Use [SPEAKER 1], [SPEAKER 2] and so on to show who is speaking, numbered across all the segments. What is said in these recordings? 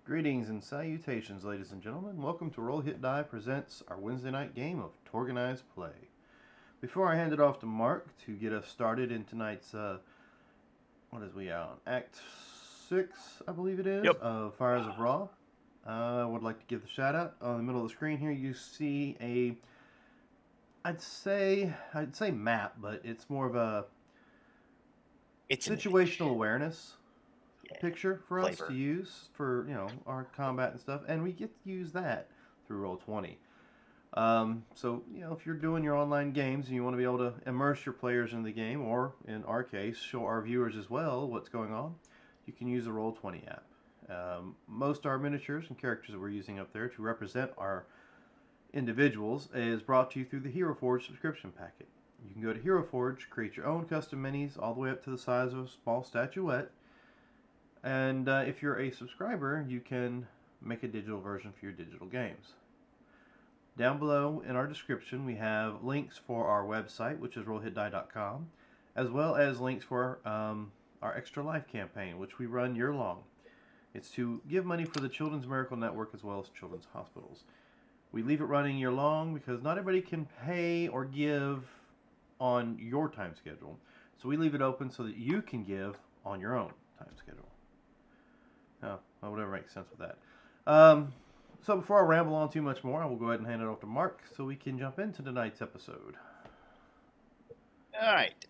[SPEAKER 1] Greetings and salutations, ladies and gentlemen. Welcome to Roll Hit Die presents our Wednesday night game of TORGanized play. Before I hand it off to Mark to get us started in tonight's, what is we on? Act 6, I believe it is,
[SPEAKER 2] Yep.
[SPEAKER 1] of Fires of Ra. I would like to give the shout out. On the middle of the screen here, you see a, I'd say map, but it's more of a
[SPEAKER 2] It's
[SPEAKER 1] situational awareness picture for us
[SPEAKER 2] flavor.
[SPEAKER 1] to use for our combat and stuff, and we get to use that through Roll20. So if you're doing your online games and you want to be able to immerse your players in the game, or in our case, show our viewers as well what's going on, you can use the Roll20 app. Most of our miniatures and characters that we're using up there to represent our individuals is brought to you through the Hero Forge subscription packet. You can go to Hero Forge, create your own custom minis all the way up to the size of a small statuette. And if you're a subscriber, you can make a digital version for your digital games. Down below in our description, we have links for our website, which is rollhitdie.com, as well as links for our Extra Life campaign, which we run year long. It's to give money for the Children's Miracle Network as well as children's hospitals. We leave it running year long because not everybody can pay or give on your time schedule. So we leave it open so that you can give on your own time schedule. Whatever makes sense with that. So before I ramble on too much more, I will go ahead and hand it off to Mark so we can jump into tonight's episode.
[SPEAKER 2] All right.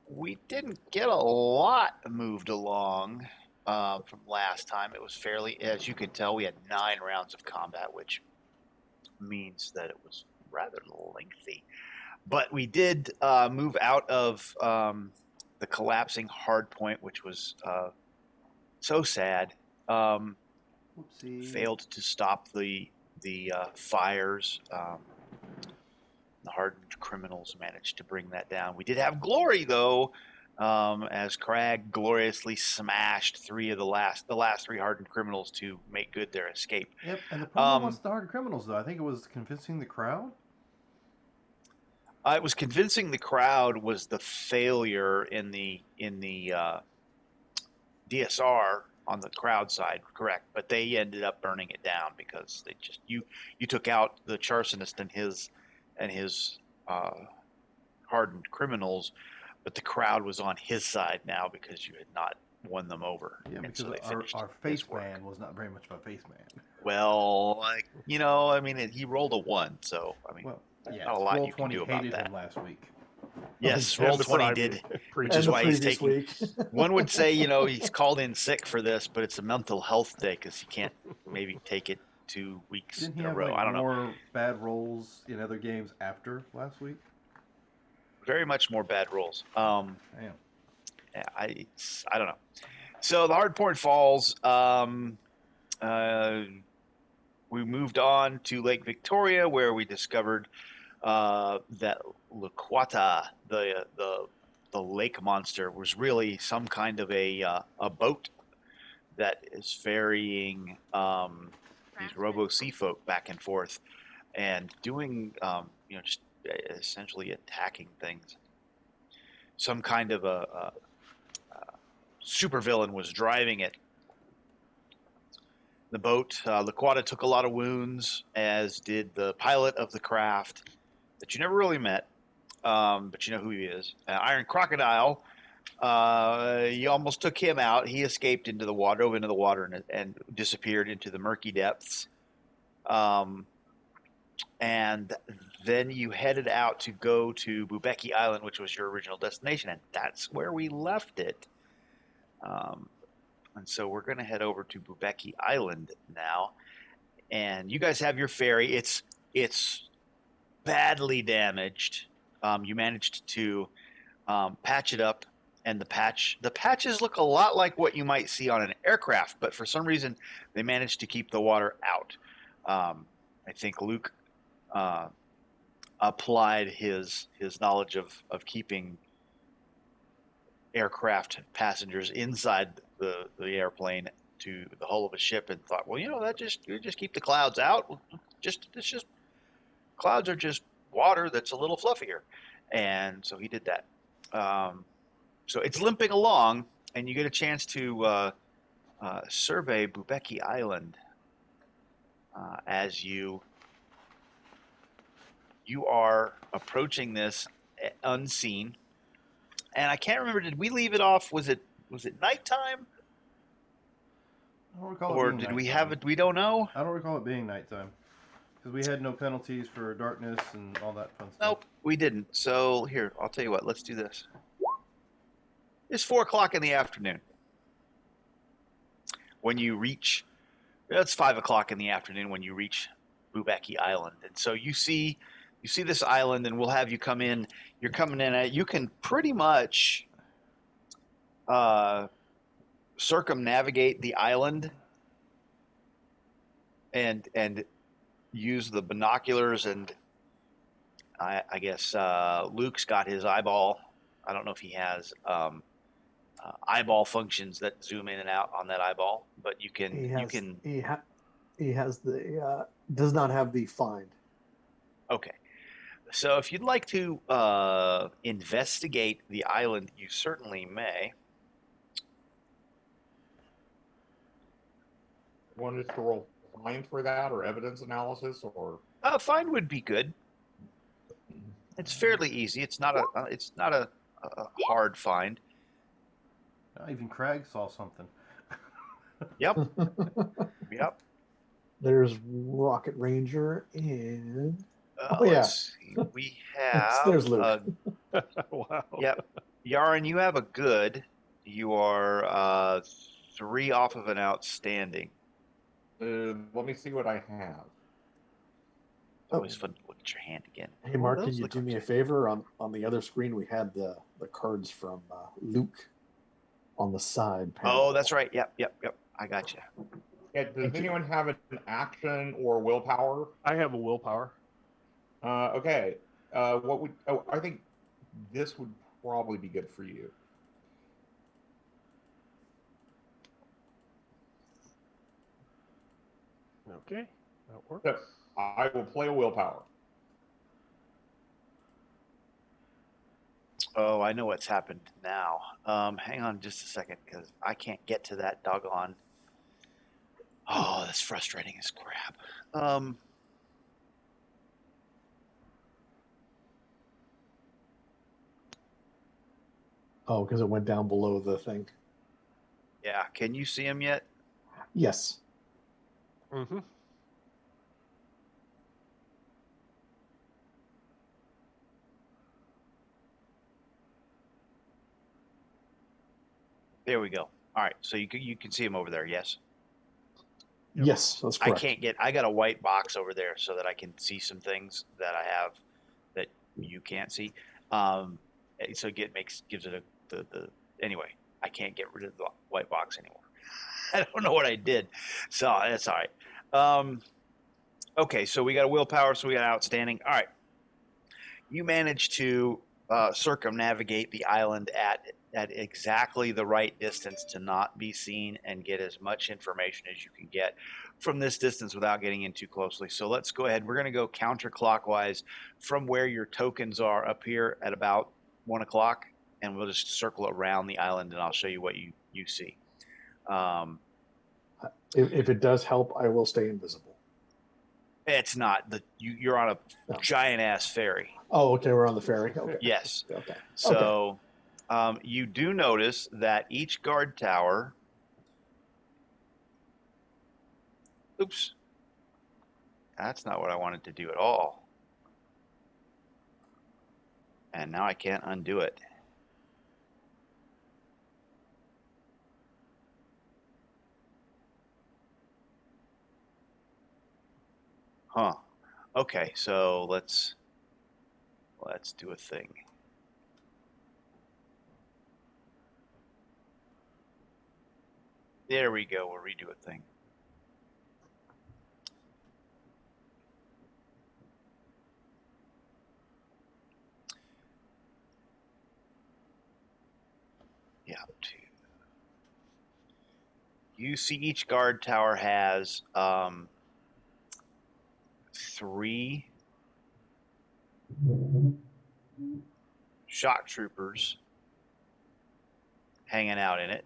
[SPEAKER 2] We didn't get a lot moved along from last time. It was fairly, as you can tell, we had 9 rounds of combat, which means that it was rather lengthy. But we did move out of the collapsing hard point, which was so sad.
[SPEAKER 1] Whoopsie.
[SPEAKER 2] Failed to stop the fires. The hardened criminals managed to bring that down. We did have glory though, as Crag gloriously smashed 3 of the last 3 hardened criminals to make good their escape.
[SPEAKER 1] Yep, and the problem was the hardened criminals though. I think it was convincing the crowd.
[SPEAKER 2] It was convincing the crowd was the failure in the DSR on the crowd side, correct? But they ended up burning it down because they just you took out the Charsonist and his hardened criminals, but the crowd was on his side now because you had not won them over.
[SPEAKER 1] Yeah,
[SPEAKER 2] and
[SPEAKER 1] because
[SPEAKER 2] so
[SPEAKER 1] our face man was not very much of a face man.
[SPEAKER 2] Well, I mean, he rolled a 1, so I mean,
[SPEAKER 1] Well, yeah,
[SPEAKER 2] not a lot you can do about
[SPEAKER 1] hated
[SPEAKER 2] that.
[SPEAKER 1] him last week.
[SPEAKER 2] Yes,
[SPEAKER 3] And
[SPEAKER 2] Roll20 did, which is why he's taking.
[SPEAKER 3] Week.
[SPEAKER 2] One would say, he's called in sick for this, but it's a mental health day because he can't maybe take it 2 weeks
[SPEAKER 1] Didn't he
[SPEAKER 2] in a
[SPEAKER 1] have
[SPEAKER 2] row. I don't know.
[SPEAKER 1] more bad rolls in other games after last week?
[SPEAKER 2] Very much more bad rolls.
[SPEAKER 1] Damn.
[SPEAKER 2] Yeah, I don't know. So the hard point falls. We moved on to Lake Victoria, where we discovered that Laquata, the lake monster, was really some kind of a boat that is ferrying these Robo Sea folk back and forth and doing just essentially attacking things. Some kind of a supervillain was driving it. The boat, Laquata took a lot of wounds, as did the pilot of the craft that you never really met, but you know who he is. Iron Crocodile, you almost took him out. He escaped into the water, dove into the water, and disappeared into the murky depths. And then you headed out to go to Bubeki Island, which was your original destination, and that's where we left it. And so we're going to head over to Bubeki Island now. And you guys have your ferry. It's badly damaged. You managed to patch it up, and the patches look a lot like what you might see on an aircraft, but for some reason they managed to keep the water out. I think Luke applied his knowledge of keeping aircraft passengers inside the airplane to the hull of a ship, and thought, well, that just keep the clouds out. Clouds are just water that's a little fluffier, and so he did that. So it's limping along, and you get a chance to survey Bubeki Island as you are approaching this unseen. And I can't remember, did we leave it off? Was it nighttime?
[SPEAKER 1] I don't recall it
[SPEAKER 2] Or
[SPEAKER 1] being
[SPEAKER 2] did
[SPEAKER 1] nighttime.
[SPEAKER 2] we have it? We don't know.
[SPEAKER 1] I don't recall it being nighttime because we had no penalties for darkness and all that fun stuff.
[SPEAKER 2] Nope, we didn't. So here, I'll tell you what. Let's do this. It's 4 o'clock in the afternoon. When you reach, it's 5 o'clock in the afternoon when you reach Bubeki Island, and so you see this island, and we'll have you come in. You're coming in at. You can pretty much circumnavigate the island and use the binoculars, and I guess Luke's got his eyeball. I don't know if he has eyeball functions that zoom in and out on that eyeball, but you can
[SPEAKER 3] he has the does not have the find.
[SPEAKER 2] Okay, so if you'd like to investigate the island, you certainly may.
[SPEAKER 4] Want us to roll find for that, or evidence analysis, or
[SPEAKER 2] Find would be good. It's fairly easy. It's not a hard find.
[SPEAKER 1] Even Craig saw something.
[SPEAKER 2] Yep. Yep.
[SPEAKER 3] There's Rocket Ranger and
[SPEAKER 2] Let's see. We have
[SPEAKER 3] there's Luke.
[SPEAKER 5] Wow.
[SPEAKER 2] Yep. Yaren, you have a good. You are 3 off of an outstanding.
[SPEAKER 4] let me see what I have.
[SPEAKER 2] It's always fun to look at your hand again.
[SPEAKER 3] Hey Mark,
[SPEAKER 2] those
[SPEAKER 3] can you
[SPEAKER 2] look
[SPEAKER 3] do me a
[SPEAKER 2] like-
[SPEAKER 3] favor? On the other screen, we had the cards from Luke on the side panel.
[SPEAKER 2] Oh, that's right. Yep. I got you.
[SPEAKER 4] Yeah, does anyone have an action or willpower?
[SPEAKER 5] I have a willpower.
[SPEAKER 4] Okay. What would? Oh, I think this would probably be good for you.
[SPEAKER 5] Okay, that works.
[SPEAKER 4] So I will play a willpower.
[SPEAKER 2] Oh, I know what's happened now. Hang on just a second, because I can't get to that doggone. Oh, that's frustrating as crap.
[SPEAKER 3] Oh, because it went down below the thing.
[SPEAKER 2] Yeah, can you see him yet?
[SPEAKER 3] Yes.
[SPEAKER 5] Mm-hmm.
[SPEAKER 2] There we go. All right, so you can see him over there. Yes.
[SPEAKER 5] Yep.
[SPEAKER 3] Yes, that's correct.
[SPEAKER 2] I can't get. I got a white box over there so that I can see some things that I have that you can't see. So gives it the anyway. I can't get rid of the white box anymore. I don't know what I did, so that's all right. Okay, so we got a willpower, so we got outstanding. All right, you managed to circumnavigate the island at exactly the right distance to not be seen and get as much information as you can get from this distance without getting in too closely. So let's go ahead. We're going to go counterclockwise from where your tokens are up here at about 1 o'clock, and we'll just circle around the island, and I'll show you what you see.
[SPEAKER 3] If it does help, I will stay invisible.
[SPEAKER 2] It's not you're on a
[SPEAKER 3] No.
[SPEAKER 2] giant ass ferry.
[SPEAKER 3] Oh, okay, we're on the ferry. Okay.
[SPEAKER 2] Yes.
[SPEAKER 3] Okay.
[SPEAKER 2] So you do notice that each guard tower. Oops. That's not what I wanted to do at all. And now I can't undo it. Huh. Okay, so let's do a thing. There we go. We'll redo a thing. Yeah, 2. You see each guard tower has 3 shock troopers hanging out in it.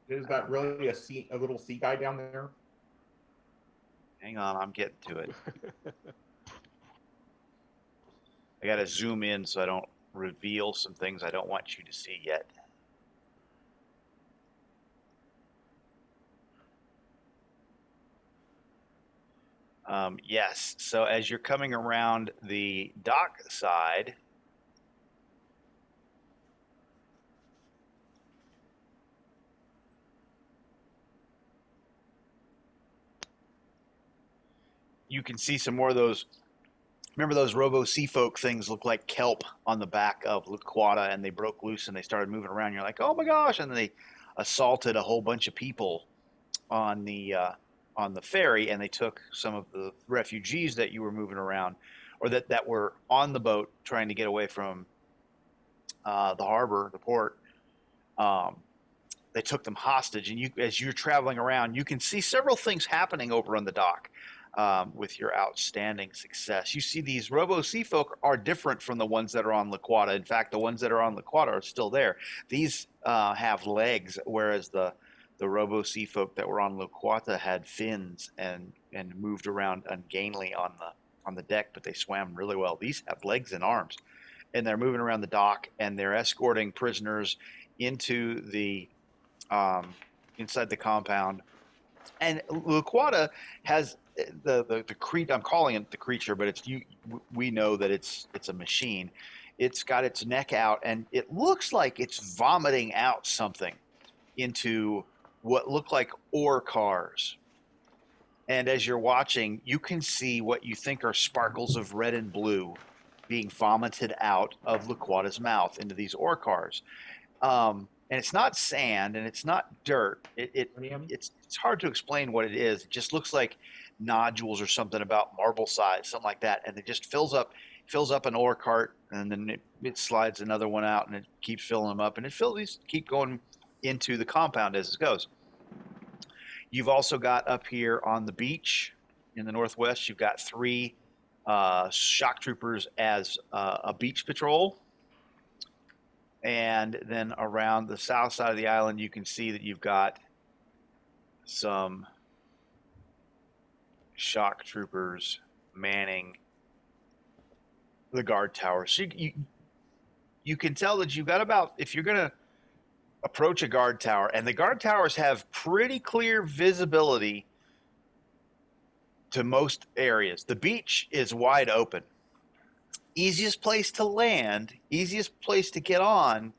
[SPEAKER 4] Is that really a little sea guy down there?
[SPEAKER 2] Hang on, I'm getting to it. I got to zoom in so I don't reveal some things I don't want you to see yet. Yes, so as you're coming around the dock side, you can see some more of those. Remember those Robo Sea Folk things look like kelp on the back of Luquata, and they broke loose and they started moving around. You're like, oh my gosh! And they assaulted a whole bunch of people on the ferry, and they took some of the refugees that you were moving around, or that were on the boat trying to get away from the harbor, the port. They took them hostage, and as you're traveling around, you can see several things happening over on the dock. With your outstanding success, you see these Robo Sea Folk are different from the ones that are on Luquata. In fact, the ones that are on Luquata are still there. These have legs, whereas the Robo Sea Folk that were on Luquata had fins and moved around ungainly on the deck, but they swam really well. These have legs and arms, and they're moving around the dock, and they're escorting prisoners into the inside the compound. And Luquata has the creature. I'm calling it the creature, but it's you. We know that it's a machine. It's got its neck out, and it looks like it's vomiting out something into what look like ore cars. And as you're watching, you can see what you think are sparkles of red and blue being vomited out of Luquata's mouth into these ore cars. And it's not sand and it's not dirt. It's hard to explain what it is. It just looks like nodules or something about marble size, something like that. And it just fills up an ore cart, and then it slides another one out, and it keeps filling them up, and these keep going into the compound as it goes. You've also got up here on the beach in the northwest, you've got 3 shock troopers as a beach patrol. And then around the south side of the island, you can see that you've got some shock troopers manning the guard tower. So you can tell that you've got about, if you're going to approach a guard tower, and the guard towers have pretty clear visibility to most areas. The beach is wide open. Easiest place to land, easiest place to get on,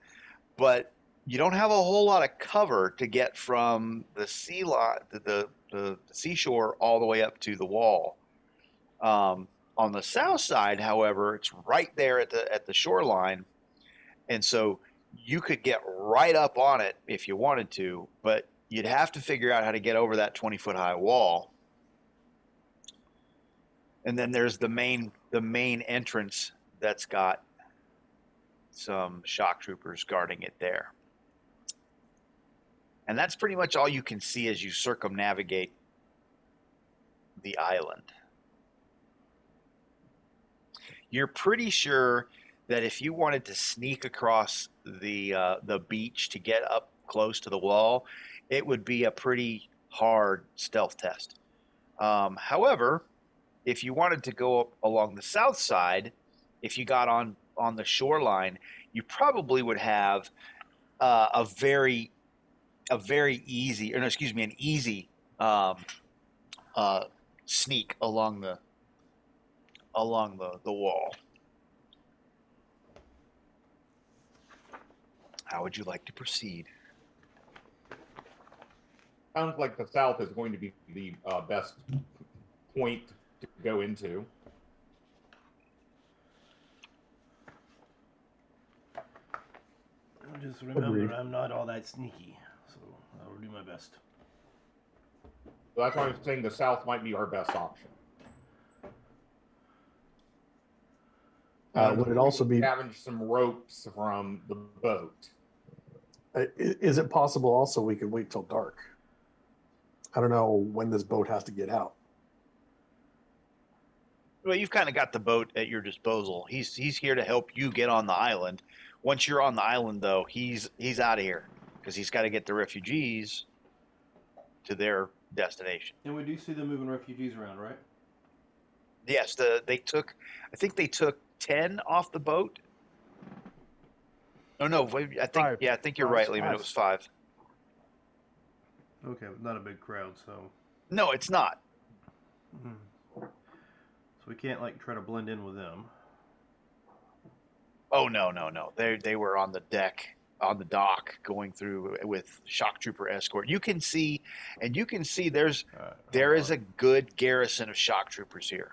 [SPEAKER 2] but you don't have a whole lot of cover to get from the the seashore all the way up to the wall. On the south side, however, it's right there at the shoreline, and so you could get right up on it if you wanted to, but you'd have to figure out how to get over that 20-foot high wall. And then there's the main entrance that's got some shock troopers guarding it there. And that's pretty much all you can see as you circumnavigate the island. You're pretty sure that if you wanted to sneak across the beach to get up close to the wall, it would be a pretty hard stealth test. However, if you wanted to go up along the south side, if you got on the shoreline, you probably would have an easy sneak along the wall. How would you like to proceed?
[SPEAKER 4] Sounds like the south is going to be the best point to go into.
[SPEAKER 1] Just remember,
[SPEAKER 3] Agreed.
[SPEAKER 1] I'm not all that sneaky, so I will do my best.
[SPEAKER 4] So that's why I'm saying the south might be our best option.
[SPEAKER 3] Would it also be?
[SPEAKER 4] Scavenge some ropes from the boat?
[SPEAKER 3] Is it possible also we could wait till dark? I don't know when this boat has to get out.
[SPEAKER 2] Well, you've kind of got the boat at your disposal. He's here to help you get on the island. Once you're on the island, though, he's out of here. because he's got to get the refugees to their destination.
[SPEAKER 1] And we do see them moving refugees around, right?
[SPEAKER 2] Yes, I think they took 10 off the boat. Oh no, I think
[SPEAKER 5] 5.
[SPEAKER 2] I think you're
[SPEAKER 5] Five.
[SPEAKER 2] right, Lehman. It was 5.
[SPEAKER 1] Okay, not a big crowd, so.
[SPEAKER 2] No, it's not.
[SPEAKER 1] So we can't like try to blend in with them.
[SPEAKER 2] Oh no. They were on the deck, on the dock, going through with shock trooper escort. You can see there is a good garrison of shock troopers here.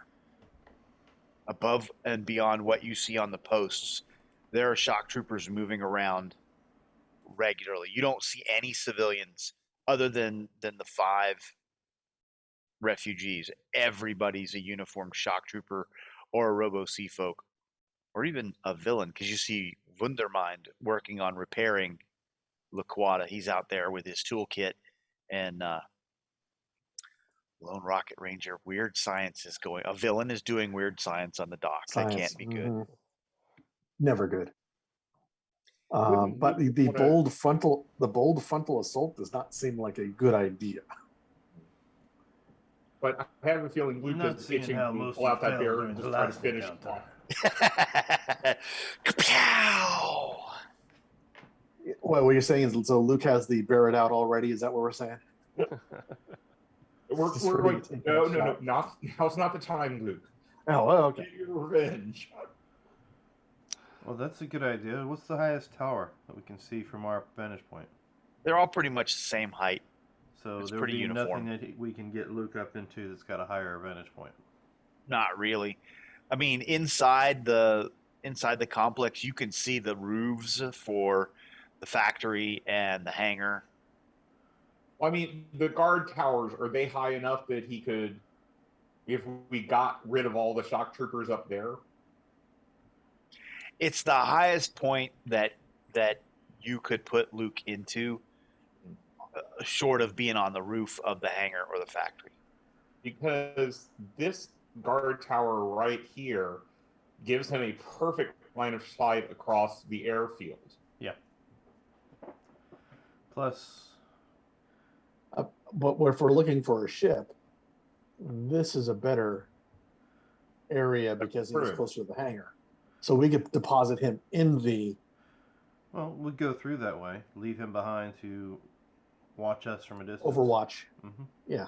[SPEAKER 2] Above and beyond what you see on the posts, there are shock troopers moving around regularly. You don't see any civilians other than the 5 refugees. Everybody's a uniformed shock trooper or a robo sea folk, or even a villain, because you see Wundermind working on repairing Laquata. He's out there with his toolkit, and Lone Rocket Ranger. Weird science is going. A villain is doing weird science on the dock.
[SPEAKER 3] Science.
[SPEAKER 2] That can't be good.
[SPEAKER 3] Mhm. Never good.
[SPEAKER 4] Wouldn't
[SPEAKER 3] But
[SPEAKER 4] you
[SPEAKER 3] the
[SPEAKER 4] wanna-
[SPEAKER 3] bold frontal assault does not seem like a good idea.
[SPEAKER 4] But I have a feeling Luke
[SPEAKER 1] Not
[SPEAKER 4] is
[SPEAKER 1] seeing
[SPEAKER 4] itching
[SPEAKER 1] how
[SPEAKER 4] to
[SPEAKER 1] most
[SPEAKER 4] pull out that
[SPEAKER 1] failed
[SPEAKER 4] bear
[SPEAKER 1] during
[SPEAKER 4] and
[SPEAKER 1] the
[SPEAKER 4] just try to
[SPEAKER 1] last
[SPEAKER 4] finish
[SPEAKER 1] encounter.
[SPEAKER 4] it off.
[SPEAKER 2] Kapow!
[SPEAKER 3] What you're saying is, so Luke has the bear it out already. Is that what we're saying?
[SPEAKER 4] We're
[SPEAKER 3] Just
[SPEAKER 4] going,
[SPEAKER 3] ready to take
[SPEAKER 4] no,
[SPEAKER 3] that shot.
[SPEAKER 4] now's not the time, Luke.
[SPEAKER 3] Oh, well, okay.
[SPEAKER 4] Get your revenge.
[SPEAKER 1] Well, that's a good idea. What's the highest tower that we can see from our vantage point?
[SPEAKER 2] They're all pretty much the same height.
[SPEAKER 1] So
[SPEAKER 2] It's
[SPEAKER 1] there would
[SPEAKER 2] pretty
[SPEAKER 1] be
[SPEAKER 2] uniform.
[SPEAKER 1] nothing that we can get Luke up into that's got a higher vantage point.
[SPEAKER 2] Not really. I mean, inside the complex, you can see the roofs for the factory and the hangar.
[SPEAKER 4] I mean, the guard towers, are they high enough that he could, if we got rid of all the shock troopers up there?
[SPEAKER 2] It's the highest point that you could put Luke into, short of being on the roof of the hangar or the factory.
[SPEAKER 4] Because this guard tower right here gives him a perfect line of sight across the airfield.
[SPEAKER 1] Plus,
[SPEAKER 3] But if we're looking for a ship, this is a better area because he's
[SPEAKER 4] true.
[SPEAKER 3] closer to the hangar. So we could deposit him in the
[SPEAKER 1] well, we'd go through that way, leave him behind to watch us from a distance.
[SPEAKER 3] Overwatch.
[SPEAKER 1] Mm-hmm.
[SPEAKER 3] Yeah.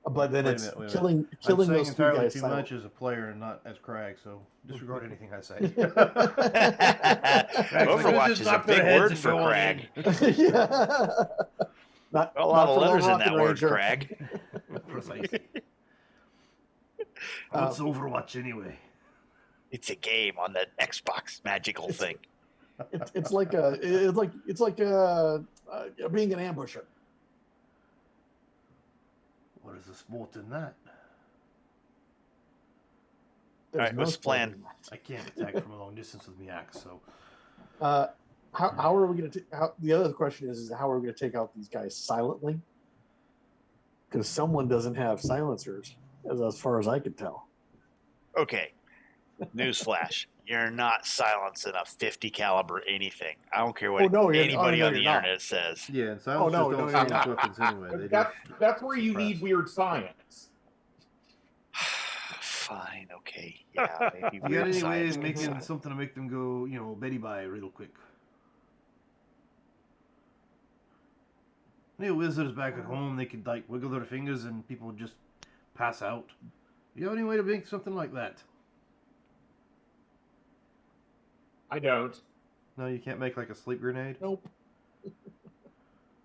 [SPEAKER 3] But then
[SPEAKER 1] Wait a
[SPEAKER 3] it's
[SPEAKER 1] minute, wait a
[SPEAKER 3] killing
[SPEAKER 1] I'm saying
[SPEAKER 3] those three
[SPEAKER 1] entirely
[SPEAKER 3] guys
[SPEAKER 1] too
[SPEAKER 3] silent.
[SPEAKER 1] much as a player and not as Crag, so disregard anything I say.
[SPEAKER 2] Overwatch
[SPEAKER 1] just
[SPEAKER 2] is a
[SPEAKER 1] knock their
[SPEAKER 2] big
[SPEAKER 1] heads
[SPEAKER 2] word
[SPEAKER 1] and
[SPEAKER 2] for
[SPEAKER 1] go on
[SPEAKER 2] Crag.
[SPEAKER 3] Yeah. Not
[SPEAKER 2] A lot
[SPEAKER 3] not
[SPEAKER 2] of
[SPEAKER 3] for Lone
[SPEAKER 2] letters in
[SPEAKER 3] Rocket
[SPEAKER 2] that word,
[SPEAKER 3] Ranger.
[SPEAKER 2] Crag.
[SPEAKER 1] Precisely. What's Overwatch anyway?
[SPEAKER 2] It's a game on the Xbox magical thing.
[SPEAKER 3] It's like being an ambusher.
[SPEAKER 1] What is the sport in that?
[SPEAKER 3] There's
[SPEAKER 2] All right, what's the
[SPEAKER 3] sport
[SPEAKER 2] plan?
[SPEAKER 3] in that.
[SPEAKER 1] I can't attack from a long distance with my axe, so
[SPEAKER 3] How are we going to? The other question is how are we going to take out these guys silently? Because someone doesn't have silencers, as far as I could tell.
[SPEAKER 2] Okay. Newsflash. You're not silencing a 50 caliber anything. I don't care what anybody on the
[SPEAKER 3] you're not.
[SPEAKER 2] internet says.
[SPEAKER 1] yeah. And
[SPEAKER 3] Oh,
[SPEAKER 1] silencers
[SPEAKER 3] no,
[SPEAKER 1] don't
[SPEAKER 3] no,
[SPEAKER 1] silence
[SPEAKER 3] you're not.
[SPEAKER 1] weapons anyway. They
[SPEAKER 4] That's where you
[SPEAKER 1] suppress.
[SPEAKER 4] need weird science.
[SPEAKER 2] Fine, okay. Yeah, maybe
[SPEAKER 1] You got
[SPEAKER 2] weird
[SPEAKER 1] any way
[SPEAKER 2] science
[SPEAKER 1] of
[SPEAKER 2] can
[SPEAKER 1] making
[SPEAKER 2] silence.
[SPEAKER 1] something to make them go, Betty by real quick? Wizards back at home, they could like wiggle their fingers and people would just pass out. You have any way to make something like that?
[SPEAKER 4] I don't.
[SPEAKER 1] No, you can't make like a sleep grenade.
[SPEAKER 3] Nope.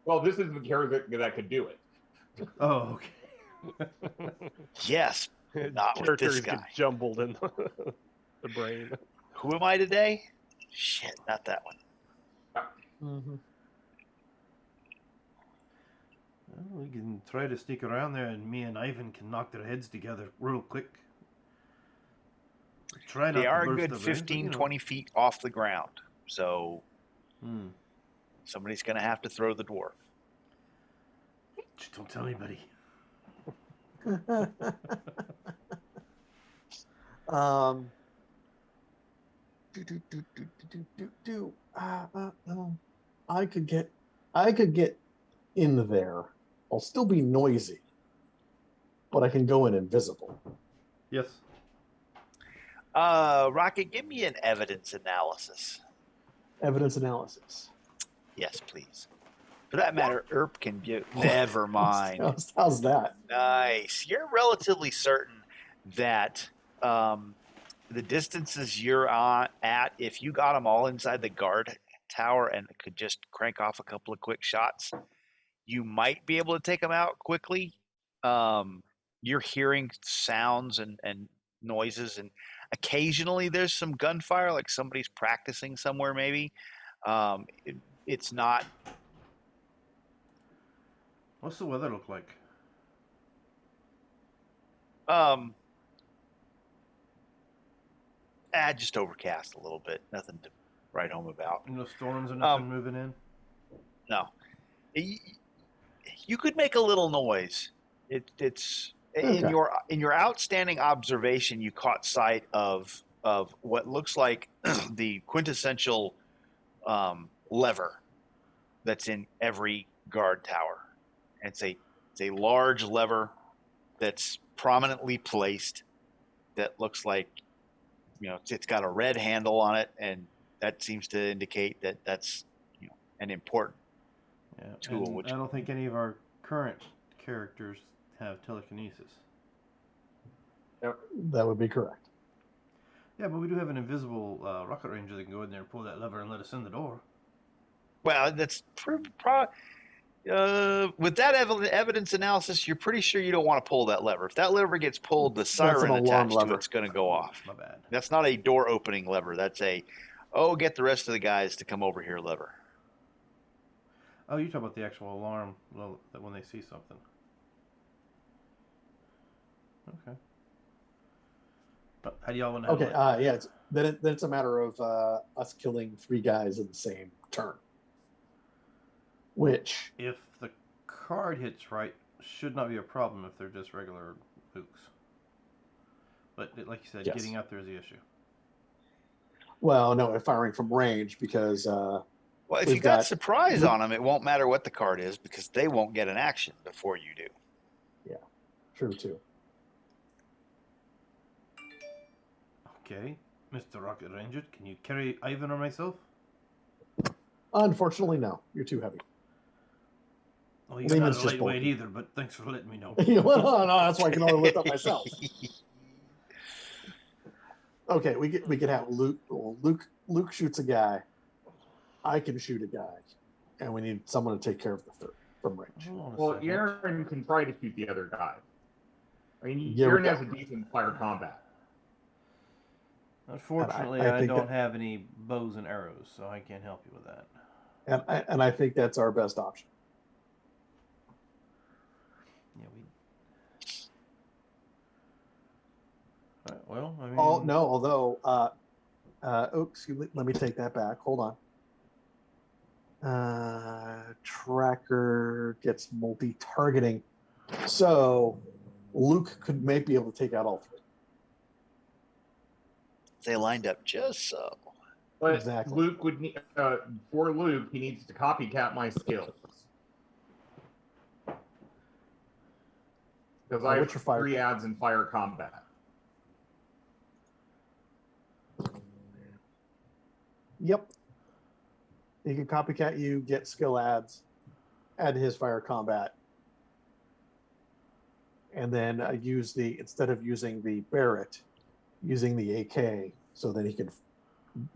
[SPEAKER 4] Well, this is the character that could do it.
[SPEAKER 1] Oh, okay.
[SPEAKER 2] Yes, not with this
[SPEAKER 5] Characters
[SPEAKER 2] guy.
[SPEAKER 5] get jumbled in the brain.
[SPEAKER 2] Who am I today? Shit, not that one.
[SPEAKER 3] Mm-hmm.
[SPEAKER 1] Well, we can try to sneak around there, and me and Ivan can knock their heads together real quick. Try not
[SPEAKER 2] They
[SPEAKER 1] to
[SPEAKER 2] are a
[SPEAKER 1] burst
[SPEAKER 2] good
[SPEAKER 1] the brains,
[SPEAKER 2] 15,
[SPEAKER 1] but,
[SPEAKER 2] 20 feet off the ground. So
[SPEAKER 1] Hmm.
[SPEAKER 2] somebody's going to have to throw the dwarf.
[SPEAKER 1] Just don't tell anybody.
[SPEAKER 3] Do. I could get in there. I'll still be noisy, but I can go in invisible.
[SPEAKER 1] Yes.
[SPEAKER 2] Rocket, give me an evidence analysis.
[SPEAKER 3] Evidence analysis.
[SPEAKER 2] Yes, please. For that matter, Erp can give. Never mind.
[SPEAKER 3] How's that?
[SPEAKER 2] Nice. You're relatively certain that the distances you're at, if you got them all inside the guard tower and could just crank off a couple of quick shots, you might be able to take them out quickly. You're hearing sounds and noises, and occasionally there's some gunfire, like somebody's practicing somewhere maybe. It's not.
[SPEAKER 1] What's the weather look like?
[SPEAKER 2] Just overcast a little bit. Nothing to write home about.
[SPEAKER 1] No storms or nothing moving in?
[SPEAKER 2] No. You could make a little noise. It's
[SPEAKER 3] Okay.
[SPEAKER 2] in your outstanding observation, you caught sight of what looks like the quintessential lever that's in every guard tower. And it's a large lever that's prominently placed that looks like, it's got a red handle on it, and that seems to indicate that that's an important tool.
[SPEAKER 1] And
[SPEAKER 2] Which
[SPEAKER 1] I don't think any of our current characters have telekinesis.
[SPEAKER 3] That would be correct.
[SPEAKER 1] Yeah, but we do have an invisible rocket ranger that can go in there and pull that lever and let us in the door.
[SPEAKER 2] Well, that's with that evidence analysis, you're pretty sure you don't want to pull that lever. If that lever gets pulled, the siren
[SPEAKER 3] alarm
[SPEAKER 2] attached
[SPEAKER 3] lever.
[SPEAKER 2] to it's going to go off.
[SPEAKER 1] My bad.
[SPEAKER 2] That's not a door opening lever. That's get the rest of the guys to come over here lever.
[SPEAKER 1] Oh, you're talking about the actual alarm that when they see something. Okay. How do y'all want to handle
[SPEAKER 3] Okay. Yeah. Then it's a matter of us killing 3 guys in the same turn. Which,
[SPEAKER 1] if the card hits right, should not be a problem if they're just regular books. But like you said,
[SPEAKER 3] Yes.
[SPEAKER 1] getting out there is the issue.
[SPEAKER 3] well, no, firing from range because
[SPEAKER 2] Well, if
[SPEAKER 3] We've
[SPEAKER 2] you got
[SPEAKER 3] got-
[SPEAKER 2] surprise on them, it won't matter what the card is because they won't get an action before you do.
[SPEAKER 3] true too.
[SPEAKER 1] Okay, Mr. Rocket Ranger, can you carry Ivan or myself?
[SPEAKER 3] Unfortunately, no. You're too heavy.
[SPEAKER 1] Oh, you're
[SPEAKER 3] Lehman's
[SPEAKER 1] not a
[SPEAKER 3] just
[SPEAKER 1] lightweight
[SPEAKER 3] bulky.
[SPEAKER 1] either, but thanks for letting me know.
[SPEAKER 3] Well, no, that's why I can only lift up myself. Okay, we could have Luke. Well, Luke shoots a guy. I can shoot a guy, and we need someone to take care of the third from range.
[SPEAKER 1] Hold on a
[SPEAKER 4] Well,
[SPEAKER 1] second.
[SPEAKER 4] Aaron can try to shoot the other guy. I mean,
[SPEAKER 3] Yeah,
[SPEAKER 4] Aaron
[SPEAKER 3] we-
[SPEAKER 4] has a decent fire combat.
[SPEAKER 1] Unfortunately,
[SPEAKER 3] I
[SPEAKER 1] I
[SPEAKER 3] think
[SPEAKER 1] don't
[SPEAKER 3] that-
[SPEAKER 1] have any bows and arrows, so I can't help you with that.
[SPEAKER 3] And I think that's our best option.
[SPEAKER 1] Yeah, well, I mean.
[SPEAKER 3] Oh no, although excuse me, let me take that back. Hold on. Tracker gets multi-targeting, so Luke could may be able to take out all 3.
[SPEAKER 2] They lined up just so.
[SPEAKER 4] But
[SPEAKER 3] Exactly.
[SPEAKER 4] Luke would need, for Luke, he needs to copycat my skills. Because I have
[SPEAKER 3] What's your fire?
[SPEAKER 4] 3 ads in fire combat.
[SPEAKER 3] Yep. He can copycat you, get skill adds, add his fire combat, and then instead of using the Barrett, using the AK, so that he can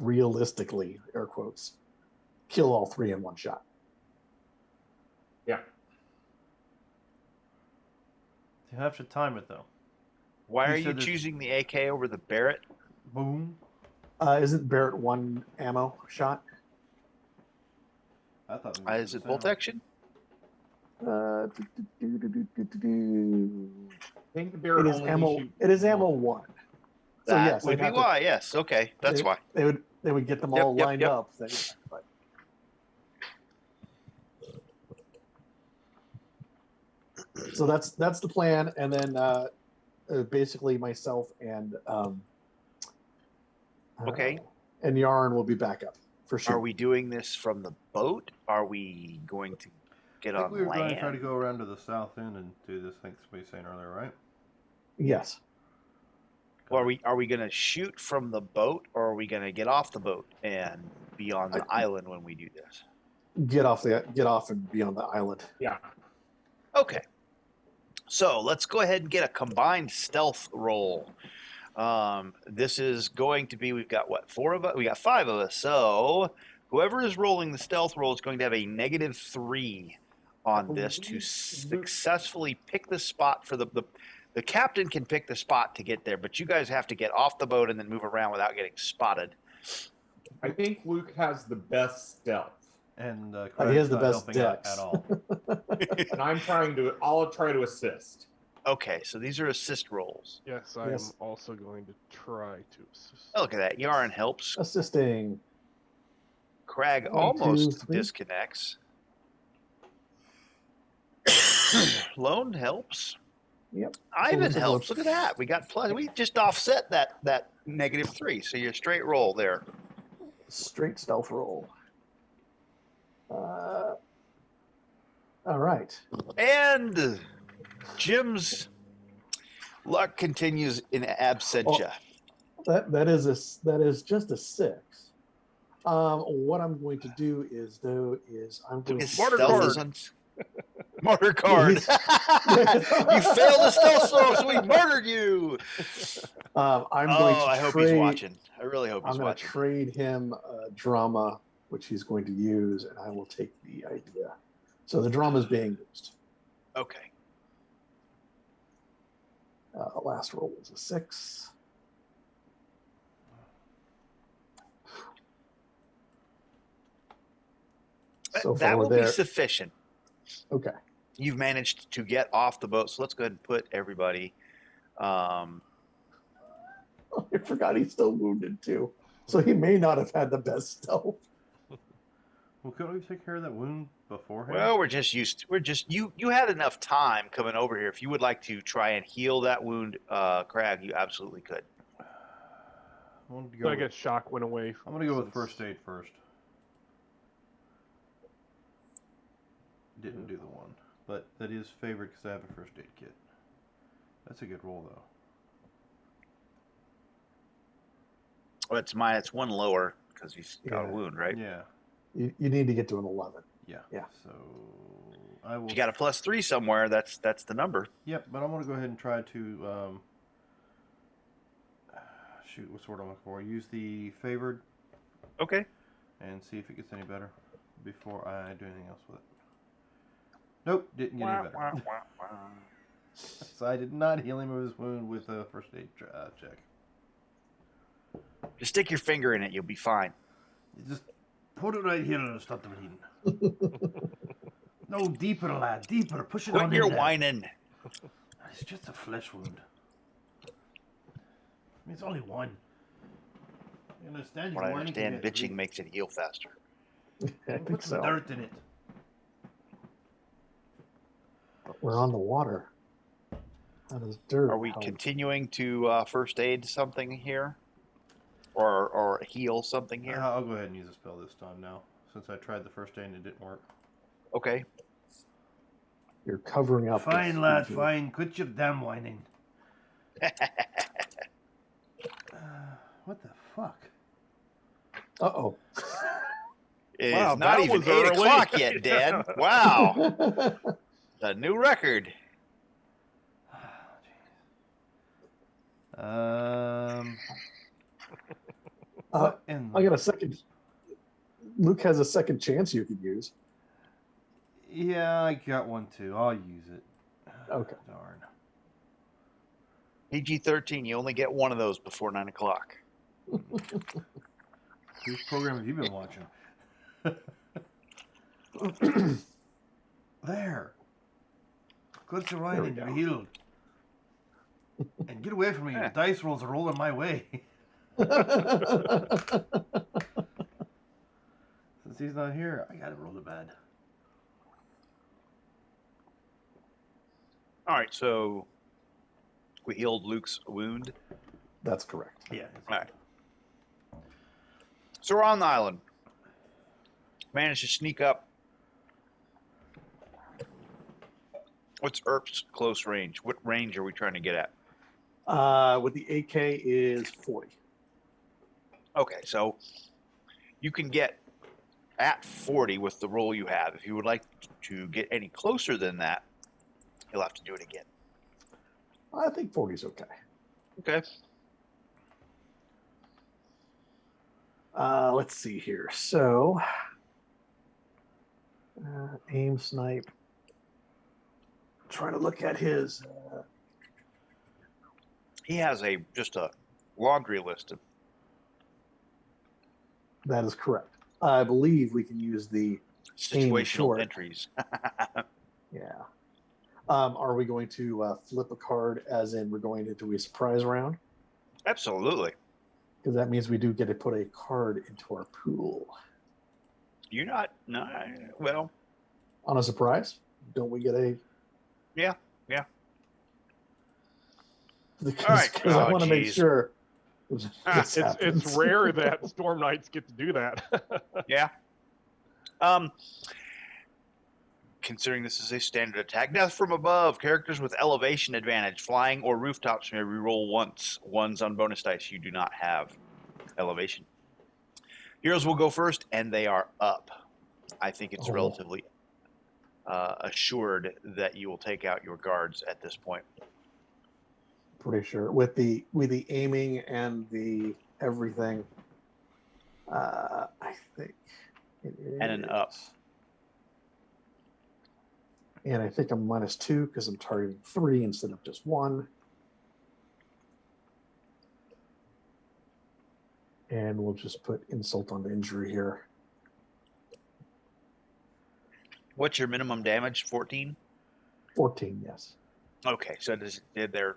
[SPEAKER 3] realistically, air quotes, kill all 3 in one shot.
[SPEAKER 4] Yeah.
[SPEAKER 1] You have to time it though.
[SPEAKER 2] Why
[SPEAKER 1] You
[SPEAKER 2] are
[SPEAKER 1] said
[SPEAKER 2] you
[SPEAKER 1] there's-
[SPEAKER 2] choosing the AK over the Barrett?
[SPEAKER 1] Boom.
[SPEAKER 3] Isn't Barrett 1 ammo shot?
[SPEAKER 1] I thought.
[SPEAKER 2] Is it bolt action?
[SPEAKER 3] Uh,
[SPEAKER 4] I think the bear
[SPEAKER 3] It is
[SPEAKER 4] only
[SPEAKER 3] ammo.
[SPEAKER 4] shoots
[SPEAKER 3] It is ammo 1. So
[SPEAKER 2] That
[SPEAKER 3] yes,
[SPEAKER 2] would
[SPEAKER 3] they'd
[SPEAKER 2] be
[SPEAKER 3] have to-
[SPEAKER 2] why. Yes. Okay. That's why.
[SPEAKER 3] They would get them
[SPEAKER 2] Yep,
[SPEAKER 3] all
[SPEAKER 2] yep,
[SPEAKER 3] lined
[SPEAKER 2] yep.
[SPEAKER 3] up. But so that's the plan, and then basically myself and
[SPEAKER 2] Okay.
[SPEAKER 3] and Yarn will be back up. for sure.
[SPEAKER 2] Are we doing this from the boat? Are we going to get
[SPEAKER 1] I think
[SPEAKER 2] on
[SPEAKER 1] we were going to
[SPEAKER 2] land?
[SPEAKER 1] try to go around to the south end and do this. I think somebody was saying earlier, right?
[SPEAKER 3] Yes.
[SPEAKER 2] Well, are we going to shoot from the boat, or are we going to get off the boat and be on the island when we do this?
[SPEAKER 3] Get off and be on the island.
[SPEAKER 4] Yeah.
[SPEAKER 2] Okay. So let's go ahead and get a combined stealth roll. This is going to be, we've got what, 4 of us? We got 5 of us. So whoever is rolling the stealth roll is going to have a -3 on this to successfully pick the spot for the captain can pick the spot to get there, but you guys have to get off the boat and then move around without getting spotted.
[SPEAKER 4] I think Luke has the best stealth.
[SPEAKER 1] And
[SPEAKER 3] He has the
[SPEAKER 1] Craig's not
[SPEAKER 3] best
[SPEAKER 1] helping out
[SPEAKER 3] dex.
[SPEAKER 1] at all.
[SPEAKER 4] And I'll try to assist.
[SPEAKER 2] Okay, so these are assist rolls.
[SPEAKER 5] Yes, I
[SPEAKER 3] Yes.
[SPEAKER 5] am also going to try to assist.
[SPEAKER 2] Oh, look at that. Yarn helps.
[SPEAKER 3] Assisting.
[SPEAKER 2] Crag
[SPEAKER 3] 1,
[SPEAKER 2] almost
[SPEAKER 3] 2, 3.
[SPEAKER 2] disconnects. Lone helps.
[SPEAKER 3] Yep.
[SPEAKER 2] Ivan
[SPEAKER 3] Looks like
[SPEAKER 2] helps.
[SPEAKER 3] a-
[SPEAKER 2] Look at that. We got plus. We just offset that -3. So you're straight roll there.
[SPEAKER 3] Straight stealth roll. All right.
[SPEAKER 2] And Jim's luck continues in absentia.
[SPEAKER 3] That is just a 6. What I'm going to do is I'm going
[SPEAKER 2] His
[SPEAKER 3] to
[SPEAKER 5] Martyr
[SPEAKER 2] stealth
[SPEAKER 5] card.
[SPEAKER 2] is martyr card.
[SPEAKER 3] He's-
[SPEAKER 2] You failed the stealth roll, so we murdered you.
[SPEAKER 3] I'm going to
[SPEAKER 2] I hope
[SPEAKER 3] trade,
[SPEAKER 2] he's watching. I really hope
[SPEAKER 3] I'm
[SPEAKER 2] he's
[SPEAKER 3] going to
[SPEAKER 2] watching.
[SPEAKER 3] trade him drama, which he's going to use, and I will take the idea. So the drama is being used.
[SPEAKER 2] Okay.
[SPEAKER 3] Last roll was a 6. So
[SPEAKER 2] That
[SPEAKER 3] far
[SPEAKER 2] will
[SPEAKER 3] we're
[SPEAKER 2] be
[SPEAKER 3] there.
[SPEAKER 2] sufficient.
[SPEAKER 3] Okay.
[SPEAKER 2] You've managed to get off the boat, so let's go ahead and put everybody.
[SPEAKER 3] I forgot he's still wounded too. So he may not have had the best stealth.
[SPEAKER 1] Well, couldn't we take care of that wound beforehand?
[SPEAKER 2] Well, we're just you had enough time coming over here. If you would like to try and heal that wound, Crag, you absolutely could.
[SPEAKER 1] I wanted to
[SPEAKER 5] So
[SPEAKER 1] go
[SPEAKER 5] I
[SPEAKER 1] with-
[SPEAKER 5] guess shock went away.
[SPEAKER 1] I'm going to go with
[SPEAKER 5] since-
[SPEAKER 1] first aid first. Didn't do the one, but that is favored because I have a first aid kit. That's a good roll, though.
[SPEAKER 2] Oh, it's mine. It's one lower because he's got a
[SPEAKER 3] Yeah.
[SPEAKER 2] wound, right?
[SPEAKER 1] Yeah,
[SPEAKER 3] You need to get to an 11.
[SPEAKER 1] yeah.
[SPEAKER 3] Yeah.
[SPEAKER 1] So I will.
[SPEAKER 2] If you got a +3 somewhere, that's the number.
[SPEAKER 1] Yep, but I'm going to go ahead and try to shoot. What's the word I'm looking for? Use the favored
[SPEAKER 2] Okay.
[SPEAKER 1] and see if it gets any better before I do anything else with it. Nope, didn't get any better. So I did not heal him of his wound with a first aid check.
[SPEAKER 2] Just stick your finger in it. You'll be fine.
[SPEAKER 1] You just put it right here and stop the bleeding. No, deeper, lad, deeper. Push it on
[SPEAKER 2] Quit
[SPEAKER 1] in
[SPEAKER 2] your
[SPEAKER 1] there.
[SPEAKER 2] whining.
[SPEAKER 1] It's just a flesh wound. I mean, it's only one. You understand?
[SPEAKER 2] What I
[SPEAKER 1] He's whining to
[SPEAKER 2] understand,
[SPEAKER 1] get
[SPEAKER 2] bitching makes it heal faster.
[SPEAKER 3] I think
[SPEAKER 1] Put some
[SPEAKER 3] so.
[SPEAKER 1] dirt in it.
[SPEAKER 3] We're on the water. How does dirt
[SPEAKER 2] Are we
[SPEAKER 3] help?
[SPEAKER 2] continuing to first aid something here, or heal something here?
[SPEAKER 1] I'll go ahead and use a spell this time now, since I tried the first aid and it didn't work.
[SPEAKER 2] Okay.
[SPEAKER 3] You're covering up.
[SPEAKER 1] Fine,
[SPEAKER 3] the-
[SPEAKER 1] lad, fine. Quit your damn whining. What the fuck?
[SPEAKER 3] Uh-oh.
[SPEAKER 2] It's
[SPEAKER 5] Wow,
[SPEAKER 2] not
[SPEAKER 5] that
[SPEAKER 2] even
[SPEAKER 5] was
[SPEAKER 2] 8
[SPEAKER 5] early.
[SPEAKER 2] o'clock yet, Dad. Wow. A new record.
[SPEAKER 1] What in
[SPEAKER 3] I got a second. Luke has a second chance you could use.
[SPEAKER 1] Yeah, I got one too. I'll use it.
[SPEAKER 3] Okay.
[SPEAKER 1] Darn.
[SPEAKER 2] PG-13, you only get one of those before 9 o'clock.
[SPEAKER 1] Whose program have you been watching? There. Quit your
[SPEAKER 3] There we
[SPEAKER 1] whining. You're
[SPEAKER 3] go.
[SPEAKER 1] healed. And get away from me.
[SPEAKER 2] Yeah.
[SPEAKER 1] The dice rolls are rolling my way. Since he's not here, I gotta roll the bad.
[SPEAKER 2] All right, so we healed Luke's wound.
[SPEAKER 3] That's correct.
[SPEAKER 1] Yeah.
[SPEAKER 2] All right. So we're on the island. manage to sneak up. What's Earp's close range? What range are we trying to get at?
[SPEAKER 3] With the AK is 40.
[SPEAKER 2] Okay, so you can get at 40 with the roll you have. If you would like to get any closer than that, you'll have to do it again.
[SPEAKER 3] I think 40 is okay.
[SPEAKER 2] Okay.
[SPEAKER 3] Let's see here. So, aim snipe. Trying to look at his.
[SPEAKER 2] He has just a laundry list of.
[SPEAKER 3] That is correct. I believe we can use the
[SPEAKER 2] Situational
[SPEAKER 3] short.
[SPEAKER 2] entries.
[SPEAKER 3] Yeah. Are we going to flip a card as in we're going into a surprise round?
[SPEAKER 2] Absolutely.
[SPEAKER 3] Because that means we do get to put a card into our pool.
[SPEAKER 2] You're not. No. Well.
[SPEAKER 3] On a surprise? Don't we get a.
[SPEAKER 2] Yeah.
[SPEAKER 3] Because
[SPEAKER 2] All right.
[SPEAKER 3] I want to make
[SPEAKER 2] geez.
[SPEAKER 3] sure.
[SPEAKER 5] It's rare that Storm Knights get to do that.
[SPEAKER 2] Yeah. Considering this is a standard attack, death from above. Characters with elevation advantage, flying or rooftops may reroll ones on bonus dice. You do not have elevation. Heroes will go first, and they are up. I think it's relatively assured that you will take out your guards at this point.
[SPEAKER 3] Pretty sure with the aiming and the everything. I think it is.
[SPEAKER 2] And an up.
[SPEAKER 3] And I think I'm -2 because I'm targeting 3 instead of just 1. And we'll just put insult on injury here.
[SPEAKER 2] What's your minimum damage? 14?
[SPEAKER 3] 14, yes.
[SPEAKER 2] Okay, so they're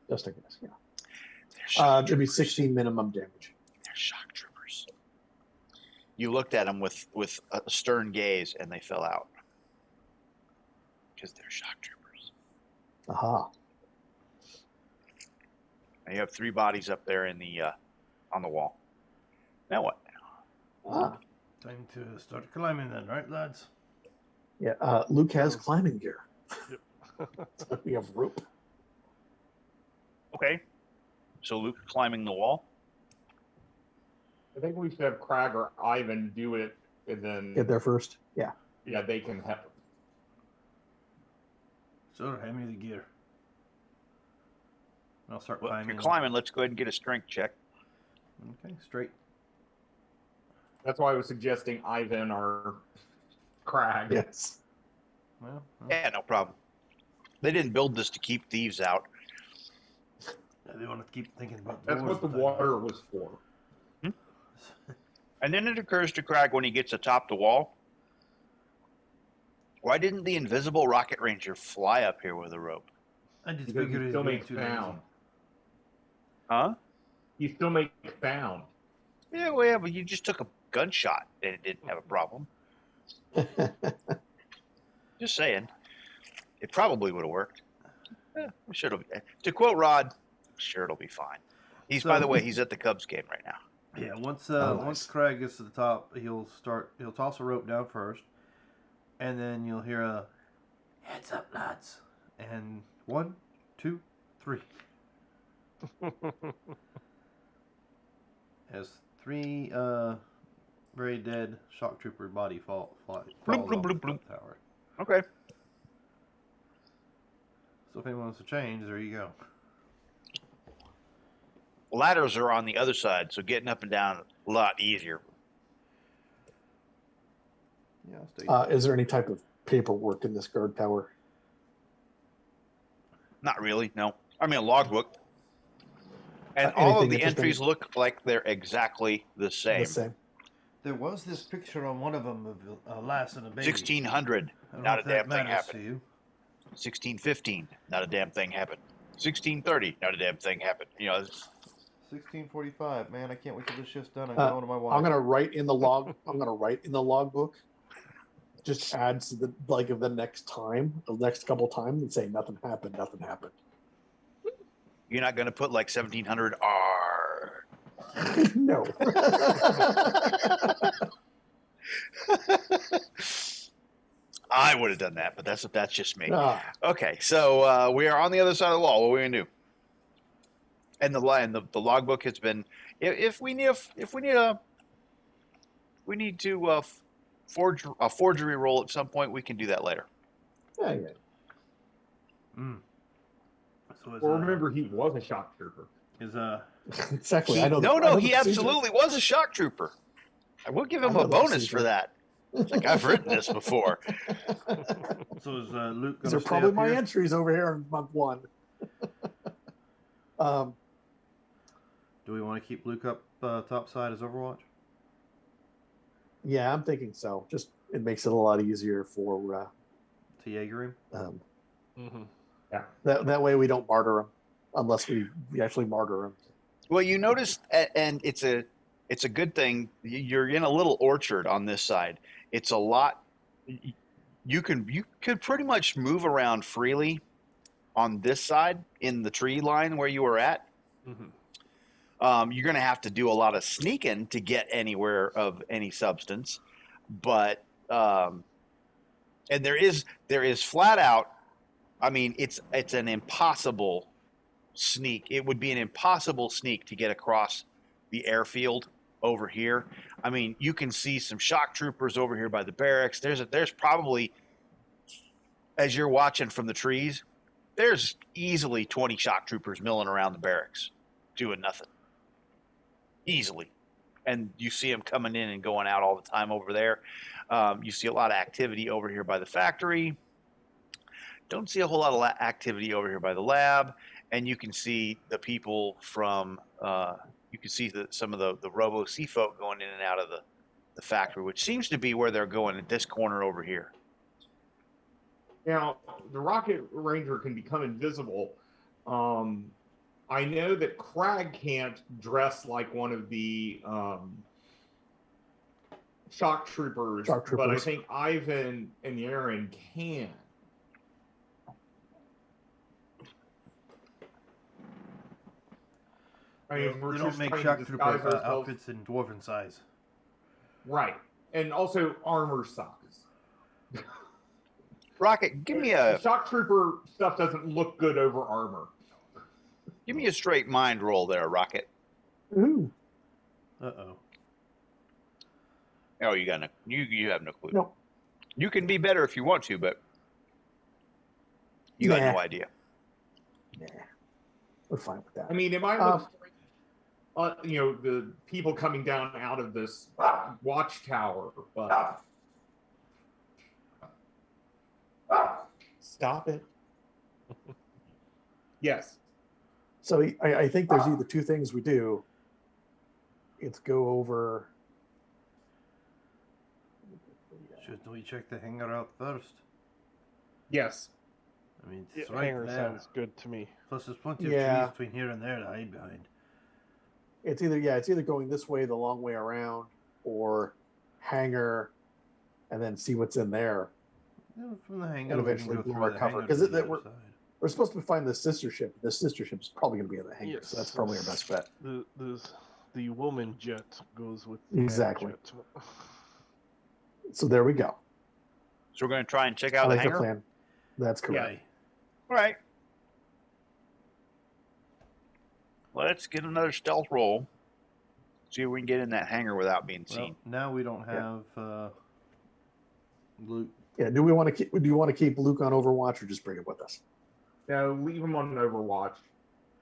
[SPEAKER 3] Just a guess, yeah.
[SPEAKER 2] shock
[SPEAKER 3] It'd be
[SPEAKER 2] troopers.
[SPEAKER 3] 16 minimum damage.
[SPEAKER 2] They're shock troopers. You looked at them with a stern gaze, and they fell out. Because they're shock troopers.
[SPEAKER 3] Aha.
[SPEAKER 2] And you have 3 bodies up there in the on the wall. Now what?
[SPEAKER 3] Ah.
[SPEAKER 1] Time to start climbing then, right, lads?
[SPEAKER 3] Yeah, Luke has climbing gear.
[SPEAKER 5] Yep.
[SPEAKER 3] So we have rope.
[SPEAKER 2] Okay. So Luke climbing the wall.
[SPEAKER 4] I think we should have Crag or Ivan do it, and then
[SPEAKER 3] Get there first. Yeah.
[SPEAKER 4] yeah, they can help.
[SPEAKER 1] So hand me the gear. I'll start
[SPEAKER 2] Well, if
[SPEAKER 1] climbing.
[SPEAKER 2] you're climbing, let's go ahead and get a strength check.
[SPEAKER 1] Okay, straight.
[SPEAKER 4] That's why I was suggesting Ivan or Crag.
[SPEAKER 3] Yes.
[SPEAKER 1] Well,
[SPEAKER 2] Yeah, no problem. They didn't build this to keep thieves out.
[SPEAKER 1] they want to keep thinking about
[SPEAKER 4] That's
[SPEAKER 1] doors
[SPEAKER 4] what the
[SPEAKER 1] and things.
[SPEAKER 4] water was for.
[SPEAKER 2] And then it occurs to Crag when he gets atop the wall. Why didn't the invisible rocket ranger fly up here with a rope?
[SPEAKER 1] I just
[SPEAKER 4] Because
[SPEAKER 1] figured
[SPEAKER 4] you
[SPEAKER 1] he's
[SPEAKER 4] still
[SPEAKER 1] being
[SPEAKER 4] make
[SPEAKER 1] too lazy.
[SPEAKER 4] sound.
[SPEAKER 2] Huh?
[SPEAKER 4] You still make sound.
[SPEAKER 2] Yeah, well, yeah, but you just took a gunshot and it didn't have a problem. Just saying. It probably would have worked. Sure it'll be, to quote Rod, sure it'll be fine.
[SPEAKER 1] So-
[SPEAKER 2] By the way, he's at the Cubs game right now.
[SPEAKER 1] Yeah, once
[SPEAKER 3] nice.
[SPEAKER 1] once Craig gets to the top, he'll toss a rope down first, and then you'll hear a heads up, lads, and 1, 2, 3. As 3 very dead shock trooper body falls
[SPEAKER 2] Bloop,
[SPEAKER 1] off
[SPEAKER 2] bloop,
[SPEAKER 1] the
[SPEAKER 2] bloop, bloop.
[SPEAKER 1] tower.
[SPEAKER 2] Okay.
[SPEAKER 1] So if anyone wants to change, there you go.
[SPEAKER 2] Ladders are on the other side, so getting up and down a lot easier.
[SPEAKER 1] Yeah, I'll stay.
[SPEAKER 3] Is there any type of paperwork in this guard tower?
[SPEAKER 2] Not really, no. I mean, a logbook. And all
[SPEAKER 3] Anything
[SPEAKER 2] of the
[SPEAKER 3] interesting?
[SPEAKER 2] entries look like they're exactly the same.
[SPEAKER 3] The same.
[SPEAKER 1] There was this picture on one of them of a lass and a baby.
[SPEAKER 2] 1600,
[SPEAKER 1] I don't
[SPEAKER 2] not
[SPEAKER 1] know
[SPEAKER 2] a
[SPEAKER 1] if
[SPEAKER 2] damn
[SPEAKER 1] that
[SPEAKER 2] thing
[SPEAKER 1] matters
[SPEAKER 2] happened.
[SPEAKER 1] to you.
[SPEAKER 2] 1615, not a damn thing happened. 1630, not a damn thing happened. You know,
[SPEAKER 1] 1645. Man, I can't wait till this shit's done. I'm
[SPEAKER 3] Uh,
[SPEAKER 1] going to my wife.
[SPEAKER 3] I'm gonna write in the log. I'm gonna write in the logbook. Just adds the of the next couple times, and say nothing happened. Nothing happened.
[SPEAKER 2] you're not going to put like 1700 R.
[SPEAKER 3] No.
[SPEAKER 2] I would have done that, but that's just me.
[SPEAKER 3] Ah,
[SPEAKER 2] Okay, so we are on the other side of the wall. What are we gonna do? And the logbook has been. If we need to forge a forgery roll at some point, we can do that later.
[SPEAKER 3] yeah.
[SPEAKER 1] Mm. So is,
[SPEAKER 4] Well, remember, he was a shock trooper.
[SPEAKER 3] Exactly.
[SPEAKER 2] He
[SPEAKER 3] I know the
[SPEAKER 2] he
[SPEAKER 3] procedure.
[SPEAKER 2] absolutely was a shock trooper. I will give him
[SPEAKER 3] I know
[SPEAKER 2] a
[SPEAKER 3] the
[SPEAKER 2] bonus
[SPEAKER 3] procedure.
[SPEAKER 2] for that. It's like I've written this before.
[SPEAKER 1] so is Luke
[SPEAKER 3] These
[SPEAKER 1] going
[SPEAKER 3] are
[SPEAKER 1] to stay
[SPEAKER 3] probably
[SPEAKER 1] up
[SPEAKER 3] my
[SPEAKER 1] here?
[SPEAKER 3] entries over here in month 1.
[SPEAKER 1] Do we want to keep Luke up top side as Overwatch?
[SPEAKER 3] Yeah, I'm thinking so. Just it makes it a lot easier for
[SPEAKER 1] To Jaeger him?
[SPEAKER 5] Mm-hmm.
[SPEAKER 4] Yeah.
[SPEAKER 3] that way we don't martyr him unless we actually martyr him.
[SPEAKER 2] Well, you notice, and it's a good thing. You're in a little orchard on this side. It's a lot. You could pretty much move around freely on this side in the tree line where you were at.
[SPEAKER 5] Mm-hmm.
[SPEAKER 2] You're going to have to do a lot of sneaking to get anywhere of any substance, but and there is flat out. I mean, it's an impossible sneak. It would be an impossible sneak to get across the airfield over here. I mean, you can see some shock troopers over here by the barracks. There's probably, as you're watching from the trees, there's easily 20 shock troopers milling around the barracks doing nothing. Easily. And you see them coming in and going out all the time over there. You see a lot of activity over here by the factory. Don't see a whole lot of activity over here by the lab. And you can see the people from, you can see some of the Robo Sea folk going in and out of the factory, which seems to be where they're going at this corner over here.
[SPEAKER 4] Now, the Rocket Ranger can become invisible. I know that Crag can't dress like one of the shock troopers, but I think Ivan and Aaron can. I mean, if we're
[SPEAKER 1] They don't
[SPEAKER 4] just
[SPEAKER 1] make
[SPEAKER 4] trying
[SPEAKER 1] shock
[SPEAKER 4] to
[SPEAKER 1] trooper
[SPEAKER 4] disguise ourselves,
[SPEAKER 1] outfits in dwarven size.
[SPEAKER 4] right? And also armor size.
[SPEAKER 2] Rocket, give me a
[SPEAKER 4] shock trooper stuff doesn't look good over armor.
[SPEAKER 2] Give me a straight mind roll there, Rocket.
[SPEAKER 3] Ooh.
[SPEAKER 1] Uh-oh.
[SPEAKER 2] Oh, you have no clue.
[SPEAKER 3] No.
[SPEAKER 2] You can be better if you want to, but you got no idea.
[SPEAKER 3] Nah. We're fine with that.
[SPEAKER 4] I mean, it might look the people coming down out of this watchtower, but stop it. Yes.
[SPEAKER 3] So I think there's either two things we do. It's go over.
[SPEAKER 1] Shouldn't we check the hangar out first?
[SPEAKER 4] Yes.
[SPEAKER 1] I mean, it's right
[SPEAKER 5] Hangar
[SPEAKER 1] there.
[SPEAKER 5] sounds good to me.
[SPEAKER 1] Plus, there's plenty of trees between here and there to hide behind.
[SPEAKER 3] It's either going this way, the long way around, or hangar, and then see what's in there.
[SPEAKER 1] Yeah, from the hangar,
[SPEAKER 3] And
[SPEAKER 1] we
[SPEAKER 3] eventually
[SPEAKER 1] can go
[SPEAKER 3] blow
[SPEAKER 1] through
[SPEAKER 3] our
[SPEAKER 1] the
[SPEAKER 3] cover,
[SPEAKER 1] hangar
[SPEAKER 3] 'cause
[SPEAKER 1] to the
[SPEAKER 3] it-
[SPEAKER 1] other
[SPEAKER 3] we're-
[SPEAKER 1] side.
[SPEAKER 3] We're supposed to find the sister ship. The sister ship is probably going to be in the hangar,
[SPEAKER 5] Yes,
[SPEAKER 3] so that's probably our best bet.
[SPEAKER 5] The woman jet goes with the
[SPEAKER 3] Exactly.
[SPEAKER 5] jet.
[SPEAKER 3] So there we go.
[SPEAKER 2] So we're going to try and check
[SPEAKER 3] I
[SPEAKER 2] out the
[SPEAKER 3] like the
[SPEAKER 2] hangar.
[SPEAKER 3] plan. That's correct.
[SPEAKER 1] Right.
[SPEAKER 2] All right. Let's get another stealth roll. See if we can get in that hangar without being
[SPEAKER 1] Well,
[SPEAKER 2] seen.
[SPEAKER 1] now we don't have Luke.
[SPEAKER 3] Yeah. Do you want to keep Luke on Overwatch or just bring him with us?
[SPEAKER 4] No, leave him on Overwatch.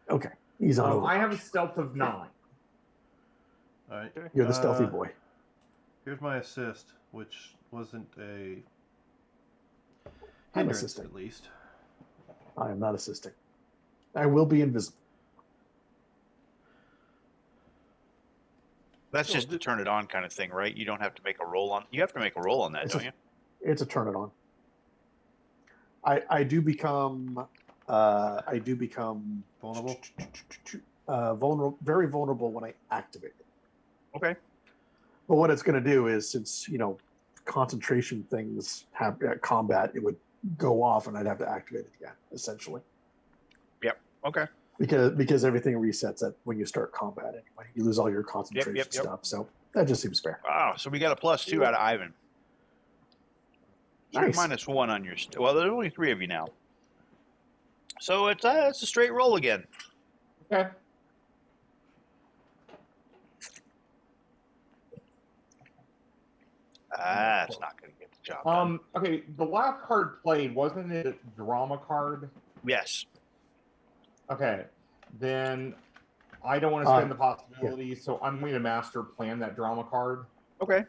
[SPEAKER 3] Okay. He's on Overwatch.
[SPEAKER 4] I have a stealth of 9.
[SPEAKER 1] All right.
[SPEAKER 3] You're the stealthy boy.
[SPEAKER 1] Here's my assist, which wasn't a
[SPEAKER 3] I'm
[SPEAKER 1] hindrance,
[SPEAKER 3] assisting.
[SPEAKER 1] at least.
[SPEAKER 3] I am not assisting. I will be invisible.
[SPEAKER 2] That's just to turn it on kind of thing, right? You don't have to make a roll on. You have to make a roll on that, don't you?
[SPEAKER 3] It's a turn it on. I do become
[SPEAKER 1] Vulnerable?
[SPEAKER 3] vulnerable, very vulnerable when I activate it.
[SPEAKER 2] Okay.
[SPEAKER 3] But what it's going to do is, since concentration things have combat, it would go off, and I'd have to activate it again, essentially.
[SPEAKER 2] Yep. Okay.
[SPEAKER 3] Because everything resets at when you start combat anyway. You lose all your concentration
[SPEAKER 2] Yep.
[SPEAKER 3] stuff. So That just seems fair.
[SPEAKER 2] Wow, so we got a +2 out of Ivan. You're
[SPEAKER 3] Nice.
[SPEAKER 2] -1 on your. Well, there's only 3 of you now. So it's a straight roll again.
[SPEAKER 4] Okay.
[SPEAKER 2] That's not going to get the job done.
[SPEAKER 4] Okay, the last card played, wasn't it a drama card?
[SPEAKER 2] Yes.
[SPEAKER 4] Okay, then I don't want to spend the possibility, so I'm going to master plan that drama card.
[SPEAKER 2] Okay.
[SPEAKER 4] You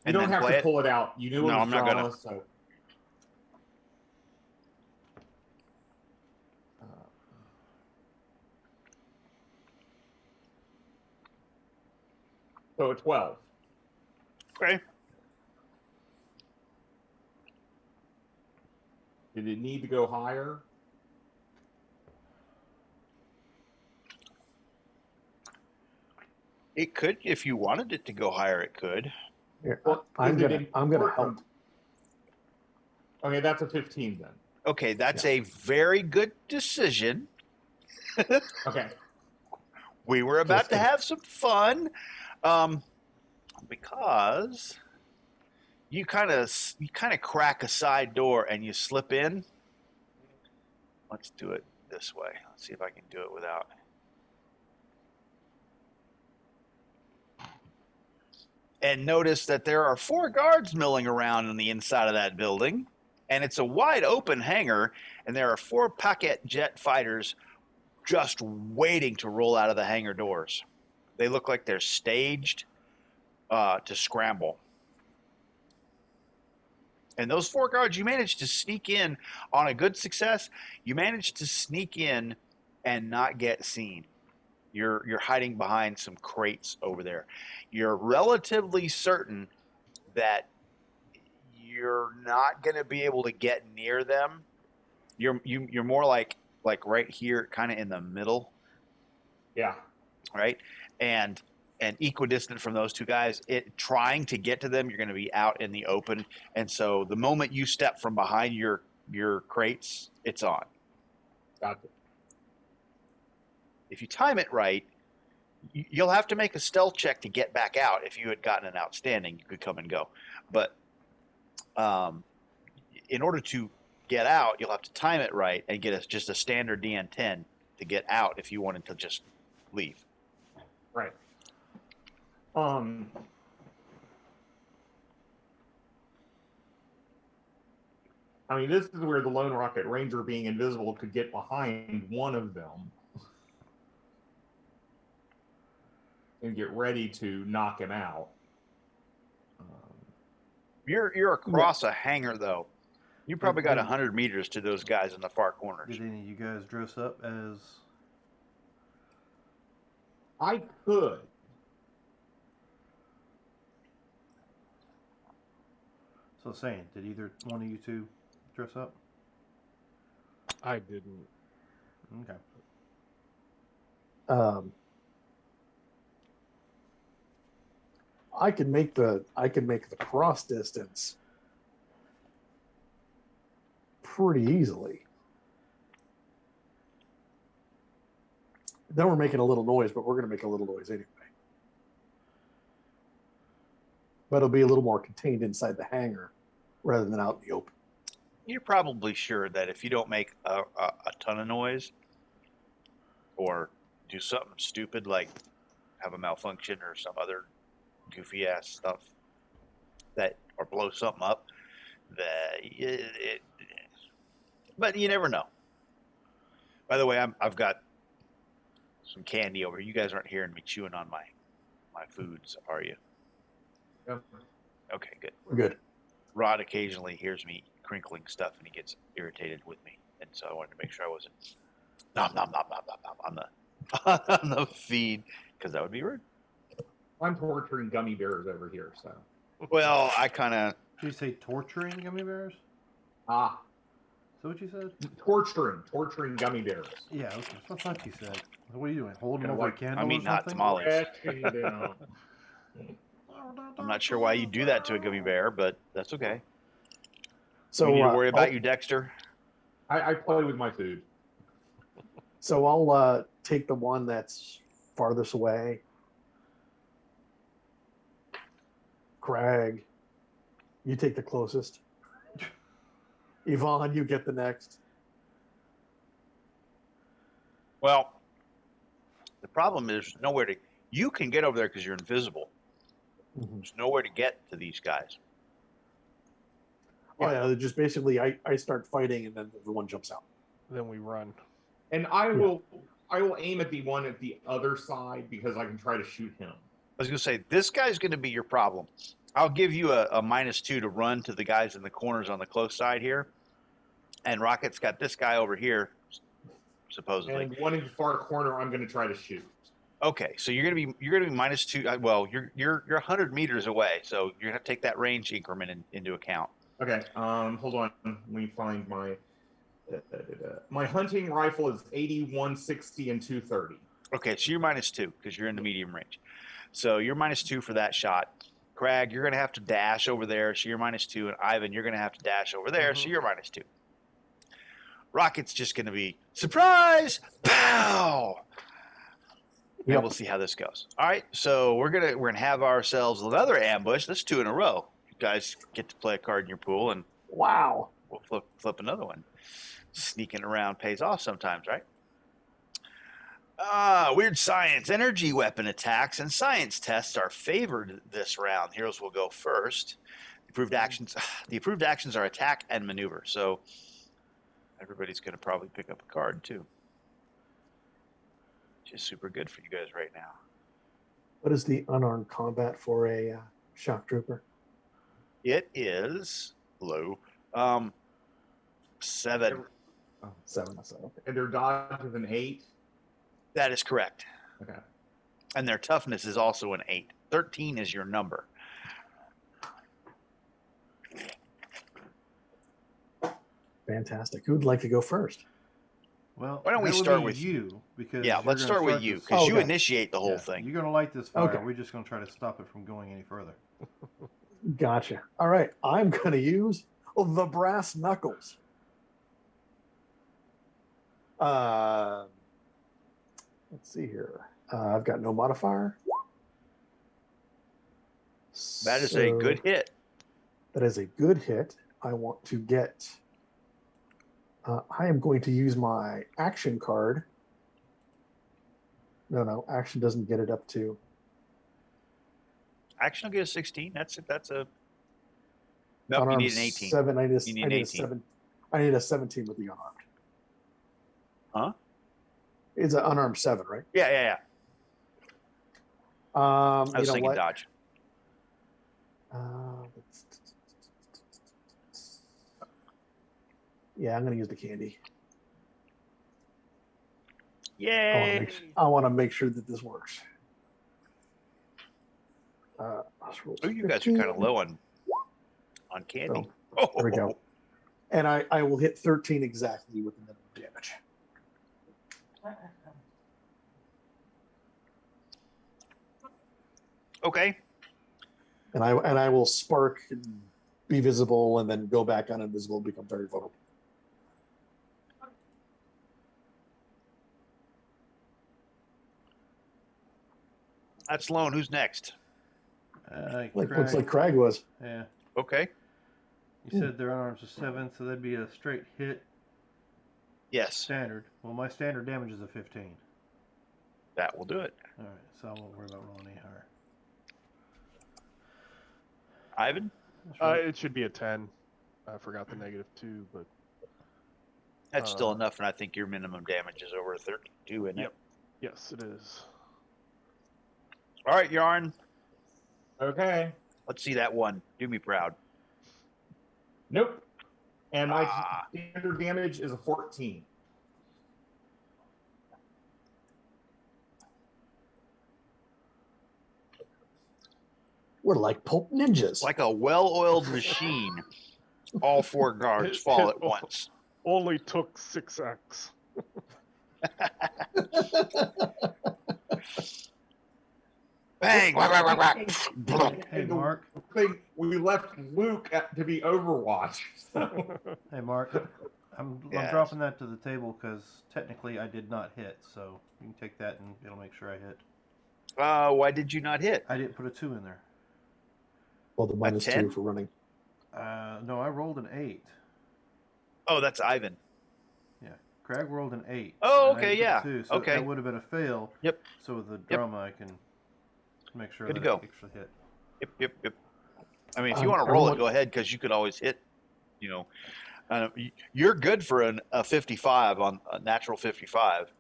[SPEAKER 2] And
[SPEAKER 4] don't
[SPEAKER 2] then
[SPEAKER 4] have
[SPEAKER 2] play
[SPEAKER 4] to
[SPEAKER 2] it?
[SPEAKER 4] pull it out. You knew
[SPEAKER 2] No,
[SPEAKER 4] it was
[SPEAKER 2] I'm not
[SPEAKER 4] drama,
[SPEAKER 2] gonna.
[SPEAKER 4] so. So a 12.
[SPEAKER 2] Okay.
[SPEAKER 4] Did it need to go higher?
[SPEAKER 2] It could, if you wanted it to go higher, it could.
[SPEAKER 3] Here,
[SPEAKER 4] Well,
[SPEAKER 3] I'm
[SPEAKER 4] is it
[SPEAKER 3] gonna help.
[SPEAKER 4] important? Okay, that's a 15 then.
[SPEAKER 2] Okay, that's a very good decision.
[SPEAKER 4] Okay.
[SPEAKER 2] We were about to have some fun, because you kind of crack a side door and you slip in. Let's do it this way. Let's see if I can do it without. And notice that there are 4 guards milling around on the inside of that building, and it's a wide open hangar, and there are 4 Packet jet fighters just waiting to roll out of the hangar doors. They look like they're staged to scramble. And those 4 guards, you managed to sneak in on a good success. You managed to sneak in and not get seen. You're hiding behind some crates over there. You're relatively certain that you're not going to be able to get near them. You're more like right here, kind of in the middle.
[SPEAKER 4] Yeah.
[SPEAKER 2] Right, and equidistant from those 2 guys. Trying to get to them, you're going to be out in the open, and so the moment you step from behind your crates, it's on.
[SPEAKER 4] Gotcha.
[SPEAKER 2] If you time it right, you'll have to make a stealth check to get back out. If you had gotten an outstanding, you could come and go. But in order to get out, you'll have to time it right and get just a standard DN10 to get out if you wanted to just leave.
[SPEAKER 4] Right. I mean, this is where the Lone Rocket Ranger, being invisible, could get behind one of them and get ready to knock him out.
[SPEAKER 2] You're across a hangar, though. You probably got 100 meters to those guys in the far corners.
[SPEAKER 1] Did any of you guys dress up as...
[SPEAKER 4] I could.
[SPEAKER 1] So saying, did either one of you two dress up?
[SPEAKER 5] I didn't.
[SPEAKER 1] Okay.
[SPEAKER 3] I can make the cross distance pretty easily. Then we're making a little noise, but we're going to make a little noise anyway. But it'll be a little more contained inside the hangar rather than out in the open.
[SPEAKER 2] You're probably sure that if you don't make a ton of noise or do something stupid like have a malfunction or some other goofy ass stuff or blow something up, but you never know. By the way, I've got some candy over here. You guys aren't hearing me chewing on my foods, are you?
[SPEAKER 4] Yep.
[SPEAKER 2] Okay, good.
[SPEAKER 3] We're good.
[SPEAKER 2] Rod occasionally hears me crinkling stuff and he gets irritated with me, and so I wanted to make sure I wasn't nom nom nom nom nom nom on the feed, because that would be rude.
[SPEAKER 4] I'm torturing gummy bears over here, so.
[SPEAKER 2] Well, I kind of.
[SPEAKER 1] Did you say torturing gummy bears?
[SPEAKER 4] Ah.
[SPEAKER 1] Is that what you said?
[SPEAKER 4] Torturing gummy bears.
[SPEAKER 1] Yeah, okay. That's what I thought you said. What are you doing? Holding
[SPEAKER 4] Kinda
[SPEAKER 1] over a
[SPEAKER 4] like-
[SPEAKER 1] candle
[SPEAKER 2] I mean,
[SPEAKER 1] or
[SPEAKER 2] not
[SPEAKER 1] something?
[SPEAKER 2] tamales.
[SPEAKER 4] Scratching down.
[SPEAKER 2] I'm not sure why you do that to a gummy bear, but that's okay.
[SPEAKER 3] So
[SPEAKER 2] You need to worry about
[SPEAKER 3] I'll-
[SPEAKER 2] you, Dexter.
[SPEAKER 4] I play with my food.
[SPEAKER 3] So I'll take the one that's farthest away. Crag, you take the closest. Yvonne, you get the next.
[SPEAKER 2] Well, the problem is nowhere to. You can get over there because you're invisible. There's nowhere to get to these guys.
[SPEAKER 3] Oh yeah, they're just basically I start fighting and then everyone jumps out.
[SPEAKER 5] Then we run.
[SPEAKER 4] And I will aim at the one at the other side because I can try to shoot him.
[SPEAKER 2] I was going to say, this guy's going to be your problem. I'll give you a -2 to run to the guys in the corners on the close side here. And Rocket's got this guy over here, supposedly.
[SPEAKER 4] And one in the far corner, I'm going to try to shoot.
[SPEAKER 2] Okay, so you're going to be -2. Well, you're 100 meters away, so you're going to have to take that range increment into account.
[SPEAKER 4] Okay, hold on. Let me find my my hunting rifle is 80, 160, and 230.
[SPEAKER 2] Okay, so you're -2 because you're in the medium range. So you're -2 for that shot. Crag, you're going to have to dash over there, so you're -2. And Ivan, you're going to have to dash over there, so you're -2. Rocket's just going to be, surprise, pow!
[SPEAKER 3] Yep.
[SPEAKER 2] And we'll see how this goes. All right, so we're gonna have ourselves another ambush. That's 2 in a row. You guys get to play a card in your pool, and
[SPEAKER 3] Wow.
[SPEAKER 2] we'll flip another one. Sneaking around pays off sometimes, right? Weird science. Energy weapon attacks and science tests are favored this round. Heroes will go first. The approved actions are attack and maneuver. So everybody's going to probably pick up a card too. Just super good for you guys right now.
[SPEAKER 3] What is the unarmed combat for a shock trooper?
[SPEAKER 2] It is low. 7.
[SPEAKER 3] Oh, 7. That's okay.
[SPEAKER 4] And their dodge is an 8.
[SPEAKER 2] That is correct.
[SPEAKER 4] Okay.
[SPEAKER 2] And their toughness is also an 8. 13 is your number.
[SPEAKER 3] Fantastic. Who'd like to go first?
[SPEAKER 1] Well,
[SPEAKER 2] Why don't we
[SPEAKER 1] that would
[SPEAKER 2] start
[SPEAKER 1] be
[SPEAKER 2] with
[SPEAKER 1] you? Because
[SPEAKER 2] Yeah,
[SPEAKER 1] you're
[SPEAKER 2] let's
[SPEAKER 1] gonna
[SPEAKER 2] start with you
[SPEAKER 1] this-
[SPEAKER 2] because you
[SPEAKER 3] Okay.
[SPEAKER 2] initiate the whole
[SPEAKER 1] Yeah,
[SPEAKER 2] thing.
[SPEAKER 1] You're going to light this fire.
[SPEAKER 3] Okay.
[SPEAKER 1] We're just going to try to stop it from going any further.
[SPEAKER 3] Gotcha. All right. I'm going to use the brass knuckles. Let's see here. I've got no modifier.
[SPEAKER 2] That is a good hit.
[SPEAKER 3] That is a good hit. I want to get. I am going to use my action card. No, action doesn't get it up to.
[SPEAKER 2] Action will get a 16. That's a. No, you
[SPEAKER 3] Unarmed
[SPEAKER 2] need an 18.
[SPEAKER 3] 7. I need,
[SPEAKER 2] You
[SPEAKER 3] a,
[SPEAKER 2] need
[SPEAKER 3] I
[SPEAKER 2] an
[SPEAKER 3] need a
[SPEAKER 2] 18.
[SPEAKER 3] 7. I need a 17 with the unarmed.
[SPEAKER 2] Huh?
[SPEAKER 3] It's an unarmed 7, right?
[SPEAKER 2] Yeah. I was
[SPEAKER 3] you know
[SPEAKER 2] thinking
[SPEAKER 3] what?
[SPEAKER 2] dodge.
[SPEAKER 3] Yeah, I'm going to use the candy.
[SPEAKER 2] Yay!
[SPEAKER 3] I want to make sure that this works.
[SPEAKER 2] Oh, you guys are kind of low on candy.
[SPEAKER 3] So, there we go. And I will hit 13 exactly with the minimum damage.
[SPEAKER 2] Okay.
[SPEAKER 3] And I will spark and be visible and then go back on invisible and become very vulnerable.
[SPEAKER 2] That's Lone. Who's next?
[SPEAKER 3] Looks like Crag was.
[SPEAKER 1] Yeah.
[SPEAKER 2] Okay.
[SPEAKER 1] You said their unarms are 7, so that'd be a straight hit
[SPEAKER 2] Yes,
[SPEAKER 1] standard. Well, my standard damage is a 15.
[SPEAKER 2] that will do it.
[SPEAKER 1] All right, so I won't worry about rolling any higher.
[SPEAKER 2] Ivan?
[SPEAKER 1] That's right.
[SPEAKER 5] It should be a 10. I forgot the -2, but
[SPEAKER 2] That's still enough, and I think your minimum damage is over 32, isn't it?
[SPEAKER 5] yes, it is.
[SPEAKER 2] All right, Yarn.
[SPEAKER 4] Okay.
[SPEAKER 2] Let's see that one. Do me proud.
[SPEAKER 4] Nope. And my
[SPEAKER 2] Ah.
[SPEAKER 4] standard damage is a 14.
[SPEAKER 3] We're like pulp ninjas.
[SPEAKER 2] Like a well-oiled machine. All 4 guards fall at once.
[SPEAKER 5] Only took 6x.
[SPEAKER 2] Bang! Whack, whack, whack, whack.
[SPEAKER 1] Hey, Mark.
[SPEAKER 4] Thing we left Luke to be Overwatch. So.
[SPEAKER 1] Hey, Mark. I'm
[SPEAKER 2] Yes.
[SPEAKER 1] dropping that to the table because technically I did not hit, so you can take that and it'll make sure I hit.
[SPEAKER 2] Why did you not hit?
[SPEAKER 1] I didn't put a 2 in there.
[SPEAKER 3] Well, the minus
[SPEAKER 2] 10?
[SPEAKER 3] 2 for running.
[SPEAKER 1] No, I rolled an 8.
[SPEAKER 2] Oh, that's Ivan.
[SPEAKER 1] Yeah, Craig rolled an 8.
[SPEAKER 2] Oh,
[SPEAKER 1] and I
[SPEAKER 2] okay,
[SPEAKER 1] took a
[SPEAKER 2] yeah.
[SPEAKER 1] 2, so
[SPEAKER 2] Okay.
[SPEAKER 1] that would have been a fail.
[SPEAKER 2] Yep.
[SPEAKER 1] So with the drama, I can make sure
[SPEAKER 2] Good
[SPEAKER 1] that
[SPEAKER 2] to go.
[SPEAKER 1] it actually hit.
[SPEAKER 2] Yep. I mean, if you want to roll it, go ahead, because you could always hit. You're good for a 55 on a natural 55.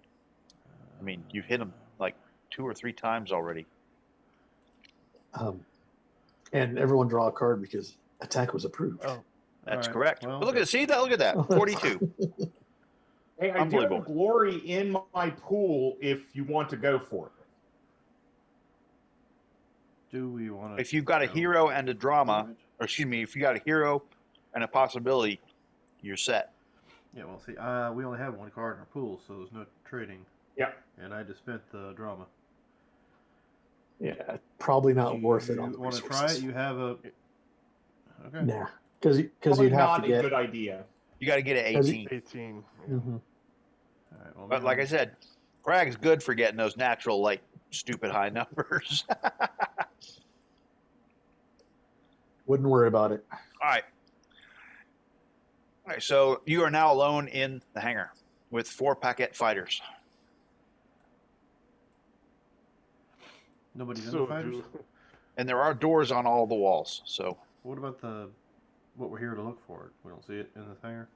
[SPEAKER 2] I mean, you've hit them like 2 or 3 times already.
[SPEAKER 3] And everyone draw a card because attack was approved.
[SPEAKER 5] Oh,
[SPEAKER 2] That's
[SPEAKER 1] right.
[SPEAKER 2] correct.
[SPEAKER 1] Well,
[SPEAKER 2] But look at that. 42.
[SPEAKER 4] Hey, I do have glory in my pool if you want to go for it.
[SPEAKER 1] Do we want to?
[SPEAKER 2] If you've got a hero and a drama, or excuse me, if you got a hero and a possibility, you're set.
[SPEAKER 1] Yeah, well, see, we only have 1 card in our pool, so there's no trading.
[SPEAKER 4] Yeah.
[SPEAKER 1] And I just spent the drama.
[SPEAKER 3] Yeah, probably not worth it on the
[SPEAKER 1] You want to
[SPEAKER 3] resources.
[SPEAKER 1] try it? You have a. Okay.
[SPEAKER 3] Nah, because
[SPEAKER 4] Probably
[SPEAKER 3] you'd have
[SPEAKER 4] not
[SPEAKER 3] to
[SPEAKER 4] a
[SPEAKER 3] get.
[SPEAKER 4] good idea.
[SPEAKER 2] You got to get an 18.
[SPEAKER 5] 18.
[SPEAKER 3] Mhm.
[SPEAKER 1] All right, well,
[SPEAKER 2] But like I said, Crag's good for getting those natural, like, stupid high numbers.
[SPEAKER 3] Wouldn't worry about it.
[SPEAKER 2] All right, so you are now alone in the hangar with 4 packet fighters.
[SPEAKER 1] Nobody's in
[SPEAKER 5] So
[SPEAKER 1] the fighters.
[SPEAKER 2] And there are doors on all the walls, so.
[SPEAKER 1] What about what we're here to look for? We don't see it in the hangar.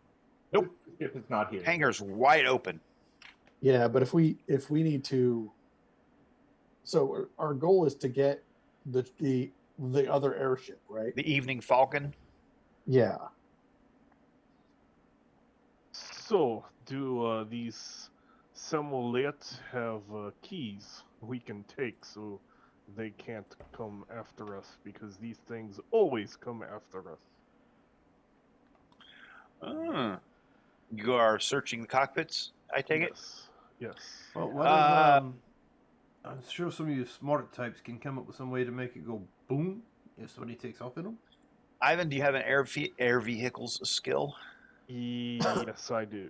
[SPEAKER 2] Nope.
[SPEAKER 4] If it's not here.
[SPEAKER 2] Hangar's wide open.
[SPEAKER 3] Yeah, but if we need to, so our goal is to get the other airship, right?
[SPEAKER 2] The Evening Falcon.
[SPEAKER 3] Yeah.
[SPEAKER 5] So, do these Semolets have keys we can take so they can't come after us? Because these things always come after us.
[SPEAKER 2] You are searching the cockpits, I take it?
[SPEAKER 5] Yes.
[SPEAKER 1] Well, what if, I'm sure some of you smarter types can come up with some way to make it go boom if somebody takes off in them.
[SPEAKER 2] Ivan, do you have an air vehicles skill?
[SPEAKER 5] Yes, I do.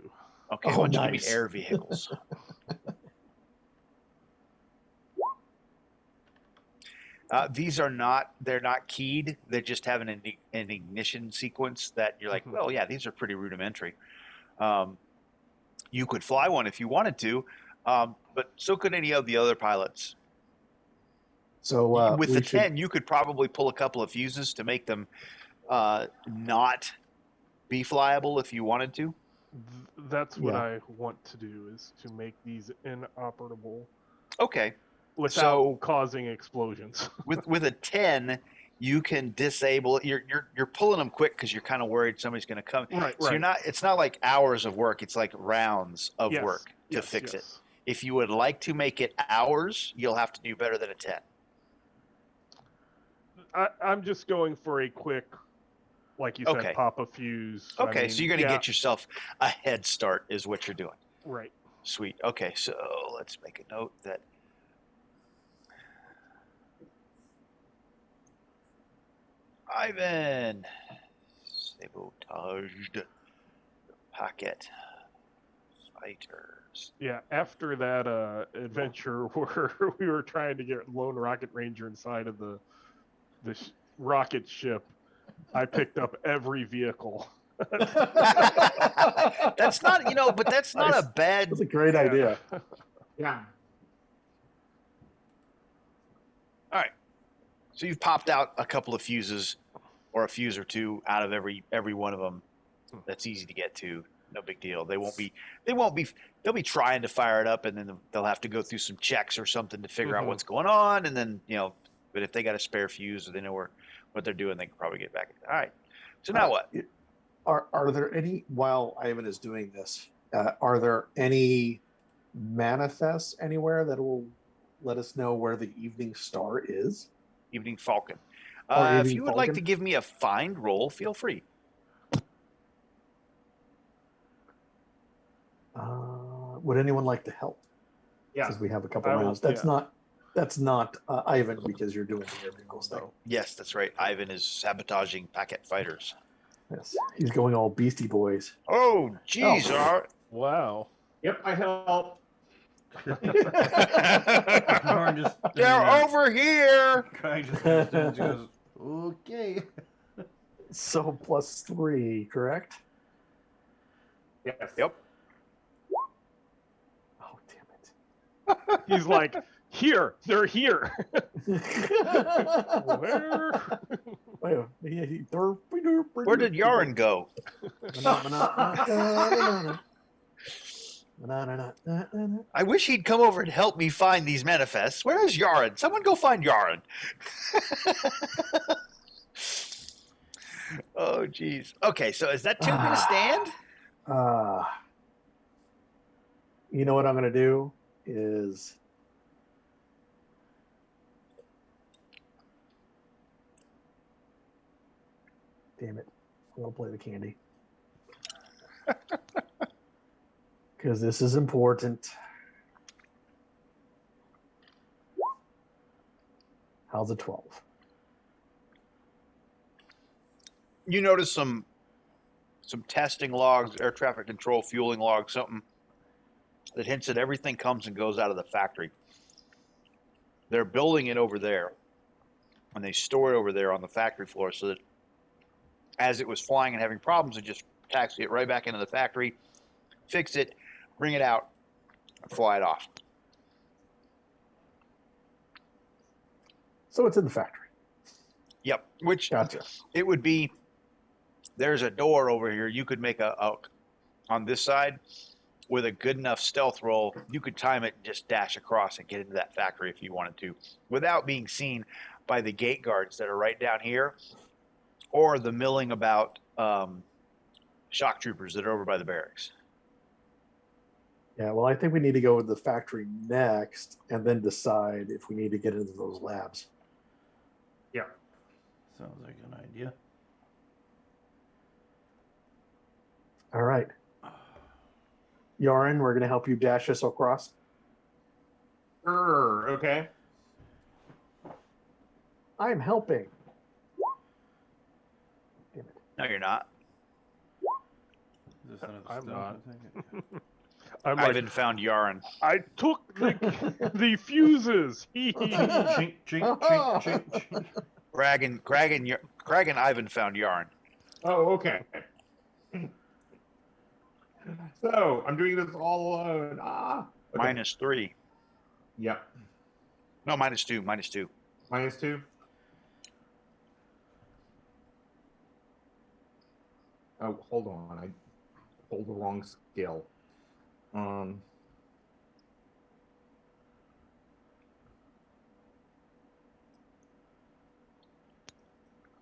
[SPEAKER 2] Okay,
[SPEAKER 3] Oh,
[SPEAKER 2] why don't you give
[SPEAKER 3] nice.
[SPEAKER 2] me air vehicles? These are they're not keyed. They just have an ignition sequence that you're like, well, yeah, these are pretty rudimentary. You could fly one if you wanted to, but so could any of the other pilots.
[SPEAKER 3] So
[SPEAKER 2] with the 10, you could probably pull a couple of fuses to make them not be flyable if you wanted to.
[SPEAKER 5] That's what I want to do, is to make these inoperable.
[SPEAKER 2] Okay.
[SPEAKER 5] Without causing explosions.
[SPEAKER 2] with a 10, you can disable it. You're pulling them quick because you're kind of worried somebody's going to come.
[SPEAKER 5] Right.
[SPEAKER 2] So it's not like hours of work. It's like rounds of work to fix it. If you would like to make it hours, you'll have to do better than a 10.
[SPEAKER 5] I'm just going for a quick, like you said, pop a fuse.
[SPEAKER 2] Okay, I mean, so you're going to get yourself a head start is what you're doing.
[SPEAKER 5] Right.
[SPEAKER 2] Sweet. Okay, so let's make a note that Ivan sabotaged packet fighters.
[SPEAKER 5] Yeah, after that adventure where we were trying to get Lone Rocket Ranger inside of the rocket ship, I picked up every vehicle.
[SPEAKER 2] That's not, but that's not a bad.
[SPEAKER 3] That's a great idea.
[SPEAKER 4] Yeah.
[SPEAKER 2] All right. So you've popped out a couple of fuses, or a fuse or two out of every one of them. That's easy to get to. No big deal. They'll be trying to fire it up, and then they'll have to go through some checks or something to figure out what's going on. And then, but if they got a spare fuse or they know what they're doing, they can probably get back. All right. So now what?
[SPEAKER 3] Are there any, while Ivan is doing this, are there any manifests anywhere that will let us know where the Evening Star is?
[SPEAKER 2] Evening Falcon.
[SPEAKER 3] Evening
[SPEAKER 2] if you would like
[SPEAKER 3] Falcon?
[SPEAKER 2] to give me a find roll, feel free.
[SPEAKER 3] Would anyone like to help?
[SPEAKER 4] Yeah.
[SPEAKER 3] Because we have a couple rounds. That's not Ivan, because you're doing the air vehicles thing.
[SPEAKER 2] Yes, that's right. Ivan is sabotaging packet fighters.
[SPEAKER 3] Yes, he's going all Beastie Boys.
[SPEAKER 2] Oh, geez,
[SPEAKER 5] Wow.
[SPEAKER 4] Yep, I help.
[SPEAKER 2] They're over here.
[SPEAKER 1] Craig just understands. He goes, Okay.
[SPEAKER 3] So +3, correct?
[SPEAKER 4] Yes.
[SPEAKER 2] Yep.
[SPEAKER 3] Oh, damn it.
[SPEAKER 5] He's like, here, they're here. Where?
[SPEAKER 2] Where did Yarin go? I wish he'd come over and help me find these manifests. Where is Yarin? Someone go find Yarin. Oh, geez. Okay, so is that two going to stand?
[SPEAKER 3] You know what I'm going to do is damn it. I'm going to play the candy. Because this is important. How's a 12?
[SPEAKER 2] You notice some testing logs, air traffic control, fueling logs, something that hints that everything comes and goes out of the factory. They're building it over there, and they store it over there on the factory floor so that as it was flying and having problems, they just taxi it right back into the factory, fix it, bring it out, and fly it off.
[SPEAKER 3] So it's in the factory.
[SPEAKER 2] Yep, which
[SPEAKER 3] Gotcha.
[SPEAKER 2] it would be, there's a door over here. You could make a on this side with a good enough stealth roll, you could time it and just dash across and get into that factory if you wanted to, without being seen by the gate guards that are right down here, or the milling about shock troopers that are over by the barracks.
[SPEAKER 3] Yeah, well, I think we need to go with the factory next and then decide if we need to get into those labs.
[SPEAKER 4] Yeah.
[SPEAKER 1] Sounds like an idea.
[SPEAKER 3] All right. Yarin, we're going to help you dash us across.
[SPEAKER 4] Okay.
[SPEAKER 3] I'm helping. Damn it.
[SPEAKER 2] No, you're not.
[SPEAKER 1] Is this another
[SPEAKER 5] I'm
[SPEAKER 1] stealth,
[SPEAKER 5] not.
[SPEAKER 1] I take it?
[SPEAKER 5] I'm
[SPEAKER 2] Ivan
[SPEAKER 5] like,
[SPEAKER 2] found Yarin.
[SPEAKER 5] I took the fuses.
[SPEAKER 1] Chink, chink, chink, chink, chink.
[SPEAKER 2] Crag and Ivan found Yarin.
[SPEAKER 4] Oh, okay. So I'm doing this all alone. Okay.
[SPEAKER 2] -3.
[SPEAKER 4] Yep.
[SPEAKER 2] No, -2. -2.
[SPEAKER 4] -2. Oh, hold on. I pulled the wrong skill.
[SPEAKER 2] All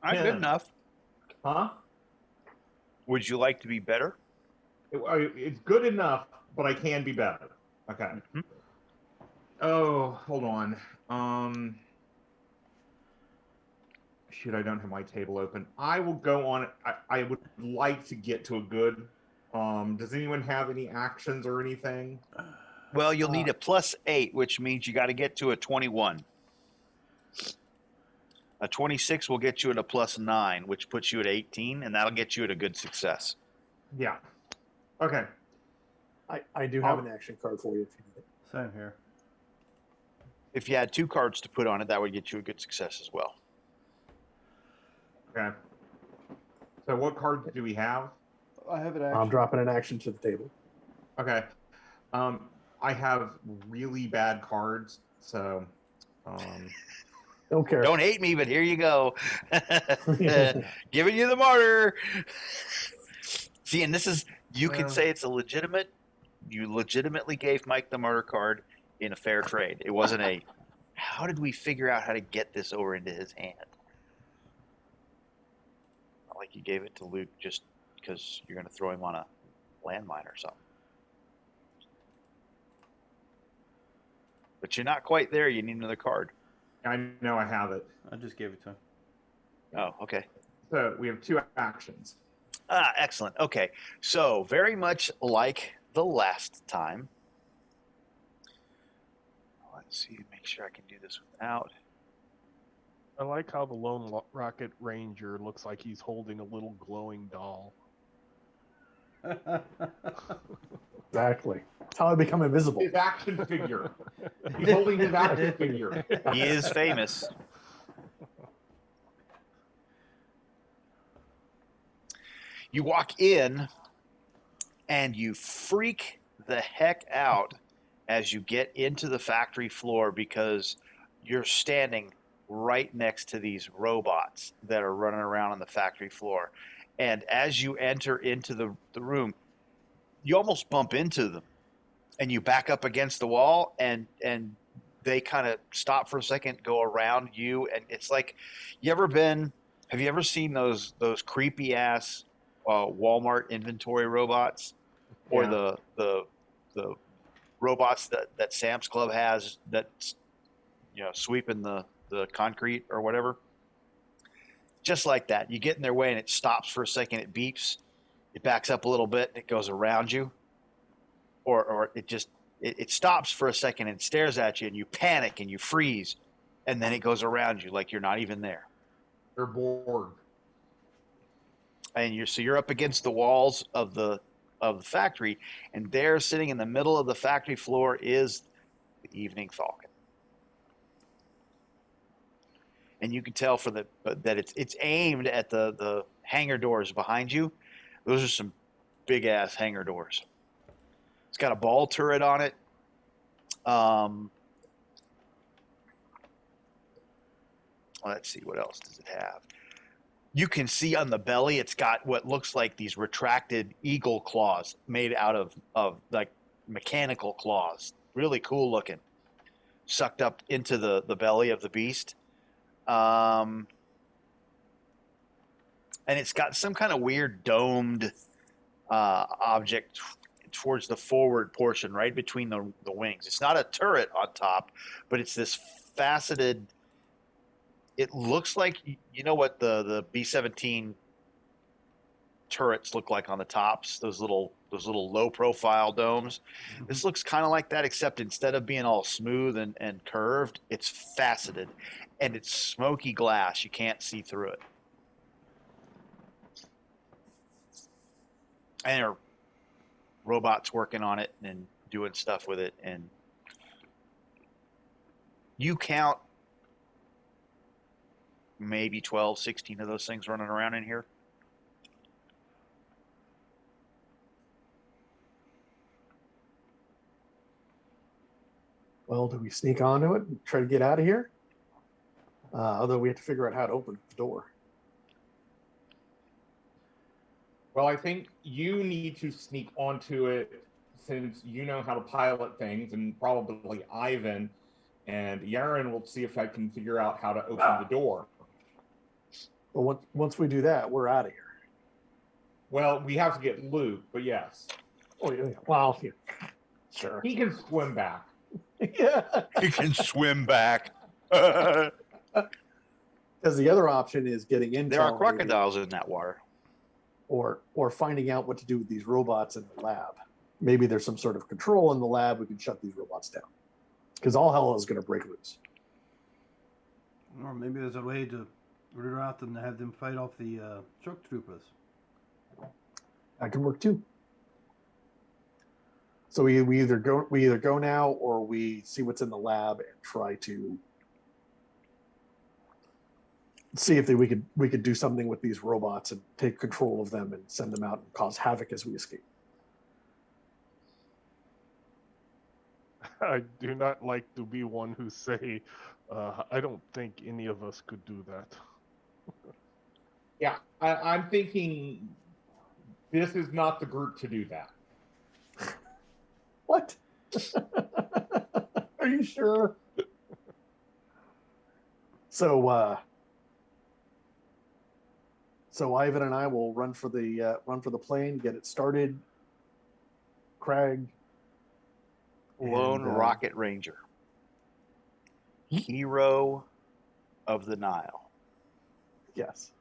[SPEAKER 2] right,
[SPEAKER 4] Yeah.
[SPEAKER 2] good enough.
[SPEAKER 4] Huh?
[SPEAKER 2] Would you like to be better?
[SPEAKER 4] It's good enough, but I can be better. Okay.
[SPEAKER 2] Mhm.
[SPEAKER 4] Oh, hold on. Shoot, I don't have my table open. I will go on. I would like to get to a good. Does anyone have any actions or anything?
[SPEAKER 2] Well, you'll need a +8, which means you got to get to a 21. A 26 will get you at a +9, which puts you at 18, and that'll get you at a good success.
[SPEAKER 4] Yeah. Okay.
[SPEAKER 3] I do have an action card for you if you need it.
[SPEAKER 1] Same here.
[SPEAKER 2] If you had 2 cards to put on it, that would get you a good success as well.
[SPEAKER 4] Okay. So what cards do we have?
[SPEAKER 1] I have it
[SPEAKER 3] I'm
[SPEAKER 1] actually.
[SPEAKER 3] dropping an action to the table.
[SPEAKER 4] Okay. I have really bad cards, so
[SPEAKER 3] Don't care.
[SPEAKER 2] Don't hate me, but here you go. Giving you the martyr. See, and this is, you can say it's a legitimate, you legitimately gave Mike the martyr card in a fair trade. It wasn't a, how did we figure out how to get this over into his hand? Not like you gave it to Luke just because you're going to throw him on a landmine or something. But you're not quite there. You need another card.
[SPEAKER 4] I know I have it.
[SPEAKER 1] I just gave it to him.
[SPEAKER 2] Oh, okay.
[SPEAKER 4] So we have 2 actions.
[SPEAKER 2] Ah, excellent. Okay. So very much like the last time. Let's see, make sure I can do this without.
[SPEAKER 5] I like how the Lone Rocket Ranger looks like he's holding a little glowing doll.
[SPEAKER 3] Exactly. That's how I become invisible.
[SPEAKER 4] His action figure. He's holding his action figure.
[SPEAKER 2] He is famous. You walk in, and you freak the heck out as you get into the factory floor because you're standing right next to these robots that are running around on the factory floor. And as you enter into the room, you almost bump into them and you back up against the wall and they kind of stop for a second, go around you. And it's like, have you ever seen those creepy ass Walmart inventory robots or
[SPEAKER 3] Yeah.
[SPEAKER 2] the robots that Sam's Club has that's, sweeping the concrete or whatever? Just like that. You get in their way and it stops for a second. It beeps. It backs up a little bit. And it goes around you. Or it stops for a second and stares at you and you panic and you freeze. And then it goes around you like you're not even there.
[SPEAKER 4] They're bored.
[SPEAKER 2] And you're up against the walls of the factory, and there sitting in the middle of the factory floor is the Evening Falcon. And you can tell that it's aimed at the hangar doors behind you. Those are some big ass hangar doors. It's got a ball turret on it. Let's see, what else does it have? You can see on the belly, it's got what looks like these retracted eagle claws made out of like mechanical claws. Really cool looking. Sucked up into the belly of the beast. And it's got some kind of weird domed object towards the forward portion, right between the wings. It's not a turret on top, but it's this faceted. It looks like, what the B-17 turrets look like on the tops, those little low profile domes. Mm-hmm. This looks kind of like that, except instead of being all smooth and curved, it's faceted and it's smoky glass. You can't see through it. And there are robots working on it and doing stuff with it. And you count maybe 12, 16 of those things running around in here.
[SPEAKER 3] Well, do we sneak onto it and try to get out of here? Although we have to figure out how to open the door.
[SPEAKER 4] Well, I think you need to sneak onto it since you know how to pilot things, and probably Ivan and Yaren will see if I can figure out how to open the door.
[SPEAKER 3] But once we do that, we're out of here.
[SPEAKER 4] Well, we have to get Luke, but yes.
[SPEAKER 3] Oh, yeah. Well, yeah. Sure.
[SPEAKER 4] He can swim back.
[SPEAKER 3] Yeah.
[SPEAKER 2] He can swim back.
[SPEAKER 3] Because the other option is getting intel.
[SPEAKER 2] There are crocodiles in that water.
[SPEAKER 3] Or finding out what to do with these robots in the lab. Maybe there's some sort of control in the lab. We can shut these robots down. Because all hell is going to break loose.
[SPEAKER 1] Or maybe there's a way to reroute them to have them fight off the shock troopers.
[SPEAKER 3] That can work too. So we either go now, or we see what's in the lab and try to see if we could do something with these robots and take control of them and send them out and cause havoc as we escape.
[SPEAKER 5] I do not like to be one who say, I don't think any of us could do that.
[SPEAKER 4] Yeah, I'm thinking this is not the group to do that.
[SPEAKER 3] What? Are you sure? So Ivan and I will run for the plane, get it started. Craig,
[SPEAKER 2] Lone Rocket Ranger, hero of the Nile.
[SPEAKER 3] Yes.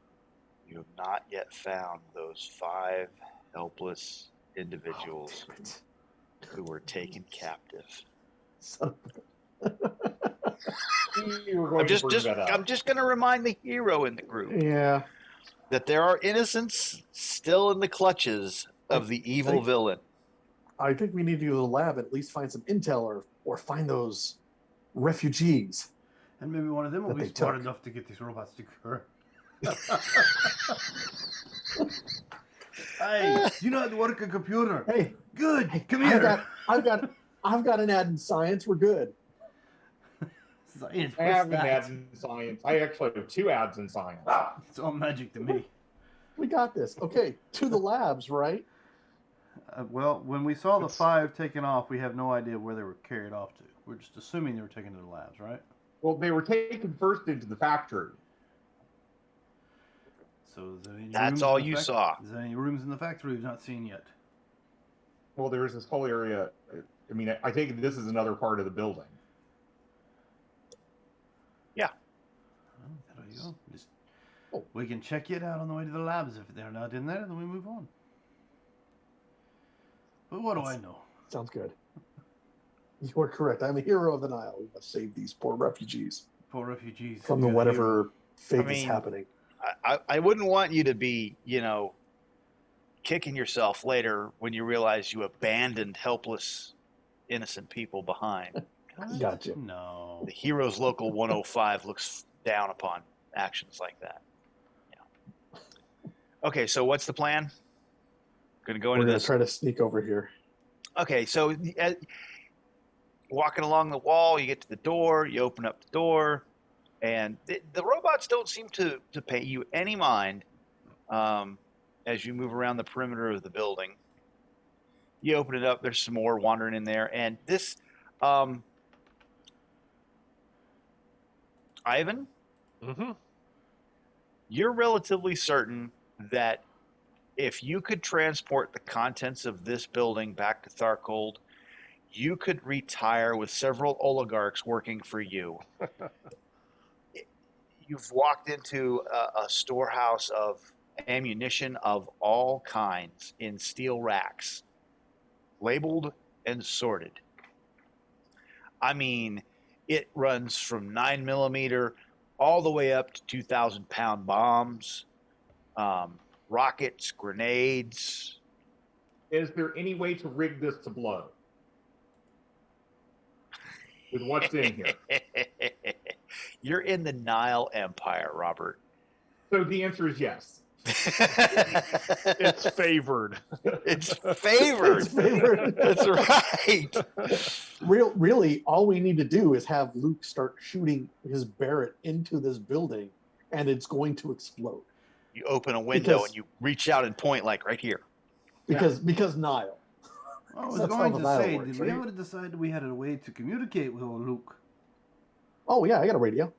[SPEAKER 2] You have not yet found those 5 helpless individuals who were taken captive.
[SPEAKER 3] So,
[SPEAKER 2] I'm just going to remind the hero in the group
[SPEAKER 3] yeah.
[SPEAKER 2] that there are innocents still in the clutches of the evil villain.
[SPEAKER 3] I think we need to go to the lab and at least find some intel or find those refugees.
[SPEAKER 1] And maybe one of them will be smart enough to get these robots to occur. Hey, do you know how to work a computer?
[SPEAKER 3] Hey,
[SPEAKER 1] Good.
[SPEAKER 3] hey,
[SPEAKER 1] Come here.
[SPEAKER 3] I've got an ad in science. We're good.
[SPEAKER 1] Science.
[SPEAKER 4] I
[SPEAKER 1] What's
[SPEAKER 4] have an
[SPEAKER 1] that?
[SPEAKER 4] ad in science. I actually have 2 ads in science.
[SPEAKER 1] It's all magic to me.
[SPEAKER 3] We got this. Okay, to the labs, right?
[SPEAKER 1] Well, when we saw the
[SPEAKER 5] It's-
[SPEAKER 1] 5 taking off, we have no idea where they were carried off to. We're just assuming they were taken to the labs, right?
[SPEAKER 4] Well, they were taken first into the factory.
[SPEAKER 1] So is there any
[SPEAKER 2] That's
[SPEAKER 1] rooms
[SPEAKER 2] all
[SPEAKER 1] in the
[SPEAKER 2] you
[SPEAKER 1] fac-
[SPEAKER 2] saw.
[SPEAKER 1] Is there any rooms in the factory we've not seen yet?
[SPEAKER 4] Well, there's this whole area. I mean, I think this is another part of the building.
[SPEAKER 1] Oh, there you go. We can check it out on the way to the labs. If they're not in there, then we move on. But what do I know?
[SPEAKER 3] Sounds good. You are correct. I'm a hero of the Nile. We must save these poor refugees
[SPEAKER 1] Poor refugees.
[SPEAKER 3] from the
[SPEAKER 1] You're
[SPEAKER 3] whatever
[SPEAKER 1] hero.
[SPEAKER 3] fate
[SPEAKER 2] I
[SPEAKER 3] is
[SPEAKER 2] mean-
[SPEAKER 3] happening.
[SPEAKER 2] I wouldn't want you to be, kicking yourself later when you realize you abandoned helpless, innocent people behind.
[SPEAKER 1] What?
[SPEAKER 3] Gotcha.
[SPEAKER 1] No.
[SPEAKER 2] The Heroes Local 105 looks down upon actions like that. Okay, so what's the plan? Going to go
[SPEAKER 3] We're
[SPEAKER 2] into
[SPEAKER 3] going
[SPEAKER 2] this.
[SPEAKER 3] to try to sneak over here.
[SPEAKER 2] Okay, so walking along the wall, you get to the door, you open up the door, and the robots don't seem to pay you any mind as you move around the perimeter of the building. You open it up, there's some more wandering in there, and this, Ivan,
[SPEAKER 5] Mm-hmm.
[SPEAKER 2] you're relatively certain that if you could transport the contents of this building back to Tharkold, you could retire with several oligarchs working for you. You've walked into a storehouse of ammunition of all kinds in steel racks, labeled and sorted. I mean, it runs from 9mm all the way up to 2,000-pound bombs, rockets, grenades.
[SPEAKER 4] Is there any way to rig this to blow? With what's in here?
[SPEAKER 2] You're in the Nile Empire, Robert.
[SPEAKER 4] So the answer is yes.
[SPEAKER 5] It's favored.
[SPEAKER 2] It's favored.
[SPEAKER 3] It's favored.
[SPEAKER 2] That's right.
[SPEAKER 3] Really, all we need to do is have Luke start shooting his Barrett into this building, and it's going to explode.
[SPEAKER 2] You open a window
[SPEAKER 3] Because-
[SPEAKER 2] and you reach out and point like right here.
[SPEAKER 3] Because Nile.
[SPEAKER 1] I was
[SPEAKER 3] That's how
[SPEAKER 1] going
[SPEAKER 3] the
[SPEAKER 1] to
[SPEAKER 3] Nile
[SPEAKER 1] say,
[SPEAKER 3] works,
[SPEAKER 1] did we
[SPEAKER 3] right?
[SPEAKER 1] ever decide we had a way to communicate with old Luke?
[SPEAKER 3] Oh yeah, I got a radio.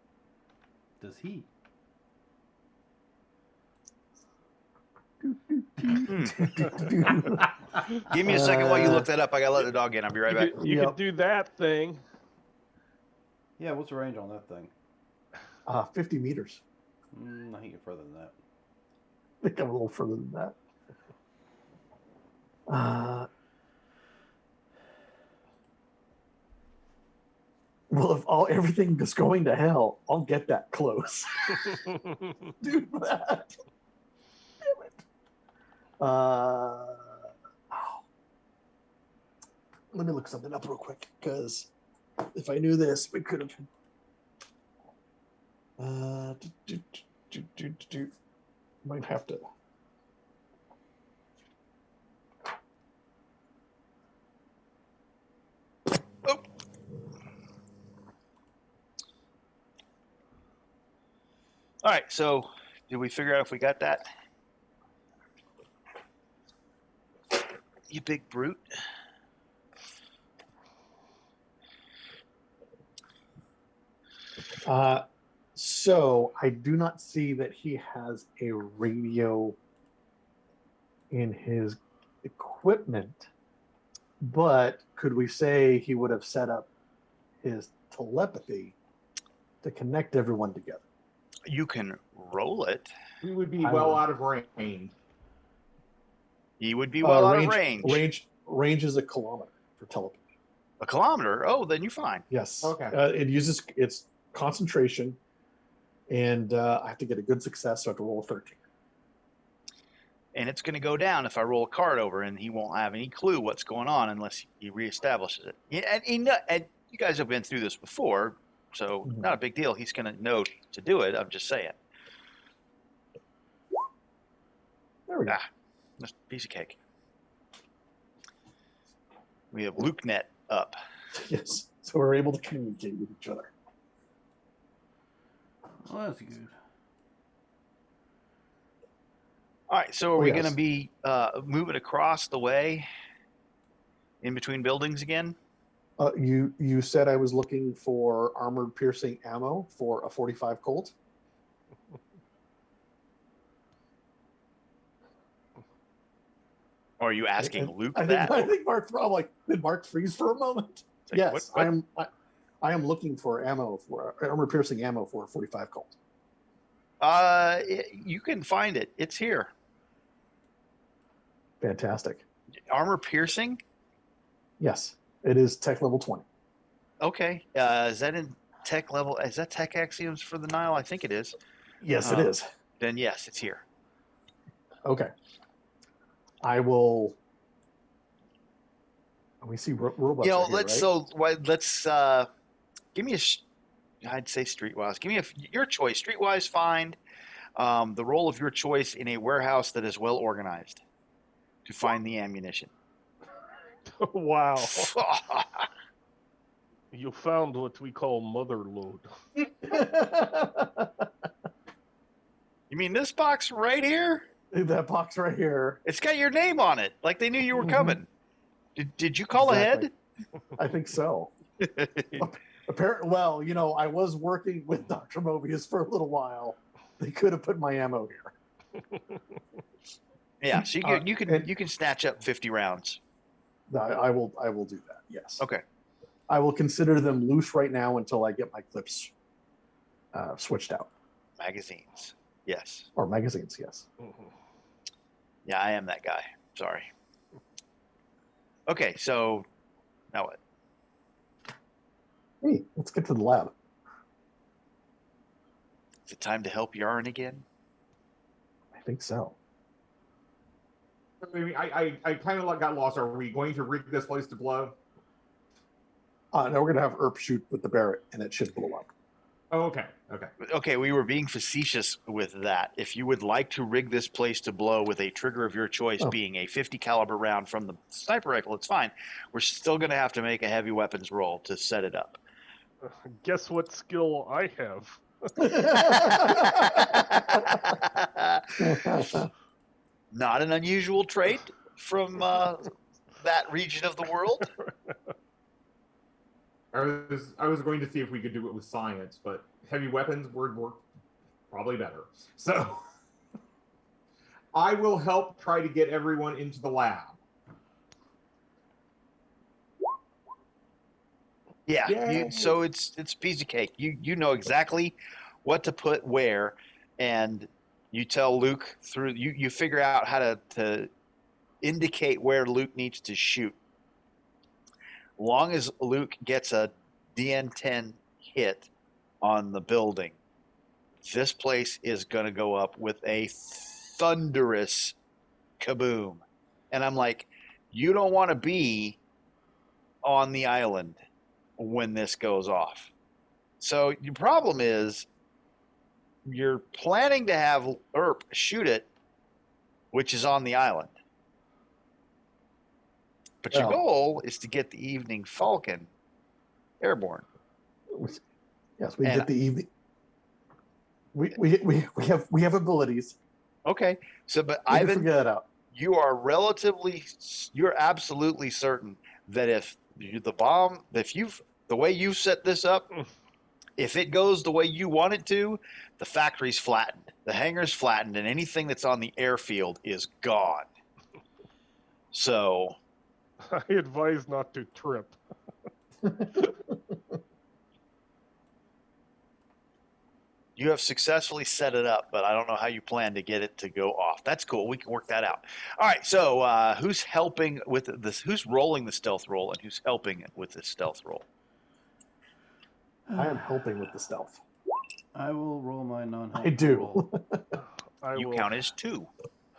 [SPEAKER 1] Does he?
[SPEAKER 2] Hmm. Give me a second while you look that up. I gotta let the dog in. I'll be right back.
[SPEAKER 5] You
[SPEAKER 3] Yep.
[SPEAKER 5] could do that thing.
[SPEAKER 1] Yeah, what's the range on that thing?
[SPEAKER 3] 50 meters.
[SPEAKER 1] I think you're further than that.
[SPEAKER 3] I think I'm a little further than that. Well, if everything is going to hell, I'll get that close. Do that. Damn it. Let me look something up real quick, because if I knew this, we could have. Might have to.
[SPEAKER 2] Oh. All right, so did we figure out if we got that? You big brute.
[SPEAKER 3] So I do not see that he has a radio in his equipment, but could we say he would have set up his telepathy to connect everyone together?
[SPEAKER 2] You can roll it.
[SPEAKER 4] We would be
[SPEAKER 3] I
[SPEAKER 4] well
[SPEAKER 3] would.
[SPEAKER 4] out of range.
[SPEAKER 2] You would be well out of range.
[SPEAKER 3] Range is a kilometer for telepathy.
[SPEAKER 2] A kilometer? Oh, then you're fine.
[SPEAKER 3] Yes.
[SPEAKER 4] Okay.
[SPEAKER 3] It uses its concentration, and I have to get a good success, so I have to roll a 13.
[SPEAKER 2] And it's going to go down if I roll a card over, and he won't have any clue what's going on unless he reestablishes it. Yeah, and you guys have been through this before, so
[SPEAKER 3] Mhm.
[SPEAKER 2] not a big deal. He's going to know to do it. I'm just saying.
[SPEAKER 3] There we go.
[SPEAKER 2] Ah. Just a piece of cake. We have LukeNet up.
[SPEAKER 3] Yes. So we're able to communicate with each other.
[SPEAKER 1] Well, that's good.
[SPEAKER 2] All right, so are we
[SPEAKER 3] yes.
[SPEAKER 2] going to be moving across the way in between buildings again?
[SPEAKER 3] You said I was looking for armored piercing ammo for a 45 Colt.
[SPEAKER 2] Or are you asking
[SPEAKER 3] And
[SPEAKER 2] Luke
[SPEAKER 3] I
[SPEAKER 2] that?
[SPEAKER 3] think Mark. I'm like, did Mark freeze for a moment?
[SPEAKER 2] Like,
[SPEAKER 3] Yes,
[SPEAKER 2] what?
[SPEAKER 3] I am looking for ammo for armor piercing ammo for a 45 Colt.
[SPEAKER 2] You can find it. It's here.
[SPEAKER 3] Fantastic.
[SPEAKER 2] Armor piercing?
[SPEAKER 3] Yes, it is tech level 20.
[SPEAKER 2] Okay. Is that in tech level? Is that tech axioms for the Nile? I think it is.
[SPEAKER 3] Yes, it is.
[SPEAKER 2] Then yes, it's here.
[SPEAKER 3] Okay. I will. We see robots.
[SPEAKER 2] You know,
[SPEAKER 3] are here,
[SPEAKER 2] let's give me I'd say streetwise. Give me your choice. Streetwise, find the role of your choice in a warehouse that is well organized to find the ammunition.
[SPEAKER 5] Wow. You found what we call mother load.
[SPEAKER 2] You mean this box right here?
[SPEAKER 3] That box right here.
[SPEAKER 2] It's got your name on it, like they knew you were coming. Did you call
[SPEAKER 3] Exactly. I think so.
[SPEAKER 2] ahead?
[SPEAKER 3] Apparently, well, I was working with Dr. Mobius for a little while. They could have put my ammo here.
[SPEAKER 2] Yeah, so you can snatch up 50 rounds.
[SPEAKER 3] I will do that. Yes.
[SPEAKER 2] Okay.
[SPEAKER 3] I will consider them loose right now until I get my clips switched out.
[SPEAKER 2] Magazines. Yes.
[SPEAKER 3] Or magazines, yes.
[SPEAKER 2] Yeah, I am that guy. Sorry. Okay, so now what?
[SPEAKER 3] Hey, let's get to the lab.
[SPEAKER 2] Is it time to help Yarn again?
[SPEAKER 3] I think so.
[SPEAKER 4] I mean, I kind of got lost. Are we going to rig this place to blow?
[SPEAKER 3] Now we're going to have Erp shoot with the Barrett, and it should blow up.
[SPEAKER 4] Oh, okay.
[SPEAKER 2] Okay, we were being facetious with that. If you would like to rig this place to blow with a trigger of your choice being a 50 caliber round from the sniper rifle, it's fine. We're still going to have to make a heavy weapons roll to set it up.
[SPEAKER 5] Guess what skill I have?
[SPEAKER 2] Not an unusual trait from that region of the world.
[SPEAKER 4] I was going to see if we could do it with science, but heavy weapons would work probably better. So I will help try to get everyone into the lab.
[SPEAKER 2] Yeah, so it's a piece of cake. You know exactly what to put where, and you tell Luke through you figure out how to indicate where Luke needs to shoot. Long as Luke gets a DN10 hit on the building, this place is going to go up with a thunderous kaboom. And I'm like, you don't want to be on the island when this goes off. So your problem is you're planning to have Erp shoot it, which is on the island. But your goal is to get the evening Falcon airborne.
[SPEAKER 3] Yes, we get the evening. We have abilities.
[SPEAKER 2] Okay, so but
[SPEAKER 3] We can
[SPEAKER 2] Ivan,
[SPEAKER 3] figure that out.
[SPEAKER 2] you're absolutely certain that if the way you set this up, if it goes the way you want it to, the factory's flattened, the hangar's flattened, and anything that's on the airfield is gone. So
[SPEAKER 5] I advise not to trip.
[SPEAKER 2] you have successfully set it up, but I don't know how you plan to get it to go off. That's cool. We can work that out. All right. So who's helping with this? Who's rolling the stealth roll, and who's helping with this stealth roll?
[SPEAKER 3] I am helping with the stealth.
[SPEAKER 1] I will roll my non-help.
[SPEAKER 3] I do.
[SPEAKER 1] Roll.
[SPEAKER 2] You count as 2.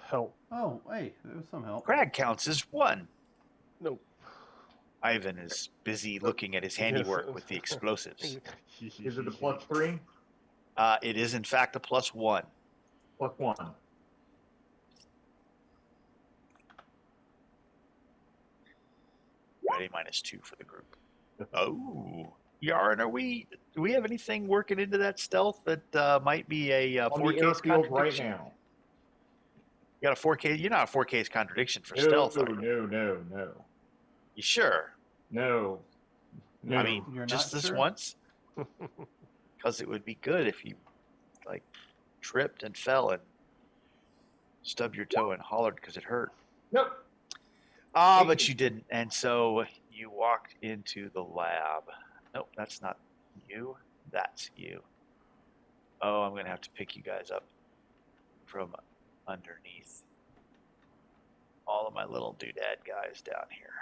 [SPEAKER 5] Help.
[SPEAKER 1] Oh, hey, there was some help.
[SPEAKER 2] Crag counts as 1.
[SPEAKER 5] No.
[SPEAKER 2] Ivan is busy looking at his handiwork with the explosives.
[SPEAKER 4] Is it a +3?
[SPEAKER 2] It is, in fact, a +1.
[SPEAKER 4] +1.
[SPEAKER 2] a -2 for the group. Oh, Yarn, do we have anything working into that stealth that might be a
[SPEAKER 4] On
[SPEAKER 2] 4
[SPEAKER 4] the
[SPEAKER 2] case
[SPEAKER 4] airfield right
[SPEAKER 2] contradiction?
[SPEAKER 4] now.
[SPEAKER 2] You got a 4K. You're not a 4 case contradiction for
[SPEAKER 4] No,
[SPEAKER 2] stealth, are you?
[SPEAKER 4] no.
[SPEAKER 2] You sure?
[SPEAKER 4] No.
[SPEAKER 2] I mean,
[SPEAKER 1] You're
[SPEAKER 2] just
[SPEAKER 1] not
[SPEAKER 2] this
[SPEAKER 1] sure?
[SPEAKER 2] once, because it would be good if you like tripped and fell and stubbed your toe and hollered because it hurt.
[SPEAKER 4] Nope.
[SPEAKER 2] But you didn't, and so you walked into the lab. Nope, that's not you. That's you. Oh, I'm gonna have to pick you guys up from underneath all of my little doodad guys down here.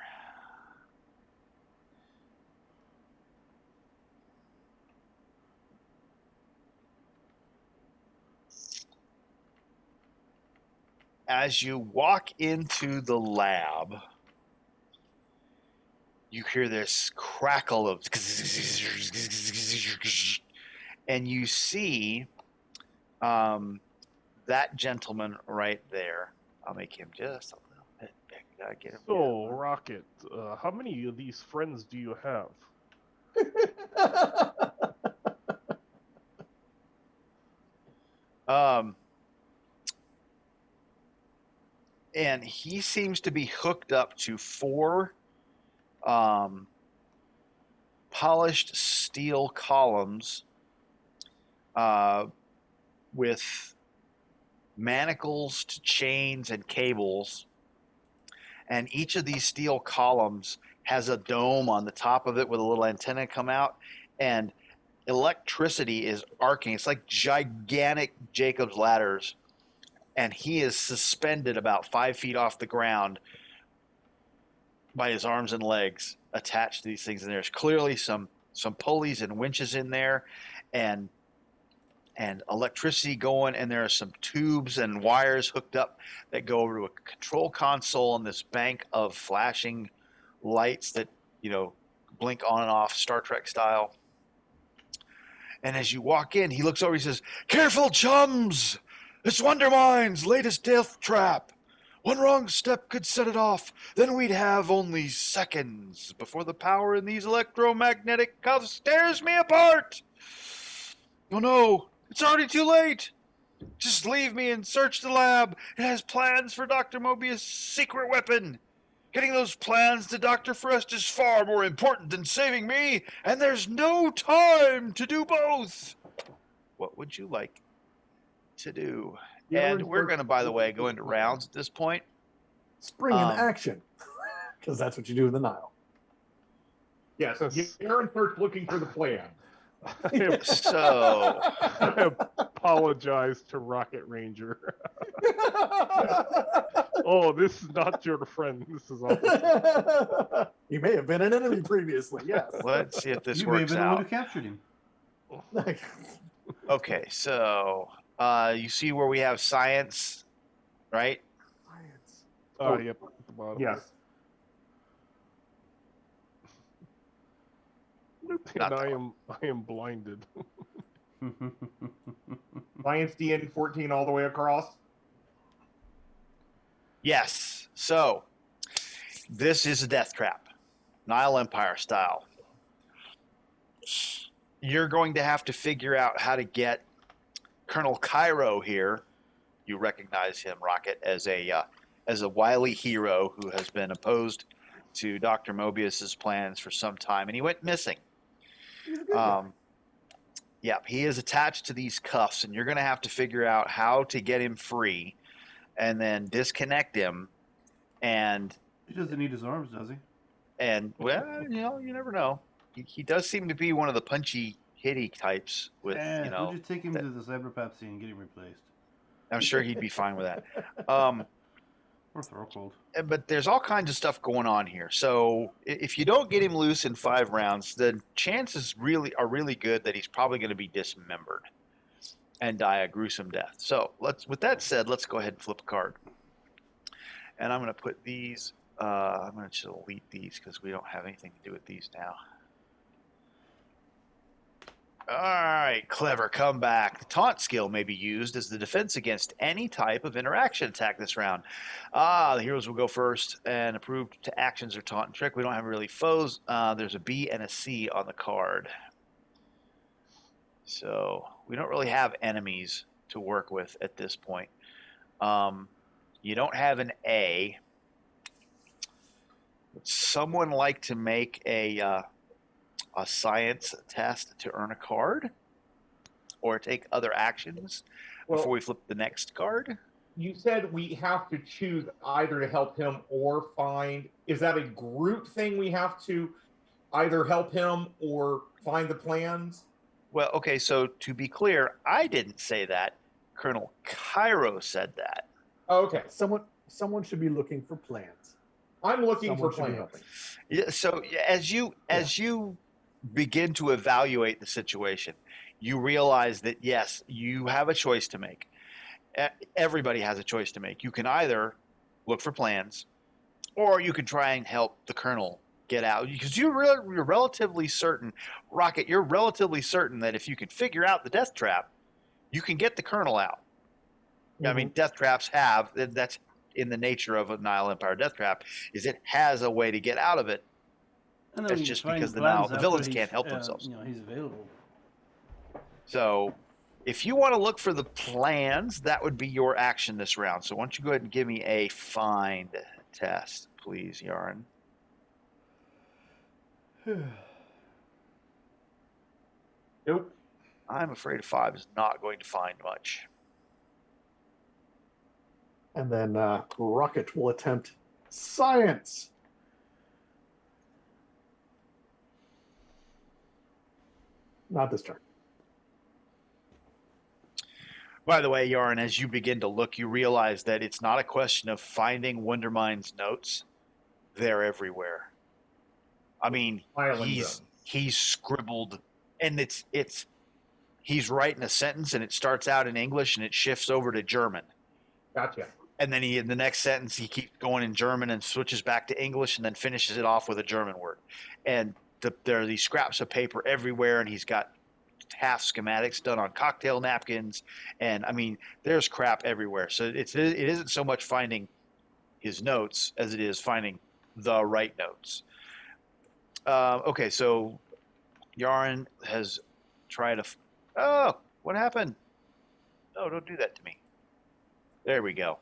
[SPEAKER 2] As you walk into the lab, you hear this crackle of, and you see that gentleman right there. I'll make him just a little bit bigger. Get him.
[SPEAKER 5] So, Rocket, how many of these friends do you have?
[SPEAKER 2] And he seems to be hooked up to 4 polished steel columns with manacles to chains and cables. And each of these steel columns has a dome on the top of it with a little antenna come out. And electricity is arcing. It's like gigantic Jacob's ladders. And he is suspended about 5 feet off the ground by his arms and legs attached to these things. And there's clearly some pulleys and winches in there, and electricity going. And there are some tubes and wires hooked up that go over to a control console and this bank of flashing lights that, blink on and off Star Trek style. And as you walk in, he looks over, he says, "Careful, chums! It's Wondermind's latest death trap. One wrong step could set it off. Then we'd have only seconds before the power in these electromagnetic cuffs tears me apart. Oh no, it's already too late. Just leave me and search the lab. It has plans for Dr. Mobius' secret weapon. Getting those plans to Dr. Frest is far more important than saving me, and there's no time to do both. What would you like to do?" And we're going to, by the way, go into rounds at this point.
[SPEAKER 3] Spring in action, because that's what you do in the Nile.
[SPEAKER 4] Yes, Aaron starts looking for the plan.
[SPEAKER 2] So
[SPEAKER 5] I apologize to Rocket Ranger. Oh, this is not your friend. This is Officer.
[SPEAKER 3] He may have been an enemy previously, yes.
[SPEAKER 2] let's see if this
[SPEAKER 1] You may have
[SPEAKER 2] works
[SPEAKER 1] been the one who
[SPEAKER 2] out.
[SPEAKER 1] captured him.
[SPEAKER 2] Okay, so you see where we have science, right?
[SPEAKER 3] Science.
[SPEAKER 5] Oh, yep, at the bottom.
[SPEAKER 4] Yes.
[SPEAKER 5] And I am blinded.
[SPEAKER 4] Science DN 14 all the way across.
[SPEAKER 2] Yes. So this is a death trap, Nile Empire style. You're going to have to figure out how to get Colonel Cairo here. You recognize him, Rocket, as a wily hero who has been opposed to Dr. Mobius's plans for some time, and he went missing. Yeah, he is attached to these cuffs, and you're going to have to figure out how to get him free, and then disconnect him. And
[SPEAKER 1] He doesn't need his arms, does he?
[SPEAKER 2] And well, you never know. He does seem to be one of the punchy, hitty types. With
[SPEAKER 1] Would you take him to the Cyberpepsi and get him replaced?
[SPEAKER 2] I'm sure he'd be fine with that.
[SPEAKER 1] Or throw cold.
[SPEAKER 2] But there's all kinds of stuff going on here. So if you don't get him loose in 5 rounds, the chances are really good that he's probably going to be dismembered and die a gruesome death. So with that said, let's go ahead and flip a card. And I'm going to put these. I'm going to just delete these because we don't have anything to do with these now. All right, clever comeback. The taunt skill may be used as the defense against any type of interaction attack this round. The heroes will go first and approved to actions or taunt and trick. We don't have really foes. There's a B and a C on the card. So we don't really have enemies to work with at this point. You don't have an A. Would someone like to make a science test to earn a card or take other actions before we flip the next card?
[SPEAKER 4] You said we have to choose either to help him or find. Is that a group thing? We have to either help him or find the plans?
[SPEAKER 2] Well, okay, so to be clear, I didn't say that. Colonel Cairo said that.
[SPEAKER 4] Oh, okay.
[SPEAKER 3] Someone should be looking for plans.
[SPEAKER 4] I'm looking
[SPEAKER 3] Someone
[SPEAKER 4] for
[SPEAKER 3] should be
[SPEAKER 4] plans.
[SPEAKER 3] helping.
[SPEAKER 2] Yeah, so as you begin to evaluate the situation, you realize that yes, you have a choice to make. Everybody has a choice to make. You can either look for plans, or you can try and help the colonel get out, because you're relatively certain, Rocket. You're relatively certain that if you can figure out the death trap, you can get the colonel out. I mean, death traps that's in the nature of a Nile Empire death trap, is it has a way to get out of it.
[SPEAKER 1] And
[SPEAKER 2] That's
[SPEAKER 1] we
[SPEAKER 2] just
[SPEAKER 1] find
[SPEAKER 2] because
[SPEAKER 1] plans
[SPEAKER 2] the
[SPEAKER 1] after
[SPEAKER 2] villains
[SPEAKER 1] he's,
[SPEAKER 2] can't help themselves.
[SPEAKER 1] He's available.
[SPEAKER 2] So if you want to look for the plans, that would be your action this round. So why don't you go ahead and give me a find test, please, Yarn.
[SPEAKER 4] Nope.
[SPEAKER 2] I'm afraid a 5 is not going to find much.
[SPEAKER 3] And then Rocket will attempt science. Not this turn.
[SPEAKER 2] By the way, Yarn, as you begin to look, you realize that it's not a question of finding Wondermind's notes. They're everywhere. I mean, he's scribbled, and he's writing a sentence, and it starts out in English, and it shifts over to German.
[SPEAKER 4] Gotcha.
[SPEAKER 2] And then in the next sentence, he keeps going in German and switches back to English, and then finishes it off with a German word. And there are these scraps of paper everywhere, and he's got half schematics done on cocktail napkins, and I mean, there's crap everywhere. So it isn't so much finding his notes as it is finding the right notes. Okay, so Yarn has tried to. Oh, what happened? No, don't do that to me. There we go.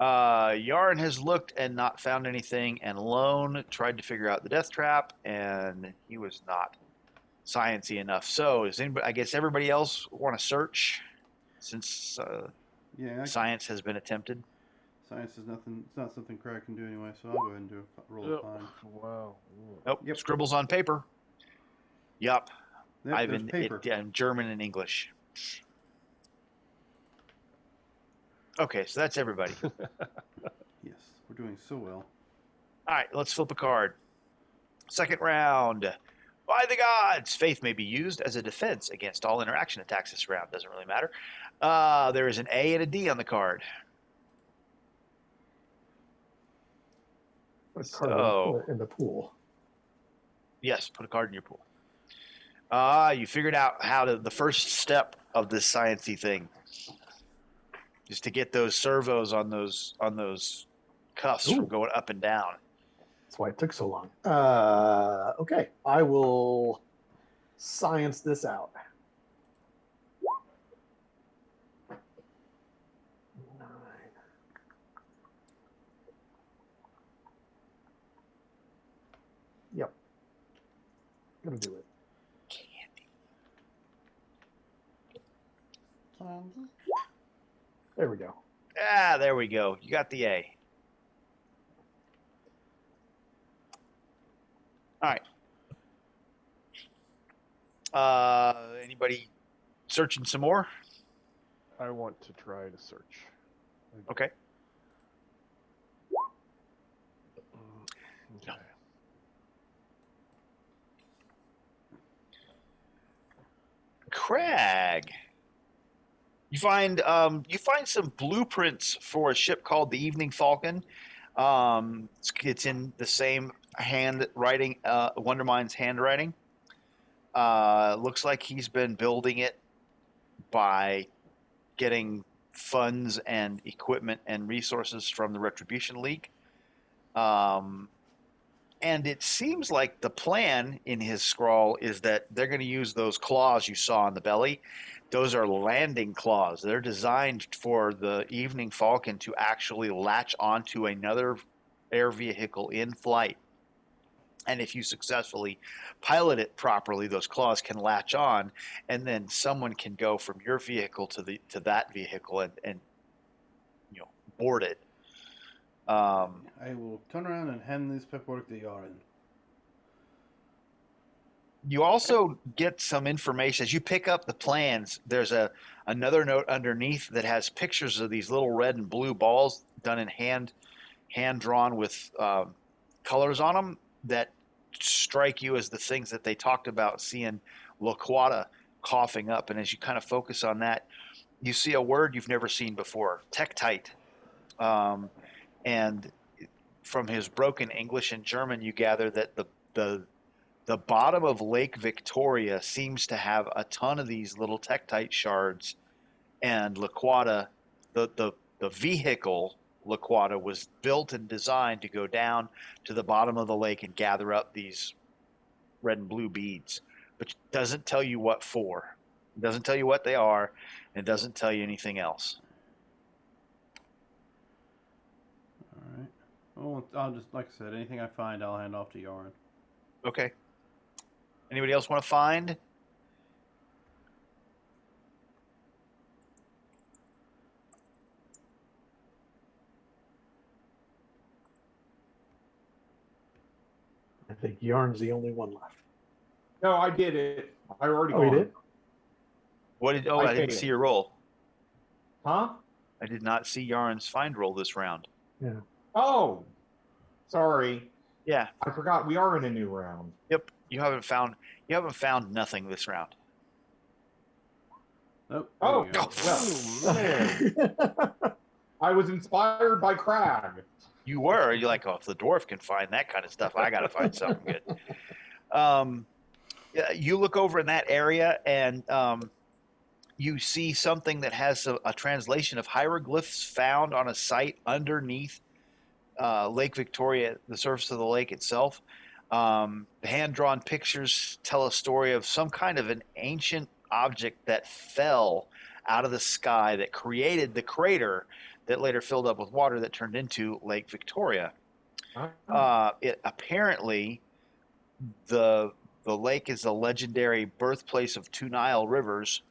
[SPEAKER 2] Yarn has looked and not found anything, and Lone tried to figure out the death trap, and he was not sciencey enough. So, I guess everybody else want to search, since science has been attempted.
[SPEAKER 1] Science is nothing. It's not something Craig can do anyway. So I'll go ahead and do a roll of find.
[SPEAKER 5] Wow.
[SPEAKER 2] Nope.
[SPEAKER 1] Yep.
[SPEAKER 2] Scribbles on paper. Yup.
[SPEAKER 1] Yep,
[SPEAKER 2] I've
[SPEAKER 1] there's
[SPEAKER 2] been
[SPEAKER 1] paper.
[SPEAKER 2] German and English. Okay, so that's everybody.
[SPEAKER 1] Yes, we're doing so well.
[SPEAKER 2] All right, let's flip a card. Second round. By the gods, faith may be used as a defense against all interaction attacks this round. Doesn't really matter. There is an A and a D on the card.
[SPEAKER 3] Put a card in the pool.
[SPEAKER 2] Yes, put a card in your pool. You figured out how the first step of this sciencey thing is to get those servos on those cuffs from going up and down.
[SPEAKER 3] That's why it took so long. Okay, I will science this out. 9. Yep. Gonna do it. There we go.
[SPEAKER 2] There we go. You got the A. All right. Anybody searching some more?
[SPEAKER 5] I want to try to search.
[SPEAKER 2] Okay.
[SPEAKER 5] Okay.
[SPEAKER 2] Crag. You find some blueprints for a ship called the Evening Falcon. It's in the same handwriting, Wondermind's handwriting. Looks like he's been building it by getting funds and equipment and resources from the Retribution League. And it seems like the plan in his scrawl is that they're going to use those claws you saw on the belly. Those are landing claws. They're designed for the Evening Falcon to actually latch onto another air vehicle in flight. And if you successfully pilot it properly, those claws can latch on, and then someone can go from your vehicle to that vehicle and board it.
[SPEAKER 1] I will turn around and hand this paperwork to Yaren.
[SPEAKER 2] You also get some information as you pick up the plans. There's another note underneath that has pictures of these little red and blue balls done in hand drawn with colors on them that strike you as the things that they talked about seeing Loquata coughing up. And as you kind of focus on that, you see a word you've never seen before, Tektite. And from his broken English and German, you gather that the bottom of Lake Victoria seems to have a ton of these little Tektite shards, and Loquata, the vehicle Loquata was built and designed to go down to the bottom of the lake and gather up these red and blue beads, but it doesn't tell you what for. It doesn't tell you what they are, and it doesn't tell you anything else.
[SPEAKER 1] All right. Well, I'll just, like I said, anything I find, I'll hand off to Yaren.
[SPEAKER 2] Okay. Anybody else want to find?
[SPEAKER 3] I think Yarn's the only one left.
[SPEAKER 4] No, I did it. I already.
[SPEAKER 3] Oh, you did?
[SPEAKER 2] What did? Oh,
[SPEAKER 4] I
[SPEAKER 2] I didn't
[SPEAKER 4] did.
[SPEAKER 2] see your roll.
[SPEAKER 4] Huh?
[SPEAKER 2] I did not see Yaren's find roll this round.
[SPEAKER 3] Yeah.
[SPEAKER 4] Oh, sorry.
[SPEAKER 2] Yeah.
[SPEAKER 4] I forgot we are in a new round.
[SPEAKER 2] Yep. You haven't found nothing this round.
[SPEAKER 1] Nope.
[SPEAKER 4] Oh,
[SPEAKER 1] there you go.
[SPEAKER 4] well, man. I was inspired by Crag.
[SPEAKER 2] You were. You're like, oh, if the dwarf can find that kind of stuff, I got to find something good. Yeah, you look over in that area and you see something that has a translation of hieroglyphs found on a site underneath Lake Victoria, the surface of the lake itself. The hand-drawn pictures tell a story of some kind of an ancient object that fell out of the sky that created the crater that later filled up with water that turned into Lake Victoria. It apparently the lake is the legendary birthplace of two Nile rivers,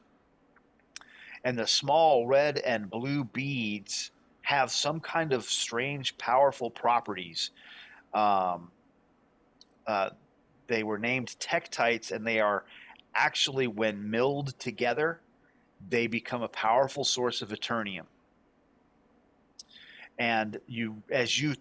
[SPEAKER 2] and the small red and blue beads have some kind of strange, powerful properties. They were named tektites, and they are actually, when milled together, they become a powerful source of eternium. And as you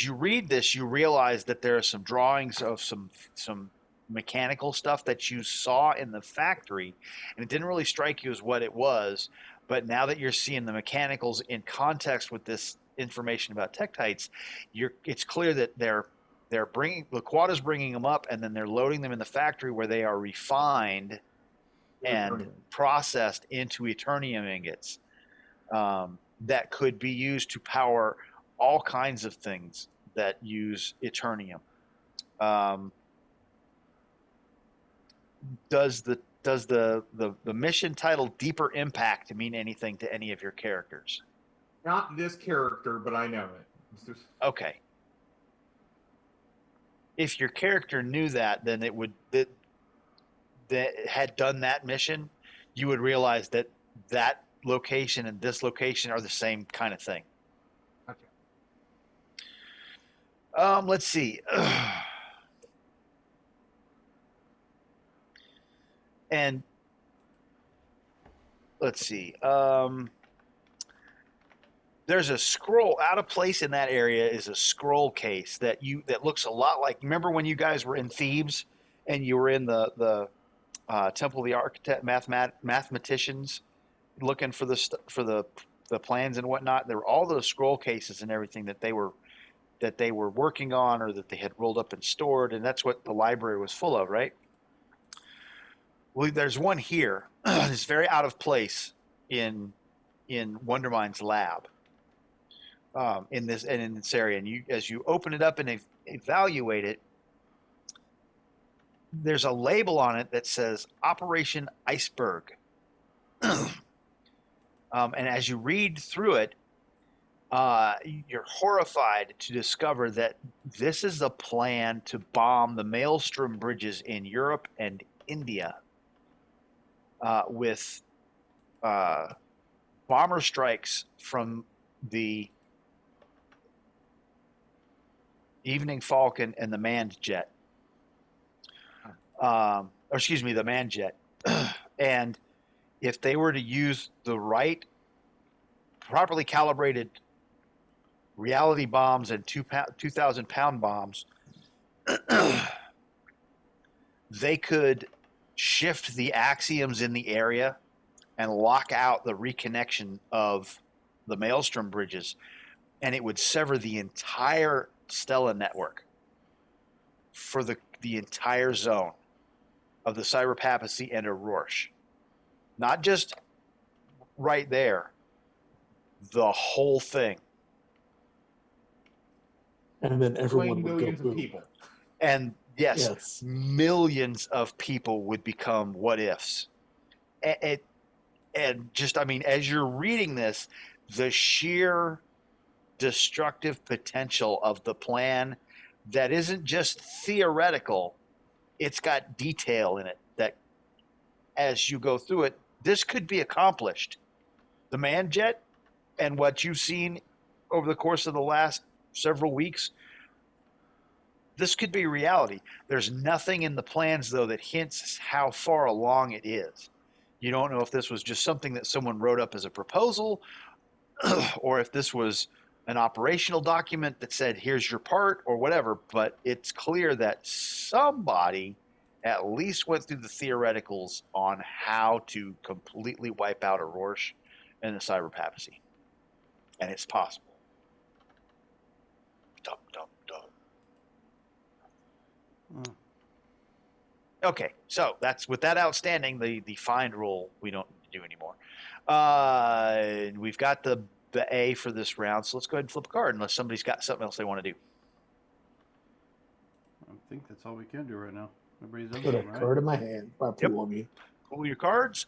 [SPEAKER 2] read this, you realize that there are some drawings of some mechanical stuff that you saw in the factory, and it didn't really strike you as what it was. But now that you're seeing the mechanicals in context with this information about tektites, it's clear that Loquata's bringing them up, and then they're loading them in the factory where they are refined and processed into eternium ingots that could be used to power all kinds of things that use eternium. Does the mission title Deeper Impact mean anything to any of your characters?
[SPEAKER 4] Not this character, but I know it.
[SPEAKER 2] Okay. If your character knew that, then that had done that mission, you would realize that location and this location are the same kind of thing. Okay. Let's see. And let's see. There's a scroll out of place in that area. Is a scroll case that looks a lot like. Remember when you guys were in Thebes and you were in the Temple of the Architect mathematicians looking for the plans and whatnot. There were all those scroll cases and everything that they were working on, or that they had rolled up and stored, and that's what the library was full of, right? Well, there's one here. It's very out of place in Wondermind's lab. In this area, and as you open it up and evaluate it, there's a label on it that says Operation Iceberg. And as you read through it, you're horrified to discover that this is a plan to bomb the Maelstrom bridges in Europe and India with bomber strikes from the Evening Falcon and the manned jet. Or excuse me, the manned jet. And if they were to use the right, properly calibrated reality bombs and 2,000-pound bombs, they could shift the axioms in the area and lock out the reconnection of the Maelstrom bridges, and it would sever the entire Stella network for the entire zone of the Cyber Papacy and Aurora. Not just right there, the whole thing.
[SPEAKER 3] And then everyone
[SPEAKER 4] Killing
[SPEAKER 3] would go
[SPEAKER 4] millions of
[SPEAKER 3] boom.
[SPEAKER 4] people.
[SPEAKER 2] And yes,
[SPEAKER 3] Yes.
[SPEAKER 2] millions of people would become what ifs. And just, I mean, as you're reading this, the sheer destructive potential of the plan that isn't just theoretical, it's got detail in it that as you go through it, this could be accomplished. The man jet and what you've seen over the course of the last several weeks, this could be reality. There's nothing in the plans, though, that hints how far along it is. You don't know if this was just something that someone wrote up as a proposal or if this was an operational document that said, here's your part or whatever. But it's clear that somebody at least went through the theoreticals on how to completely wipe out Aurora and the Cyber Papacy. And it's possible. Dum, dum, dum. Okay, so that's with that outstanding, the find rule we don't need to do anymore. We've got the A for this round, so let's go ahead and flip a card unless somebody's got something else they want to do.
[SPEAKER 1] I think that's all we can do right now. Everybody's done
[SPEAKER 3] Put a
[SPEAKER 1] something, right?
[SPEAKER 3] card in my hand.
[SPEAKER 2] Yep.
[SPEAKER 3] On me.
[SPEAKER 2] Pull your cards.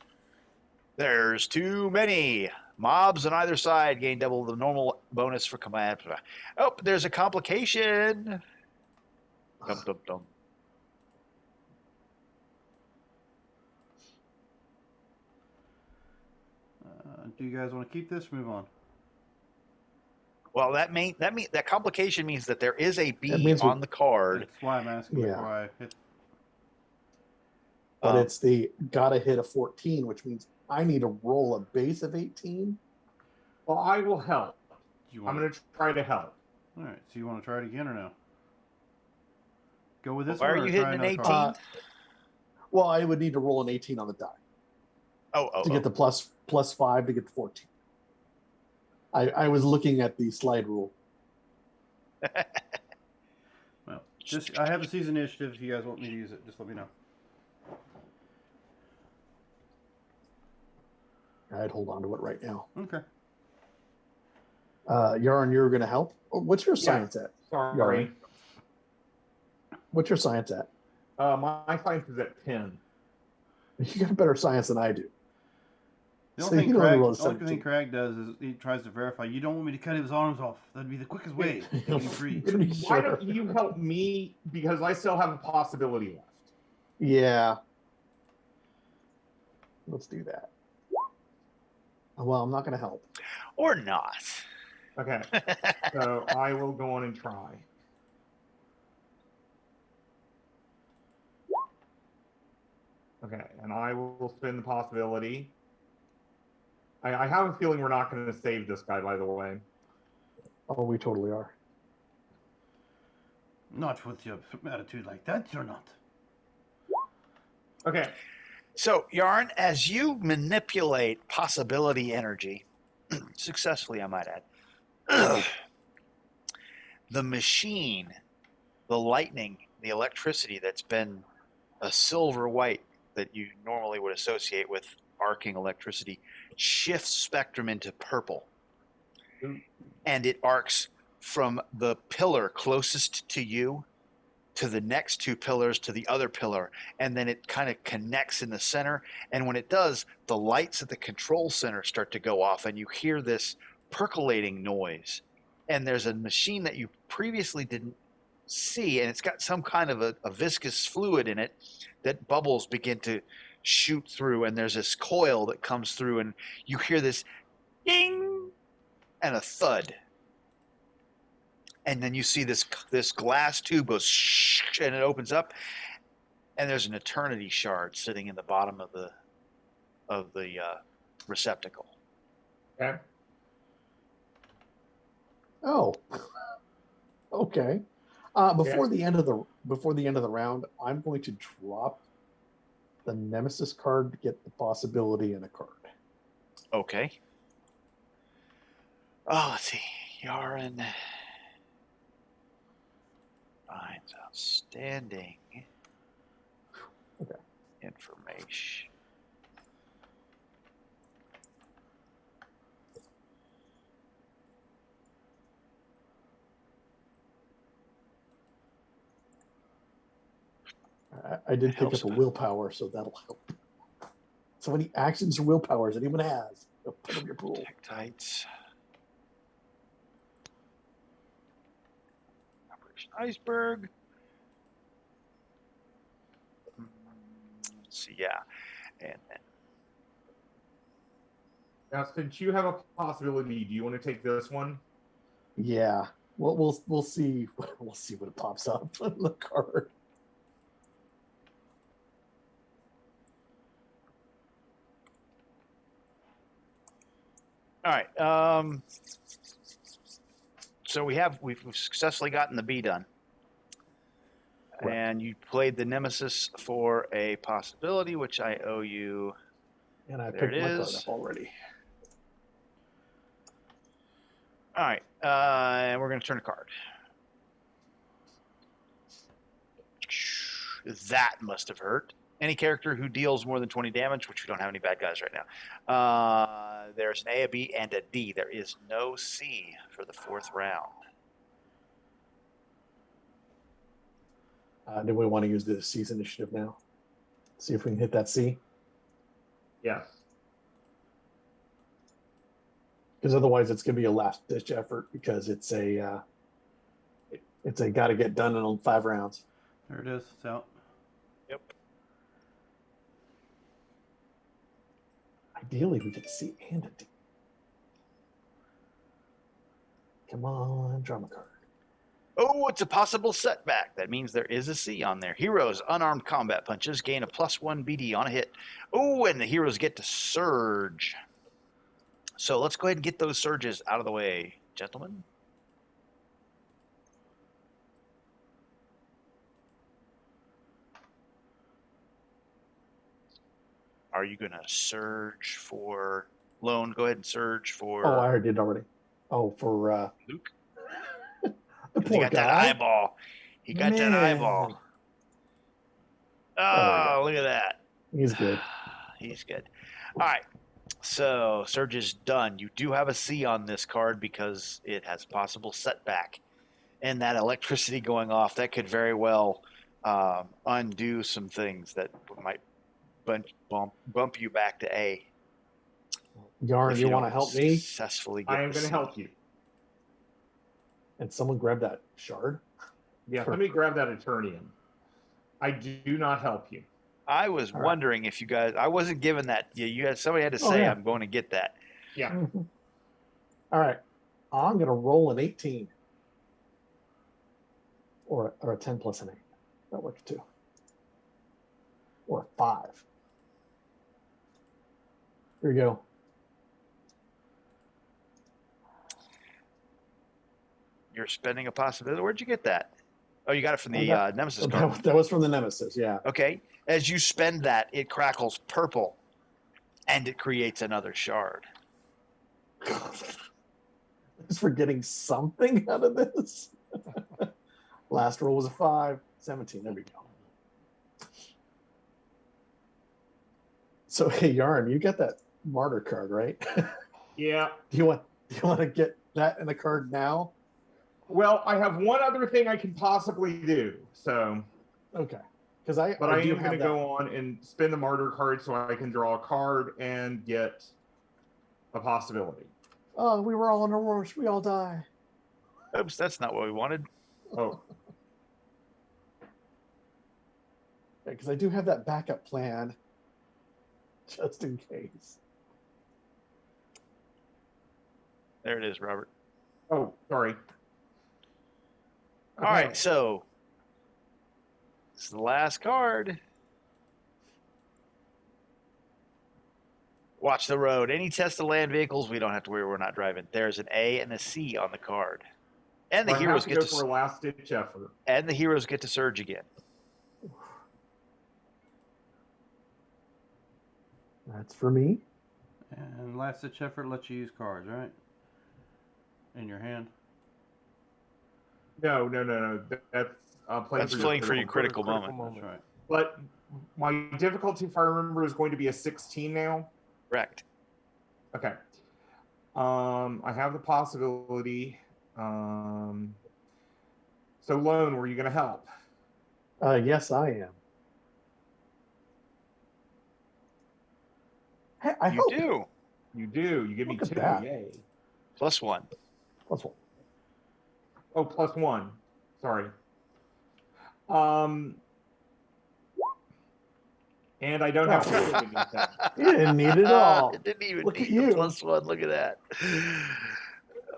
[SPEAKER 2] There's too many. Mobs on either side gain double the normal bonus for command. Oh, there's a complication. Dum, dum, dum.
[SPEAKER 1] Do you guys want to keep this or move on?
[SPEAKER 2] Well, that complication means that there is a B
[SPEAKER 3] means
[SPEAKER 2] on the card.
[SPEAKER 1] That's why I'm asking
[SPEAKER 3] Yeah.
[SPEAKER 1] before I hit.
[SPEAKER 3] But it's the gotta hit a 14, which means I need to roll a base of 18.
[SPEAKER 4] Well, I will help.
[SPEAKER 1] You
[SPEAKER 4] I'm
[SPEAKER 1] want
[SPEAKER 4] going to try to help.
[SPEAKER 1] All right. So you want to try it again or no? Go with this
[SPEAKER 2] Why
[SPEAKER 1] one.
[SPEAKER 2] are
[SPEAKER 1] or
[SPEAKER 2] you
[SPEAKER 1] try
[SPEAKER 2] hitting an
[SPEAKER 1] another
[SPEAKER 2] 18?
[SPEAKER 1] card?
[SPEAKER 3] Well, I would need to roll an 18 on the die to get the plus 5 to get the 14. I was looking at the slide rule.
[SPEAKER 1] Well, just I have a season initiative. If you guys want me to use it, just let me know.
[SPEAKER 3] I'd hold on to it right now.
[SPEAKER 1] Okay.
[SPEAKER 3] Yarn, you're going to help? What's your science at?
[SPEAKER 4] Sorry.
[SPEAKER 3] Yarn. What's your science at?
[SPEAKER 4] My science is at 10.
[SPEAKER 3] You got a better science than I do.
[SPEAKER 1] The
[SPEAKER 3] So
[SPEAKER 1] only thing
[SPEAKER 3] you only
[SPEAKER 1] Craig,
[SPEAKER 3] roll a
[SPEAKER 1] the only
[SPEAKER 3] 17.
[SPEAKER 1] thing Craig does is he tries to verify. You don't want me to cut his arms off. That'd be the quickest way to get him free.
[SPEAKER 3] Pretty
[SPEAKER 4] Why
[SPEAKER 3] sure.
[SPEAKER 4] don't you help me? Because I still have a possibility left.
[SPEAKER 3] Yeah. Let's do that. Well, I'm not going to help.
[SPEAKER 2] Or not.
[SPEAKER 4] Okay. So I will go on and try. Okay, and I will spin the possibility. I have a feeling we're not going to save this guy, by the way.
[SPEAKER 3] Oh, we totally are.
[SPEAKER 1] Not with your attitude like that, you're not.
[SPEAKER 4] Okay.
[SPEAKER 2] So, Yarn, as you manipulate possibility energy, successfully, I might add, the machine, the lightning, the electricity that's been a silver white that you normally would associate with arcing electricity shifts spectrum into purple.
[SPEAKER 4] Ooh.
[SPEAKER 2] And it arcs from the pillar closest to you to the next two pillars to the other pillar, and then it kind of connects in the center. And when it does, the lights at the control center start to go off, and you hear this percolating noise. And there's a machine that you previously didn't see, and it's got some kind of a viscous fluid in it that bubbles begin to shoot through, and there's this coil that comes through, and you hear this ding and a thud. And then you see this glass tube goes shh, and it opens up, and there's an eternity shard sitting in the bottom of the receptacle.
[SPEAKER 4] Okay.
[SPEAKER 3] Oh, okay. Before the end of the round, I'm going to drop the Nemesis card to get the possibility in a card.
[SPEAKER 2] Okay. Oh, let's see. Yaren finds outstanding information.
[SPEAKER 3] I did pick up a willpower, so that'll help. So many actions or willpowers anyone has. Put in your pool.
[SPEAKER 2] Tektites. Operation Iceberg. Let's see, yeah. And then
[SPEAKER 4] Now, since you have a possibility, do you want to take this one?
[SPEAKER 3] Yeah. Well, we'll see. We'll see what pops up on the card.
[SPEAKER 2] all right. So we've successfully gotten the B done.
[SPEAKER 3] Correct.
[SPEAKER 2] And you played the Nemesis for a possibility, which I owe you.
[SPEAKER 3] And I
[SPEAKER 2] There
[SPEAKER 3] picked
[SPEAKER 2] it
[SPEAKER 3] my card
[SPEAKER 2] is.
[SPEAKER 3] up already.
[SPEAKER 2] All right. And we're going to turn a card. That must have hurt. Any character who deals more than 20 damage, which we don't have any bad guys right now. There's an A, a B, and a D. There is no C for the fourth round.
[SPEAKER 3] Do we want to use the C's initiative now? See if we can hit that C?
[SPEAKER 4] Yes.
[SPEAKER 3] Because otherwise it's going to be a last-ditch effort because it's a got to get done in 5 rounds.
[SPEAKER 1] There it is. It's out.
[SPEAKER 2] Yep.
[SPEAKER 3] Ideally, we get a C and a D. Come on, drama card.
[SPEAKER 2] Oh, it's a possible setback. That means there is a C on there. Heroes, unarmed combat punches gain a +1 BD on a hit. Oh, and the heroes get to surge. So let's go ahead and get those surges out of the way, gentlemen. Are you going to surge for Lone? Go ahead and surge for
[SPEAKER 3] Oh, I did already. Oh, for
[SPEAKER 2] Luke.
[SPEAKER 3] the
[SPEAKER 2] He
[SPEAKER 3] poor
[SPEAKER 2] got that
[SPEAKER 3] guy.
[SPEAKER 2] eyeball. He got that
[SPEAKER 3] Man.
[SPEAKER 2] eyeball. Oh, look at that.
[SPEAKER 3] He's good.
[SPEAKER 2] He's good. All right. So surge is done. You do have a C on this card because it has possible setback. And that electricity going off, that could very well undo some things that might bump you back to A.
[SPEAKER 3] Yarn,
[SPEAKER 2] if
[SPEAKER 3] you want to
[SPEAKER 2] don't
[SPEAKER 3] help me?
[SPEAKER 2] Successfully get
[SPEAKER 4] I am
[SPEAKER 2] the
[SPEAKER 4] going to
[SPEAKER 2] C.
[SPEAKER 4] help you.
[SPEAKER 3] And someone grab that shard.
[SPEAKER 4] Yeah,
[SPEAKER 3] Sure.
[SPEAKER 4] let me grab that Eternium. I do not help you.
[SPEAKER 2] I was
[SPEAKER 3] All right.
[SPEAKER 2] wondering if you guys, I wasn't given that. You had somebody had to
[SPEAKER 3] Oh,
[SPEAKER 2] say
[SPEAKER 3] yeah.
[SPEAKER 2] I'm going to get that.
[SPEAKER 4] Yeah.
[SPEAKER 3] Mhm. All right. I'm going to roll an 18. Or a 10 plus an 8. That works too. Or a 5. Here you go.
[SPEAKER 2] You're spending a possibility. Where'd you get that? Oh, you got it from the Nemesis
[SPEAKER 3] Oh,
[SPEAKER 2] card.
[SPEAKER 3] that was from the Nemesis, yeah.
[SPEAKER 2] Okay. As you spend that, it crackles purple, and it creates another shard.
[SPEAKER 3] Just for getting something out of this. Last roll was a 5. 17. There we go. So hey, Yarn, you got that martyr card, right?
[SPEAKER 4] Yeah.
[SPEAKER 3] Do you want to get that in the card now?
[SPEAKER 4] Well, I have one other thing I can possibly do. So,
[SPEAKER 3] Okay. Because I
[SPEAKER 4] but I
[SPEAKER 3] do
[SPEAKER 4] am going
[SPEAKER 3] have
[SPEAKER 4] to
[SPEAKER 3] that.
[SPEAKER 4] go on and spin the martyr card so I can draw a card and get a possibility.
[SPEAKER 3] Oh, we were all in a rush. We all die.
[SPEAKER 2] Oops, that's not what we wanted.
[SPEAKER 4] Oh,
[SPEAKER 3] Because I do have that backup plan, just in case.
[SPEAKER 2] There it is, Robert.
[SPEAKER 4] oh, sorry.
[SPEAKER 2] All right, so this is the last card. Watch the road. Any test of land vehicles, we don't have to worry. We're not driving. There's an A and a C on the card, and the
[SPEAKER 4] I have
[SPEAKER 2] heroes
[SPEAKER 4] to
[SPEAKER 2] get
[SPEAKER 4] go
[SPEAKER 2] to
[SPEAKER 4] for a last-ditch effort.
[SPEAKER 2] and the heroes get to surge again.
[SPEAKER 3] That's for me.
[SPEAKER 1] And last ditch effort lets you use cards, right? In your hand.
[SPEAKER 4] No. That's playing
[SPEAKER 2] That's
[SPEAKER 4] for
[SPEAKER 2] playing for
[SPEAKER 4] your
[SPEAKER 2] your critical moment.
[SPEAKER 1] That's right.
[SPEAKER 4] But my difficulty, if I remember, is going to be a 16 now.
[SPEAKER 2] Correct.
[SPEAKER 4] Okay. I have the possibility. So, Lone, were you going to help?
[SPEAKER 3] Yes, I am. Hey, I
[SPEAKER 2] You
[SPEAKER 3] hope.
[SPEAKER 2] do.
[SPEAKER 4] You do. You give me
[SPEAKER 3] Look at
[SPEAKER 4] 2.
[SPEAKER 3] that.
[SPEAKER 4] Yay.
[SPEAKER 2] +1.
[SPEAKER 3] Plus one.
[SPEAKER 4] Oh, +1. Sorry. And I don't have to do anything.
[SPEAKER 3] You didn't need it all.
[SPEAKER 2] It didn't even
[SPEAKER 3] Look
[SPEAKER 2] need
[SPEAKER 3] at
[SPEAKER 2] the
[SPEAKER 3] you.
[SPEAKER 2] +1. Look at that.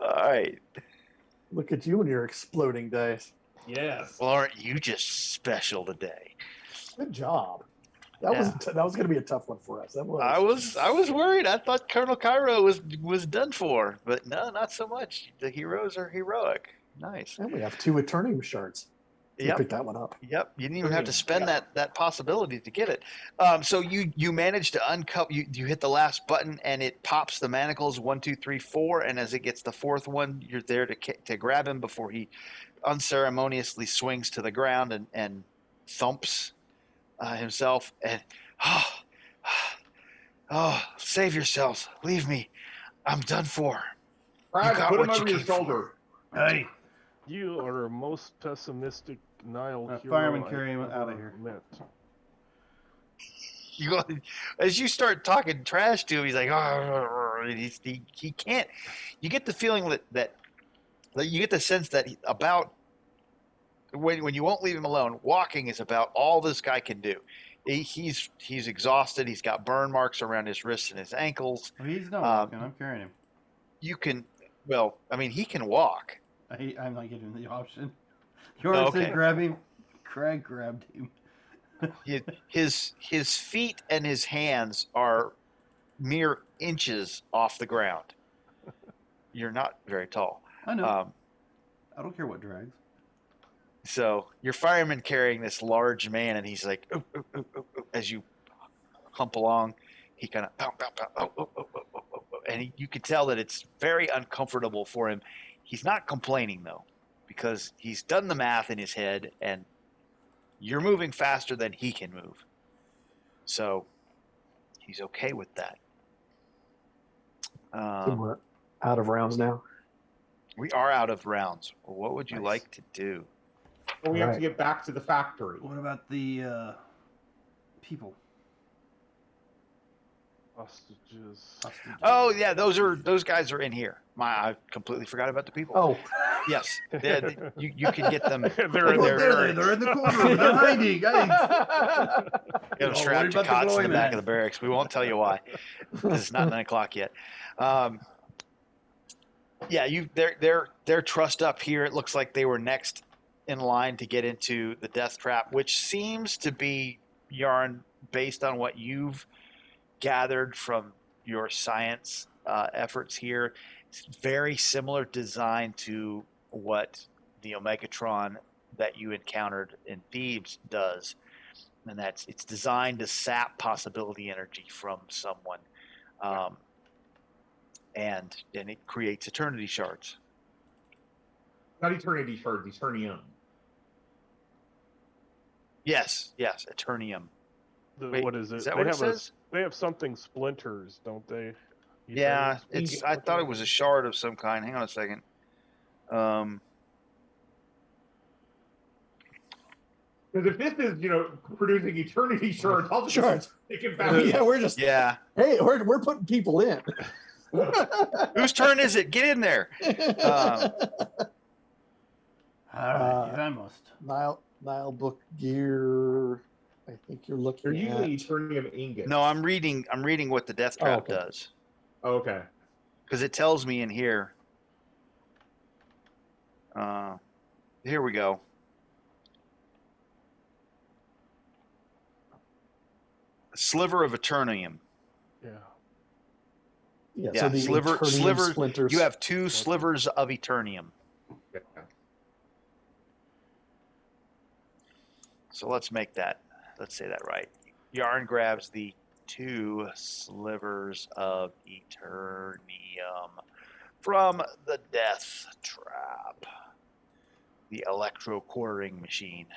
[SPEAKER 2] All right.
[SPEAKER 3] Look at you and your exploding dice.
[SPEAKER 4] Yes.
[SPEAKER 2] Well, aren't you just special today?
[SPEAKER 3] Good job. That was going to be a tough one for us. That was.
[SPEAKER 2] I was worried. I thought Colonel Cairo was done for, but no, not so much. The heroes are heroic. Nice.
[SPEAKER 3] And we have 2 Eternium shards. You
[SPEAKER 2] Yep.
[SPEAKER 3] pick that one up.
[SPEAKER 2] Yep. You didn't even have to spend
[SPEAKER 4] Yeah.
[SPEAKER 2] that possibility to get it. So you managed to uncup. You hit the last button and it pops the manacles 1, 2, 3, 4. And as it gets the 4th one, you're there to grab him before he unceremoniously swings to the ground and thumps himself. And save yourselves. Leave me. I'm done for.
[SPEAKER 4] Brad,
[SPEAKER 2] got
[SPEAKER 4] put him
[SPEAKER 2] what you
[SPEAKER 4] over your
[SPEAKER 2] came for.
[SPEAKER 4] shoulder.
[SPEAKER 1] Hey,
[SPEAKER 5] You are the most pessimistic Nile hero
[SPEAKER 1] fireman,
[SPEAKER 5] I've
[SPEAKER 1] carry him
[SPEAKER 5] ever
[SPEAKER 1] out of here.
[SPEAKER 5] Met.
[SPEAKER 2] You go, as you start talking trash to him, he's like, he can't. You get the feeling that you get the sense that when you won't leave him alone, walking is about all this guy can do. He's exhausted. He's got burn marks around his wrists and his ankles.
[SPEAKER 1] well, he's not walking. I'm carrying him.
[SPEAKER 2] You can, well, I mean, he can walk.
[SPEAKER 1] I'm not giving him the option. You already
[SPEAKER 2] Okay.
[SPEAKER 1] said grab him. Craig grabbed him.
[SPEAKER 2] His feet and his hands are mere inches off the ground. You're not very tall.
[SPEAKER 1] I know. I don't care what drags.
[SPEAKER 2] So your fireman carrying this large man, and he's like, "Ooh, ooh, ooh, ooh, ooh," as you hump along, he kind of, and you can tell that it's very uncomfortable for him. He's not complaining though, because he's done the math in his head, and you're moving faster than he can move. So he's okay with that.
[SPEAKER 3] So we're out of rounds now.
[SPEAKER 2] We are out of rounds. What would you
[SPEAKER 3] Nice.
[SPEAKER 2] like to do?
[SPEAKER 4] Well, we have to
[SPEAKER 3] Right.
[SPEAKER 4] get back to the factory.
[SPEAKER 1] What about the people?
[SPEAKER 5] Hostages.
[SPEAKER 2] Oh yeah, those guys are in here. I completely forgot about the people.
[SPEAKER 3] Oh,
[SPEAKER 2] Yes, you can get them.
[SPEAKER 5] They're
[SPEAKER 1] Look,
[SPEAKER 5] in
[SPEAKER 1] they're in the corner. They're hiding. Hey.
[SPEAKER 2] Get them
[SPEAKER 1] Oh,
[SPEAKER 2] strapped
[SPEAKER 1] worry
[SPEAKER 2] to
[SPEAKER 1] about the
[SPEAKER 2] cots in the
[SPEAKER 1] glowing
[SPEAKER 2] back
[SPEAKER 1] man.
[SPEAKER 2] of the barracks. We won't tell you why, because it's not 9:00 yet. Yeah, they're trussed up here. It looks like they were next in line to get into the death trap, which seems to be, Yarn, based on what you've gathered from your science efforts here. It's very similar design to what the Omegatron that you encountered in Thebes does, and it's designed to sap possibility energy from someone, and it creates eternity shards.
[SPEAKER 4] Not eternity shards, eternium.
[SPEAKER 2] Yes, Eternium. Wait,
[SPEAKER 5] what is it?
[SPEAKER 2] Is that
[SPEAKER 5] they
[SPEAKER 2] what it
[SPEAKER 5] have
[SPEAKER 2] says?
[SPEAKER 5] they have something splinters, don't they?
[SPEAKER 2] Yeah,
[SPEAKER 5] Eternals?
[SPEAKER 2] I thought it was a shard of some kind. Hang on a second.
[SPEAKER 4] Because if this is, producing eternity shards, I'll just
[SPEAKER 3] Shards.
[SPEAKER 4] take it back.
[SPEAKER 3] Yeah, we're just
[SPEAKER 2] Yeah.
[SPEAKER 3] hey, we're putting people in.
[SPEAKER 2] Whose turn is it? Get in there.
[SPEAKER 1] All right, here I must.
[SPEAKER 3] Nile book gear. I think you're looking
[SPEAKER 4] They're usually
[SPEAKER 3] at.
[SPEAKER 4] eternium ingots.
[SPEAKER 2] No, I'm reading what the death trap
[SPEAKER 3] okay.
[SPEAKER 2] does.
[SPEAKER 4] Okay.
[SPEAKER 2] Because it tells me in here. Here we go. A sliver of eternium.
[SPEAKER 5] Yeah.
[SPEAKER 3] Yeah,
[SPEAKER 2] Yeah,
[SPEAKER 3] so the Eternium splinters.
[SPEAKER 2] You have 2 slivers of eternium.
[SPEAKER 4] Yeah.
[SPEAKER 2] So let's make that. Let's say that right. Yarn grabs the 2 slivers of eternium from the death trap, the electro quartering machine.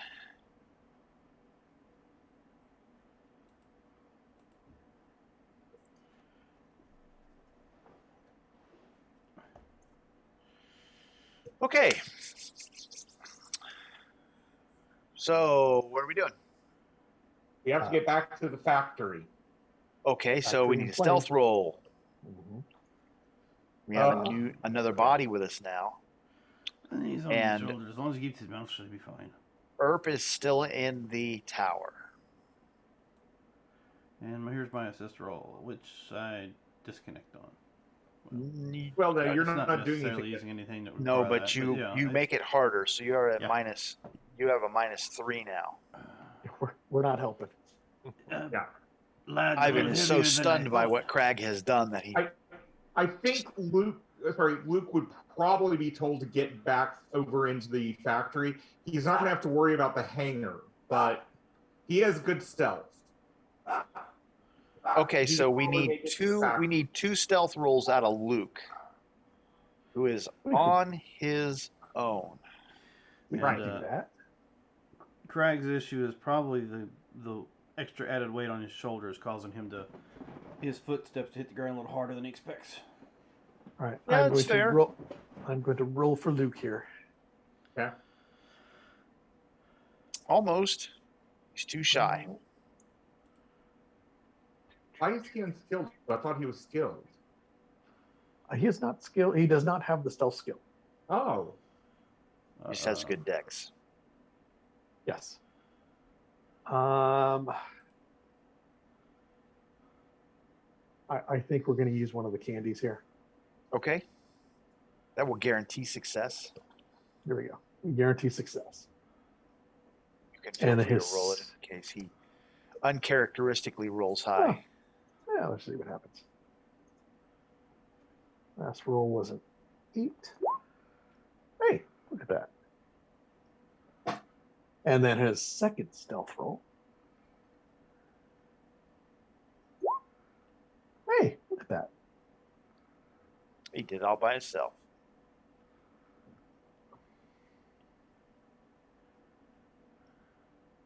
[SPEAKER 2] Okay. So what are we doing?
[SPEAKER 4] We have to get back to the factory.
[SPEAKER 2] Okay, so we
[SPEAKER 3] Factory
[SPEAKER 2] need a
[SPEAKER 3] and
[SPEAKER 2] stealth
[SPEAKER 3] plane.
[SPEAKER 2] roll.
[SPEAKER 3] Mhm.
[SPEAKER 2] We have
[SPEAKER 4] Uh,
[SPEAKER 2] another body with us now.
[SPEAKER 1] And he's on
[SPEAKER 2] And-
[SPEAKER 1] his shoulders. As long as he keeps his mouth shut, he'll be fine.
[SPEAKER 2] Erp is still in the tower.
[SPEAKER 1] And here's my assist roll, which I disconnect on.
[SPEAKER 4] Well, no, you're
[SPEAKER 1] It's
[SPEAKER 4] not,
[SPEAKER 1] not
[SPEAKER 4] doing
[SPEAKER 1] necessarily
[SPEAKER 4] anything.
[SPEAKER 1] using anything that would
[SPEAKER 2] No,
[SPEAKER 1] require
[SPEAKER 2] but
[SPEAKER 1] that,
[SPEAKER 2] you
[SPEAKER 1] yeah,
[SPEAKER 2] you make it harder, so you are at
[SPEAKER 1] Yeah.
[SPEAKER 2] minus. You have a -3 now.
[SPEAKER 3] We're not helping.
[SPEAKER 4] Yeah.
[SPEAKER 1] Lads, a
[SPEAKER 2] Ivan
[SPEAKER 1] little
[SPEAKER 2] is so
[SPEAKER 1] heavier than I
[SPEAKER 2] stunned by
[SPEAKER 1] thought.
[SPEAKER 2] what Crag has done that he.
[SPEAKER 4] I think Luke would probably be told to get back over into the factory. He's not going to have to worry about the hangar, but he has good stealth.
[SPEAKER 2] Okay,
[SPEAKER 4] He
[SPEAKER 2] so
[SPEAKER 4] can
[SPEAKER 2] we
[SPEAKER 4] probably
[SPEAKER 2] need
[SPEAKER 4] make it to the
[SPEAKER 2] two. We
[SPEAKER 4] factory.
[SPEAKER 2] need 2 stealth rolls out of Luke, who is
[SPEAKER 3] We could-
[SPEAKER 2] on his own.
[SPEAKER 3] We
[SPEAKER 1] And,
[SPEAKER 3] can do that.
[SPEAKER 1] Craig's issue is probably the extra added weight on his shoulders causing him to his footsteps to hit the ground a little harder than he expects.
[SPEAKER 3] All right.
[SPEAKER 2] Yeah,
[SPEAKER 3] I'm
[SPEAKER 2] that's
[SPEAKER 3] going
[SPEAKER 2] fair.
[SPEAKER 3] to roll. I'm going to roll for Luke here.
[SPEAKER 4] Okay.
[SPEAKER 2] Almost. He's too shy.
[SPEAKER 4] Why is he unskilled? I thought he was skilled.
[SPEAKER 3] He is not skilled. He does not have the stealth skill.
[SPEAKER 4] Oh.
[SPEAKER 2] He just has good decks.
[SPEAKER 3] Yes. I think we're going to use one of the candies here.
[SPEAKER 2] Okay. That will guarantee success.
[SPEAKER 3] There we go. We guarantee success.
[SPEAKER 2] You can feel
[SPEAKER 3] And
[SPEAKER 2] free
[SPEAKER 3] his-
[SPEAKER 2] to roll it in case he uncharacteristically rolls high.
[SPEAKER 3] Yeah, let's see what happens. Last roll was an 8. Hey, look at that. And then his second stealth roll. Hey, look at that.
[SPEAKER 2] He did it all by himself.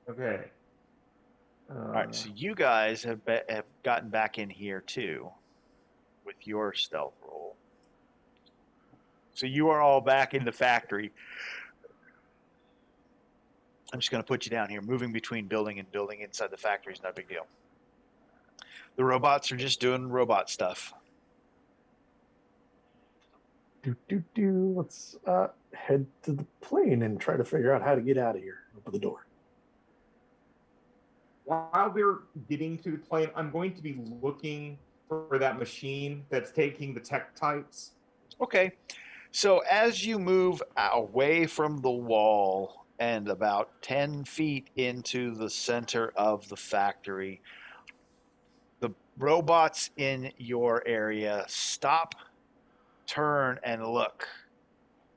[SPEAKER 4] Okay.
[SPEAKER 2] All right, so you guys have gotten back in here too with your stealth roll. So you are all back in the factory. I'm just going to put you down here. Moving between building and building inside the factory is not a big deal. The robots are just doing robot stuff.
[SPEAKER 3] Let's head to the plane and try to figure out how to get out of here. Open the door.
[SPEAKER 4] While we're getting to the plane, I'm going to be looking for that machine that's taking the tech types.
[SPEAKER 2] Okay. So as you move away from the wall and about 10 feet into the center of the factory, the robots in your area stop, turn, and look.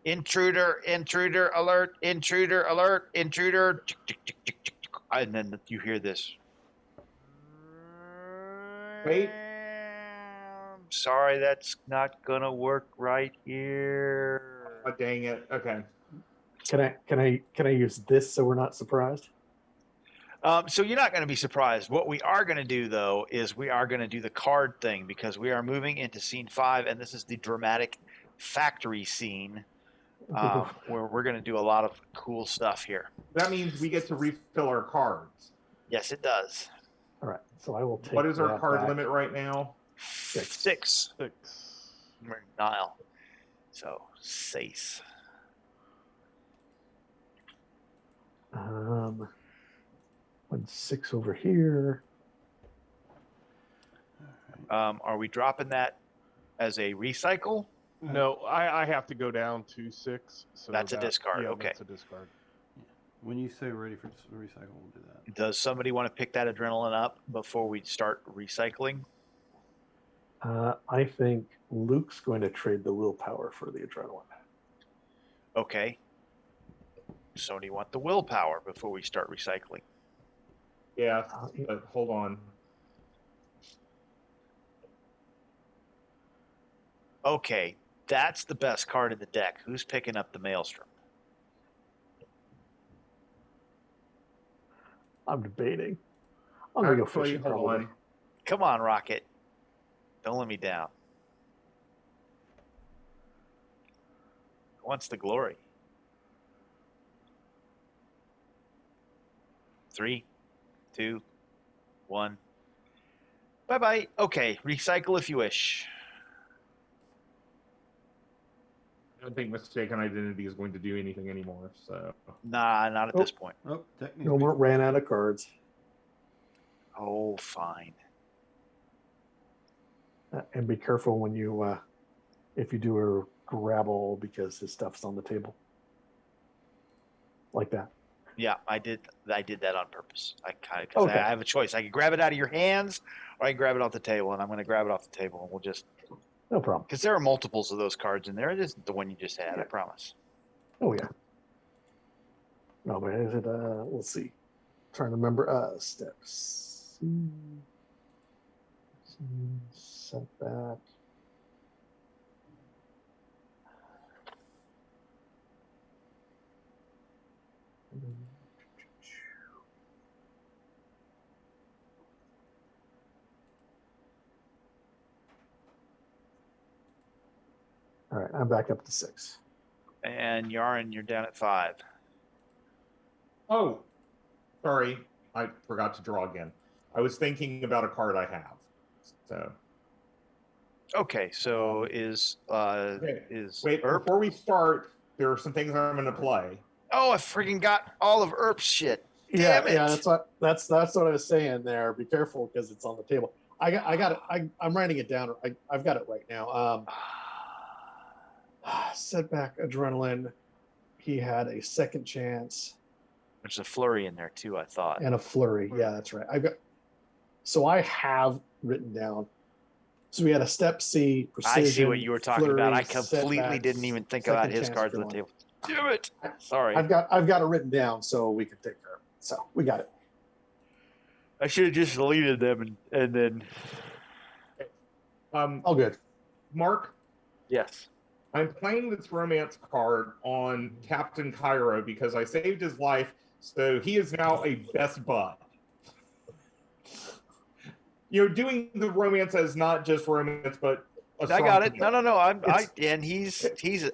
[SPEAKER 2] Intruder, intruder, alert, intruder, alert, intruder. And then you hear this.
[SPEAKER 4] Wait.
[SPEAKER 2] Sorry, that's not gonna work right here.
[SPEAKER 4] Oh, dang it. Okay.
[SPEAKER 3] Can I use this so we're not surprised?
[SPEAKER 2] So you're not going to be surprised. What we are going to do, though, is we are going to do the card thing because we are moving into scene 5, and this is the dramatic factory scene where we're going to do a lot of cool stuff here.
[SPEAKER 4] That means we get to refill our cards.
[SPEAKER 2] Yes, it does.
[SPEAKER 3] All right, so I will take.
[SPEAKER 4] What is our
[SPEAKER 3] that
[SPEAKER 4] card
[SPEAKER 3] back.
[SPEAKER 4] limit right now?
[SPEAKER 2] 6.
[SPEAKER 5] 6.
[SPEAKER 2] We're Nile. So, 6.
[SPEAKER 3] One 6 over here.
[SPEAKER 2] Are we dropping that as a recycle?
[SPEAKER 5] No, I have to go down to 6. So
[SPEAKER 2] That's a discard,
[SPEAKER 5] Yeah,
[SPEAKER 2] okay.
[SPEAKER 5] that's a discard.
[SPEAKER 1] When you say ready for recycle, we'll do that.
[SPEAKER 2] Does somebody want to pick that adrenaline up before we start recycling?
[SPEAKER 3] I think Luke's going to trade the willpower for the adrenaline.
[SPEAKER 2] Okay. So do you want the willpower before we start recycling?
[SPEAKER 4] Yeah, but hold on.
[SPEAKER 2] Okay, that's the best card in the deck. Who's picking up the Maelstrom?
[SPEAKER 3] I'm debating. I'm going to go
[SPEAKER 4] Actually,
[SPEAKER 3] fishing.
[SPEAKER 4] hold
[SPEAKER 3] Probably.
[SPEAKER 4] on.
[SPEAKER 2] Come on, Rocket. Don't let me down. Who wants the glory? 3, 2, 1. Bye-bye. Okay, recycle if you wish.
[SPEAKER 4] I don't think mistaken identity is going to do anything anymore. So
[SPEAKER 2] Nah, not at this point.
[SPEAKER 1] Oh, technically.
[SPEAKER 3] No more ran out of cards.
[SPEAKER 2] Oh, fine.
[SPEAKER 3] And be careful when you, if you do a grab all because his stuff's on the table. Like that.
[SPEAKER 2] Yeah, I did that on purpose. I
[SPEAKER 3] Okay.
[SPEAKER 2] I have a choice. I can grab it out of your hands, or I can grab it off the table, and I'm going to grab it off the table, and we'll just
[SPEAKER 3] No problem.
[SPEAKER 2] because there are multiples of those cards in there. It isn't the one you just had. I promise.
[SPEAKER 3] Oh, yeah. No, but is it, let's see. Trying to remember, steps. Setback. All right, I'm back up to 6.
[SPEAKER 2] And Yaren, you're down at 5.
[SPEAKER 4] Oh, sorry. I forgot to draw again. I was thinking about a card I have. So
[SPEAKER 2] Okay, so is
[SPEAKER 4] wait,
[SPEAKER 2] Erp?
[SPEAKER 4] before we start, there are some things I'm going to play.
[SPEAKER 2] Oh, I freaking got all of Erp's shit.
[SPEAKER 3] Yeah,
[SPEAKER 2] Damn it.
[SPEAKER 3] yeah, that's what I was saying there. Be careful because it's on the table. I got it. I'm writing it down. I've got it right now. Setback, adrenaline. He had a second chance
[SPEAKER 2] There's a flurry in there too, I thought.
[SPEAKER 3] and a flurry. Yeah, that's right. So I have written down. So we had a step C. Precision,
[SPEAKER 2] I see what you were talking about. I
[SPEAKER 3] flurry,
[SPEAKER 2] completely
[SPEAKER 3] setbacks,
[SPEAKER 2] didn't even think
[SPEAKER 3] second
[SPEAKER 2] about his
[SPEAKER 3] chance,
[SPEAKER 2] cards on the
[SPEAKER 3] adrenaline.
[SPEAKER 2] table. Damn it. Sorry.
[SPEAKER 3] I've got it written down so we can take care of it. So we got it.
[SPEAKER 2] I should have just deleted them and then
[SPEAKER 3] All good.
[SPEAKER 4] Mark,
[SPEAKER 2] yes.
[SPEAKER 4] I'm playing this romance card on Captain Cairo because I saved his life, so he is now a best bud. You know, doing the romance as not just romance, but
[SPEAKER 2] I got it. No. And he's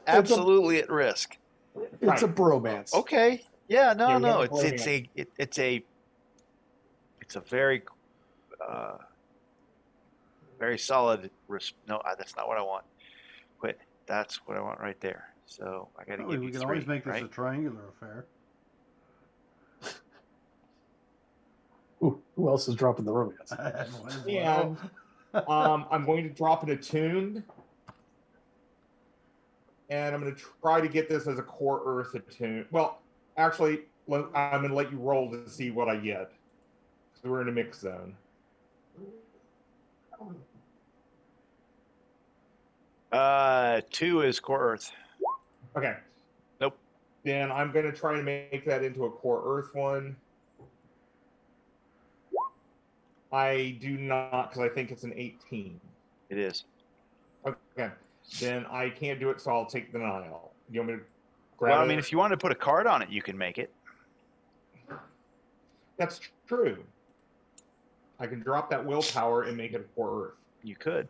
[SPEAKER 2] absolutely at risk.
[SPEAKER 3] It's a bromance.
[SPEAKER 2] Okay. Yeah. No.
[SPEAKER 4] Yeah,
[SPEAKER 2] No.
[SPEAKER 4] we have
[SPEAKER 2] It's a very very solid. No, that's not what I want. Quit. That's what I want right there. So I got to give you
[SPEAKER 1] We can
[SPEAKER 2] 3.
[SPEAKER 1] always make this
[SPEAKER 2] right?
[SPEAKER 1] a triangular affair.
[SPEAKER 3] Ooh, who else is dropping the romance?
[SPEAKER 1] Might as
[SPEAKER 4] Yeah.
[SPEAKER 1] well.
[SPEAKER 4] I'm going to drop an attuned, and I'm going to try to get this as a core Earth attuned. Well, actually, I'm going to let you roll to see what I get. So we're in a mix zone.
[SPEAKER 2] 2 is core Earth.
[SPEAKER 4] Okay.
[SPEAKER 2] Nope.
[SPEAKER 4] Then I'm going to try to make that into a core Earth one. I do not, because I think it's an 18.
[SPEAKER 2] It is.
[SPEAKER 4] Okay. Then I can't do it, so I'll take the denial. You want me to grab
[SPEAKER 2] Well, I
[SPEAKER 4] it?
[SPEAKER 2] mean, if you want to put a card on it, you can make it.
[SPEAKER 4] That's true. I can drop that willpower and make it a core earth.
[SPEAKER 2] You could.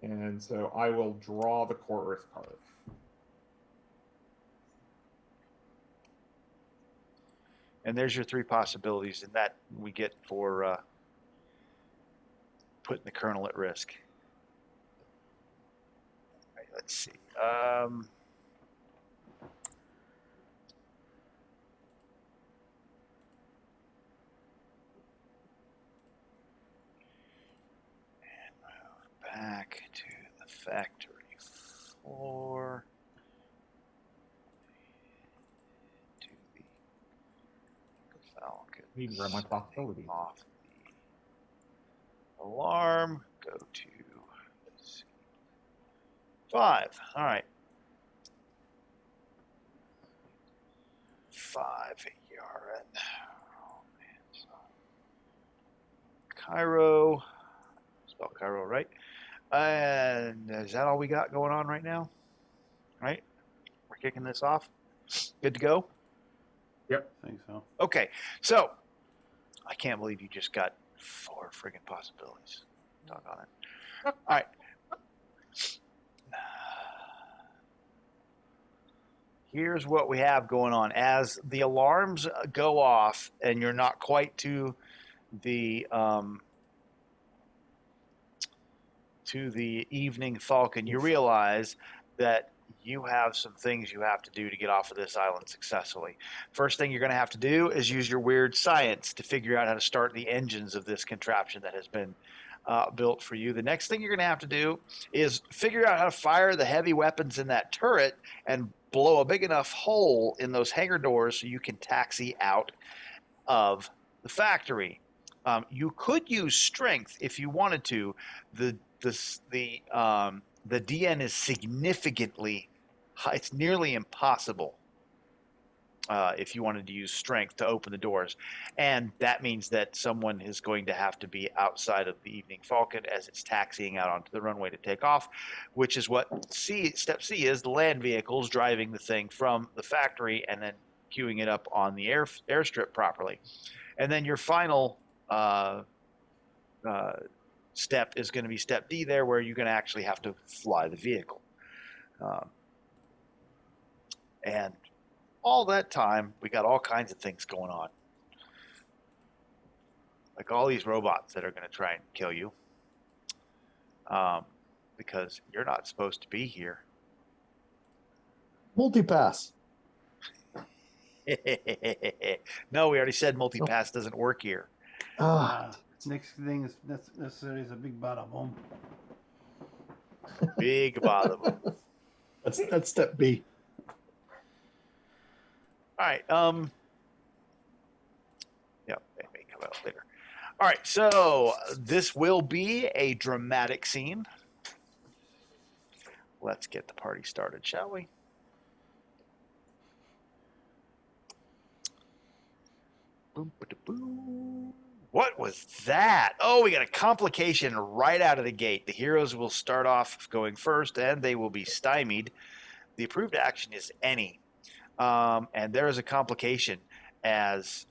[SPEAKER 4] And so I will draw the core earth card.
[SPEAKER 2] And there's your 3 possibilities, and that we get for putting the colonel at risk. All right, let's see. Back to the factory floor. To the Falcon.
[SPEAKER 4] Need to run my possibilities.
[SPEAKER 2] Off the alarm. Go to, let's see, 5. All right. 5 Yaren. Oh, man. So, Cairo. Spell Cairo, right? And is that all we got going on right now? Right? We're kicking this off. Good to go?
[SPEAKER 1] I think so.
[SPEAKER 2] Okay. So, I can't believe you just got 4 friggin' possibilities. Talk on it. All right. Here's what we have going on. As the alarms go off and you're not quite to the evening Falcon, you realize that you have some things you have to do to get off of this island successfully. First thing you're going to have to do is use your weird science to figure out how to start the engines of this contraption that has been built for you. The next thing you're going to have to do is figure out how to fire the heavy weapons in that turret and blow a big enough hole in those hangar doors so you can taxi out of the factory. You could use strength if you wanted to. The DN is significantly high. It's nearly impossible if you wanted to use strength to open the doors. And that means that someone is going to have to be outside of the Evening Falcon as it's taxiing out onto the runway to take off, which is what step C is, the land vehicles driving the thing from the factory and then queuing it up on the airstrip properly. And then your final step is going to be step D there, where you're going to actually have to fly the vehicle. And all that time, we got all kinds of things going on. Like all these robots that are going to try and kill you. Because you're not supposed to be here.
[SPEAKER 3] Multipass.
[SPEAKER 2] No, we already said multipass doesn't work here.
[SPEAKER 1] Next thing is necessary is a big bada boom.
[SPEAKER 2] Big bother.
[SPEAKER 3] That's step B.
[SPEAKER 2] All right. Yeah, it may come out later. All right. So this will be a dramatic scene. Let's get the party started, shall we? Boom, ba-da-boom. What was that? Oh, we got a complication right out of the gate. The heroes will start off going first, and they will be stymied. The approved action is any. And there is a complication, as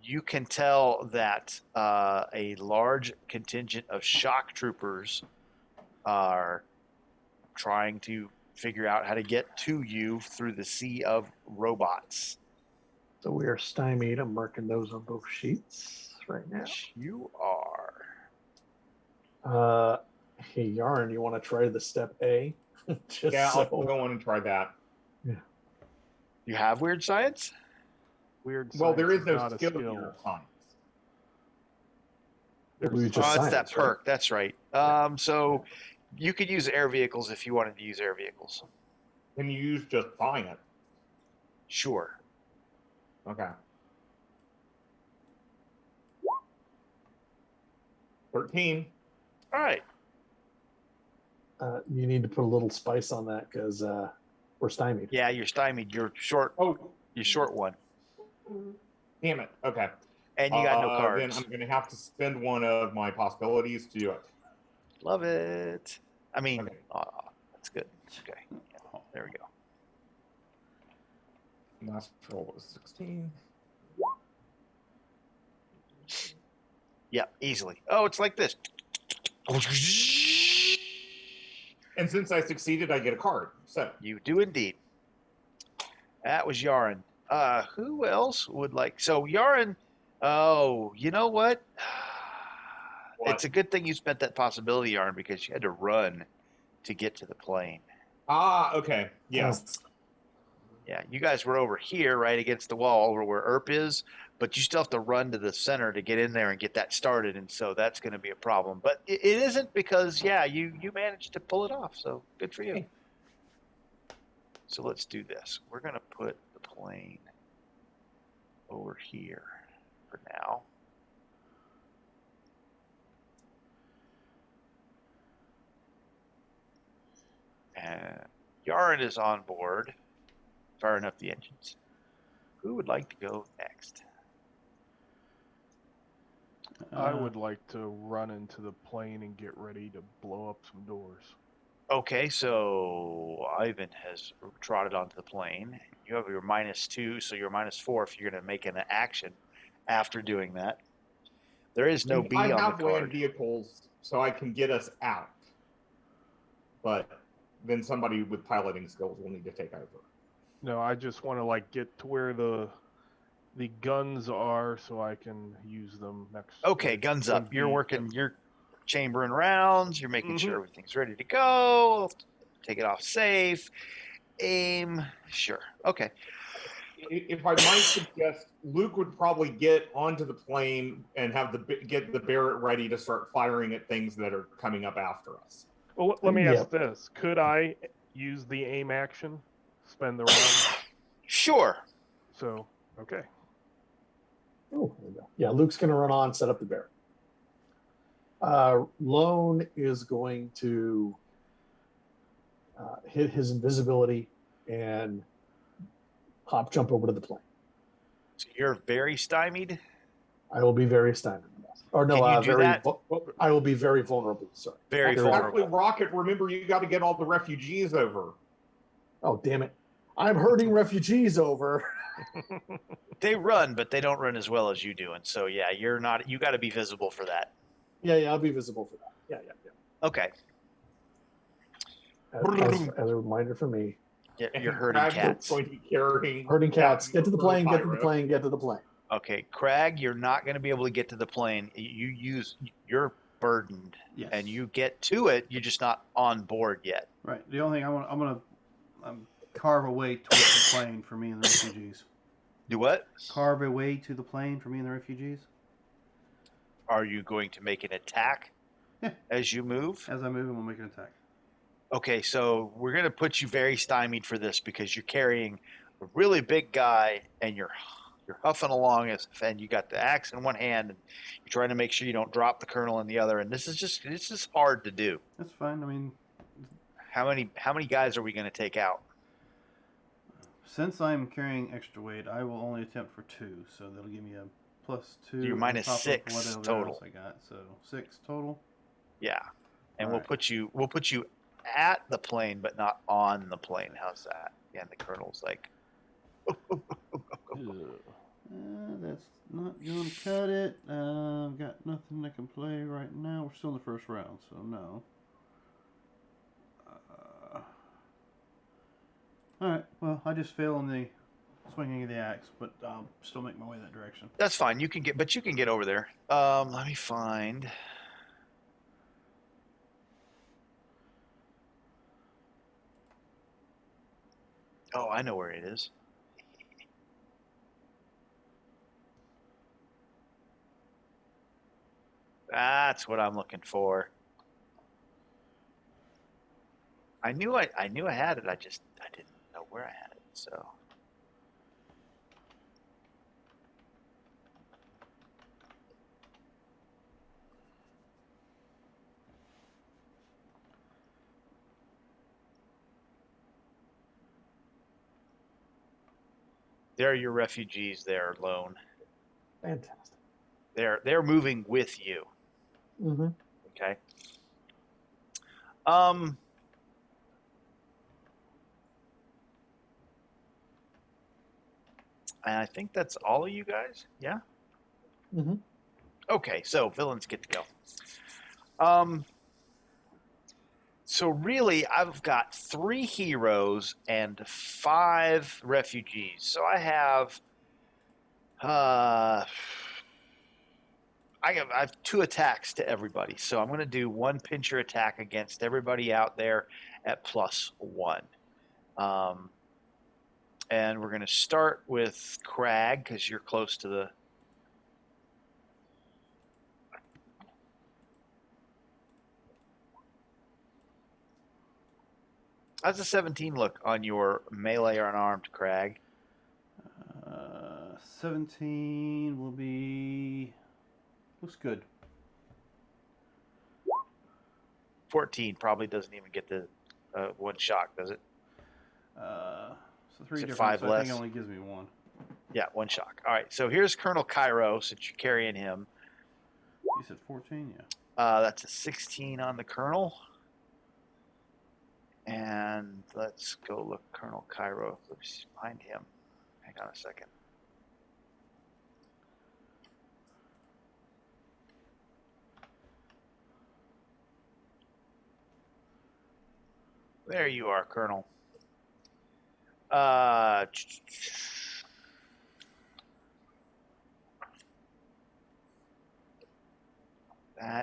[SPEAKER 2] you can tell that a large contingent of shock troopers are trying to figure out how to get to you through the sea of robots.
[SPEAKER 3] So we are stymied. I'm marking those on both sheets right now.
[SPEAKER 2] You are.
[SPEAKER 3] Hey, Yarn, you want to try the step A?
[SPEAKER 4] I'll go on and try that.
[SPEAKER 3] Yeah.
[SPEAKER 2] You have weird science?
[SPEAKER 5] Weird.
[SPEAKER 4] Well, there is no
[SPEAKER 5] not a
[SPEAKER 4] skill in your science.
[SPEAKER 3] We just
[SPEAKER 2] It's
[SPEAKER 3] science,
[SPEAKER 2] that
[SPEAKER 3] right?
[SPEAKER 2] perk. That's right. So you could use air vehicles if you wanted to use air vehicles.
[SPEAKER 4] Can you use just science?
[SPEAKER 2] Sure.
[SPEAKER 4] Okay. 13.
[SPEAKER 2] All right.
[SPEAKER 3] You need to put a little spice on that because we're stymied.
[SPEAKER 2] Yeah, you're stymied. You're short.
[SPEAKER 4] Oh,
[SPEAKER 2] You're short one.
[SPEAKER 4] damn it. Okay.
[SPEAKER 2] And you got no
[SPEAKER 4] Then
[SPEAKER 2] cards.
[SPEAKER 4] I'm going to have to spend one of my possibilities to do it.
[SPEAKER 2] Love it. I mean,
[SPEAKER 4] Okay.
[SPEAKER 2] that's good. Okay. Yeah, there we go.
[SPEAKER 4] Last roll was 16.
[SPEAKER 2] Yeah, easily. Oh, it's like this.
[SPEAKER 4] And since I succeeded, I get a card. So
[SPEAKER 2] You do indeed. That was Yarin. Who else would like? So Yarin. Oh, you know what?
[SPEAKER 4] what?
[SPEAKER 2] It's a good thing you spent that possibility, Yarin, because you had to run to get to the plane.
[SPEAKER 4] Okay. Yeah.
[SPEAKER 3] Yes.
[SPEAKER 2] Yeah, you guys were over here, right against the wall, over where Erp is, but you still have to run to the center to get in there and get that started, and so that's going to be a problem. But it isn't because, yeah, you managed to pull it off, so good for you.
[SPEAKER 4] Hey.
[SPEAKER 2] So let's do this. We're going to put the plane over here for now. And Yarin is on board. Firing up the engines. Who would like to go next?
[SPEAKER 5] I would like to run into the plane and get ready to blow up some doors.
[SPEAKER 2] Okay, so Ivan has trotted onto the plane. You have your -2, so you're -4 if you're going to make an action after doing that. There is no
[SPEAKER 4] And
[SPEAKER 2] B
[SPEAKER 4] I
[SPEAKER 2] on
[SPEAKER 4] have
[SPEAKER 2] the
[SPEAKER 4] land
[SPEAKER 2] card.
[SPEAKER 4] vehicles, so I can get us out. But then somebody with piloting skills will need to take over.
[SPEAKER 5] No, I just want to like get to where the guns are so I can use them next.
[SPEAKER 2] Okay,
[SPEAKER 5] like,
[SPEAKER 2] guns
[SPEAKER 5] when
[SPEAKER 2] up. You're
[SPEAKER 5] he-
[SPEAKER 2] working, you're chambering rounds, you're making sure
[SPEAKER 5] Mhm.
[SPEAKER 2] everything's ready to go, take it off safe, aim. Sure. Okay.
[SPEAKER 4] If I might suggest, Luke would probably get onto the plane and get the Barrett ready to start firing at things that are coming up after us.
[SPEAKER 5] Well, let me
[SPEAKER 3] Yep.
[SPEAKER 5] ask this: could I use the aim action, spend the round?
[SPEAKER 2] Sure.
[SPEAKER 5] So okay.
[SPEAKER 3] Oh, there we go. Yeah, Luke's going to run on, set up the bear. Lone is going to hit his invisibility and jump over to the plane.
[SPEAKER 2] So you're very stymied.
[SPEAKER 3] I will be very stymied. Or no,
[SPEAKER 2] Can you do that?
[SPEAKER 3] I will be very vulnerable. Sorry.
[SPEAKER 2] Very
[SPEAKER 3] Very
[SPEAKER 2] vulnerable.
[SPEAKER 4] Actually, Rocket, remember you got to get all the refugees over.
[SPEAKER 3] Oh, damn it. I'm herding refugees over.
[SPEAKER 2] They run, but they don't run as well as you do, and so yeah, you're not. You got to be visible for that.
[SPEAKER 3] Yeah, I'll be visible for that. Yeah.
[SPEAKER 2] Okay.
[SPEAKER 3] As a reminder for me.
[SPEAKER 2] You're
[SPEAKER 4] And
[SPEAKER 2] herding
[SPEAKER 4] Crag's
[SPEAKER 2] cats.
[SPEAKER 4] going to be carrying
[SPEAKER 3] Herding cats.
[SPEAKER 4] Captain
[SPEAKER 3] Get to the
[SPEAKER 4] Crow
[SPEAKER 3] plane, get to the
[SPEAKER 4] Pirate.
[SPEAKER 3] plane, get to the plane.
[SPEAKER 2] Okay, Crag, you're not going to be able to get to the plane. You're burdened,
[SPEAKER 1] Yes.
[SPEAKER 2] and you get to it. You're just not on board yet.
[SPEAKER 1] Right. The only thing I'm gonna carve a way towards the plane for me and the refugees.
[SPEAKER 2] Do what?
[SPEAKER 1] Carve a way to the plane for me and the refugees.
[SPEAKER 2] Are you going to make an attack
[SPEAKER 1] Yeah.
[SPEAKER 2] as you move?
[SPEAKER 1] As I move, I'm gonna make an attack.
[SPEAKER 2] Okay, so we're going to put you very stymied for this because you're carrying a really big guy and you're huffing along and you got the axe in one hand and you're trying to make sure you don't drop the kernel in the other, and this is hard to do.
[SPEAKER 1] That's fine. I mean,
[SPEAKER 2] How many guys are we going to take out?
[SPEAKER 1] since I'm carrying extra weight, I will only attempt for 2, so that'll give me a +2.
[SPEAKER 2] You're
[SPEAKER 1] on
[SPEAKER 2] minus
[SPEAKER 1] top of
[SPEAKER 2] 6
[SPEAKER 1] whatever
[SPEAKER 2] total.
[SPEAKER 1] else I got, so 6 total.
[SPEAKER 2] Yeah, and
[SPEAKER 1] All right.
[SPEAKER 2] we'll put you at the plane but not on the plane. How's that? Yeah, and the colonel's like,
[SPEAKER 1] That's not going to cut it. I've got nothing I can play right now. We're still in the first round, so no. Alright, well, I just fail on the swinging of the axe, but I'll still make my way that direction.
[SPEAKER 2] that's fine. You can get over there. Let me find. Oh, I know where it is. That's what I'm looking for. I knew I had it. I didn't know where I had it. So there are your refugees there, Lone.
[SPEAKER 3] Fantastic.
[SPEAKER 2] They're moving with you.
[SPEAKER 3] Mm-hmm.
[SPEAKER 2] Okay. And I think that's all of you guys. Yeah.
[SPEAKER 3] Mm-hmm.
[SPEAKER 2] Okay, so villains get to go. So really, I've got 3 heroes and 5 refugees. So I have, I have 2 attacks to everybody. So I'm going to do 1 pincher attack against everybody out there at +1. And we're going to start with Crag because you're close to the. How's the 17 look on your melee or unarmed, Crag?
[SPEAKER 1] 17 will be. Looks good.
[SPEAKER 2] 14 probably doesn't even get the 1 shock, does it?
[SPEAKER 1] So 3
[SPEAKER 2] Is it
[SPEAKER 1] different.
[SPEAKER 2] 5
[SPEAKER 1] so I
[SPEAKER 2] less?
[SPEAKER 1] think it only gives me 1.
[SPEAKER 2] Yeah, 1 shock. All right, so here's Colonel Cairo, since you're carrying him.
[SPEAKER 1] You said 14, yeah.
[SPEAKER 2] That's a 16 on the Colonel. And let's go look Colonel Cairo. Let's find him. Hang on a second. There you are, Colonel. That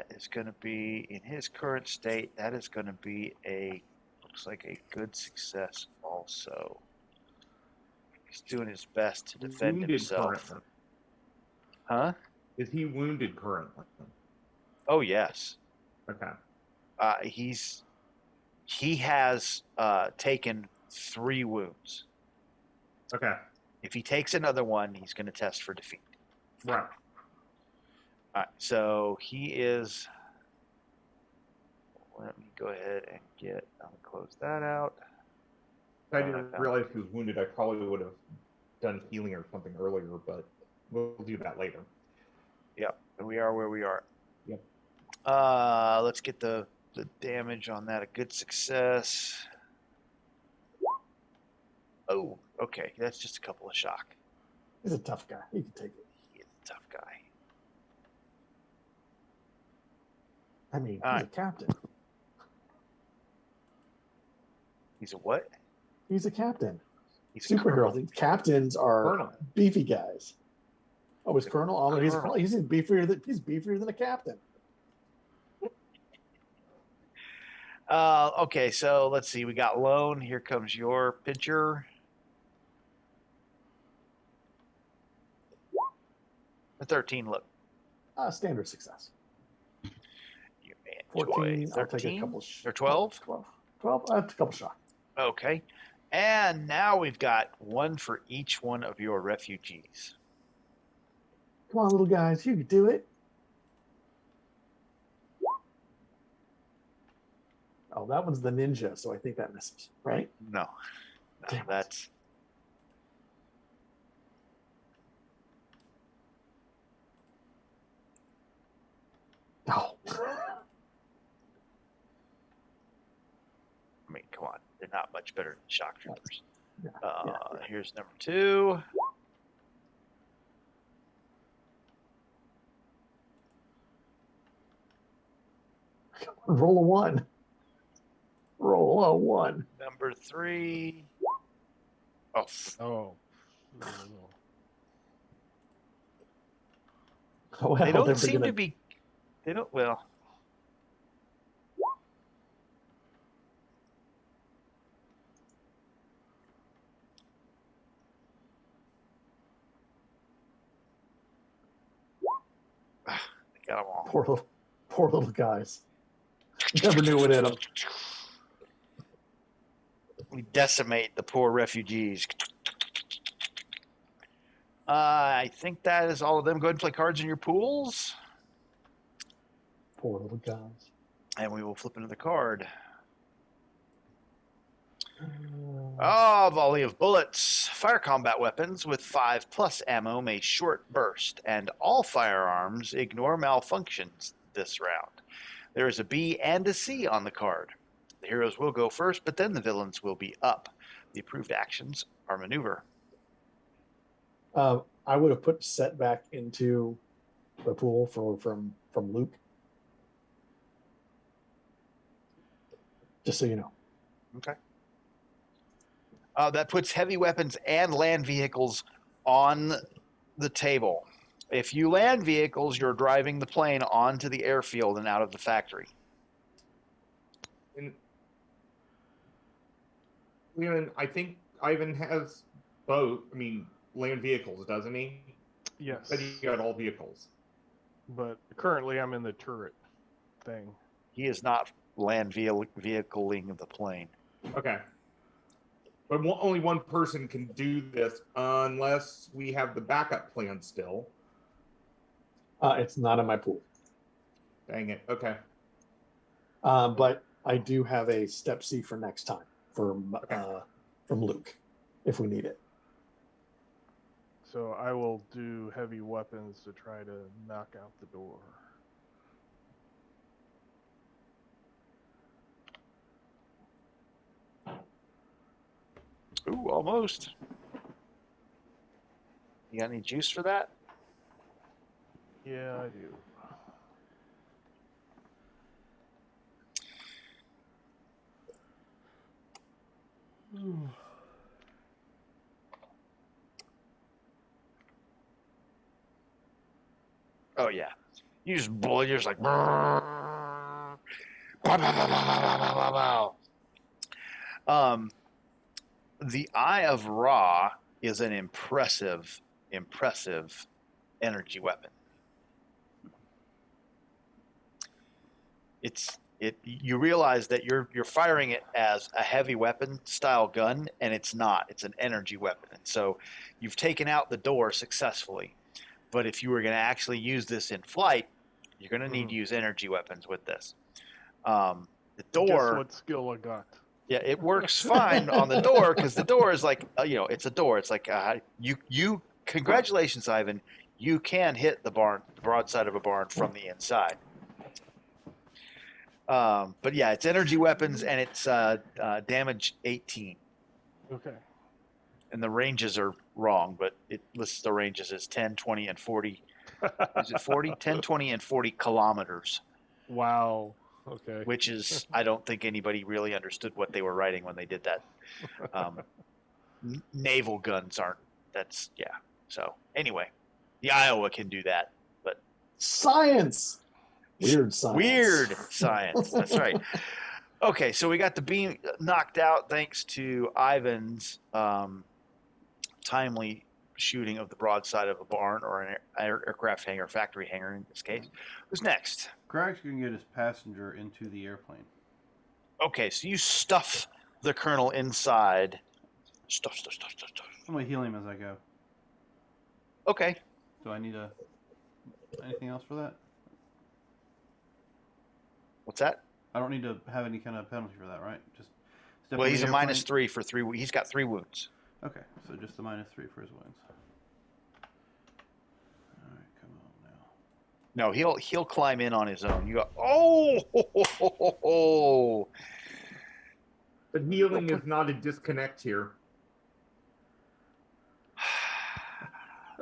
[SPEAKER 2] is going to be, in his current state, that is going to be looks like a good success also. He's doing his best to defend
[SPEAKER 4] Wounded
[SPEAKER 2] himself.
[SPEAKER 4] currently.
[SPEAKER 2] Huh?
[SPEAKER 4] Is he wounded currently?
[SPEAKER 2] Oh, yes.
[SPEAKER 4] Okay.
[SPEAKER 2] He has taken 3 wounds.
[SPEAKER 4] Okay.
[SPEAKER 2] If he takes another one, he's going to test for defeat.
[SPEAKER 4] Right.
[SPEAKER 2] All right, so he is. Let me go ahead and I'll close that out.
[SPEAKER 4] If I didn't realize he was wounded, I probably would have done healing or something earlier, but we'll do that later.
[SPEAKER 2] Yep, and we are where we are.
[SPEAKER 4] Yep.
[SPEAKER 2] Let's get the damage on that. A good success. Oh, okay. That's just a couple of shock.
[SPEAKER 3] He's a tough guy. He can take it.
[SPEAKER 2] He's a tough guy.
[SPEAKER 3] I mean,
[SPEAKER 2] All
[SPEAKER 3] he's
[SPEAKER 2] right.
[SPEAKER 3] a captain.
[SPEAKER 2] He's a what?
[SPEAKER 3] He's a captain.
[SPEAKER 2] He's a colonel.
[SPEAKER 3] Superheroes. Captains are
[SPEAKER 4] Colonel.
[SPEAKER 3] beefy guys. Oh, he's colonel. Oh, he's a
[SPEAKER 2] Colonel.
[SPEAKER 3] colonel. He's beefier than a captain.
[SPEAKER 2] Okay, so let's see. We got Lone. Here comes your pitcher. A 13 look.
[SPEAKER 3] Standard success.
[SPEAKER 2] You man,
[SPEAKER 3] 14.
[SPEAKER 2] joy.
[SPEAKER 3] I'll take a
[SPEAKER 2] 13
[SPEAKER 3] couple.
[SPEAKER 2] or 12?
[SPEAKER 3] 12. I have a couple shots.
[SPEAKER 2] Okay. And now we've got 1 for each one of your refugees.
[SPEAKER 3] Come on, little guys. You can do it. Oh, that one's the ninja, so I think that misses, right?
[SPEAKER 2] No,
[SPEAKER 3] Damn it.
[SPEAKER 2] that's.
[SPEAKER 3] Oh.
[SPEAKER 2] I mean, come on. They're not much better than shock troopers.
[SPEAKER 3] Yeah,
[SPEAKER 2] Here's number 2.
[SPEAKER 3] Roll a 1. Roll a 1.
[SPEAKER 2] Number 3. Oh,
[SPEAKER 5] Oh.
[SPEAKER 3] Oh,
[SPEAKER 2] they
[SPEAKER 3] well,
[SPEAKER 2] don't seem
[SPEAKER 3] gonna...
[SPEAKER 2] to be. They don't. Well. They got them all.
[SPEAKER 3] Poor little guys. Never knew what hit them.
[SPEAKER 2] We decimate the poor refugees. I think that is all of them. Go ahead and play cards in your pools.
[SPEAKER 3] Poor little guys.
[SPEAKER 2] And we will flip another card. Oh, volley of bullets. Fire combat weapons with 5+ ammo may short burst, and all firearms ignore malfunctions this round. There is a B and a C on the card. The heroes will go first, but then the villains will be up. The approved actions are maneuver.
[SPEAKER 3] I would have put setback into the pool from Luke. Just so you know.
[SPEAKER 2] Okay. That puts heavy weapons and land vehicles on the table. If you land vehicles, you're driving the plane onto the airfield and out of the factory.
[SPEAKER 4] And I think Ivan has both. I mean, land vehicles, doesn't he?
[SPEAKER 5] Yes.
[SPEAKER 4] But he got all vehicles.
[SPEAKER 5] But currently I'm in the turret thing.
[SPEAKER 2] He is not land vehicling the plane.
[SPEAKER 4] Okay. But only one person can do this unless we have the backup plan still.
[SPEAKER 3] It's not in my pool.
[SPEAKER 4] Dang it. Okay.
[SPEAKER 3] But I do have a step C for next time from Luke, if we need it.
[SPEAKER 5] So I will do heavy weapons to try to knock out the door.
[SPEAKER 2] Ooh, almost. You got any juice for that?
[SPEAKER 5] Yeah, I do.
[SPEAKER 2] Oh yeah. You just blow. You're just like. The Eye of Ra is an impressive energy weapon. You realize that you're firing it as a heavy weapon style gun, and it's not. It's an energy weapon. And so you've taken out the door successfully. But if you were going to actually use this in flight, you're going to need to use energy weapons with this. The door.
[SPEAKER 5] Guess what skill I got?
[SPEAKER 2] Yeah, it works fine on the door because the door is like, it's a door. It's like you. Congratulations, Ivan. You can hit the broadside of a barn from the inside. But yeah, it's energy weapons and it's damage 18.
[SPEAKER 5] Okay.
[SPEAKER 2] And the ranges are wrong, but it lists the ranges as 10, 20, and 40. Is it 40? 10, 20, and 40 kilometers.
[SPEAKER 5] Wow. Okay.
[SPEAKER 2] Which is, I don't think anybody really understood what they were writing when they did that. Naval guns aren't. That's, yeah. So anyway, the Iowa can do that, but
[SPEAKER 3] science. Weird science.
[SPEAKER 2] Weird science. That's right. Okay, so we got the beam knocked out thanks to Ivan's timely shooting of the broadside of a barn or an aircraft hangar, factory hangar in this case. Who's next?
[SPEAKER 1] Craig's going to get his passenger into the airplane.
[SPEAKER 2] Okay, so you stuff the colonel inside. Stuff.
[SPEAKER 1] I'm going to heal him as I go.
[SPEAKER 2] Okay.
[SPEAKER 1] Do I need anything else for that?
[SPEAKER 2] What's that?
[SPEAKER 1] I don't need to have any kind of penalty for that, right? Just step
[SPEAKER 2] well,
[SPEAKER 1] on
[SPEAKER 2] he's
[SPEAKER 1] the
[SPEAKER 2] a
[SPEAKER 1] airplane.
[SPEAKER 2] -3 for 3. He's got 3 wounds.
[SPEAKER 1] Okay, so just the -3 for his wounds. All right, come on now.
[SPEAKER 2] No, he'll climb in on his own. You go, oh.
[SPEAKER 4] But healing is not a disconnect here.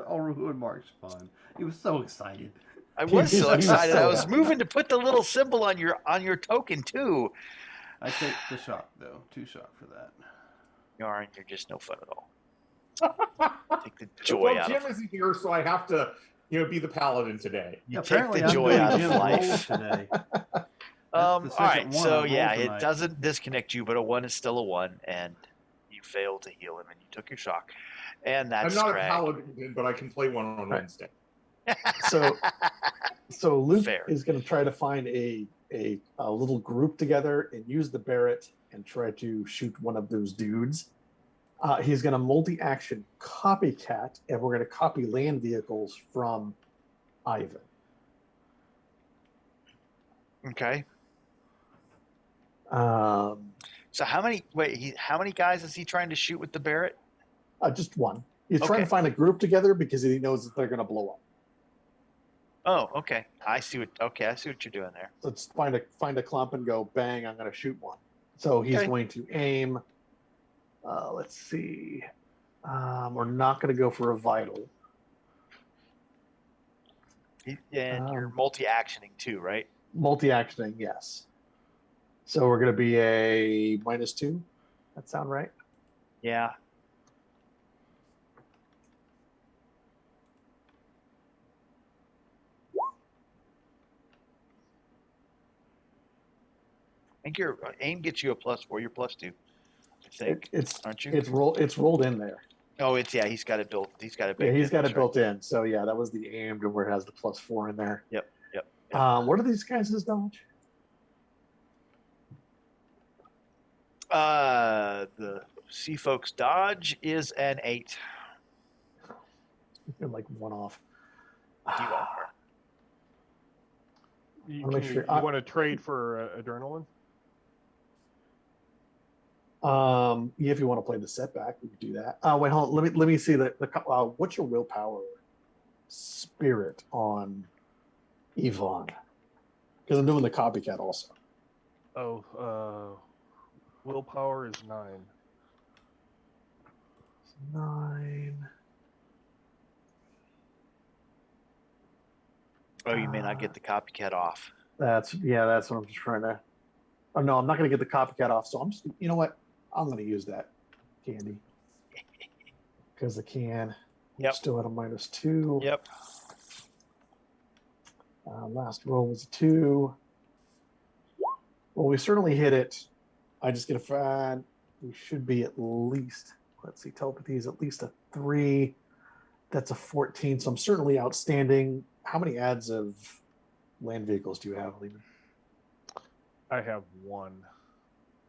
[SPEAKER 1] I'll ruin Mark's fun. He was so excited.
[SPEAKER 2] I was so excited. I was moving to put the little symbol on your token too.
[SPEAKER 1] I take the shock though. 2 shock for that.
[SPEAKER 2] You're just no fun at all. Take the joy out
[SPEAKER 4] Jim
[SPEAKER 2] of it.
[SPEAKER 4] isn't here, so I have to, be the paladin today.
[SPEAKER 2] You
[SPEAKER 1] apparently
[SPEAKER 2] take the
[SPEAKER 1] I'm
[SPEAKER 2] joy
[SPEAKER 1] doing
[SPEAKER 2] out of
[SPEAKER 1] Jim's
[SPEAKER 2] life.
[SPEAKER 1] roll today.
[SPEAKER 2] All
[SPEAKER 1] the
[SPEAKER 2] right,
[SPEAKER 1] second one
[SPEAKER 2] so
[SPEAKER 1] I've
[SPEAKER 2] yeah,
[SPEAKER 1] rolled
[SPEAKER 2] it
[SPEAKER 1] tonight.
[SPEAKER 2] doesn't disconnect you, but a 1 is still a 1, and you failed to heal him, and you took your shock, and that's
[SPEAKER 4] I'm not
[SPEAKER 2] Craig.
[SPEAKER 4] a paladin, but I can play one on
[SPEAKER 3] Right.
[SPEAKER 4] Wednesday.
[SPEAKER 3] So Luke
[SPEAKER 2] Fair.
[SPEAKER 3] is going to try to find a little group together and use the Barrett and try to shoot one of those dudes. He's going to multi-action copycat, and we're going to copy land vehicles from Ivan.
[SPEAKER 2] Okay.
[SPEAKER 3] Um,
[SPEAKER 2] So how many guys is he trying to shoot with the Barrett?
[SPEAKER 3] just one. He's trying
[SPEAKER 2] Okay.
[SPEAKER 3] to find a group together because he knows that they're going to blow up.
[SPEAKER 2] Oh, okay. I see what you're doing there.
[SPEAKER 3] Let's find a clump and go bang. I'm going to shoot one. So he's
[SPEAKER 2] Okay.
[SPEAKER 3] going to aim. Let's see. We're not going to go for a vital.
[SPEAKER 2] And you're multi-actioning too, right?
[SPEAKER 3] Multi-actioning, yes. So we're going to be a -2. That sound right?
[SPEAKER 2] Yeah. I think your aim gets you a +4. You're +2. I think. Aren't you?
[SPEAKER 3] It's rolled in there.
[SPEAKER 2] Oh, he's got it built. He's got it.
[SPEAKER 3] Yeah, he's got it
[SPEAKER 2] right.
[SPEAKER 3] built in. So yeah, that was the aim to where it has the +4 in there.
[SPEAKER 2] Yep.
[SPEAKER 3] What are these guys' dodge?
[SPEAKER 2] The Sea Folks dodge is an 8.
[SPEAKER 3] You're like one off.
[SPEAKER 2] You are.
[SPEAKER 5] You
[SPEAKER 3] Wanna make sure-
[SPEAKER 5] you want to trade for adrenaline?
[SPEAKER 3] Yeah, if you want to play the setback, we could do that. Wait, hold on. Let me see what's your willpower spirit on Yvonne? Because I'm doing the copycat also.
[SPEAKER 5] Oh, willpower is 9.
[SPEAKER 3] 9.
[SPEAKER 2] Oh, you may not get the copycat off.
[SPEAKER 3] That's what I'm just trying to. Oh no, I'm not going to get the copycat off. So I'm just. You know what? I'm going to use that candy because the can.
[SPEAKER 2] Yep.
[SPEAKER 3] Still at a -2.
[SPEAKER 2] Yep.
[SPEAKER 3] Last roll was a 2. Well, we certainly hit it. I just get a find. We should be at least. Let's see, telepathy is at least a 3. That's a 14. So I'm certainly outstanding. How many adds of land vehicles do you have, Lehman?
[SPEAKER 5] I have 1.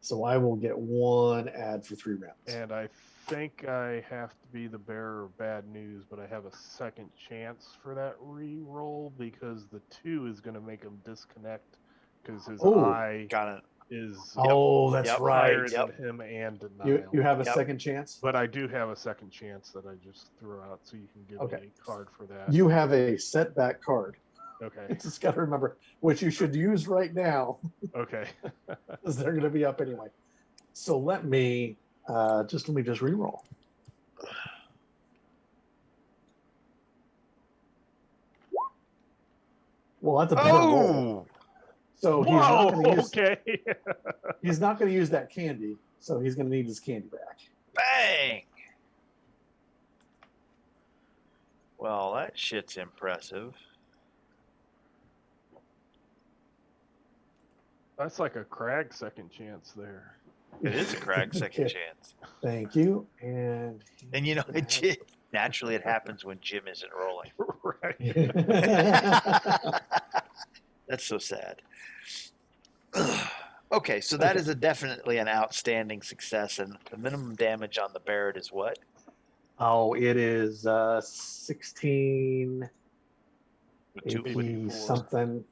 [SPEAKER 3] So I will get 1 ad for 3 rounds.
[SPEAKER 5] And I think I have to be the bearer of bad news, but I have a second chance for that re-roll because the 2 is going to make him disconnect because his eye
[SPEAKER 2] Got it.
[SPEAKER 5] is
[SPEAKER 3] That's
[SPEAKER 2] Yep.
[SPEAKER 3] right.
[SPEAKER 5] higher than him and denial.
[SPEAKER 3] You have a
[SPEAKER 2] Yep.
[SPEAKER 3] second chance?
[SPEAKER 5] But I do have a second chance that I just threw out, so you can give
[SPEAKER 3] Okay.
[SPEAKER 5] me a card for that.
[SPEAKER 3] You have a setback card.
[SPEAKER 5] Okay.
[SPEAKER 3] You just got to remember, which you should use right now
[SPEAKER 5] Okay.
[SPEAKER 3] because they're going to be up anyway. So let me just re-roll. Well, that's a better roll.
[SPEAKER 2] Oh,
[SPEAKER 3] So he's not going to use.
[SPEAKER 5] Okay.
[SPEAKER 3] He's not going to use that candy, so he's going to need his candy back.
[SPEAKER 2] bang! Well, that shit's impressive.
[SPEAKER 5] That's like a Crag second chance there.
[SPEAKER 2] It is a Crag second
[SPEAKER 3] Okay.
[SPEAKER 2] chance.
[SPEAKER 3] Thank you. And
[SPEAKER 2] And naturally it happens when Jim isn't rolling.
[SPEAKER 5] Right.
[SPEAKER 2] That's so sad. Okay, so that
[SPEAKER 3] Okay.
[SPEAKER 2] is definitely an outstanding success, and the minimum damage on the Barrett is what?
[SPEAKER 3] Oh, it is 16
[SPEAKER 2] With two,
[SPEAKER 3] AP
[SPEAKER 5] with-
[SPEAKER 3] something.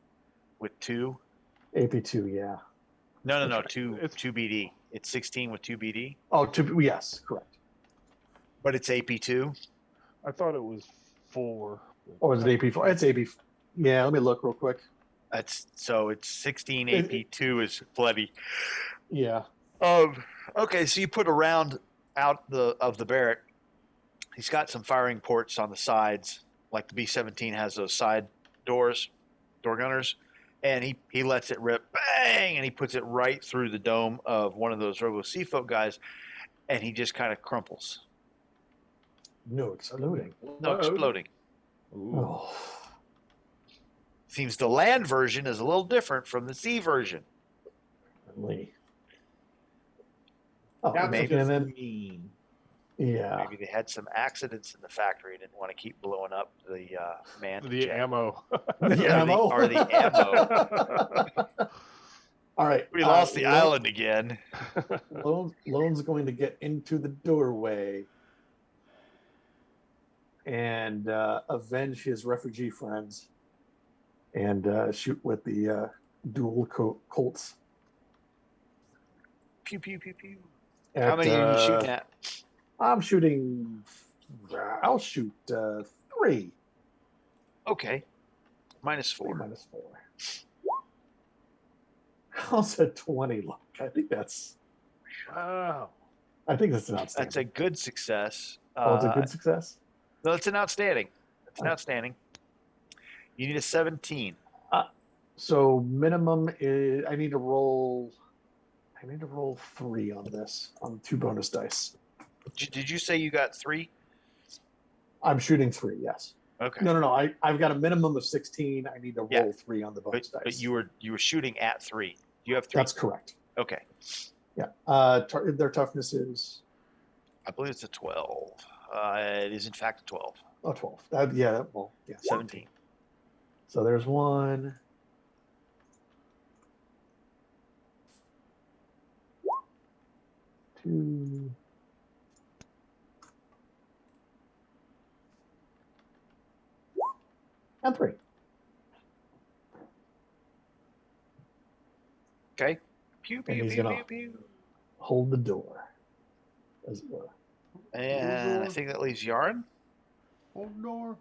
[SPEAKER 2] with 2?
[SPEAKER 3] AP2, yeah.
[SPEAKER 2] No,
[SPEAKER 3] That's right.
[SPEAKER 2] two
[SPEAKER 5] It's-
[SPEAKER 2] 2 BD. It's 16 with 2 BD,
[SPEAKER 3] Oh, yes, correct.
[SPEAKER 2] but it's AP2.
[SPEAKER 5] I thought it was 4.
[SPEAKER 3] Or is it AP4? It's AP. Yeah, let me look real quick.
[SPEAKER 2] It's 16
[SPEAKER 3] It-
[SPEAKER 2] AP2 is plenty.
[SPEAKER 3] Yeah.
[SPEAKER 2] Okay, so you put a round out of the Barrett. He's got some firing ports on the sides, like the B-17 has those side door gunners, and he lets it rip, bang, and he puts it right through the dome of one of those Robo Seafolk guys, and he just kind of crumples.
[SPEAKER 3] No exploding.
[SPEAKER 2] No exploding.
[SPEAKER 3] Oh.
[SPEAKER 2] Seems the land version is a little different from the sea version.
[SPEAKER 3] Lee. Oh,
[SPEAKER 4] That's
[SPEAKER 2] maybe.
[SPEAKER 4] just
[SPEAKER 3] and then
[SPEAKER 4] mean.
[SPEAKER 3] yeah.
[SPEAKER 2] Maybe they had some accidents in the factory and didn't want to keep blowing up the man.
[SPEAKER 5] The ammo.
[SPEAKER 3] The
[SPEAKER 2] Yeah,
[SPEAKER 3] ammo.
[SPEAKER 2] or the ammo.
[SPEAKER 3] All right.
[SPEAKER 2] We lost the island again.
[SPEAKER 3] Lone's going to get into the doorway and avenge his refugee friends and shoot with the dual Colts.
[SPEAKER 2] Pew pew pew pew.
[SPEAKER 3] At,
[SPEAKER 2] How many are you shooting at?
[SPEAKER 3] I'm shooting. I'll shoot 3.
[SPEAKER 2] Okay, -4.
[SPEAKER 3] 3-4. How's a 20 look? I think that's
[SPEAKER 5] Wow.
[SPEAKER 3] an outstanding.
[SPEAKER 2] That's a good success.
[SPEAKER 3] Oh, it's a good success.
[SPEAKER 2] No, it's an outstanding. It's an outstanding. You need a 17.
[SPEAKER 3] So minimum is I need to roll 3 on this on 2 bonus dice.
[SPEAKER 2] Did you say you got 3?
[SPEAKER 3] I'm shooting 3, yes.
[SPEAKER 2] Okay.
[SPEAKER 3] No. I've got a minimum of 16. I need to roll
[SPEAKER 2] Yeah.
[SPEAKER 3] 3 on the bonus dice.
[SPEAKER 2] But you were shooting at 3. You have 3.
[SPEAKER 3] That's correct.
[SPEAKER 2] Okay.
[SPEAKER 3] Yeah. Their toughness is
[SPEAKER 2] I believe it's a 12. It is in fact a 12.
[SPEAKER 3] 12.
[SPEAKER 2] 17.
[SPEAKER 3] So there's 1. 2. And 3.
[SPEAKER 2] Okay. Pew,
[SPEAKER 3] And
[SPEAKER 2] pew,
[SPEAKER 3] he's
[SPEAKER 2] pew,
[SPEAKER 3] gonna-
[SPEAKER 2] pew, pew.
[SPEAKER 3] Hold the door, as it were.
[SPEAKER 2] And I think that leaves Yarn.
[SPEAKER 1] Hold door.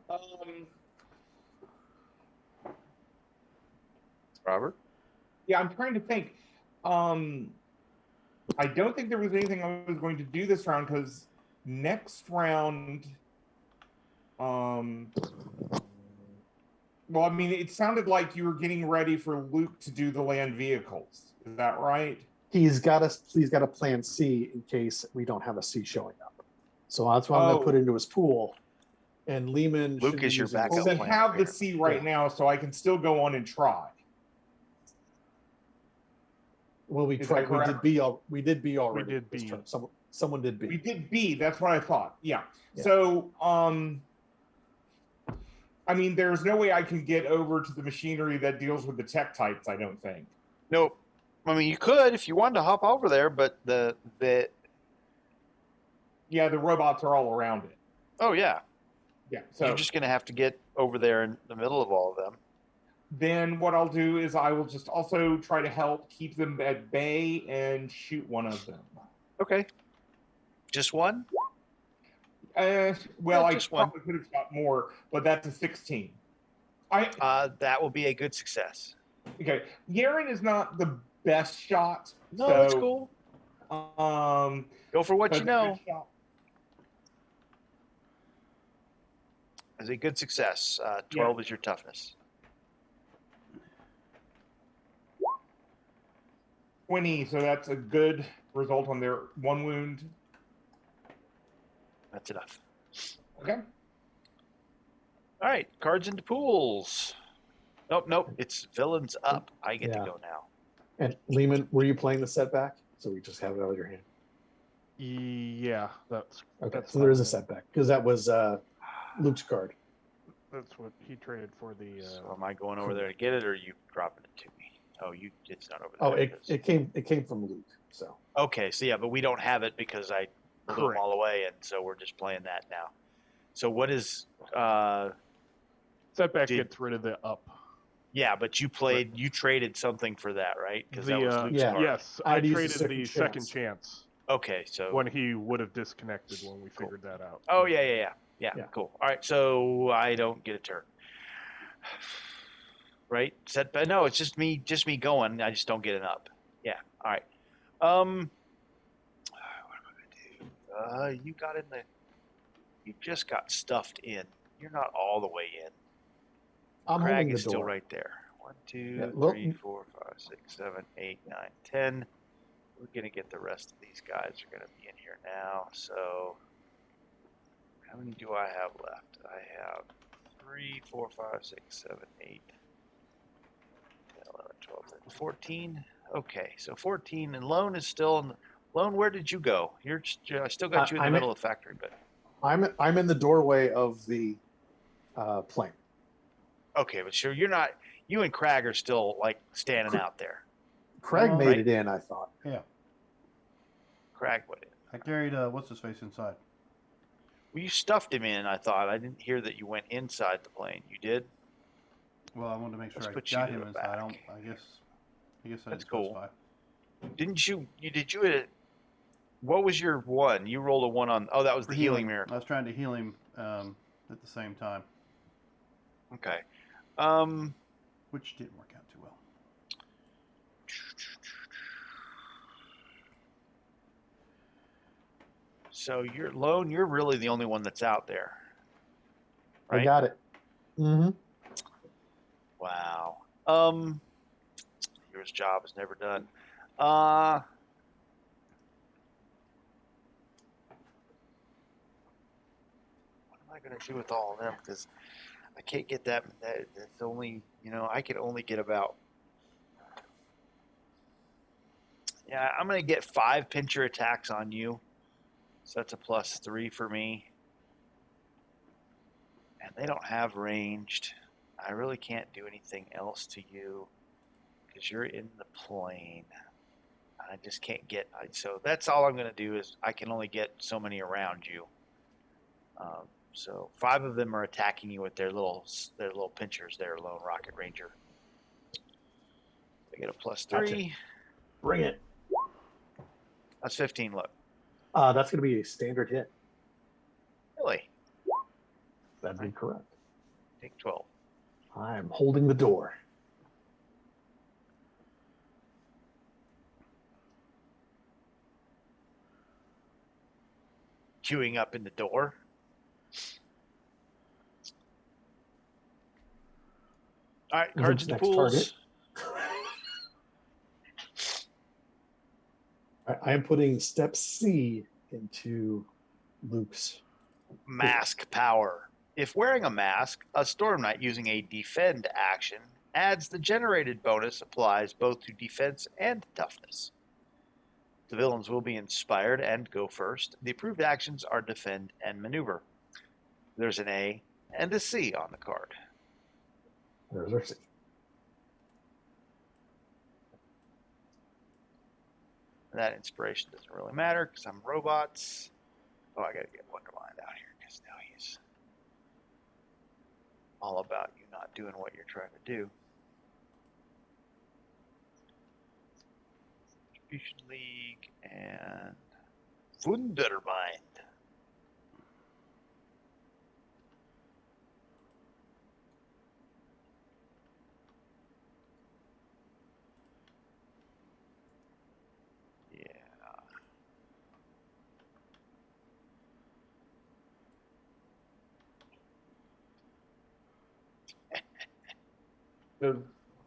[SPEAKER 2] Robert.
[SPEAKER 4] Yeah, I'm trying to think. I don't think there was anything I was going to do this round because next round, well, I mean, it sounded like you were getting ready for Luke to do the land vehicles. Is that right?
[SPEAKER 3] He's got a plan C in case we don't have a C showing up. So that's why I'm going to put into his pool. And Lehman
[SPEAKER 2] Luke
[SPEAKER 3] should be
[SPEAKER 2] is your
[SPEAKER 3] using
[SPEAKER 2] backup
[SPEAKER 4] Well,
[SPEAKER 3] C.
[SPEAKER 4] we
[SPEAKER 2] plan
[SPEAKER 4] have
[SPEAKER 2] over
[SPEAKER 4] the
[SPEAKER 2] here.
[SPEAKER 4] C right
[SPEAKER 3] Yeah.
[SPEAKER 4] now, so I can still go on and try.
[SPEAKER 3] Well, we
[SPEAKER 4] Is
[SPEAKER 3] tried.
[SPEAKER 4] that
[SPEAKER 3] We did
[SPEAKER 4] correct?
[SPEAKER 3] B. We did B already.
[SPEAKER 5] We did
[SPEAKER 3] this
[SPEAKER 5] B.
[SPEAKER 3] turn. Someone did B.
[SPEAKER 4] We did B. That's what I thought. Yeah.
[SPEAKER 3] Yeah.
[SPEAKER 4] So, I mean, there's no way I can get over to the machinery that deals with the tech types. I don't think.
[SPEAKER 2] Nope. I mean, you could if you wanted to hop over there, but the
[SPEAKER 4] Yeah, the robots are all around it.
[SPEAKER 2] oh yeah,
[SPEAKER 4] Yeah. So
[SPEAKER 2] you're just gonna have to get over there in the middle of all of them.
[SPEAKER 4] then what I'll do is I will just also try to help keep them at bay and shoot one of them.
[SPEAKER 2] Okay. Just one?
[SPEAKER 4] Well,
[SPEAKER 2] Yeah,
[SPEAKER 4] I
[SPEAKER 2] just one.
[SPEAKER 4] probably could have shot more, but that's a 16.
[SPEAKER 2] That will be a good success.
[SPEAKER 4] Okay. Yaren is not the best shot.
[SPEAKER 2] No,
[SPEAKER 4] so,
[SPEAKER 2] that's cool. Go for what
[SPEAKER 4] but
[SPEAKER 2] you
[SPEAKER 4] it's a
[SPEAKER 2] know.
[SPEAKER 4] good shot.
[SPEAKER 2] As a good success. 12 is your toughness.
[SPEAKER 4] 20, so that's a good result on their 1 wound.
[SPEAKER 2] That's enough.
[SPEAKER 4] Okay.
[SPEAKER 2] All right, cards into pools. Nope. It's villains up. I get to
[SPEAKER 3] Yeah.
[SPEAKER 2] go now.
[SPEAKER 3] And Lehman, were you playing the setback? So we just have it out of your hand.
[SPEAKER 5] Yeah, that's
[SPEAKER 3] Okay.
[SPEAKER 5] That's
[SPEAKER 3] So there is a
[SPEAKER 5] fine.
[SPEAKER 3] setback because that was Luke's card.
[SPEAKER 5] That's what he traded for the.
[SPEAKER 2] So am I going over there to get it, or are you dropping it to me? Oh, it's not over there.
[SPEAKER 3] Oh, it came from Luke. So
[SPEAKER 2] Okay, so yeah, but we don't have it because I blew them
[SPEAKER 5] Correct.
[SPEAKER 2] all away, and so we're just playing that now. So what is?
[SPEAKER 5] Setback
[SPEAKER 2] did-
[SPEAKER 5] gets rid of the up.
[SPEAKER 2] Yeah, but you traded something for that, right? Because that
[SPEAKER 5] The
[SPEAKER 2] was Luke's
[SPEAKER 3] yeah.
[SPEAKER 2] card.
[SPEAKER 5] yes,
[SPEAKER 3] I
[SPEAKER 5] I
[SPEAKER 3] had to use the
[SPEAKER 5] traded the
[SPEAKER 3] second
[SPEAKER 5] second
[SPEAKER 3] chance.
[SPEAKER 5] chance
[SPEAKER 2] Okay, so
[SPEAKER 5] when he would have disconnected when we figured that out.
[SPEAKER 2] oh yeah,
[SPEAKER 3] Yeah.
[SPEAKER 2] cool. All right, so I don't get a turn, right? Setback? No, it's just me going. I just don't get an up. Yeah. All right. What am I gonna do? You got in the. You just got stuffed in. You're not all the way in.
[SPEAKER 3] I'm
[SPEAKER 2] Crag
[SPEAKER 3] holding the
[SPEAKER 2] is still
[SPEAKER 3] door.
[SPEAKER 2] right there. 1, 2,
[SPEAKER 3] Yeah, look-
[SPEAKER 2] 3, 4, 5, 6, 7, 8, 9, 10. We're gonna get the rest of these guys are gonna be in here now. So how many do I have left? I have 3, 4, 5, 6, 7, 8, 10, 11, 12, 13, 14. Okay, so 14, and Lone is still in. Lone, where did you go? I still got you in the
[SPEAKER 3] I'm
[SPEAKER 2] middle of the factory, but
[SPEAKER 3] I'm in the doorway of the plane.
[SPEAKER 2] okay, but sure, you're not. You and Crag are still like standing out there.
[SPEAKER 3] Craig made
[SPEAKER 2] Right.
[SPEAKER 3] it in, I thought.
[SPEAKER 1] Yeah.
[SPEAKER 2] Crag went in.
[SPEAKER 1] I carried what's his face inside.
[SPEAKER 2] Well, you stuffed him in. I thought. I didn't hear that you went inside the plane. You did.
[SPEAKER 1] Well, I wanted to make sure
[SPEAKER 2] Let's
[SPEAKER 1] I
[SPEAKER 2] put you
[SPEAKER 1] got
[SPEAKER 2] to
[SPEAKER 1] him
[SPEAKER 2] the
[SPEAKER 1] inside.
[SPEAKER 2] back.
[SPEAKER 1] I guess I
[SPEAKER 2] That's
[SPEAKER 1] didn't
[SPEAKER 2] cool.
[SPEAKER 1] specify.
[SPEAKER 2] Didn't you? Did you? What was your one? You rolled a 1 on. Oh, that was
[SPEAKER 1] For
[SPEAKER 2] the healing miracle.
[SPEAKER 1] I was trying to heal him at the same time,
[SPEAKER 2] Okay.
[SPEAKER 1] which didn't work out too well.
[SPEAKER 2] So you're Lone. You're really the only one that's out there,
[SPEAKER 3] I
[SPEAKER 2] right?
[SPEAKER 3] got it. Mm-hmm.
[SPEAKER 2] Hero's job is never done. What am I going to do with all of them? Because I can't get that. That's only, I can only get about. Yeah, I'm going to get 5 pincher attacks on you. So that's a +3 for me. And they don't have ranged. I really can't do anything else to you because you're in the plane. I just can't get. So that's all I'm going to do is I can only get so many around you. So 5 of them are attacking you with their little pinchers. Their lone rocket ranger. They get a +3.
[SPEAKER 3] Gotcha. Bring it.
[SPEAKER 2] That's 15. Look.
[SPEAKER 3] That's going to be a standard hit.
[SPEAKER 2] Really?
[SPEAKER 3] That'd be correct.
[SPEAKER 2] Take 12.
[SPEAKER 3] I'm holding the door.
[SPEAKER 2] Queuing up in the door. All right, cards in the
[SPEAKER 3] Next
[SPEAKER 2] pools.
[SPEAKER 3] Target. I am putting step C into Luke's.
[SPEAKER 2] Mask power. If wearing a mask, a Storm Knight using a defend action adds the generated bonus applies both to defense and toughness. The villains will be inspired and go first. The approved actions are defend and maneuver. There's an A and a C on the card.
[SPEAKER 3] There's our C.
[SPEAKER 2] That inspiration doesn't really matter because I'm robots. Oh, I got to get Wondermind out here because now he's all about you not doing what you're trying to do. Distribution League and Wundermind.
[SPEAKER 4] Does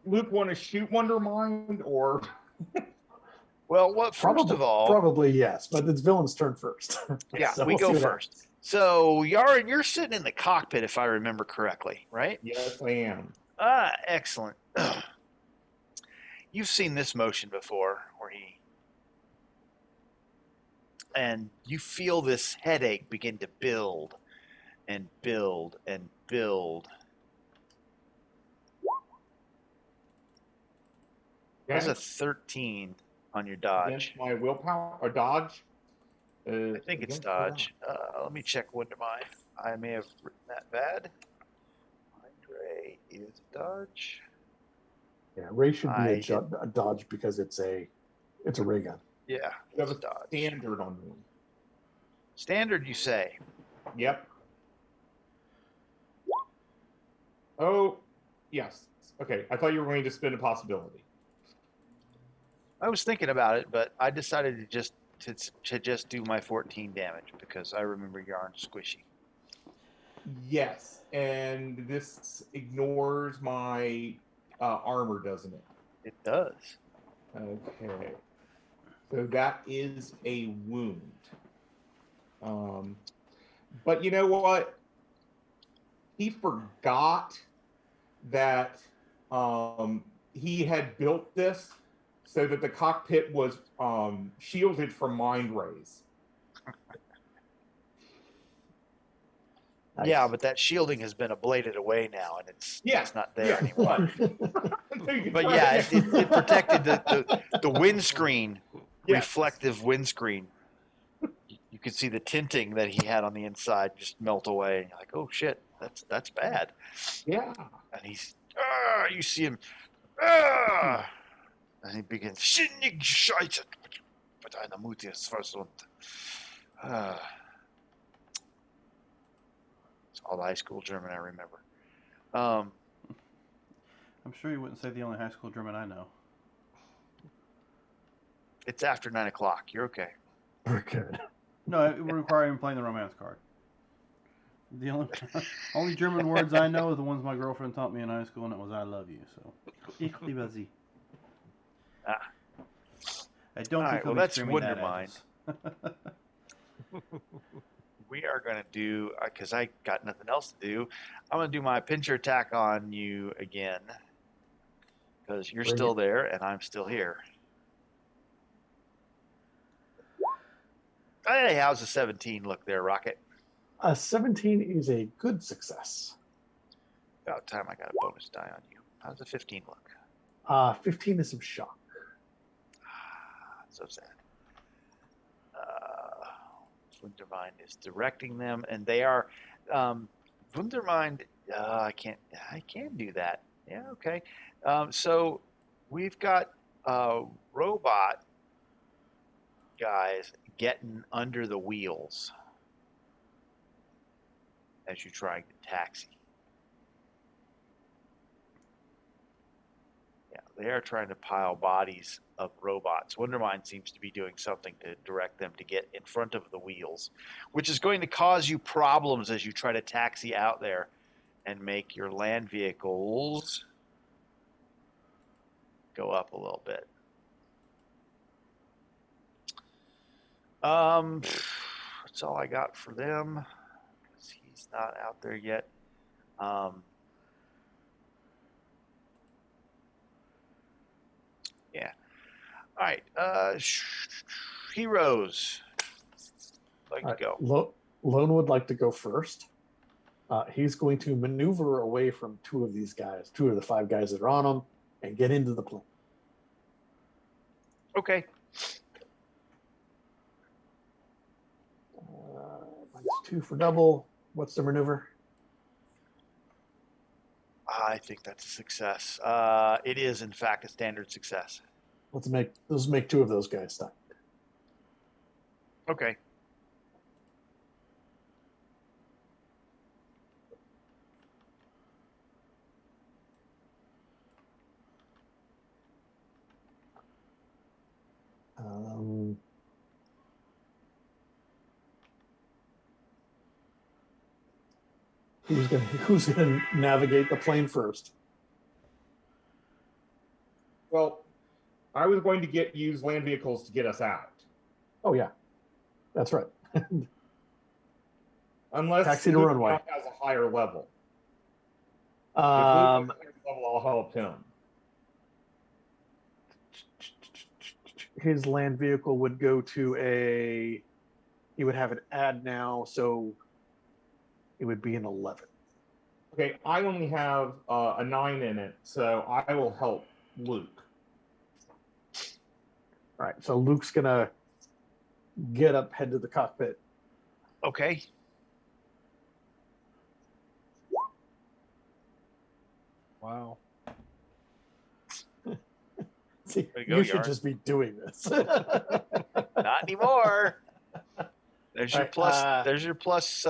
[SPEAKER 4] Luke want to shoot Wondermind or?
[SPEAKER 2] Well, first of all,
[SPEAKER 3] probably yes, but it's villain's turn first.
[SPEAKER 2] Yeah,
[SPEAKER 3] So
[SPEAKER 2] we
[SPEAKER 3] we'll
[SPEAKER 2] go
[SPEAKER 3] see what
[SPEAKER 2] first.
[SPEAKER 3] happens.
[SPEAKER 2] So, Yarin, you're sitting in the cockpit, if I remember correctly, right?
[SPEAKER 4] Yes, I am.
[SPEAKER 2] Excellent. You've seen this motion before, and you feel this headache begin to build and build and build. There's a 13 on your dodge.
[SPEAKER 4] Against my willpower or dodge.
[SPEAKER 2] I think it's dodge. Let me check Wondermind. I may have written that bad. Mind Ray is dodge.
[SPEAKER 3] Yeah, Ray should be a dodge because it's a ray gun.
[SPEAKER 2] Yeah,
[SPEAKER 4] You have a
[SPEAKER 2] dodge.
[SPEAKER 4] standard on me.
[SPEAKER 2] Standard, you say?
[SPEAKER 4] Yep. Oh, yes. Okay, I thought you were going to spin a possibility.
[SPEAKER 2] I was thinking about it, but I decided to just do my 14 damage because I remember Yarn squishy.
[SPEAKER 4] Yes, and this ignores my armor, doesn't it?
[SPEAKER 2] It does.
[SPEAKER 4] Okay. So that is a wound. But you know what? He forgot that he had built this so that the cockpit was shielded from mind rays.
[SPEAKER 3] Nice.
[SPEAKER 2] Yeah, but that shielding has been ablated away now, and it's not there anymore. But yeah, it protected the windscreen, reflective windscreen. You could see the tinting that he had on the inside just melt away. You're like, oh shit, that's bad.
[SPEAKER 4] Yeah.
[SPEAKER 2] And he's you see him and he begins Scheiße, but eine mutiges Versund. It's all the high school German I remember.
[SPEAKER 1] I'm sure you wouldn't say the only high school German I know.
[SPEAKER 2] It's after 9 o'clock. You're okay.
[SPEAKER 3] We're good.
[SPEAKER 1] No, it would require him playing the romance card. The only German words I know are the ones my girlfriend taught me in high school, and it was "I love you." So, ich liebe Sie.
[SPEAKER 2] Ah.
[SPEAKER 1] I don't
[SPEAKER 2] All
[SPEAKER 1] think
[SPEAKER 2] right,
[SPEAKER 1] he'll
[SPEAKER 2] well,
[SPEAKER 1] be
[SPEAKER 2] that's
[SPEAKER 1] screaming that at
[SPEAKER 2] Wondermind.
[SPEAKER 1] us.
[SPEAKER 2] We are going to do, because I got nothing else to do, I'm going to do my pincher attack on you again. Because you're
[SPEAKER 3] Bring
[SPEAKER 2] still
[SPEAKER 3] it.
[SPEAKER 2] there and I'm still here. Hey, how's the 17 look there, Rocket?
[SPEAKER 3] 17 is a good success.
[SPEAKER 2] About time I got a bonus die on you. How's the 15 look?
[SPEAKER 3] 15 is some shock.
[SPEAKER 2] So sad. Wundermind is directing them, and they are Wundermind. I can do that. Yeah, okay. So we've got robot guys getting under the wheels as you try to taxi. Yeah, they are trying to pile bodies of robots. Wondermind seems to be doing something to direct them to get in front of the wheels, which is going to cause you problems as you try to taxi out there and make your land vehicles go up a little bit. That's all I got for them. He's not out there yet. Yeah. All right. Heroes. Like to go.
[SPEAKER 3] Lone would like to go first. He's going to maneuver away from two of these guys, two of the 5 guys that are on him, and get into the plane.
[SPEAKER 2] Okay.
[SPEAKER 3] Minus 2 for double. What's the maneuver?
[SPEAKER 2] I think that's a success. It is, in fact, a standard success.
[SPEAKER 3] Let's make 2 of those guys stop.
[SPEAKER 2] Okay.
[SPEAKER 3] Who's gonna navigate the plane first?
[SPEAKER 4] Well, I was going to use land vehicles to get us out.
[SPEAKER 3] Oh yeah, that's right.
[SPEAKER 4] Unless
[SPEAKER 3] Taxi to
[SPEAKER 4] Luke
[SPEAKER 3] runway.
[SPEAKER 4] now has a higher level. If Luke has a higher level, I'll help him.
[SPEAKER 3] His land vehicle would go to he would have an add now, so it would be an 11.
[SPEAKER 4] Okay, I only have a 9 in it, so I will help Luke.
[SPEAKER 3] All right, so Luke's gonna get up, head to the cockpit.
[SPEAKER 2] Okay.
[SPEAKER 5] Wow.
[SPEAKER 3] See,
[SPEAKER 2] Way to go,
[SPEAKER 3] you should
[SPEAKER 2] Yarn.
[SPEAKER 3] just be doing this.
[SPEAKER 2] Not anymore. There's your
[SPEAKER 3] Right,
[SPEAKER 2] plus. There's your plus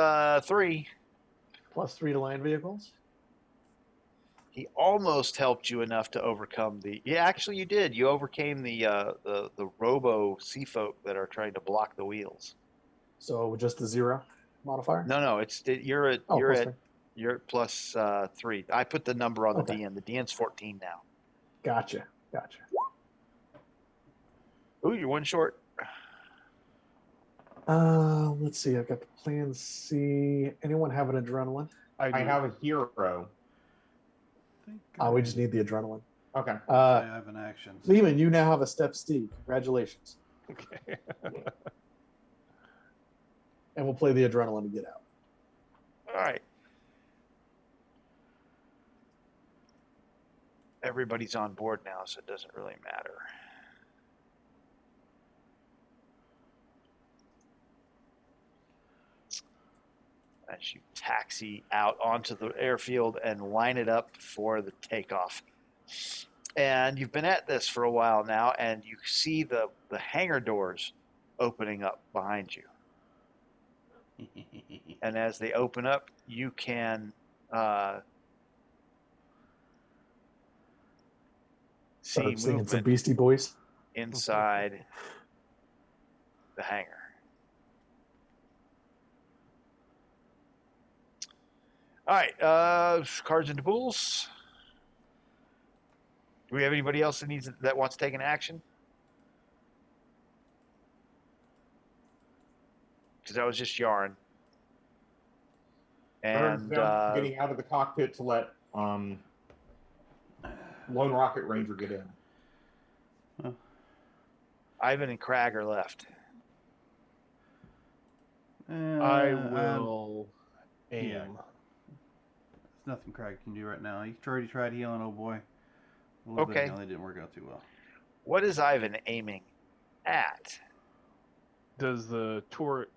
[SPEAKER 2] 3.
[SPEAKER 3] Plus 3 to land vehicles.
[SPEAKER 2] He almost helped you enough to overcome the. Yeah, actually, you did. You overcame the robo sea folk that are trying to block the wheels.
[SPEAKER 3] So just the 0 modifier.
[SPEAKER 2] No, you're at
[SPEAKER 3] Oh,
[SPEAKER 2] you're
[SPEAKER 3] plus
[SPEAKER 2] at
[SPEAKER 3] 3.
[SPEAKER 2] you're at plus 3. I put the number on the
[SPEAKER 3] Okay.
[SPEAKER 2] DN. The DN's 14 now.
[SPEAKER 3] Gotcha.
[SPEAKER 2] Ooh, you're one short.
[SPEAKER 3] Let's see. I've got the plan C. Anyone have an adrenaline?
[SPEAKER 4] I have a hero.
[SPEAKER 3] We just need the adrenaline.
[SPEAKER 4] Okay.
[SPEAKER 1] I have an action.
[SPEAKER 3] Lehman, you now have a step steed. Congratulations.
[SPEAKER 5] Okay.
[SPEAKER 3] And we'll play the adrenaline to get out.
[SPEAKER 2] All right. Everybody's on board now, so it doesn't really matter. As you taxi out onto the airfield and line it up for the takeoff. And you've been at this for a while now, and you see the hangar doors opening up behind you. And as they open up, you can see
[SPEAKER 3] Start singing some
[SPEAKER 2] movement
[SPEAKER 3] Beastie Boys.
[SPEAKER 2] inside the hangar. All right, cards into pools. Do we have anybody else that wants to take an action? Because that was just Yarn.
[SPEAKER 4] Burns
[SPEAKER 2] And
[SPEAKER 4] down getting out of the cockpit to let Lone Rocket Ranger get in.
[SPEAKER 2] Ivan and Crag are left.
[SPEAKER 5] I will aim.
[SPEAKER 1] yeah. There's nothing Craig can do right now. He already tried healing, oh boy. A little bit
[SPEAKER 2] Okay.
[SPEAKER 1] of healing didn't work out too well.
[SPEAKER 2] What is Ivan aiming at?
[SPEAKER 5] Does the turret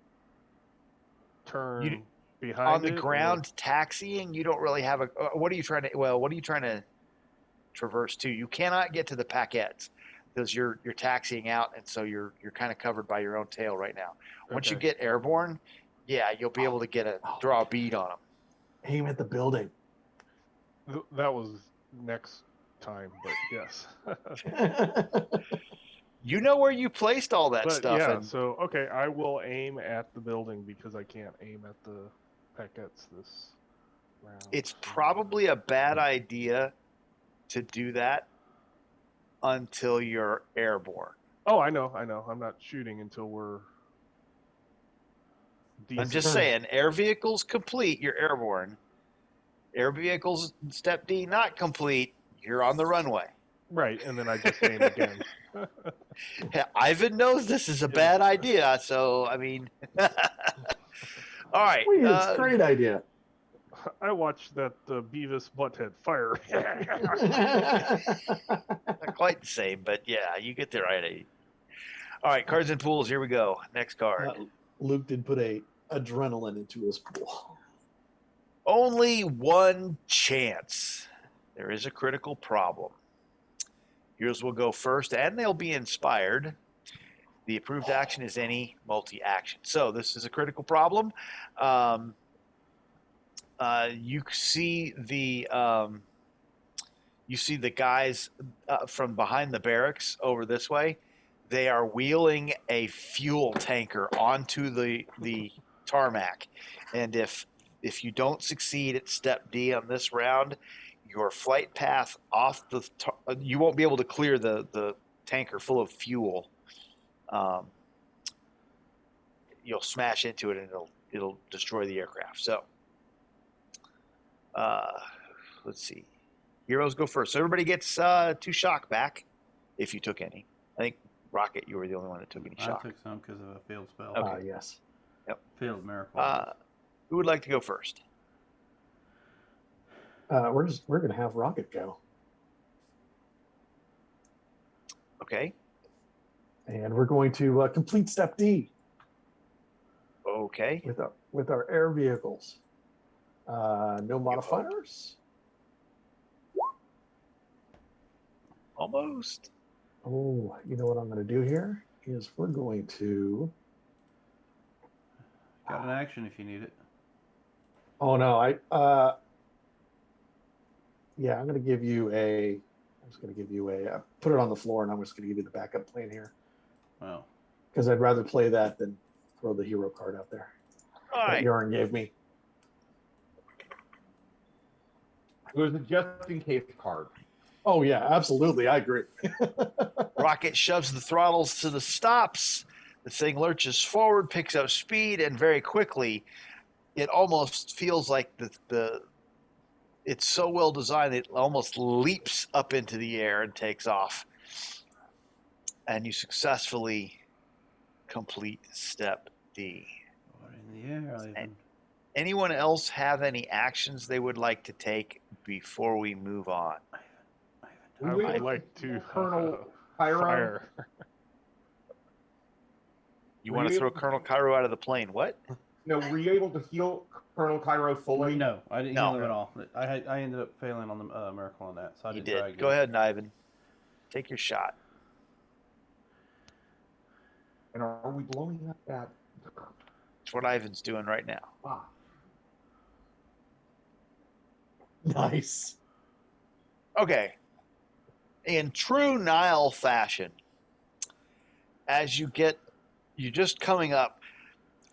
[SPEAKER 5] turn
[SPEAKER 2] You-
[SPEAKER 5] behind
[SPEAKER 2] On the
[SPEAKER 5] it, or-
[SPEAKER 2] ground taxiing, you don't really have a. What are you trying to traverse to? You cannot get to the paquettes because you're taxiing out, and so you're kind of covered by your own tail right now. Once you
[SPEAKER 5] Okay.
[SPEAKER 2] get airborne, yeah, you'll be able to draw a bead on them.
[SPEAKER 3] Aim at the building.
[SPEAKER 5] That was next time, but yes.
[SPEAKER 2] You know where you placed all that
[SPEAKER 5] But
[SPEAKER 2] stuff.
[SPEAKER 5] yeah,
[SPEAKER 2] and
[SPEAKER 5] so okay, I will aim at the building because I can't aim at the packets this round.
[SPEAKER 2] it's probably a bad idea to do that until you're airborne.
[SPEAKER 5] Oh, I know. I'm not shooting until we're.
[SPEAKER 2] I'm just saying, air vehicles complete, you're airborne. Air vehicles step D not complete, you're on the runway.
[SPEAKER 5] Right, and then I just aim again.
[SPEAKER 2] Ivan knows this is a bad idea, so I mean, all right.
[SPEAKER 3] Wait, it's a great idea.
[SPEAKER 5] I watched that Beavis Butthead fire.
[SPEAKER 2] Not quite the same, but yeah, you get the right idea. All right, cards and pools. Here we go. Next card.
[SPEAKER 3] Luke did put a adrenaline into his pool.
[SPEAKER 2] Only one chance. There is a critical problem. Yours will go first, and they'll be inspired. The approved action is any multi-action. So this is a critical problem. You see the guys from behind the barracks over this way. They are wheeling a fuel tanker onto the tarmac, and if you don't succeed at step D on this round, your flight path off you won't be able to clear the tanker full of fuel. You'll smash into it and it'll destroy the aircraft. So let's see. Heroes go first. So everybody gets 2 shock back if you took any. I think Rocket, you were the only one that took any shock.
[SPEAKER 1] I took some because of a failed spell.
[SPEAKER 2] Okay.
[SPEAKER 3] Yes.
[SPEAKER 1] Failed miracle.
[SPEAKER 2] Who would like to go first?
[SPEAKER 3] We're gonna have Rocket go,
[SPEAKER 2] Okay.
[SPEAKER 3] and we're going to complete step D
[SPEAKER 2] Okay.
[SPEAKER 3] with our air vehicles. No modifiers.
[SPEAKER 2] Almost.
[SPEAKER 3] Oh, you know what I'm going to do here is we're going to.
[SPEAKER 1] Got an action if you need it.
[SPEAKER 3] Oh no, yeah, I'm going to give you a. I'm just going to give you a. Put it on the floor, and I'm just going to give you the backup plan here
[SPEAKER 1] Wow.
[SPEAKER 3] because I'd rather play that than throw the hero card out there
[SPEAKER 2] All
[SPEAKER 3] that
[SPEAKER 2] right.
[SPEAKER 3] Yarn gave me.
[SPEAKER 4] It was a just in case card.
[SPEAKER 3] Oh yeah, absolutely, I agree.
[SPEAKER 2] Rocket shoves the throttles to the stops. The thing lurches forward, picks up speed, and very quickly, it almost feels like it's so well designed it almost leaps up into the air and takes off. And you successfully complete step D.
[SPEAKER 1] Or in the air, Ivan.
[SPEAKER 2] Anyone else have any actions they would like to take before we move on?
[SPEAKER 5] I
[SPEAKER 4] We
[SPEAKER 5] would
[SPEAKER 4] wait
[SPEAKER 5] like to
[SPEAKER 4] Colonel Cairo.
[SPEAKER 5] fire.
[SPEAKER 2] You
[SPEAKER 4] Were
[SPEAKER 2] want to
[SPEAKER 4] you
[SPEAKER 2] throw
[SPEAKER 4] able to-
[SPEAKER 2] Colonel Cairo out of the plane? What?
[SPEAKER 4] No, were you able to heal Colonel Cairo fully?
[SPEAKER 1] No, I didn't
[SPEAKER 2] No.
[SPEAKER 1] heal him at all. I ended up failing on the miracle on that, so I
[SPEAKER 2] You
[SPEAKER 1] didn't try
[SPEAKER 2] did.
[SPEAKER 1] again.
[SPEAKER 2] Go ahead, Ivan. Take your shot.
[SPEAKER 4] And are we blowing up that?
[SPEAKER 2] That's what Ivan's doing right now.
[SPEAKER 4] Ah,
[SPEAKER 3] Nice.
[SPEAKER 2] Okay. In true Nile fashion, as you're just coming up,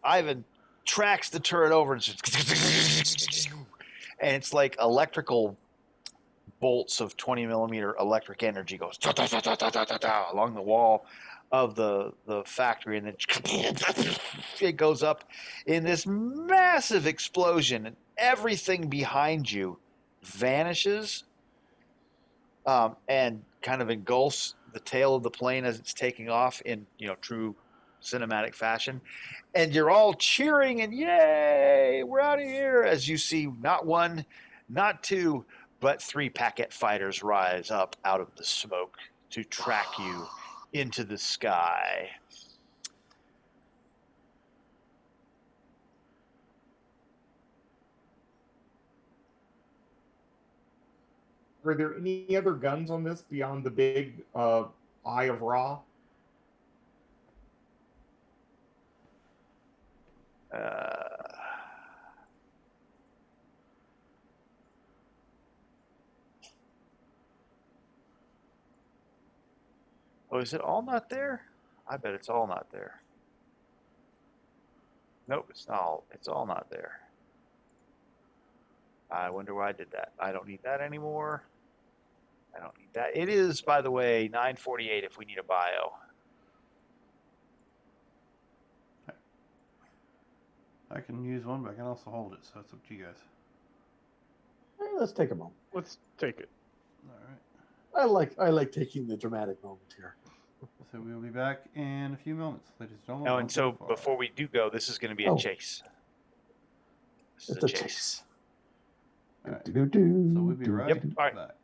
[SPEAKER 2] Ivan tracks the turret over and and it's like electrical bolts of 20 millimeter electric energy goes along the wall of the factory, and then it goes up in this massive explosion, and everything behind you vanishes, and kind of engulfs the tail of the plane as it's taking off in true cinematic fashion, and you're all cheering and yay, we're out of here, as you see not one, not two, but 3 Packet fighters rise up out of the smoke to track you into the sky.
[SPEAKER 4] Are there any other guns on this beyond the big Eye of Ra?
[SPEAKER 2] Oh, is it all not there? I bet it's all not there. Nope, it's all not there. I wonder why I did that. I don't need that anymore. I don't need that. It is, by the way, 9:48 if we need a bio.
[SPEAKER 1] I can use one, but I can also hold it, so it's up to you guys.
[SPEAKER 3] Let's take a moment.
[SPEAKER 5] Let's take it.
[SPEAKER 1] All right.
[SPEAKER 3] I like taking the dramatic moment here.
[SPEAKER 1] So we'll be back in a few moments, ladies and gentlemen.
[SPEAKER 2] Oh, and so before we do go, this is going to be a chase. This is
[SPEAKER 3] It's a chase.
[SPEAKER 1] All right.
[SPEAKER 3] Do-do-do-do,
[SPEAKER 1] So we'll be right
[SPEAKER 2] Yep. All right.
[SPEAKER 1] back.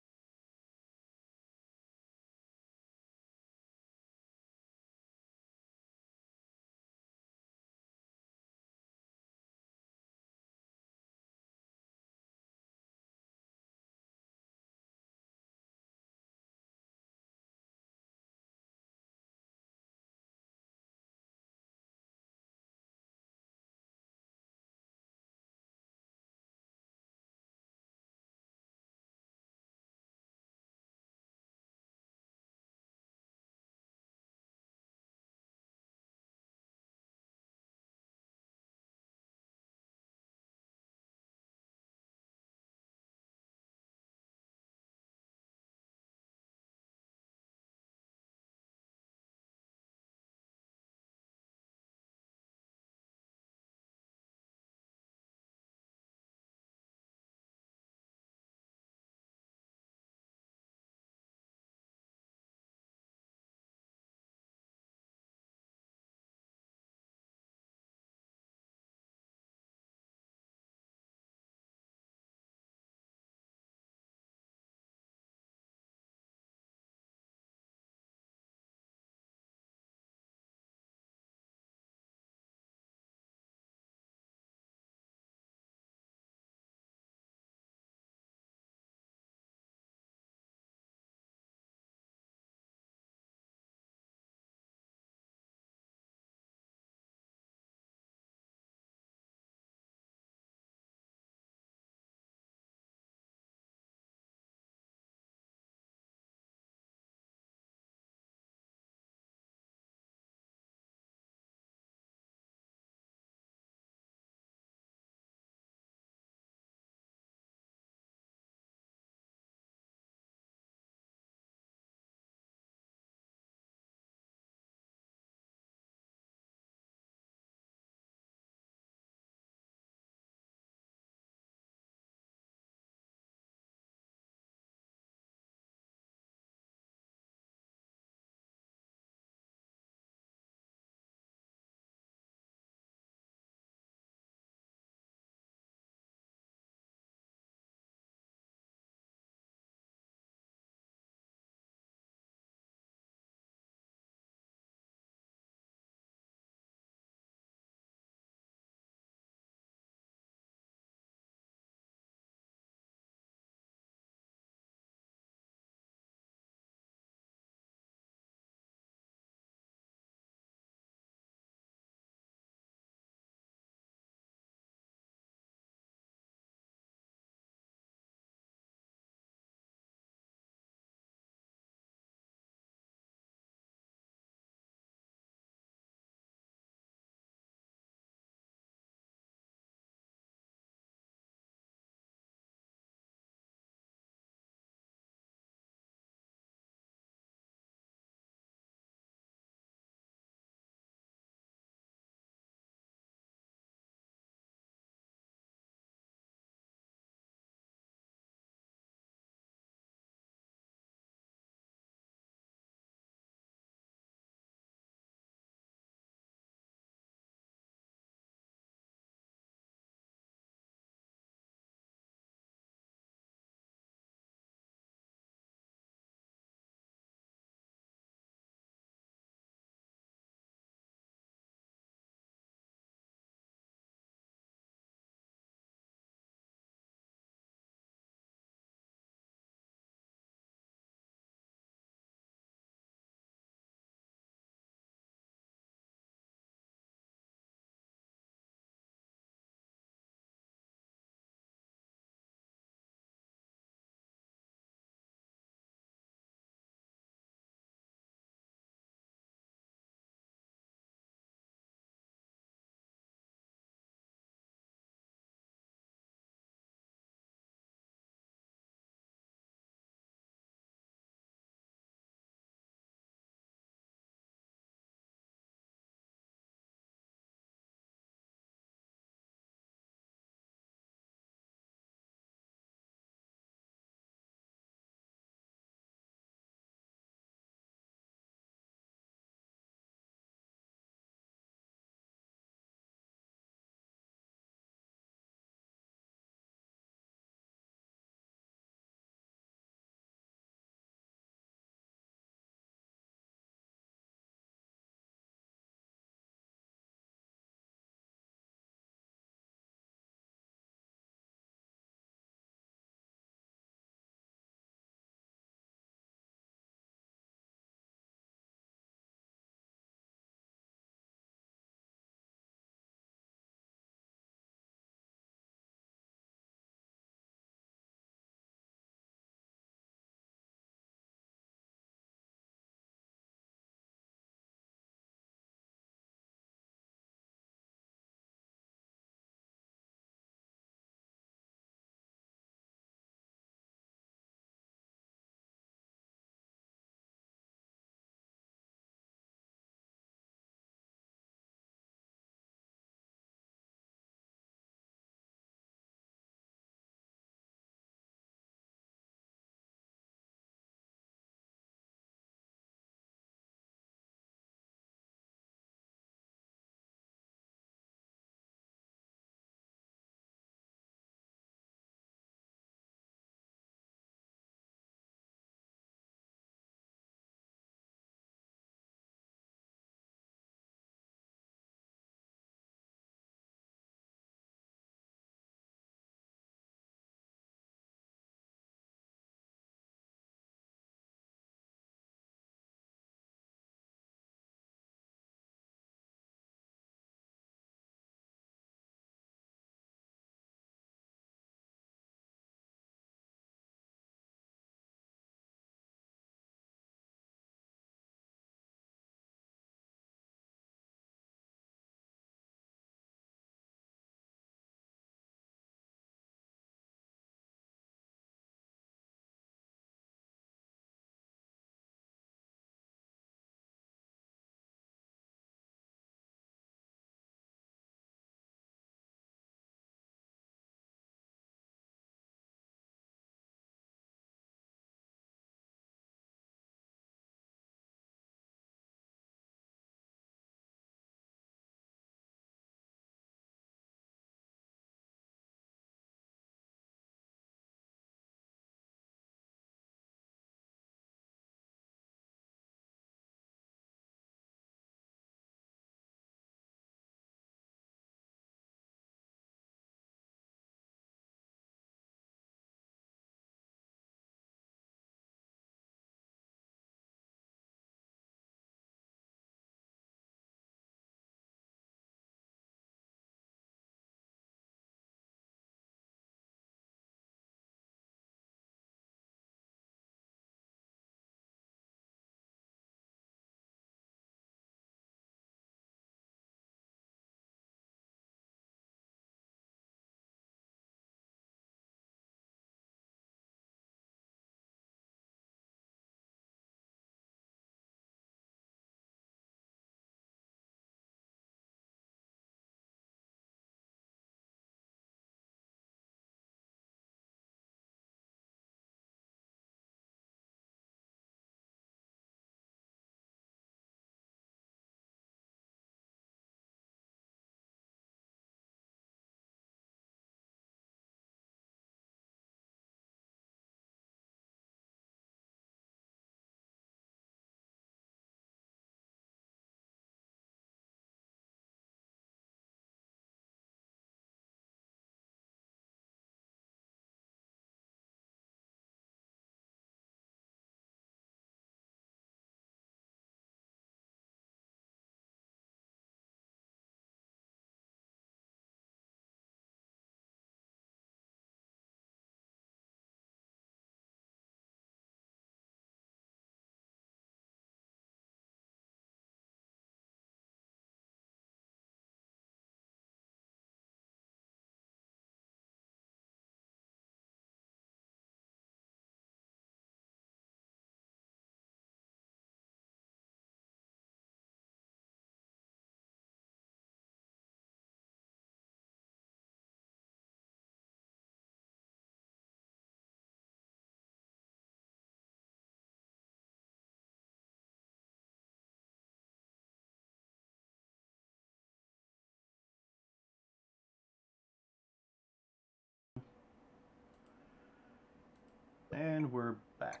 [SPEAKER 1] And we're back.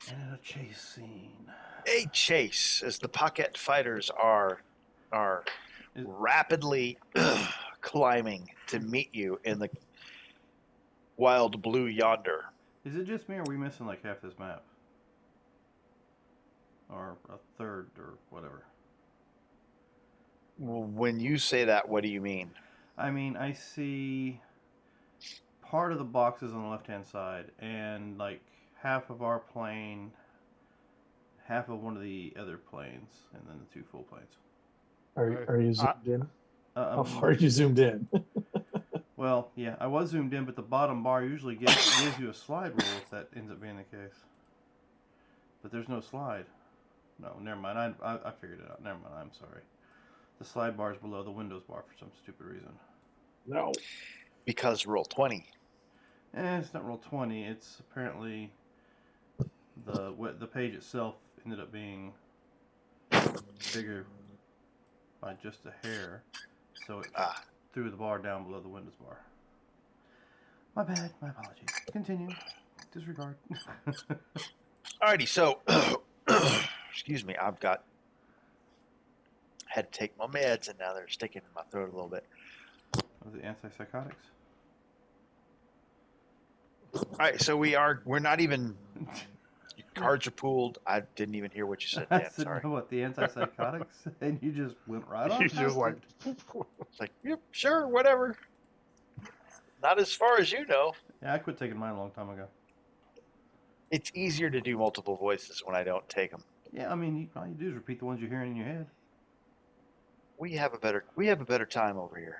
[SPEAKER 1] And a chase scene.
[SPEAKER 2] A chase as the pocket fighters are rapidly climbing to meet you in the wild blue yonder.
[SPEAKER 1] Is it just me, or are we missing like half this map? Or a third, or whatever?
[SPEAKER 2] When you say that, what do you mean?
[SPEAKER 1] I mean, I see part of the boxes on the left-hand side, and like half of our plane, half of one of the other planes, and then the 2 full planes.
[SPEAKER 3] Are you zoomed in? How
[SPEAKER 1] Um,
[SPEAKER 3] far are you zoomed in?
[SPEAKER 1] Well, yeah, I was zoomed in, but the bottom bar usually gives you a slide rule if that ends up being the case. But there's no slide. No, never mind. I figured it out. Never mind. I'm sorry. The slide bar is below the Windows bar for some stupid reason.
[SPEAKER 3] No.
[SPEAKER 2] Because roll 20.
[SPEAKER 1] It's not roll 20. It's apparently the page itself ended up being bigger by just a hair, so it threw the bar down below the Windows bar. My bad. My apologies. Continue. Disregard.
[SPEAKER 2] Alrighty, so excuse me, had to take my meds and now they're sticking in my throat a little bit.
[SPEAKER 1] Was it antipsychotics?
[SPEAKER 2] Alright, so we're not even cards are pooled. I didn't even hear what you said,
[SPEAKER 1] I
[SPEAKER 2] Dan.
[SPEAKER 1] said,
[SPEAKER 2] Sorry.
[SPEAKER 1] no, what, the antipsychotics? And you just went right on
[SPEAKER 5] You
[SPEAKER 1] past
[SPEAKER 5] just like,
[SPEAKER 1] it.
[SPEAKER 2] It's like, yep, sure, whatever. Not as far as you know.
[SPEAKER 1] Yeah, I quit taking mine a long time ago.
[SPEAKER 2] It's easier to do multiple voices when I don't take them.
[SPEAKER 1] Yeah, I mean, all you do is repeat the ones you're hearing in your head.
[SPEAKER 2] We have a better time over here.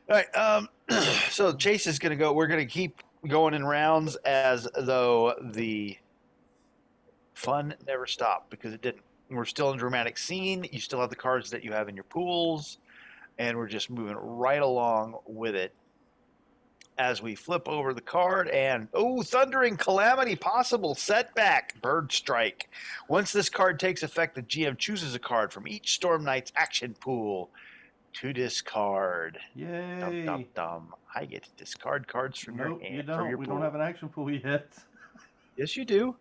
[SPEAKER 2] All right, so Chase is going to go. We're going to keep going in rounds as though the fun never stopped, because it didn't. We're still in a dramatic scene. You still have the cards that you have in your pools, and we're just moving right along with it as we flip over the card. And thundering calamity, possible setback, bird strike. Once this card takes effect, the GM chooses a card from each Storm Knight's action pool to discard.
[SPEAKER 1] Yay!
[SPEAKER 2] Dum dum dum. I get to discard cards from your
[SPEAKER 1] Nope,
[SPEAKER 2] hand.
[SPEAKER 1] you
[SPEAKER 2] From
[SPEAKER 1] don't.
[SPEAKER 2] your
[SPEAKER 1] We
[SPEAKER 2] pool.
[SPEAKER 1] don't have an action pool yet.
[SPEAKER 2] Yes, you do.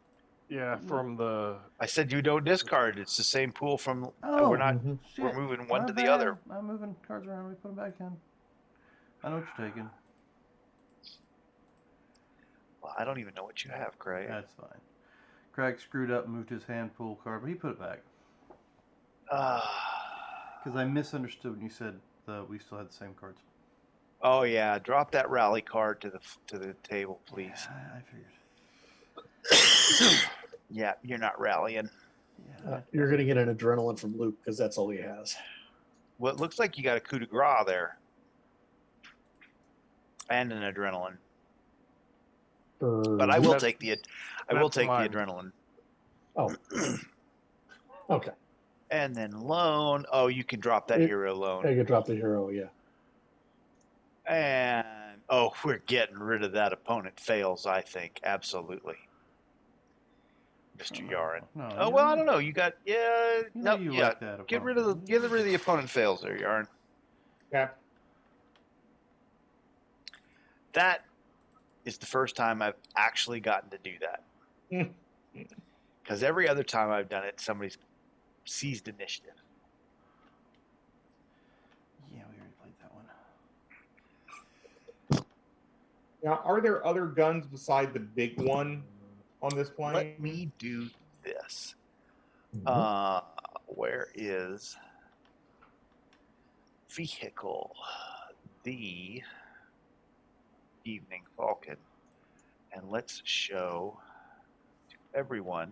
[SPEAKER 5] yeah, from the
[SPEAKER 2] I said you don't discard. It's the same pool from.
[SPEAKER 1] Oh,
[SPEAKER 2] we're not.
[SPEAKER 3] Mhm.
[SPEAKER 1] shit.
[SPEAKER 2] We're moving one
[SPEAKER 1] My
[SPEAKER 2] to the
[SPEAKER 1] bad.
[SPEAKER 2] other.
[SPEAKER 1] I'm moving cards around. We put them back in. I know what you're taking.
[SPEAKER 2] Well, I don't even know what you have, Craig.
[SPEAKER 1] That's fine. Craig screwed up and moved his hand pool card, but he put it back. Because I misunderstood when you said we still had the same cards.
[SPEAKER 2] Oh yeah, drop that rally card to the table, please.
[SPEAKER 1] I figured.
[SPEAKER 2] Yeah, you're not rallying.
[SPEAKER 1] Yeah.
[SPEAKER 3] You're going to get an adrenaline from Luke because that's all he has.
[SPEAKER 2] Well, it looks like you got a coup de grace there, and an adrenaline. But I will
[SPEAKER 5] That's-
[SPEAKER 2] take the
[SPEAKER 5] mine.
[SPEAKER 2] adrenaline.
[SPEAKER 3] Oh. Okay.
[SPEAKER 2] And then loan. Oh, you can drop that hero
[SPEAKER 3] I
[SPEAKER 2] loan.
[SPEAKER 3] could drop the hero, yeah.
[SPEAKER 2] And we're getting rid of that. Opponent fails, I think. Absolutely. Mr. Yaren.
[SPEAKER 1] No,
[SPEAKER 2] Oh well, I don't know. You got
[SPEAKER 1] know you like that
[SPEAKER 2] Get rid of the opponent fails there, Yarn.
[SPEAKER 4] Yeah.
[SPEAKER 2] That is the first time I've actually gotten to do that. Because every other time I've done it, somebody's seized initiative.
[SPEAKER 1] Yeah, we already played that one.
[SPEAKER 4] Now, are there other guns beside the big one on this plane?
[SPEAKER 2] Let me do this.
[SPEAKER 3] Mhm.
[SPEAKER 2] Where is vehicle? The Evening Falcon. And let's show to everyone.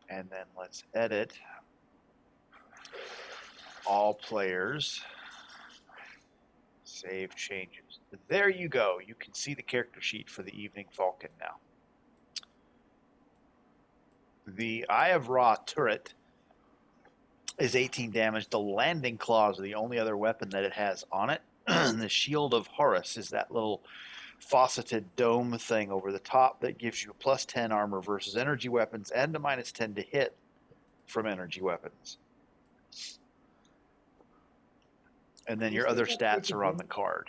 [SPEAKER 2] And then let's edit all players. Save changes. There you go. You can see the character sheet for the Evening Falcon now. The Eye of Ra turret is 18 damage. The landing claws are the only other weapon that it has on it. The Shield of Horus is that little fauceted dome thing over the top that gives you a plus 10 armor versus energy weapons and a minus 10 to hit from energy weapons. And then your other stats are on the card.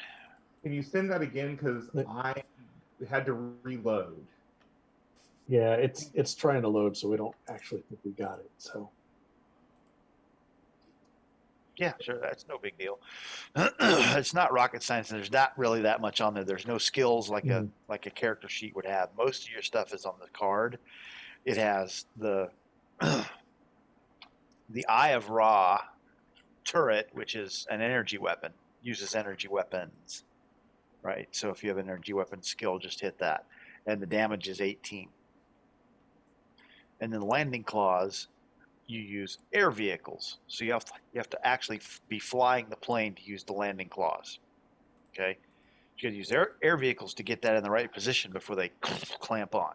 [SPEAKER 4] Can you send that again? Because I had to reload.
[SPEAKER 3] Yeah, it's trying to load, so we don't actually think we got it. So
[SPEAKER 2] Yeah, sure. That's no big deal. It's not rocket science, and there's not really that much on there. There's no skills like a character sheet would have. Most of your stuff is on the card. It has the the Eye of Ra turret, which is an energy weapon, uses energy weapons, right? So if you have an energy weapon skill, just hit that, and the damage is 18. And then the landing clause, you use air vehicles, so you have to actually be flying the plane to use the landing clause. Okay, you got to use air vehicles to get that in the right position before they clamp on.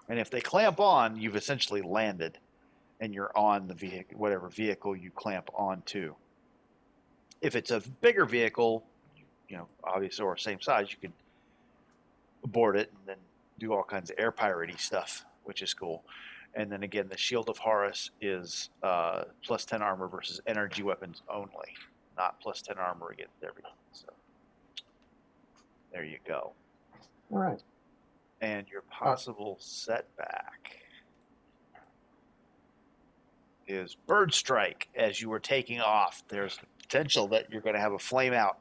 [SPEAKER 2] And if they clamp on, you've essentially landed, and you're on the vehicle, whatever vehicle you clamp onto. If it's a bigger vehicle, obviously, or same size, you can board it and then do all kinds of air piratey stuff, which is cool. And then again, the Shield of Horus is plus 10 armor versus energy weapons only, not plus 10 armor against everything. So there you go.
[SPEAKER 3] all right.
[SPEAKER 2] And your possible setback is bird strike. As you were taking off, there's potential that you're going to have a flame out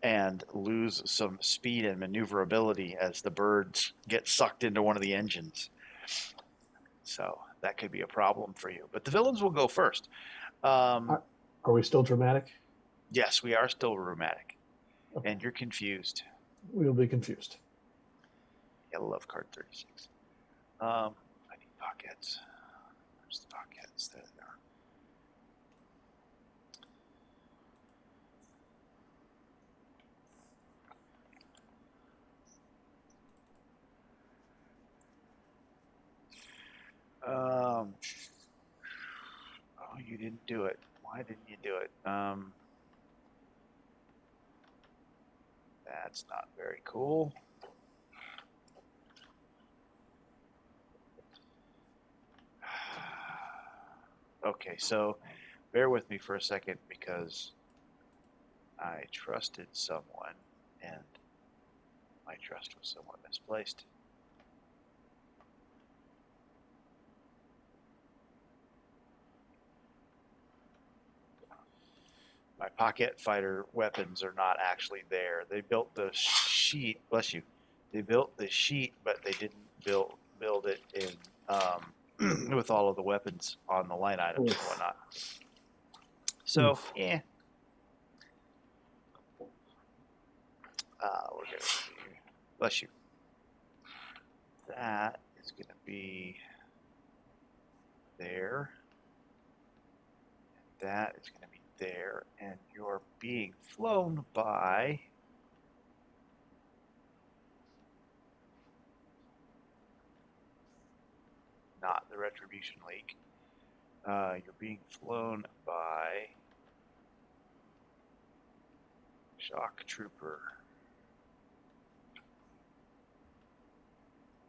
[SPEAKER 2] and lose some speed and maneuverability as the birds get sucked into one of the engines. So that could be a problem for you. But the villains will go first.
[SPEAKER 3] Are we still dramatic?
[SPEAKER 2] Yes, we are still dramatic. Okay. And you're confused.
[SPEAKER 3] We'll be confused.
[SPEAKER 2] I love card 36. I need pockets. Where's the pockets? There they are. Oh, you didn't do it. Why didn't you do it? That's not very cool. Okay, so bear with me for a second because I trusted someone and my trust was somewhat misplaced. My pocket fighter weapons are not actually there. They built the sheet, bless you. They built the sheet, but they didn't build it in with all of the weapons on the line items and whatnot. So, yeah. We're going to bless you. That is going to be there. And that is going to be there. And you're being flown by not the Retribution League. You're being flown by Shock Trooper.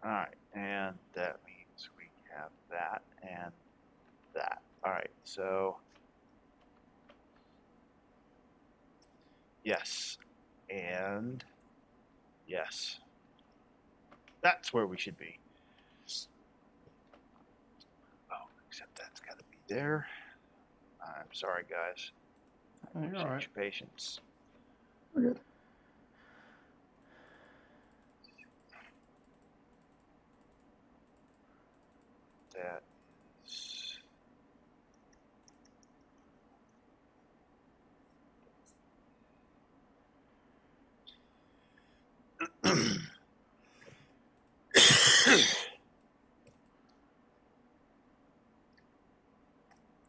[SPEAKER 2] All right, and that means we have that and that. All right, so yes, and yes. That's where we should be. Oh, except that's got to be there. I'm sorry, guys. I appreciate
[SPEAKER 1] You're all right.
[SPEAKER 2] your patience.
[SPEAKER 3] We're good.
[SPEAKER 2] That is...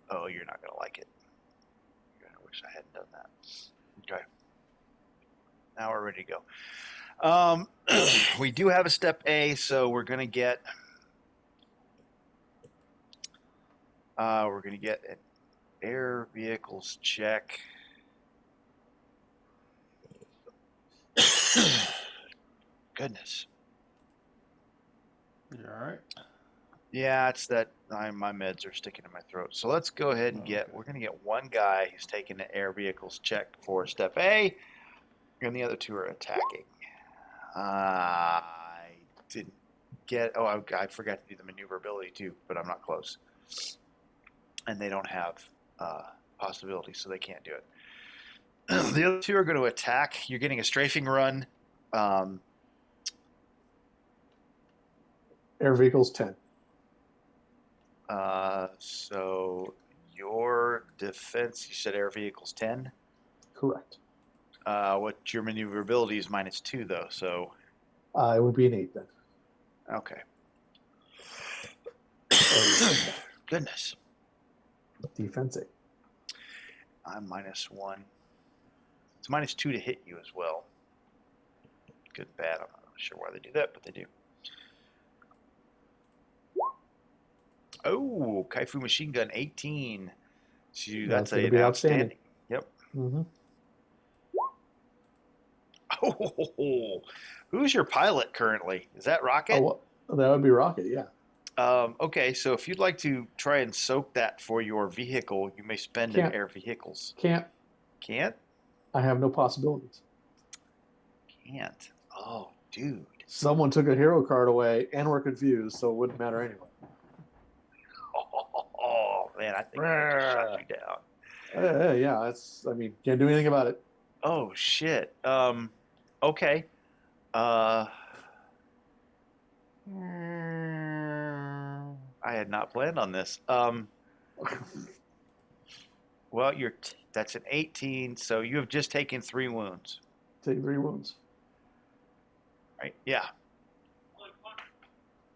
[SPEAKER 2] Oh, you're not going to like it. You're going to wish I hadn't done that. Okay. Now we're ready to go. We do have a step A, so we're going to get... we're going to get an air vehicles check. Goodness.
[SPEAKER 1] You all right?
[SPEAKER 2] Yeah, it's that my meds are sticking in my throat. So let's go ahead and we're going to get one guy who's taking the air vehicles check for step A. And the other two are attacking. I didn't get. Oh, I forgot to do the maneuverability too, but I'm not close. And they don't have possibility, so they can't do it. The other two are going to attack. You're getting a strafing run.
[SPEAKER 3] Air vehicles 10.
[SPEAKER 2] So your defense, you said air vehicles 10.
[SPEAKER 3] Correct.
[SPEAKER 2] What your maneuverability is -2 though. So
[SPEAKER 3] It would be an 8 then.
[SPEAKER 2] okay.
[SPEAKER 3] Oh,
[SPEAKER 2] Goodness,
[SPEAKER 3] defense 8.
[SPEAKER 2] I'm -1. It's -2 to hit you as well. Good, bad. I'm not really sure why they do that, but they do. Oh, Kaifu machine gun 18. So that's
[SPEAKER 3] gonna
[SPEAKER 2] an
[SPEAKER 3] be
[SPEAKER 2] outstanding. Yep.
[SPEAKER 3] Mm-hmm.
[SPEAKER 2] Oh, who's your pilot currently? Is that Rocket?
[SPEAKER 3] Oh, well, that would be Rocket, yeah.
[SPEAKER 2] Okay, so if you'd like to try and soak that for your vehicle, you may spend
[SPEAKER 3] Can't.
[SPEAKER 2] an air vehicles.
[SPEAKER 3] Can't.
[SPEAKER 2] Can't?
[SPEAKER 3] I have no possibilities.
[SPEAKER 2] Can't. Oh, dude.
[SPEAKER 3] Someone took a hero card away and we're confused, so it wouldn't matter anyway.
[SPEAKER 2] Oh man, I think I just shot you down.
[SPEAKER 3] Yeah, can't do anything about it.
[SPEAKER 2] Oh shit. Okay. I had not planned on this. Well, that's an 18, so you have just taken 3 wounds.
[SPEAKER 3] Take 3 wounds.
[SPEAKER 2] Right? Yeah.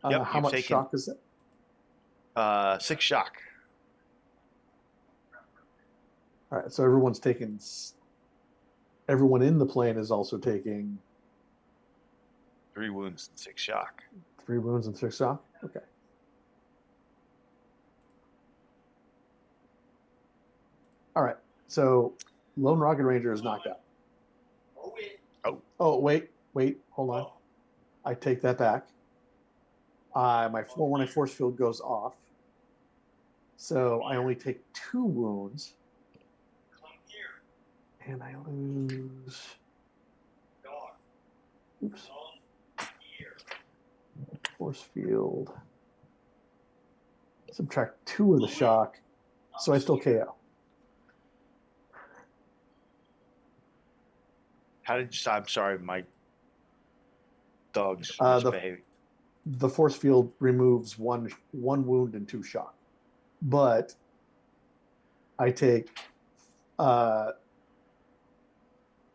[SPEAKER 3] How
[SPEAKER 2] you've
[SPEAKER 3] much
[SPEAKER 2] taken-
[SPEAKER 3] shock is it?
[SPEAKER 2] 6 shock.
[SPEAKER 3] All right, so everyone in the plane is also taking
[SPEAKER 2] 3 wounds and 6 shock.
[SPEAKER 3] 3 wounds and 6 shock. Okay. All right, so Lone Rocket Ranger is knocked out. Oh, wait, hold on. I take that back. My 4-1 force field goes off, so I only take 2 wounds, and I lose. Oops. Force field. Subtract 2 of the shock, so I still KO.
[SPEAKER 2] How did you? I'm sorry, my dog's
[SPEAKER 3] The
[SPEAKER 2] misbehaving.
[SPEAKER 3] The force field removes one wound and 2 shock, but I take. Hold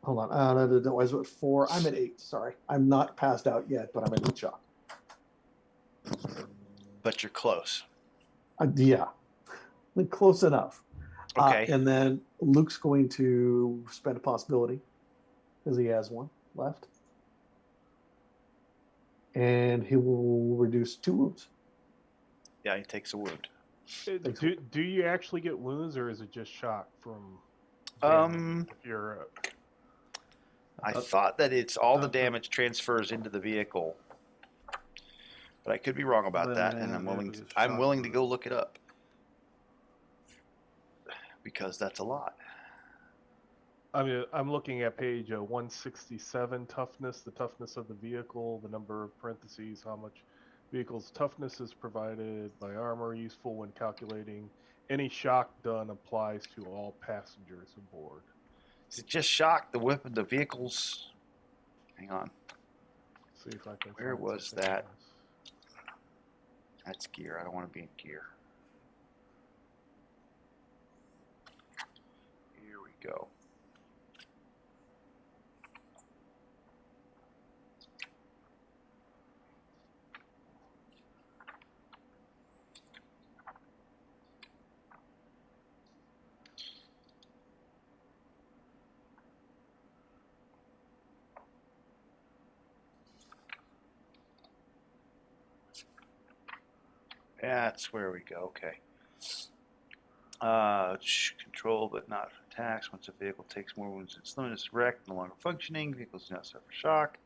[SPEAKER 3] on. No, I was at 4. I'm at 8. Sorry, I'm not passed out yet, but I'm at 8 shock.
[SPEAKER 2] But you're close.
[SPEAKER 3] Yeah, close enough.
[SPEAKER 2] Okay.
[SPEAKER 3] And then Luke's going to spend a possibility because he has 1 left. And he will reduce 2 wounds.
[SPEAKER 2] Yeah, he takes a wound.
[SPEAKER 5] Do you actually get wounds, or is it just shock from? If you're.
[SPEAKER 2] I thought that it's all the damage transfers into the vehicle, but I could be wrong about that, and I'm willing to go look it up because that's a lot.
[SPEAKER 5] I mean, I'm looking at page 167, toughness, the toughness of the vehicle, the number of parentheses, how much vehicle's toughness is provided by armor, useful when calculating. Any shock done applies to all passengers aboard.
[SPEAKER 2] Is it just shock? The vehicles. Hang on.
[SPEAKER 5] See if I can.
[SPEAKER 2] Where
[SPEAKER 5] find
[SPEAKER 2] was
[SPEAKER 5] something
[SPEAKER 2] that?
[SPEAKER 5] else.
[SPEAKER 2] That's gear. I don't want to be in gear. Here we go. That's where we go. Okay. Control but not attacks. Once a vehicle takes more wounds, it's limited, it's wrecked, no longer functioning. Vehicles do not suffer shock.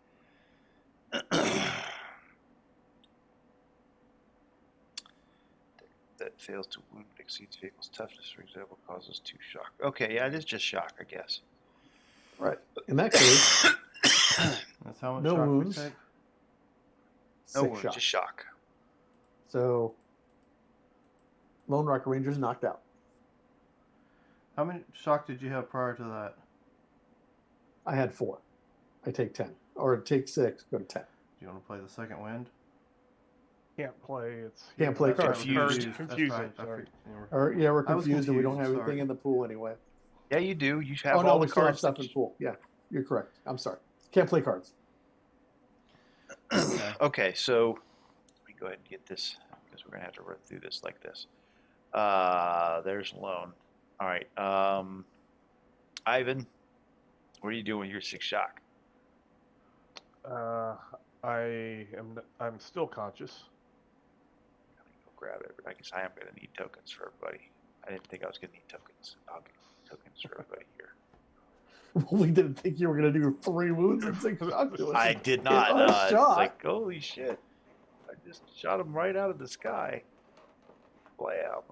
[SPEAKER 2] That fails to wound exceeds vehicle's toughness, for example, causes 2 shock. Okay, yeah, it is just shock, I guess.
[SPEAKER 3] Right. In that case,
[SPEAKER 1] That's how much
[SPEAKER 3] No
[SPEAKER 1] shock
[SPEAKER 3] wounds.
[SPEAKER 1] we take.
[SPEAKER 2] No
[SPEAKER 3] 6
[SPEAKER 2] wounds,
[SPEAKER 3] shock.
[SPEAKER 2] just shock.
[SPEAKER 3] So Lone Rock Ranger's knocked out.
[SPEAKER 1] How many shock did you have prior to that?
[SPEAKER 3] I had 4. I take 10. Or take 6, go to 10.
[SPEAKER 1] Do you want to play the second wind?
[SPEAKER 5] Can't play. It's
[SPEAKER 3] Can't play
[SPEAKER 1] That's right,
[SPEAKER 3] cards.
[SPEAKER 1] we're
[SPEAKER 2] Confused.
[SPEAKER 1] That's
[SPEAKER 5] Confusing.
[SPEAKER 1] right.
[SPEAKER 5] Sorry.
[SPEAKER 3] Or yeah, we're
[SPEAKER 1] I was
[SPEAKER 3] confused and we don't have
[SPEAKER 1] confused,
[SPEAKER 3] anything
[SPEAKER 1] sorry.
[SPEAKER 3] in the pool anyway.
[SPEAKER 2] Yeah, you do. You have
[SPEAKER 3] Oh no,
[SPEAKER 2] all
[SPEAKER 3] we
[SPEAKER 2] the
[SPEAKER 3] still have
[SPEAKER 2] cards.
[SPEAKER 3] stuff in pool. Yeah, you're correct. I'm sorry. Can't play cards.
[SPEAKER 1] Okay.
[SPEAKER 2] Okay, so let me go ahead and get this because we're gonna have to run through this like this. There's Lone. All right. Ivan, what are you doing with your 6 shock?
[SPEAKER 5] I'm still conscious.
[SPEAKER 2] Go grab it. I guess I am gonna need tokens for everybody. I didn't think I was gonna need tokens. I'll get tokens for everybody here.
[SPEAKER 3] We didn't think you were gonna do 3 wounds and 6 shock to us.
[SPEAKER 2] I did not.
[SPEAKER 3] In a
[SPEAKER 2] It's
[SPEAKER 3] shot.
[SPEAKER 2] like, holy shit. I just shot him right out of the sky. Blam.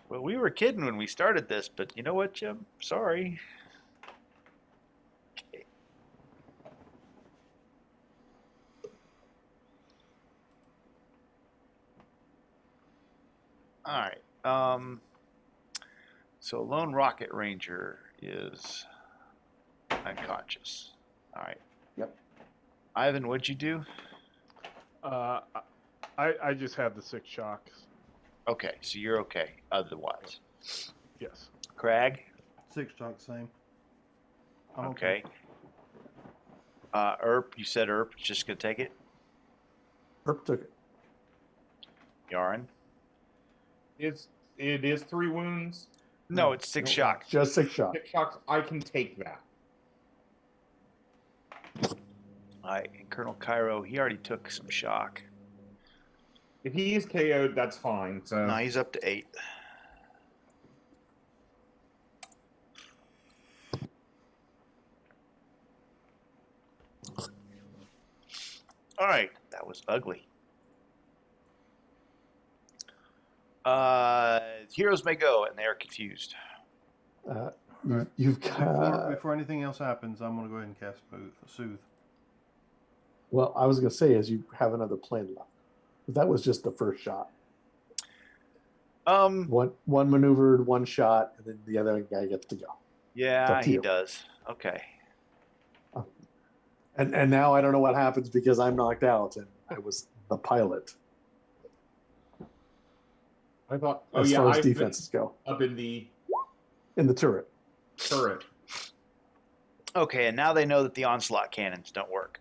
[SPEAKER 2] Well, we were kidding when we started this, but you know what, Jim? Sorry. Okay. All right. So Lone Rocket Ranger is unconscious. All right.
[SPEAKER 3] Yep.
[SPEAKER 2] Ivan, what'd you do?
[SPEAKER 5] I just had the 6 shocks.
[SPEAKER 2] Okay, so you're okay otherwise.
[SPEAKER 5] Yes.
[SPEAKER 2] Crag?
[SPEAKER 1] 6 shock, same. I'm
[SPEAKER 2] Okay. Erp, you said Erp is just going to take it?
[SPEAKER 3] Herp took it.
[SPEAKER 2] Yarn?
[SPEAKER 4] It is 3 wounds.
[SPEAKER 2] No, it's 6 shock.
[SPEAKER 3] Just 6 shock.
[SPEAKER 4] 6 shocks. I can take that.
[SPEAKER 2] All right, and Colonel Cairo, he already took some shock.
[SPEAKER 4] If he is KO'd, that's fine. So
[SPEAKER 2] No, he's up to 8. All right, that was ugly. Heroes may go, and they are confused.
[SPEAKER 3] You've got.
[SPEAKER 1] Before anything else happens, I'm going to go ahead and cast Soothe.
[SPEAKER 3] Well, I was gonna say is you have another plan left. But that was just the first shot. One maneuvered, 1 shot, and then the other guy gets to go.
[SPEAKER 2] Yeah,
[SPEAKER 3] to
[SPEAKER 2] he
[SPEAKER 3] you.
[SPEAKER 2] does. Okay.
[SPEAKER 3] And now I don't know what happens because I'm knocked out and I was the pilot
[SPEAKER 4] I thought.
[SPEAKER 3] as far as defenses go
[SPEAKER 4] Up in the
[SPEAKER 3] in the turret.
[SPEAKER 4] turret.
[SPEAKER 2] Okay, and now they know that the onslaught cannons don't work.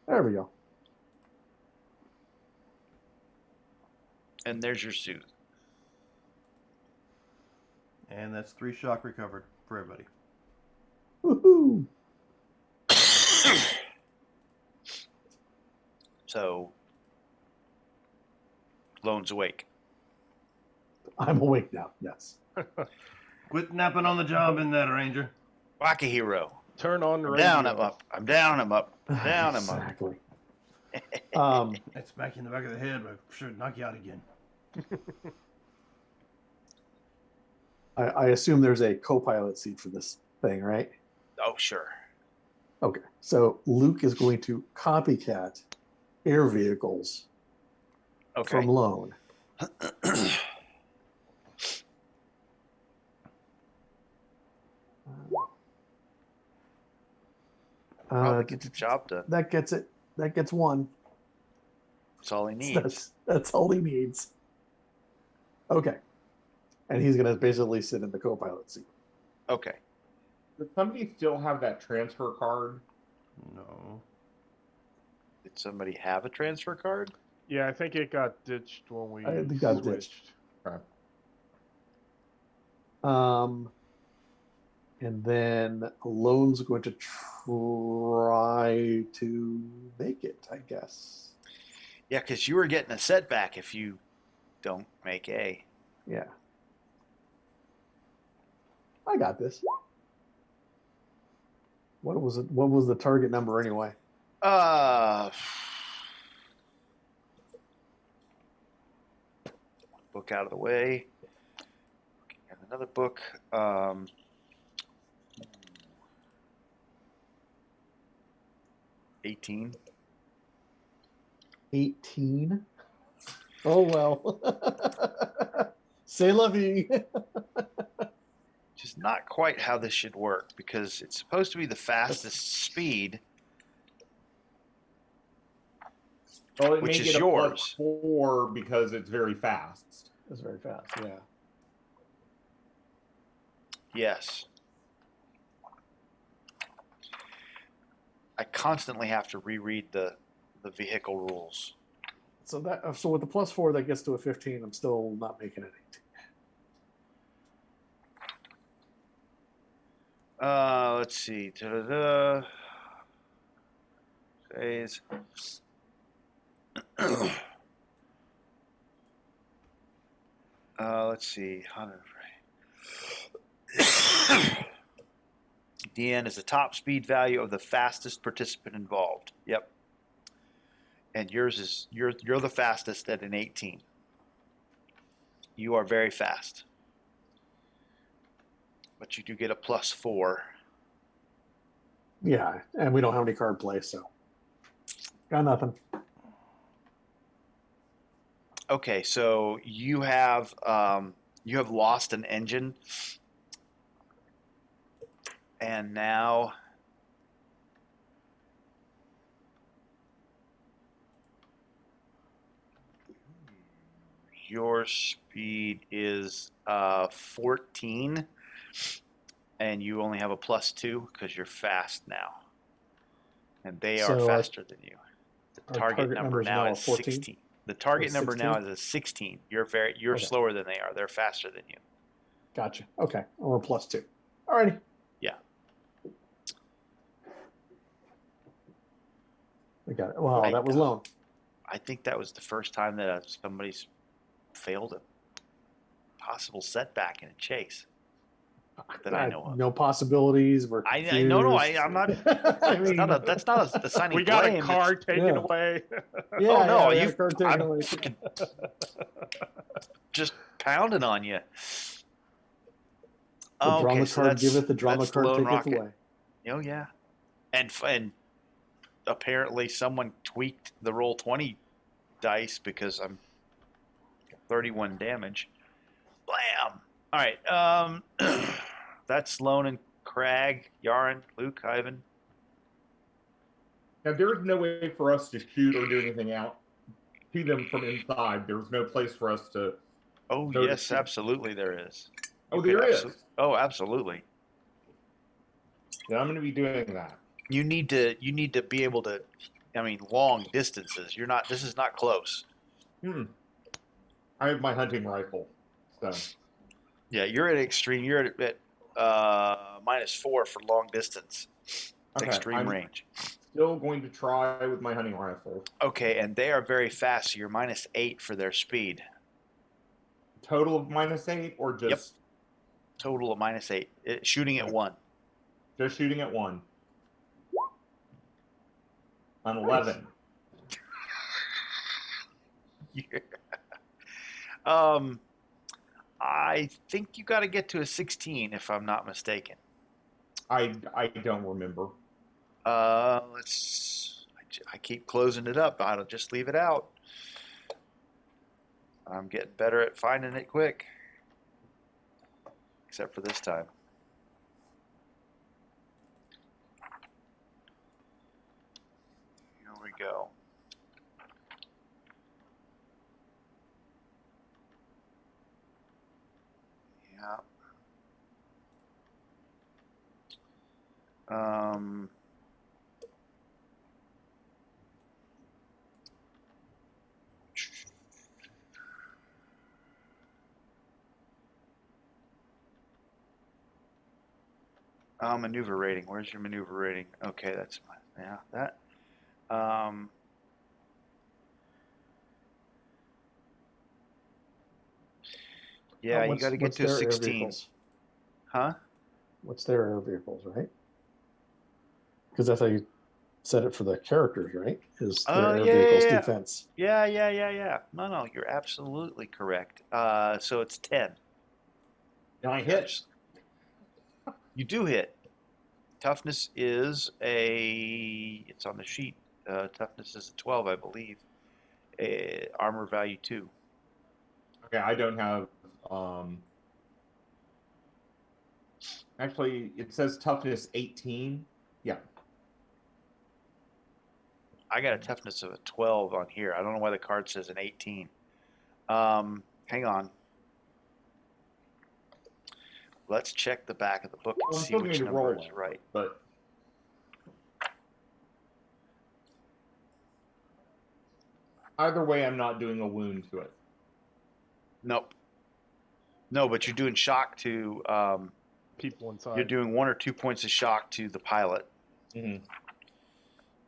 [SPEAKER 3] There we go.
[SPEAKER 2] And there's your suit.
[SPEAKER 1] And that's 3 shock recovered for everybody.
[SPEAKER 3] Woohoo!
[SPEAKER 2] So, Lone's awake.
[SPEAKER 3] I'm awake now. Yes.
[SPEAKER 1] Quit napping on the job in that, Ranger.
[SPEAKER 2] Rock a hero.
[SPEAKER 5] Turn on the
[SPEAKER 2] I'm
[SPEAKER 5] radio.
[SPEAKER 2] down, I'm up. I'm down, I'm up. Down, I'm up.
[SPEAKER 3] Exactly.
[SPEAKER 1] It's back in the back of the head, but should knock you out again.
[SPEAKER 3] I assume there's a co-pilot seat for this thing, right?
[SPEAKER 2] Oh, sure.
[SPEAKER 3] Okay. So Luke is going to copycat air vehicles
[SPEAKER 2] Okay.
[SPEAKER 3] from Lone.
[SPEAKER 2] Probably get the job done.
[SPEAKER 3] That gets it. That gets 1.
[SPEAKER 2] That's all he needs.
[SPEAKER 3] That's all he needs. Okay. And he's going to basically sit in the co-pilot seat.
[SPEAKER 2] Okay.
[SPEAKER 4] Does somebody still have that transfer card?
[SPEAKER 1] No.
[SPEAKER 2] Did somebody have a transfer card?
[SPEAKER 5] Yeah, I think it got ditched when we
[SPEAKER 3] I think it got ditched.
[SPEAKER 5] switched.
[SPEAKER 4] Okay.
[SPEAKER 3] And then Lone's going to try to make it, I guess.
[SPEAKER 2] Yeah, because you were getting a setback if you don't make A.
[SPEAKER 3] Yeah. I got this. What was it? What was the target number anyway?
[SPEAKER 2] Book out of the way. Another book. 18.
[SPEAKER 3] 18. Oh well. C'est la vie.
[SPEAKER 2] Which is not quite how this should work because it's supposed to be the fastest speed,
[SPEAKER 4] Well, it
[SPEAKER 2] which
[SPEAKER 4] may
[SPEAKER 2] is
[SPEAKER 4] get a
[SPEAKER 2] yours.
[SPEAKER 4] +4 because it's very fast.
[SPEAKER 3] It's very fast. Yeah.
[SPEAKER 2] Yes. I constantly have to reread the vehicle rules.
[SPEAKER 3] So with the +4 that gets to a 15, I'm still not making it 18.
[SPEAKER 2] Let's see. Da-da-da. Phase. Let's see. DN is the top speed value of the fastest participant involved. Yep. And yours is you're the fastest at an 18. You are very fast. But you do get a +4.
[SPEAKER 3] Yeah, and we don't have any card play, so got nothing.
[SPEAKER 2] Okay, so you have lost an engine, and now your speed is 14, and you only have a +2 because you're fast now, and they are
[SPEAKER 3] So,
[SPEAKER 2] faster than you. The
[SPEAKER 3] our
[SPEAKER 2] target
[SPEAKER 3] target
[SPEAKER 2] number
[SPEAKER 3] number is
[SPEAKER 2] now
[SPEAKER 3] now
[SPEAKER 2] is
[SPEAKER 3] a 14?
[SPEAKER 2] 16. The target
[SPEAKER 3] Or
[SPEAKER 2] number now
[SPEAKER 3] 16?
[SPEAKER 2] is a 16. You're
[SPEAKER 3] Okay.
[SPEAKER 2] slower than they are. They're faster than you.
[SPEAKER 3] Gotcha. Okay, or +2. Alrighty.
[SPEAKER 2] Yeah.
[SPEAKER 3] We got it. Wow, that was long.
[SPEAKER 2] I think that was the first time that somebody's failed a possible setback in a chase that I know of.
[SPEAKER 3] No possibilities. We're
[SPEAKER 2] I
[SPEAKER 3] confused.
[SPEAKER 2] no, I'm not.
[SPEAKER 3] I mean,
[SPEAKER 2] That's not assigning
[SPEAKER 5] We got
[SPEAKER 2] blame.
[SPEAKER 5] a card taken
[SPEAKER 3] Yeah.
[SPEAKER 5] away.
[SPEAKER 3] yeah,
[SPEAKER 2] Oh, no,
[SPEAKER 3] yeah, we had a
[SPEAKER 2] you've-
[SPEAKER 3] card taken
[SPEAKER 2] I'm-
[SPEAKER 3] away.
[SPEAKER 2] Just pounding on you.
[SPEAKER 3] The drama
[SPEAKER 2] so
[SPEAKER 3] card
[SPEAKER 2] that's-
[SPEAKER 3] giveth, the drama
[SPEAKER 2] that's
[SPEAKER 3] card
[SPEAKER 2] Lone
[SPEAKER 3] taketh
[SPEAKER 2] Rocket.
[SPEAKER 3] away.
[SPEAKER 2] Oh yeah, and apparently someone tweaked the roll 20 dice because I'm 31 damage. Blam! All right, that's Lone and Crag, Yaren, Luke, Ivan.
[SPEAKER 4] Now, there is no way for us to shoot or do anything out to them from inside. There's no place for us to.
[SPEAKER 2] Oh
[SPEAKER 4] No,
[SPEAKER 2] yes, absolutely there is.
[SPEAKER 4] Oh,
[SPEAKER 2] You could
[SPEAKER 4] there is.
[SPEAKER 2] Oh, absolutely.
[SPEAKER 4] Yeah, I'm going to be doing that.
[SPEAKER 2] You need to be able to. I mean, long distances. You're not. This is not close.
[SPEAKER 4] I have my hunting rifle, so
[SPEAKER 2] Yeah, you're at extreme. You're at -4 for long distance.
[SPEAKER 4] okay,
[SPEAKER 2] Extreme
[SPEAKER 4] I'm
[SPEAKER 2] range.
[SPEAKER 4] still going to try with my hunting rifle.
[SPEAKER 2] Okay, and they are very fast, so you're -8 for their speed.
[SPEAKER 4] Total of -8, or just
[SPEAKER 2] Total of -8. Shooting at 1.
[SPEAKER 4] just shooting at 1? An 11.
[SPEAKER 2] Yeah. I think you got to get to a 16 if I'm not mistaken.
[SPEAKER 4] I don't remember.
[SPEAKER 2] I keep closing it up. I'll just leave it out. I'm getting better at finding it quick. Except for this time. Here we go. Yeah. Maneuver rating. Where's your maneuver rating? Okay, that's fine. Yeah, that. Yeah, you got to get to a 16. Huh?
[SPEAKER 3] What's their air vehicles, right? Because that's how you set it for the characters, right? Is their air vehicles defense.
[SPEAKER 2] Yeah. No, you're absolutely correct. So it's 10.
[SPEAKER 4] And I hit.
[SPEAKER 2] You do hit. Toughness is it's on the sheet. Toughness is a 12, I believe. Armor value 2.
[SPEAKER 4] Okay, I don't have. Actually, it says toughness 18. Yeah.
[SPEAKER 2] I got a toughness of a 12 on here. I don't know why the card says an 18. Hang on. Let's check the back of the book and
[SPEAKER 4] Well, I'm
[SPEAKER 2] see
[SPEAKER 4] still
[SPEAKER 2] which
[SPEAKER 4] going to
[SPEAKER 2] number
[SPEAKER 4] roll
[SPEAKER 2] is
[SPEAKER 4] it,
[SPEAKER 2] right.
[SPEAKER 4] but either way, I'm not doing a wound to it.
[SPEAKER 2] Nope. No, but you're doing shock to.
[SPEAKER 5] People inside.
[SPEAKER 2] You're doing 1 or 2 points of shock to the pilot.
[SPEAKER 4] Mm-hmm.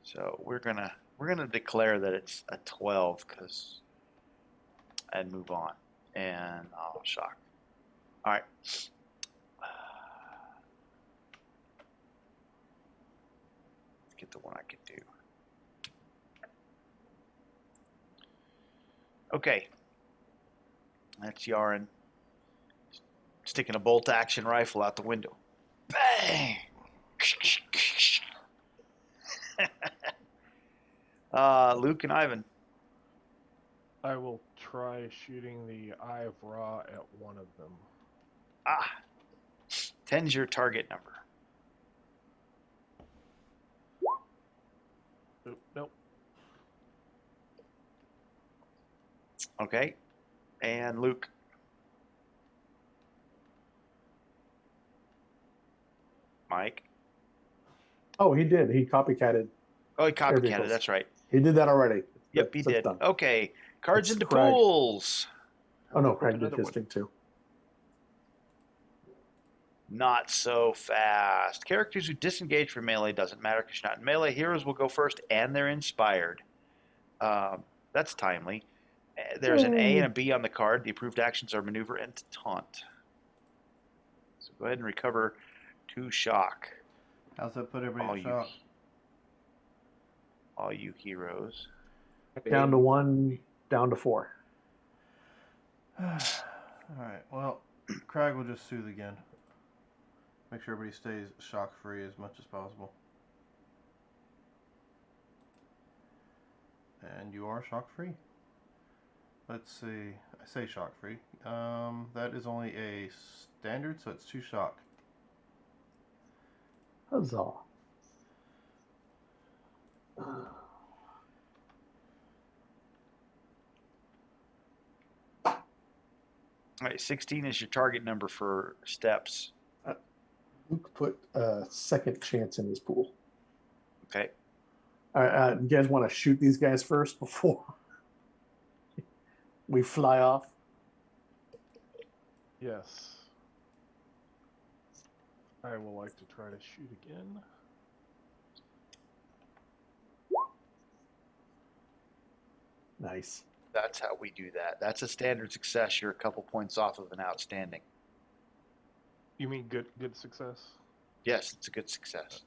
[SPEAKER 2] So we're gonna declare that it's a 12 and move on, and I'll shock. All right. Let's get the one I can do. Okay. That's Yaren sticking a bolt action rifle out the window. Bang! Luke and Ivan.
[SPEAKER 5] I will try shooting the Eye of Ra at one of them.
[SPEAKER 2] 10's your target number.
[SPEAKER 5] Oop, nope.
[SPEAKER 2] Okay. And Luke. Mike.
[SPEAKER 3] Oh, he did. He copycatted.
[SPEAKER 2] Oh, he
[SPEAKER 3] Air
[SPEAKER 2] copycatted.
[SPEAKER 3] vehicles.
[SPEAKER 2] That's right.
[SPEAKER 3] He did that already.
[SPEAKER 2] Yep, he
[SPEAKER 3] So it's
[SPEAKER 2] did.
[SPEAKER 3] done.
[SPEAKER 2] Okay. Cards
[SPEAKER 3] It's
[SPEAKER 2] into
[SPEAKER 3] Craig.
[SPEAKER 2] pools.
[SPEAKER 3] Oh no,
[SPEAKER 2] Look,
[SPEAKER 3] Craig did
[SPEAKER 2] another
[SPEAKER 3] his
[SPEAKER 2] one.
[SPEAKER 3] thing too.
[SPEAKER 2] Not so fast. Characters who disengage from melee doesn't matter because you're not in melee. Heroes will go first and they're inspired. That's timely. There's an A and a B on the card. The approved actions are maneuver and taunt. So go ahead and recover 2 shock.
[SPEAKER 1] How's that put everybody
[SPEAKER 2] All
[SPEAKER 1] in
[SPEAKER 2] you,
[SPEAKER 1] shock?
[SPEAKER 2] all you heroes.
[SPEAKER 3] Down to 1, down to 4.
[SPEAKER 1] Alright, well, Craig will just soothe again. Make sure everybody stays shock-free as much as possible. And you are shock-free. Let's see. I say shock-free. That is only a standard, so it's 2 shock.
[SPEAKER 3] Huzzah.
[SPEAKER 2] All right, 16 is your target number for steps.
[SPEAKER 3] Luke put a second chance in his pool.
[SPEAKER 2] Okay.
[SPEAKER 3] You guys want to shoot these guys first before we fly off?
[SPEAKER 5] Yes. I will like to try to shoot again.
[SPEAKER 3] Nice.
[SPEAKER 2] That's how we do that. That's a standard success. You're a couple points off of an outstanding.
[SPEAKER 5] You mean good success?
[SPEAKER 2] Yes, it's a good success.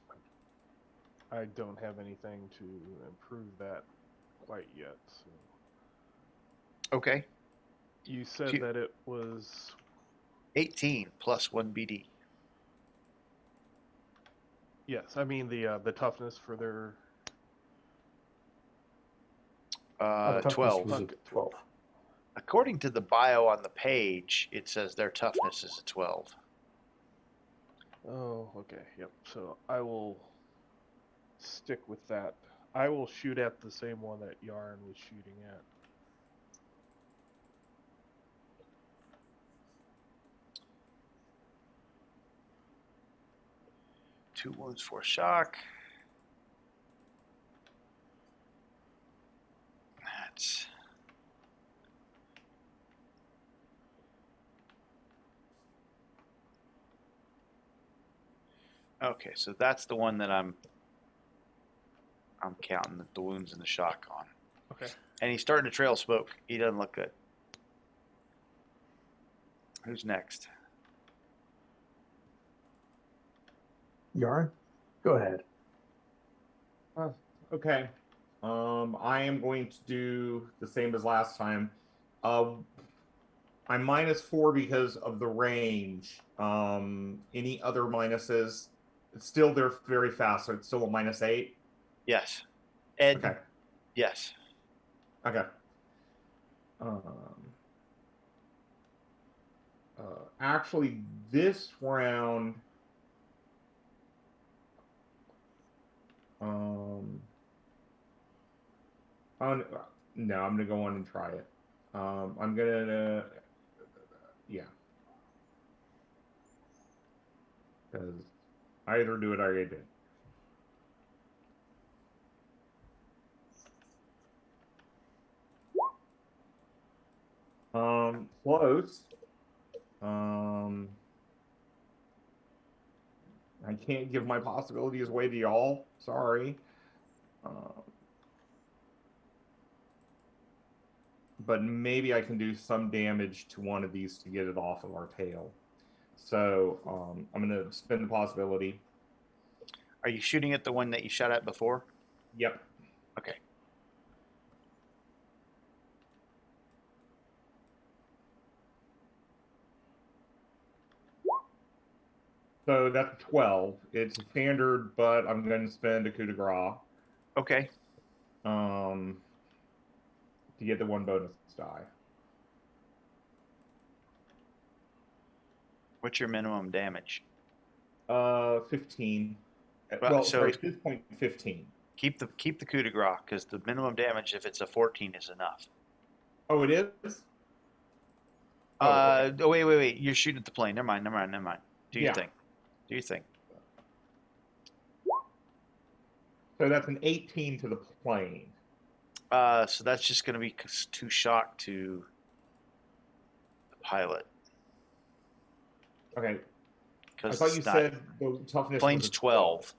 [SPEAKER 5] I don't have anything to improve that quite yet. So.
[SPEAKER 2] Okay.
[SPEAKER 5] You said that it was
[SPEAKER 2] 18 plus 1 BD.
[SPEAKER 5] Yes, I mean the toughness for their
[SPEAKER 2] 12.
[SPEAKER 3] Was a 12.
[SPEAKER 2] According to the bio on the page, it says their toughness is a 12.
[SPEAKER 5] Oh, okay. Yep. So I will stick with that. I will shoot at the same one that Yarn was shooting at.
[SPEAKER 2] Two wounds for shock. That's okay. So that's the one that I'm counting the wounds and the shock on.
[SPEAKER 5] Okay.
[SPEAKER 2] And he's starting to trail smoke. He doesn't look good. Who's next?
[SPEAKER 3] Yarn, go ahead.
[SPEAKER 4] Okay. I am going to do the same as last time. I'm -4 because of the range. Any other minuses? It's still they're very fast, so it's still a -8.
[SPEAKER 2] Yes. And
[SPEAKER 4] Okay.
[SPEAKER 2] yes.
[SPEAKER 4] Okay. Actually, this round, on, no, I'm gonna go on and try it. I'm gonna, yeah, because I either do it or I did. Close. I can't give my possibilities away to y'all. Sorry. But maybe I can do some damage to one of these to get it off of our tail. So I'm going to spend the possibility.
[SPEAKER 2] Are you shooting at the one that you shot at before?
[SPEAKER 4] Yep.
[SPEAKER 2] Okay.
[SPEAKER 4] So that's 12. It's a standard, but I'm going to spend a coup de grace.
[SPEAKER 2] Okay.
[SPEAKER 4] To get the one bonus die.
[SPEAKER 2] What's your minimum damage?
[SPEAKER 4] 15.
[SPEAKER 2] Well,
[SPEAKER 4] Sorry, at this point, 15.
[SPEAKER 2] Keep the coup de grace, because the minimum damage, if it's a 14, is enough.
[SPEAKER 4] Oh, it is?
[SPEAKER 2] Okay. Oh, wait. You're shooting at the plane. Never mind. Do your thing.
[SPEAKER 4] So that's an 18 to the plane.
[SPEAKER 2] So that's just going to be too shock to the pilot.
[SPEAKER 4] Okay. I
[SPEAKER 2] Because
[SPEAKER 4] thought you said the toughness
[SPEAKER 2] plane's
[SPEAKER 4] was
[SPEAKER 2] 12.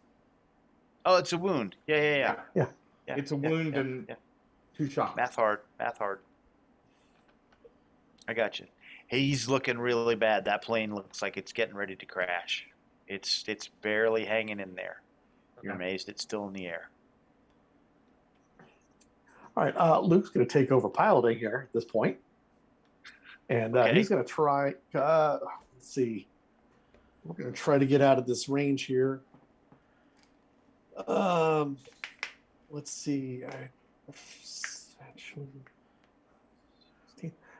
[SPEAKER 2] Oh, it's a wound. Yeah.
[SPEAKER 4] It's a wound and 2 shots.
[SPEAKER 2] Math hard. I got you. He's looking really bad. That plane looks like it's getting ready to crash. It's barely hanging in there. You're amazed it's still in the air.
[SPEAKER 3] All right, Luke's going to take over piloting here at this point, and he's going to try. Let's see. We're going to try to get out of this range here. Let's see.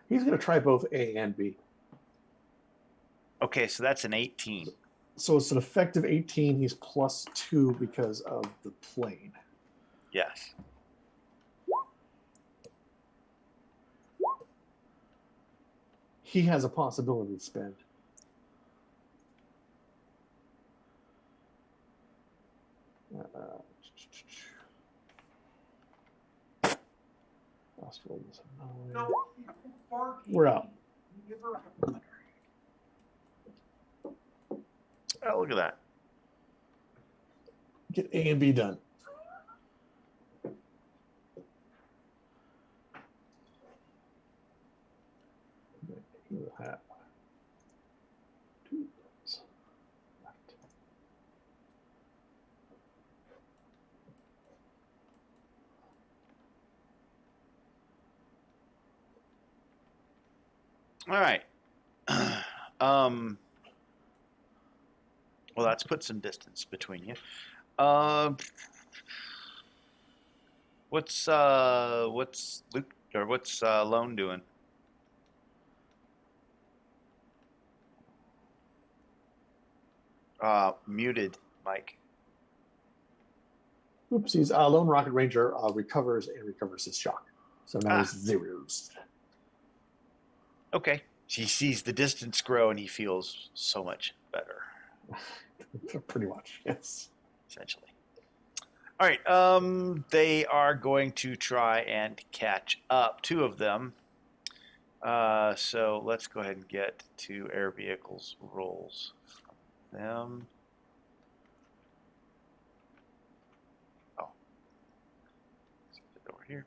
[SPEAKER 3] He's going to try both A and B.
[SPEAKER 2] Okay, so that's an 18.
[SPEAKER 3] So it's an effective 18. He's +2 because of the plane.
[SPEAKER 2] Yes.
[SPEAKER 3] He has a possibility to spend. We're out.
[SPEAKER 2] Oh, look at that.
[SPEAKER 3] Get A and B done. He will have 2 left.
[SPEAKER 2] All right. Well, that's put some distance between you. What's Luke or what's Lone doing? Muted, Mike.
[SPEAKER 3] Oopsies. Lone Rocket Ranger recovers his shock. So now he's 0s.
[SPEAKER 2] Okay. He sees the distance grow and he feels so much better.
[SPEAKER 3] Pretty much, yes.
[SPEAKER 2] Essentially. All right. They are going to try and catch up. 2 of them. So let's go ahead and get 2 air vehicles rolls from them. Oh. Let's put it over here.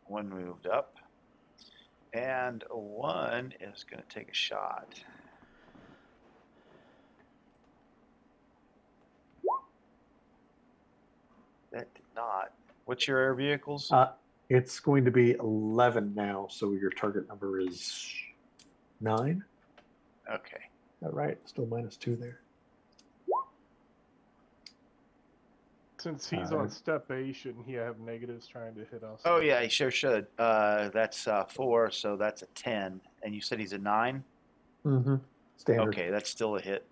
[SPEAKER 2] One moved up. And one is going to take a shot. That did not. What's your air vehicles?
[SPEAKER 3] It's going to be 11 now, so your target number is 9.
[SPEAKER 2] Okay.
[SPEAKER 3] Is that right? Still -2 there.
[SPEAKER 5] Since he's on step A, shouldn't he have negatives trying to hit us?
[SPEAKER 2] Oh, yeah, he sure should. That's 4, so that's a 10. And you said he's a 9?
[SPEAKER 3] Mm-hmm. Standard.
[SPEAKER 2] Okay, that's still a hit.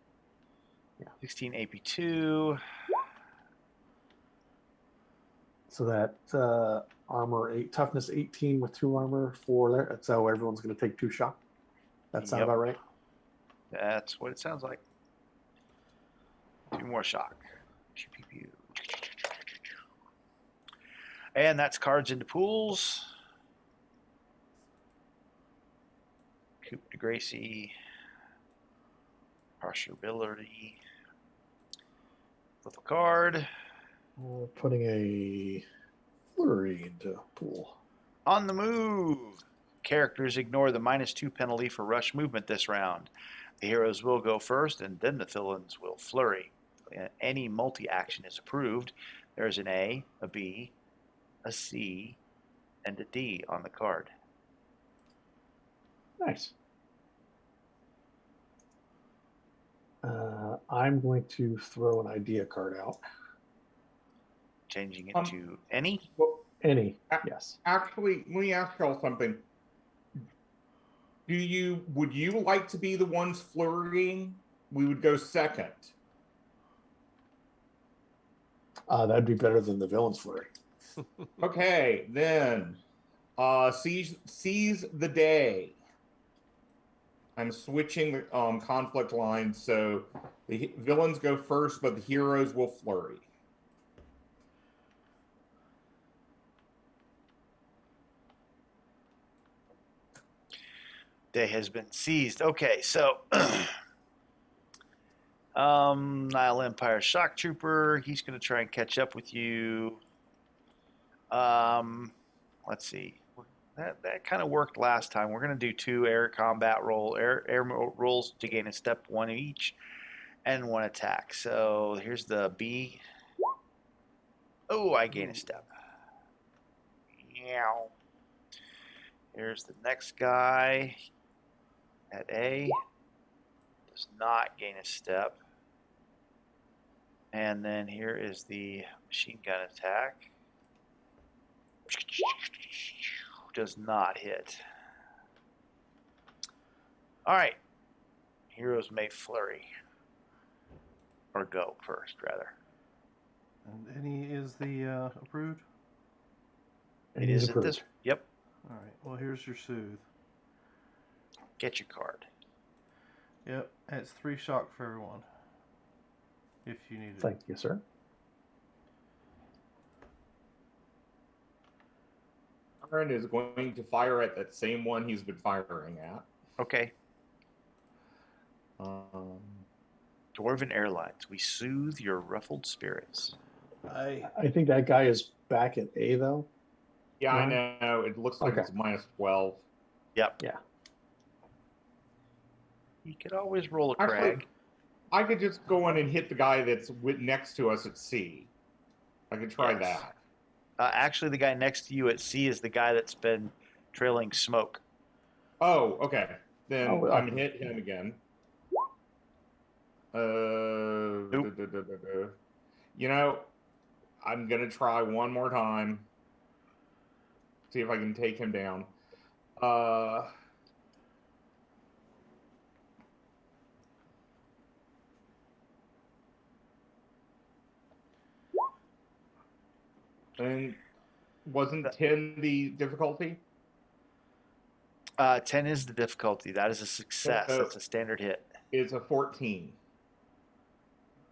[SPEAKER 3] Yeah.
[SPEAKER 2] 16 AP2.
[SPEAKER 3] So that armor 8, toughness 18 with 2 armor, 4 there. That's how everyone's going to take 2 shock. That sound
[SPEAKER 2] Yep.
[SPEAKER 3] about right?
[SPEAKER 2] That's what it sounds like. 2 more shock. Pew, pew, pew. And that's cards into pools. Coup de Gracie. Partiality. Flip a card.
[SPEAKER 3] Putting a flurry into pool.
[SPEAKER 2] On the move. Characters ignore the -2 penalty for rush movement this round. The heroes will go first, and then the villains will flurry. Any multi-action is approved. There's an A, a B, a C, and a D on the card.
[SPEAKER 3] Nice. I'm going to throw an idea card out.
[SPEAKER 2] Changing it to any?
[SPEAKER 4] Well,
[SPEAKER 3] Any, yes.
[SPEAKER 4] actually, let me ask y'all something. Would you like to be the ones flurrying? We would go second.
[SPEAKER 3] That'd be better than the villain's flurry.
[SPEAKER 4] Okay, then seize the day. I'm switching the conflict lines, so the villains go first, but the heroes will flurry.
[SPEAKER 2] Day has been seized. Okay, so Nile Empire Shock Trooper, he's going to try and catch up with you. Let's see. That kind of worked last time. We're going to do 2 air combat air rolls to gain a step 1 each and 1 attack. So here's the B. Oh, I gain a step. Meow. Here's the next guy at A. Does not gain a step. And then here is the machine gun attack. Does not hit. All right. Heroes may flurry. Or go first, rather.
[SPEAKER 1] And any is the approved?
[SPEAKER 2] It is at this. Yep.
[SPEAKER 1] All right. Well, here's your soothe.
[SPEAKER 2] Get your card.
[SPEAKER 1] Yep. It's 3 shock for everyone. If you need it.
[SPEAKER 3] Thank you, sir.
[SPEAKER 4] Aaron is going to fire at that same one he's been firing at.
[SPEAKER 2] Okay.
[SPEAKER 4] Um,
[SPEAKER 2] Dwarven Airlines. We soothe your ruffled spirits.
[SPEAKER 3] I think that guy is back at A, though.
[SPEAKER 4] yeah, I
[SPEAKER 3] Nine?
[SPEAKER 4] know. It looks like
[SPEAKER 3] Okay.
[SPEAKER 4] it's -12.
[SPEAKER 2] Yep.
[SPEAKER 3] Yeah.
[SPEAKER 2] You could always roll a
[SPEAKER 4] Actually,
[SPEAKER 2] crag.
[SPEAKER 4] I could just go in and hit the guy that's next to us at C. I could try
[SPEAKER 2] Yes.
[SPEAKER 4] that.
[SPEAKER 2] Actually, the guy next to you at C is the guy that's been trailing smoke.
[SPEAKER 4] Oh, okay. Then
[SPEAKER 3] Oh, well.
[SPEAKER 4] I'm hit him again. You know, I'm gonna try one more time. See if I can take him down. And wasn't 10 the difficulty?
[SPEAKER 2] 10 is the difficulty. That is a success.
[SPEAKER 4] So-
[SPEAKER 2] That's a standard hit.
[SPEAKER 4] It's a 14.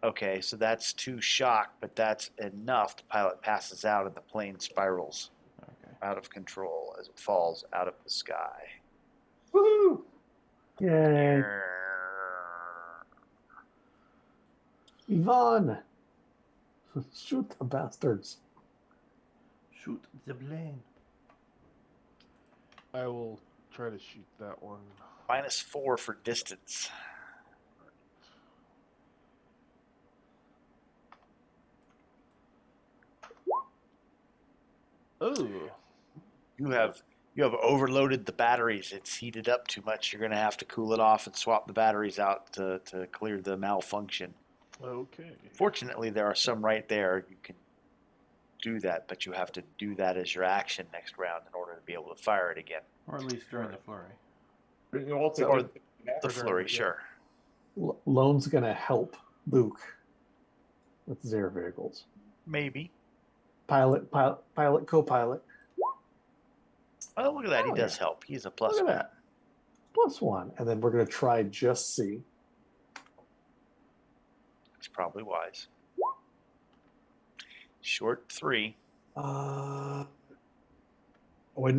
[SPEAKER 2] Okay, so that's 2 shock, but that's enough. The pilot passes out and the plane spirals
[SPEAKER 1] Okay.
[SPEAKER 2] out of control as it falls out of the sky.
[SPEAKER 4] Woohoo!
[SPEAKER 3] Yay. Yvonne! Shoot the bastards.
[SPEAKER 1] Shoot the plane.
[SPEAKER 5] I will try to shoot that one.
[SPEAKER 2] -4 for distance.
[SPEAKER 5] Oh,
[SPEAKER 2] You have overloaded the batteries. It's heated up too much. You're going to have to cool it off and swap the batteries out to clear the malfunction.
[SPEAKER 5] okay.
[SPEAKER 2] Fortunately, there are some right there. You can do that, but you have to do that as your action next round in order to be able to fire it again.
[SPEAKER 1] Or at least during the flurry.
[SPEAKER 4] But you also
[SPEAKER 2] Or
[SPEAKER 4] get
[SPEAKER 2] the flurry,
[SPEAKER 5] yeah.
[SPEAKER 2] sure.
[SPEAKER 3] Lone's going to help Luke with their vehicles.
[SPEAKER 2] Maybe.
[SPEAKER 3] Pilot, co-pilot.
[SPEAKER 2] Oh, look at that. He
[SPEAKER 3] Oh,
[SPEAKER 2] does
[SPEAKER 3] yeah.
[SPEAKER 2] help. He's a plus
[SPEAKER 3] Look at
[SPEAKER 2] one.
[SPEAKER 3] that. +1. And then we're going to try just C.
[SPEAKER 2] It's probably wise. Short 3.
[SPEAKER 3] Oh, I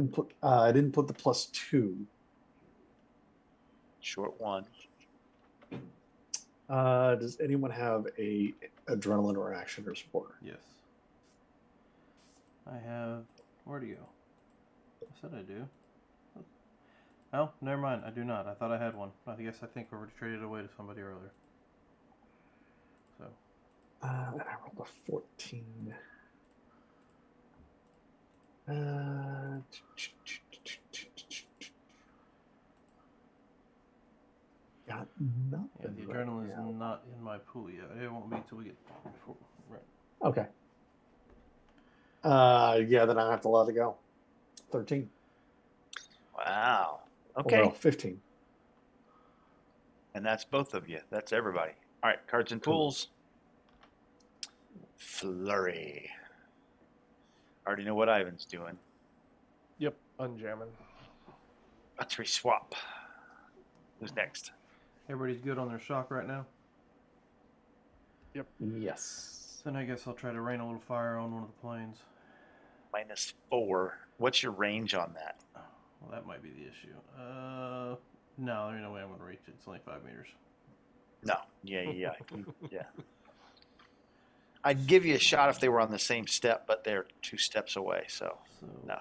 [SPEAKER 3] didn't put the +2.
[SPEAKER 2] Short 1.
[SPEAKER 3] Does anyone have a adrenaline or action or support?
[SPEAKER 1] Yes. I have. Where do you go? I said I do. Oh, never mind. I do not. I thought I had one. I think we traded away to somebody earlier. So.
[SPEAKER 3] And I rolled a 14. Got nothing.
[SPEAKER 1] Yeah, the
[SPEAKER 3] right
[SPEAKER 1] adrenaline is
[SPEAKER 3] now.
[SPEAKER 1] not in my pool yet. It won't be until we get. Right.
[SPEAKER 3] Okay. Yeah, then I have to let it go. 13.
[SPEAKER 2] Wow.
[SPEAKER 3] Oh,
[SPEAKER 2] Okay.
[SPEAKER 3] well, 15.
[SPEAKER 2] And that's both of you. That's everybody. All right. Cards and
[SPEAKER 3] Cool.
[SPEAKER 2] tools. Flurry. Already know what Ivan's doing.
[SPEAKER 5] Yep, unjamming.
[SPEAKER 2] Battery swap. Who's next?
[SPEAKER 1] Everybody's good on their shock right now.
[SPEAKER 3] Yes.
[SPEAKER 1] Then I guess I'll try to rain a little fire on one of the planes.
[SPEAKER 2] -4. What's your range on that?
[SPEAKER 1] Well, that might be the issue. No, there's no way I'm going to reach it. It's only 5 meters.
[SPEAKER 2] No. Yeah. Yeah. I'd give you a shot if they were on the same step, but they're 2 steps away. So no.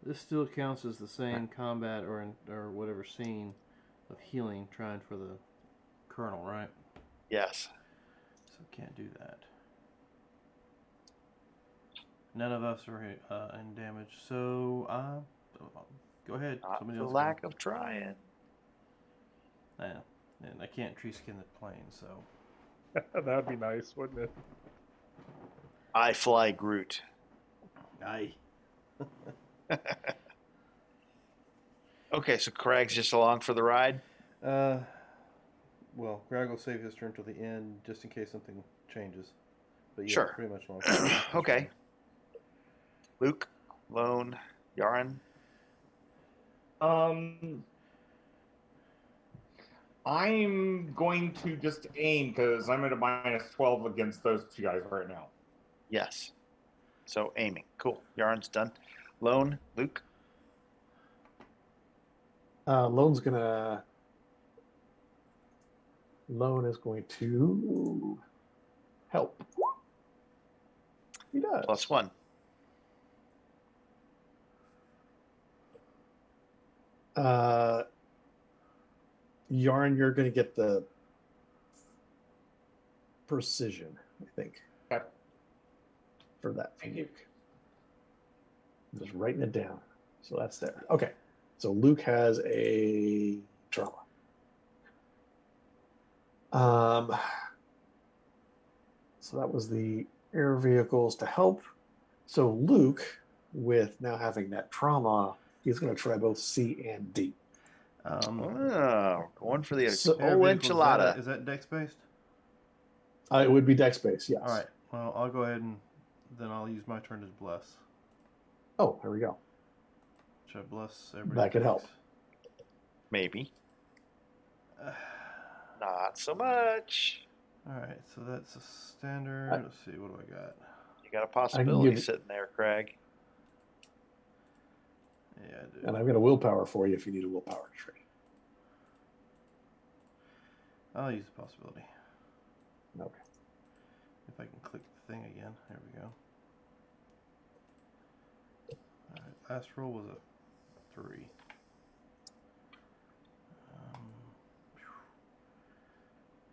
[SPEAKER 1] This still counts as the same combat or whatever scene of healing, trying for the colonel, right?
[SPEAKER 2] Yes.
[SPEAKER 1] So can't do that. None of us are in damage. So go ahead.
[SPEAKER 2] Not
[SPEAKER 1] Somebody
[SPEAKER 2] for
[SPEAKER 1] else
[SPEAKER 2] lack
[SPEAKER 1] go.
[SPEAKER 2] of trying.
[SPEAKER 1] Yeah, and I can't tree skin the plane, so.
[SPEAKER 5] That'd be nice, wouldn't it?
[SPEAKER 2] I fly Groot.
[SPEAKER 1] Aye.
[SPEAKER 2] Okay, so Craig's just along for the ride.
[SPEAKER 1] Well, Greg will save his turn till the end, just in case something changes. But yeah,
[SPEAKER 2] Sure.
[SPEAKER 1] pretty much long.
[SPEAKER 2] Okay. Luke, Lone, Yaren.
[SPEAKER 4] I'm going to just aim because I'm at a -12 against those 2 guys right now.
[SPEAKER 2] Yes. So aiming. Cool. Yaren's done. Lone, Luke.
[SPEAKER 3] Lone is going to help. He does.
[SPEAKER 2] +1.
[SPEAKER 3] Yarn, you're going to get the precision, I think,
[SPEAKER 4] Okay.
[SPEAKER 3] for that from Luke. I'm just writing it down. So that's there. Okay. So Luke has a trauma. So that was the air vehicles to help. So Luke, with now having that trauma, he's going to try both C and D.
[SPEAKER 2] Going for the
[SPEAKER 1] Air
[SPEAKER 2] old
[SPEAKER 1] vehicles,
[SPEAKER 2] enchilada.
[SPEAKER 1] Is that dex based?
[SPEAKER 3] It would be dex based, yes.
[SPEAKER 1] All right. Well, I'll go ahead and then I'll use my turn to bless.
[SPEAKER 3] Oh, there we go.
[SPEAKER 1] Should I bless everybody?
[SPEAKER 3] That could help.
[SPEAKER 2] Maybe. Not so much.
[SPEAKER 1] All right. So that's a standard. Let's see. What do I got?
[SPEAKER 2] You got a possibility
[SPEAKER 3] give it-
[SPEAKER 2] sitting there, Craig.
[SPEAKER 1] Yeah, I do.
[SPEAKER 3] And I've got a willpower for you if you need a willpower tree.
[SPEAKER 1] I'll use the possibility.
[SPEAKER 3] Okay.
[SPEAKER 1] If I can click the thing again. There we go. All right. last roll was a 3.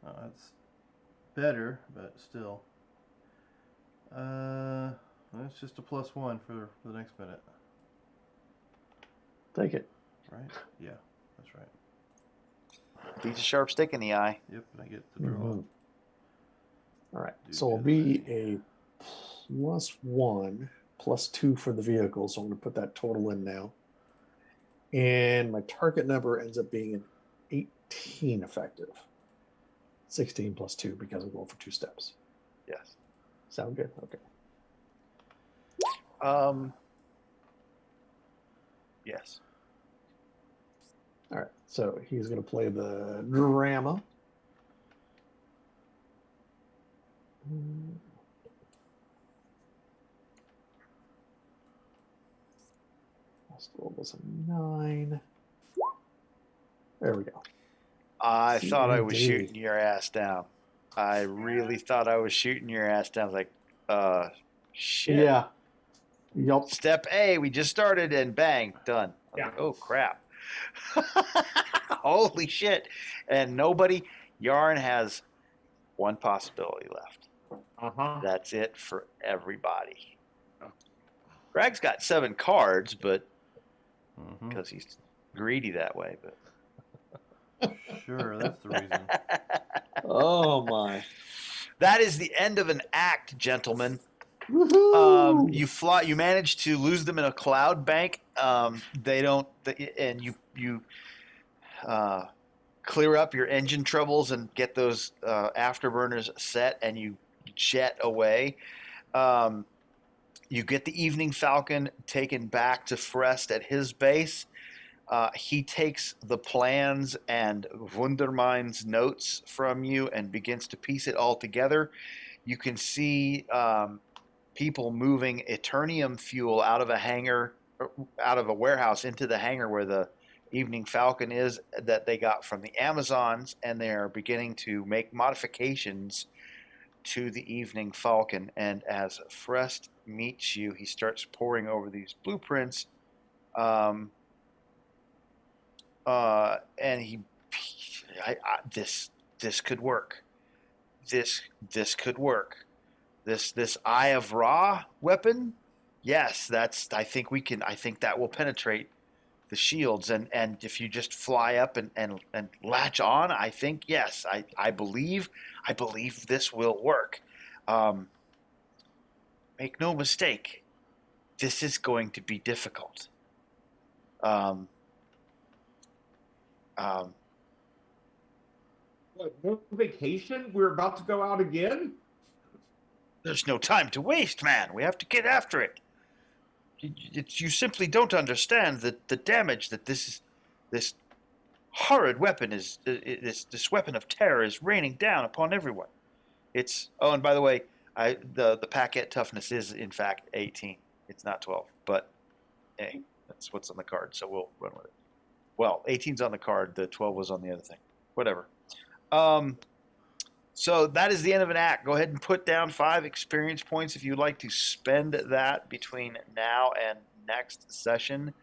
[SPEAKER 1] That's better, but still. That's just a +1 for the next minute.
[SPEAKER 3] Take it.
[SPEAKER 1] Right? Yeah, that's right.
[SPEAKER 2] Beats a sharp stick in the eye.
[SPEAKER 1] Yep, and I get the draw.
[SPEAKER 3] Mhm. All right.
[SPEAKER 1] Do
[SPEAKER 3] So it'll
[SPEAKER 1] good
[SPEAKER 3] be
[SPEAKER 1] thing.
[SPEAKER 3] a +1, +2 for the vehicle. So I'm going to put that total in now. And my target number ends up being an 18 effective. 16 +2 because I'm going for 2 steps.
[SPEAKER 2] Yes.
[SPEAKER 3] Sound good? Okay.
[SPEAKER 2] Yes.
[SPEAKER 3] All right. So he's going to play the drama. Last roll was a 9. There we go.
[SPEAKER 2] I thought I was
[SPEAKER 3] CMD.
[SPEAKER 2] shooting your ass down. I really thought I was shooting your ass down. Like, shit.
[SPEAKER 3] Yeah. Yup.
[SPEAKER 2] Step A, we just started, and bang, done. I was
[SPEAKER 4] Yeah.
[SPEAKER 2] like, oh crap. Holy shit. And Yarn has one possibility left.
[SPEAKER 4] Uh-huh.
[SPEAKER 2] That's it for everybody. Greg's got 7 cards, but
[SPEAKER 1] Mhm.
[SPEAKER 2] because he's greedy that way. But
[SPEAKER 1] Sure, that's the reason.
[SPEAKER 3] Oh my.
[SPEAKER 2] that is the end of an act, gentlemen.
[SPEAKER 3] Woohoo!
[SPEAKER 2] You manage to lose them in a cloud bank. They don't, and you clear up your engine troubles and get those afterburners set, and you jet away. You get the Evening Falcon taken back to Frest at his base. He takes the plans and Wundermind's notes from you and begins to piece it all together. You can see people moving Eternium fuel out of a hangar, out of a warehouse into the hangar where the Evening Falcon is, that they got from the Amazons, and they are beginning to make modifications to the Evening Falcon. And as Frest meets you, he starts poring over these blueprints. And this could work. This could work. This Eye of Ra weapon, yes, I think that will penetrate the shields, and if you just fly up and latch on, I think yes, I believe this will work. Make no mistake, this is going to be difficult.
[SPEAKER 4] What, no vacation? We're about to go out again?
[SPEAKER 2] There's no time to waste, man. We have to get after it. You simply don't understand the damage that this horrid weapon is. This weapon of terror is raining down upon everyone. And by the way, the packet toughness is in fact 18. It's not 12, but hey, that's what's on the card, so we'll run with it. Well, 18's on the card. The 12 was on the other thing. Whatever. So that is the end of an act. Go ahead and put down 5 experience points if you'd like to spend that between now and next session.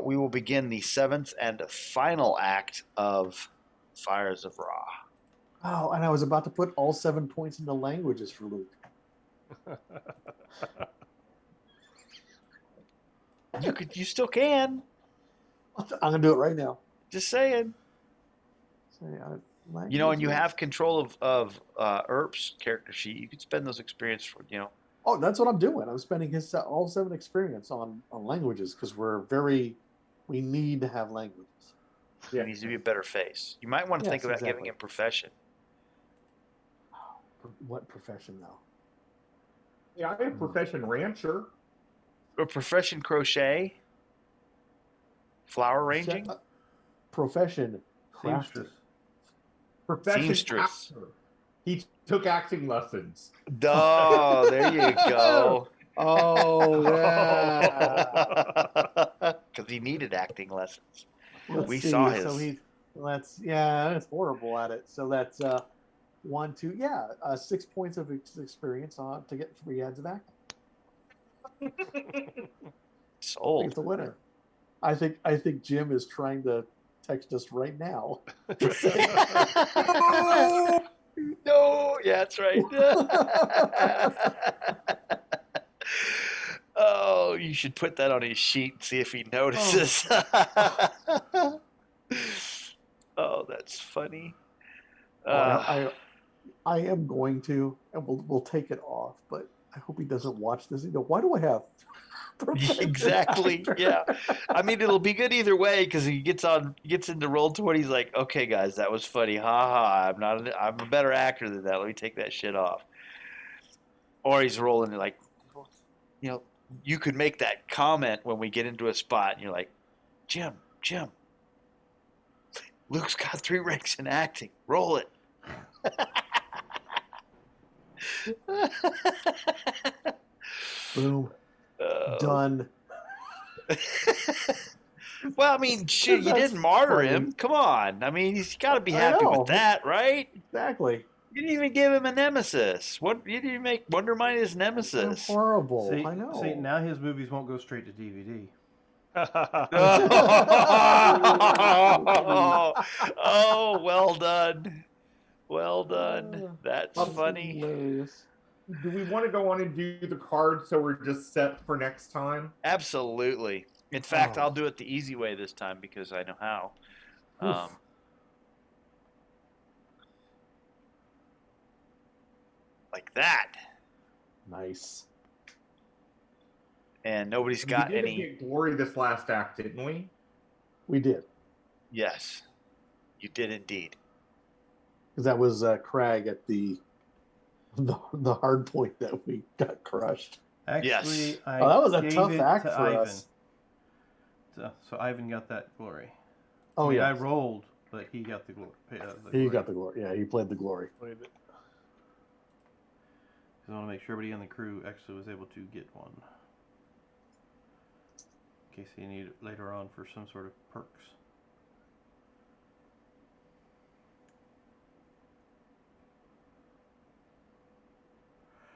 [SPEAKER 2] We will begin the 7th and final act of Fires of Ra.
[SPEAKER 3] Oh, and I was about to put all 7 points into languages for Luke.
[SPEAKER 2] You still can.
[SPEAKER 3] I'm gonna do it right now.
[SPEAKER 2] Just saying.
[SPEAKER 3] So,
[SPEAKER 2] and you have control of Earp's character sheet. You could spend those experience for,
[SPEAKER 3] Oh, that's what I'm doing. I'm spending his all 7 experience on languages because we need to have languages.
[SPEAKER 2] It needs to be a better face. You might want to think about giving
[SPEAKER 3] exactly.
[SPEAKER 2] him profession.
[SPEAKER 3] What profession though?
[SPEAKER 4] Yeah, I have profession rancher.
[SPEAKER 2] Or profession crochet. Flower arranging.
[SPEAKER 3] Profession crafter.
[SPEAKER 1] Seamstress.
[SPEAKER 4] Profession
[SPEAKER 2] Seamstress.
[SPEAKER 4] actor. He took acting lessons.
[SPEAKER 2] Oh, there you go.
[SPEAKER 3] Oh yeah.
[SPEAKER 2] Because he needed acting lessons.
[SPEAKER 3] Let's see.
[SPEAKER 2] Saw his.
[SPEAKER 3] So that's horrible at it. So that's 1, 2, 6 points of experience on to get 3 heads of acting. It's
[SPEAKER 2] Sold.
[SPEAKER 3] a winner. I think Jim is trying to text us right now.
[SPEAKER 2] No, yeah, that's right. Oh, you should put that on his sheet and see if he notices. Oh, that's funny.
[SPEAKER 3] I am going to, and we'll take it off. But I hope he doesn't watch this. Why do I have
[SPEAKER 2] exactly? Yeah. I mean, it'll be good either way because he gets into Roll20. He's like, okay, guys, that was funny. Ha ha. I'm a better actor than that. Let me take that shit off. Or he's rolling like, you could make that comment when we get into a spot, and you're like, Jim, Luke's got 3 ranks in acting. Roll it.
[SPEAKER 3] Boom. Done.
[SPEAKER 2] Well, I mean, shit, you didn't martyr him. Come on. I mean, he's got to be happy with that, right?
[SPEAKER 3] Exactly.
[SPEAKER 2] You didn't even give him a nemesis. What? You didn't make Wonder Mine his nemesis.
[SPEAKER 3] That's horrible.
[SPEAKER 1] See,
[SPEAKER 3] I know.
[SPEAKER 1] See, now his movies won't go straight to DVD.
[SPEAKER 2] Oh, well done. Well done. That's funny.
[SPEAKER 3] Hilarious.
[SPEAKER 4] Do we want to go on and do the cards so we're just set for next time?
[SPEAKER 2] Absolutely. In fact, I'll do it the easy way this time because I know how. Like that.
[SPEAKER 3] Nice.
[SPEAKER 2] And nobody's got
[SPEAKER 4] we did
[SPEAKER 2] any.
[SPEAKER 4] Get glory this last act, didn't we?
[SPEAKER 3] We did.
[SPEAKER 2] Yes, you did indeed.
[SPEAKER 3] Because that was Crag at the hard point that we got crushed.
[SPEAKER 1] Actually,
[SPEAKER 2] Yes.
[SPEAKER 1] I
[SPEAKER 3] that was a
[SPEAKER 1] gave
[SPEAKER 3] tough
[SPEAKER 1] it
[SPEAKER 3] act
[SPEAKER 1] to
[SPEAKER 3] for
[SPEAKER 1] Ivan.
[SPEAKER 3] us.
[SPEAKER 1] So Ivan got that glory.
[SPEAKER 3] Oh,
[SPEAKER 1] I mean,
[SPEAKER 3] yeah.
[SPEAKER 1] I rolled, but he got the glory.
[SPEAKER 3] He got the glory. Yeah, he played the glory.
[SPEAKER 1] I want to make sure everybody on the crew actually was able to get one. In case they need it later on for some sort of perks.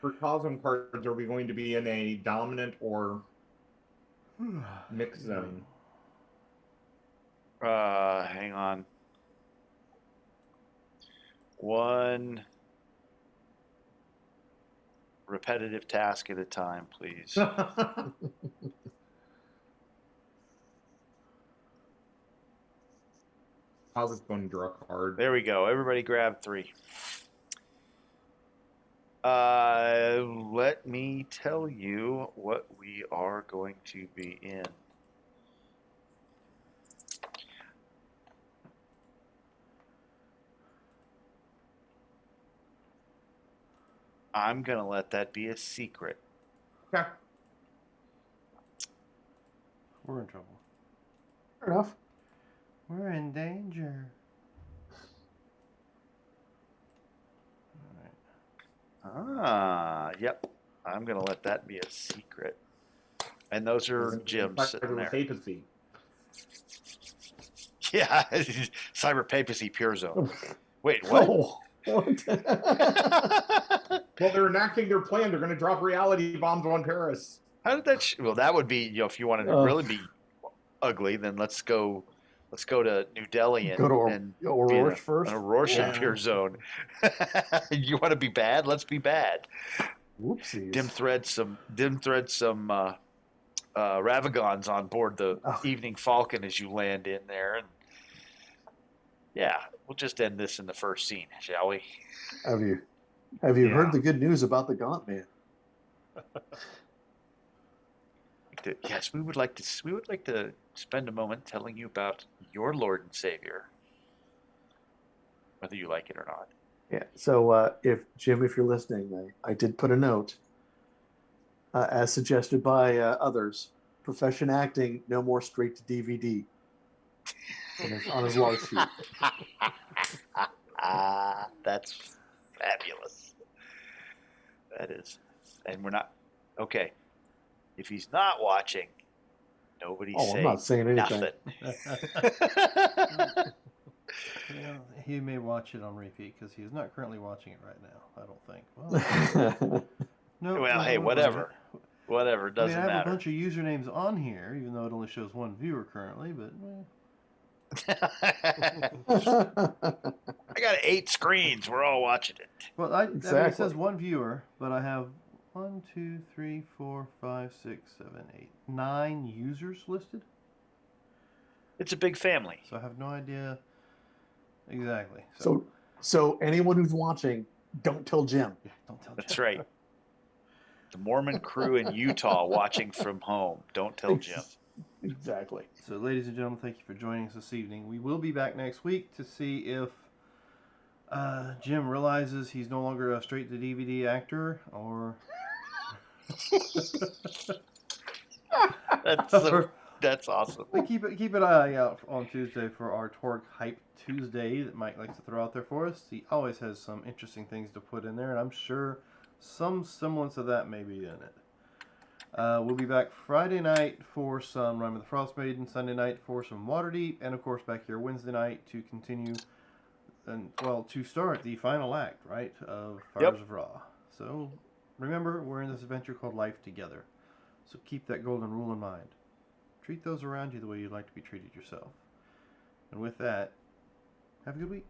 [SPEAKER 4] For Cosm cards, are we going to be in a dominant or mixed zone?
[SPEAKER 2] Hang on. One repetitive task at a time, please.
[SPEAKER 4] I was going to draw a card.
[SPEAKER 2] There we go. Everybody grab 3. Let me tell you what we are going to be in. I'm going to let that be a secret.
[SPEAKER 4] Okay.
[SPEAKER 1] We're in trouble.
[SPEAKER 3] Fair enough.
[SPEAKER 1] We're in danger.
[SPEAKER 2] Yep. I'm going to let that be a secret. And those are Jim's sitting there.
[SPEAKER 4] Papacy.
[SPEAKER 2] Yeah, cyber papacy pure zone. Wait, what?
[SPEAKER 3] Oh, what?
[SPEAKER 4] Well, they're enacting their plan. They're going to drop reality bombs on Paris.
[SPEAKER 2] How did that? Well, that would be, if you wanted to really be ugly, then let's go to New Delhi and
[SPEAKER 3] Go to
[SPEAKER 2] and
[SPEAKER 3] Aurora first.
[SPEAKER 2] an Aurora
[SPEAKER 1] Yeah.
[SPEAKER 2] pure zone. You want to be bad? Let's be bad.
[SPEAKER 3] Whoopsies.
[SPEAKER 2] Dim thread some Ravagons on board the Evening Falcon as you land in there, and yeah, we'll just end this in the first scene, shall we?
[SPEAKER 3] Have you heard the good news about the Gaunt Man?
[SPEAKER 2] Yes, we would like to spend a moment telling you about your Lord and Savior, whether you like it or not.
[SPEAKER 3] Yeah. So, if you're listening, I did put a note, as suggested by others. Profession acting, no more straight to DVD. on his log sheet.
[SPEAKER 2] That's fabulous. That is, and we're not okay. If he's not watching, nobody's saying
[SPEAKER 3] I'm not saying anything.
[SPEAKER 2] nothing.
[SPEAKER 1] Well, he may watch it on repeat because he is not currently watching it right now. I don't think. Well, no.
[SPEAKER 2] Well, hey, whatever. Whatever,
[SPEAKER 1] I mean,
[SPEAKER 2] doesn't
[SPEAKER 1] I have a
[SPEAKER 2] matter.
[SPEAKER 1] bunch of usernames on here, even though it only shows one viewer currently. But
[SPEAKER 2] I got 8 screens. We're all watching it.
[SPEAKER 1] well, I mean, it
[SPEAKER 3] Exactly.
[SPEAKER 1] says one viewer, but I have 1, 2, 3, 4, 5, 6, 7, 8, 9 users listed.
[SPEAKER 2] It's a big family.
[SPEAKER 1] So I have no idea exactly.
[SPEAKER 3] So anyone who's watching, don't tell Jim.
[SPEAKER 1] Yeah, don't tell.
[SPEAKER 2] That's
[SPEAKER 1] Jeff.
[SPEAKER 2] right. The Mormon crew in Utah watching from home. Don't tell Jim.
[SPEAKER 3] Exactly.
[SPEAKER 1] So, ladies and gentlemen, thank you for joining us this evening. We will be back next week to see if Jim realizes he's no longer a straight-to-DVD actor, or
[SPEAKER 2] That's awesome.
[SPEAKER 1] But keep an eye out on Tuesday for our Torg Hype Tuesday that Mike likes to throw out there for us. He always has some interesting things to put in there, and I'm sure some semblance of that may be in it. We'll be back Friday night for some Rime of the Frost Maiden, Sunday night for some Waterdeep, and of course back here Wednesday night to continue and to start the final act, right, of Fires of Ra. So remember, we're in this adventure called Life Together. So keep that golden rule in mind. Treat those around you the way you'd like to be treated yourself. And with that, have a good week.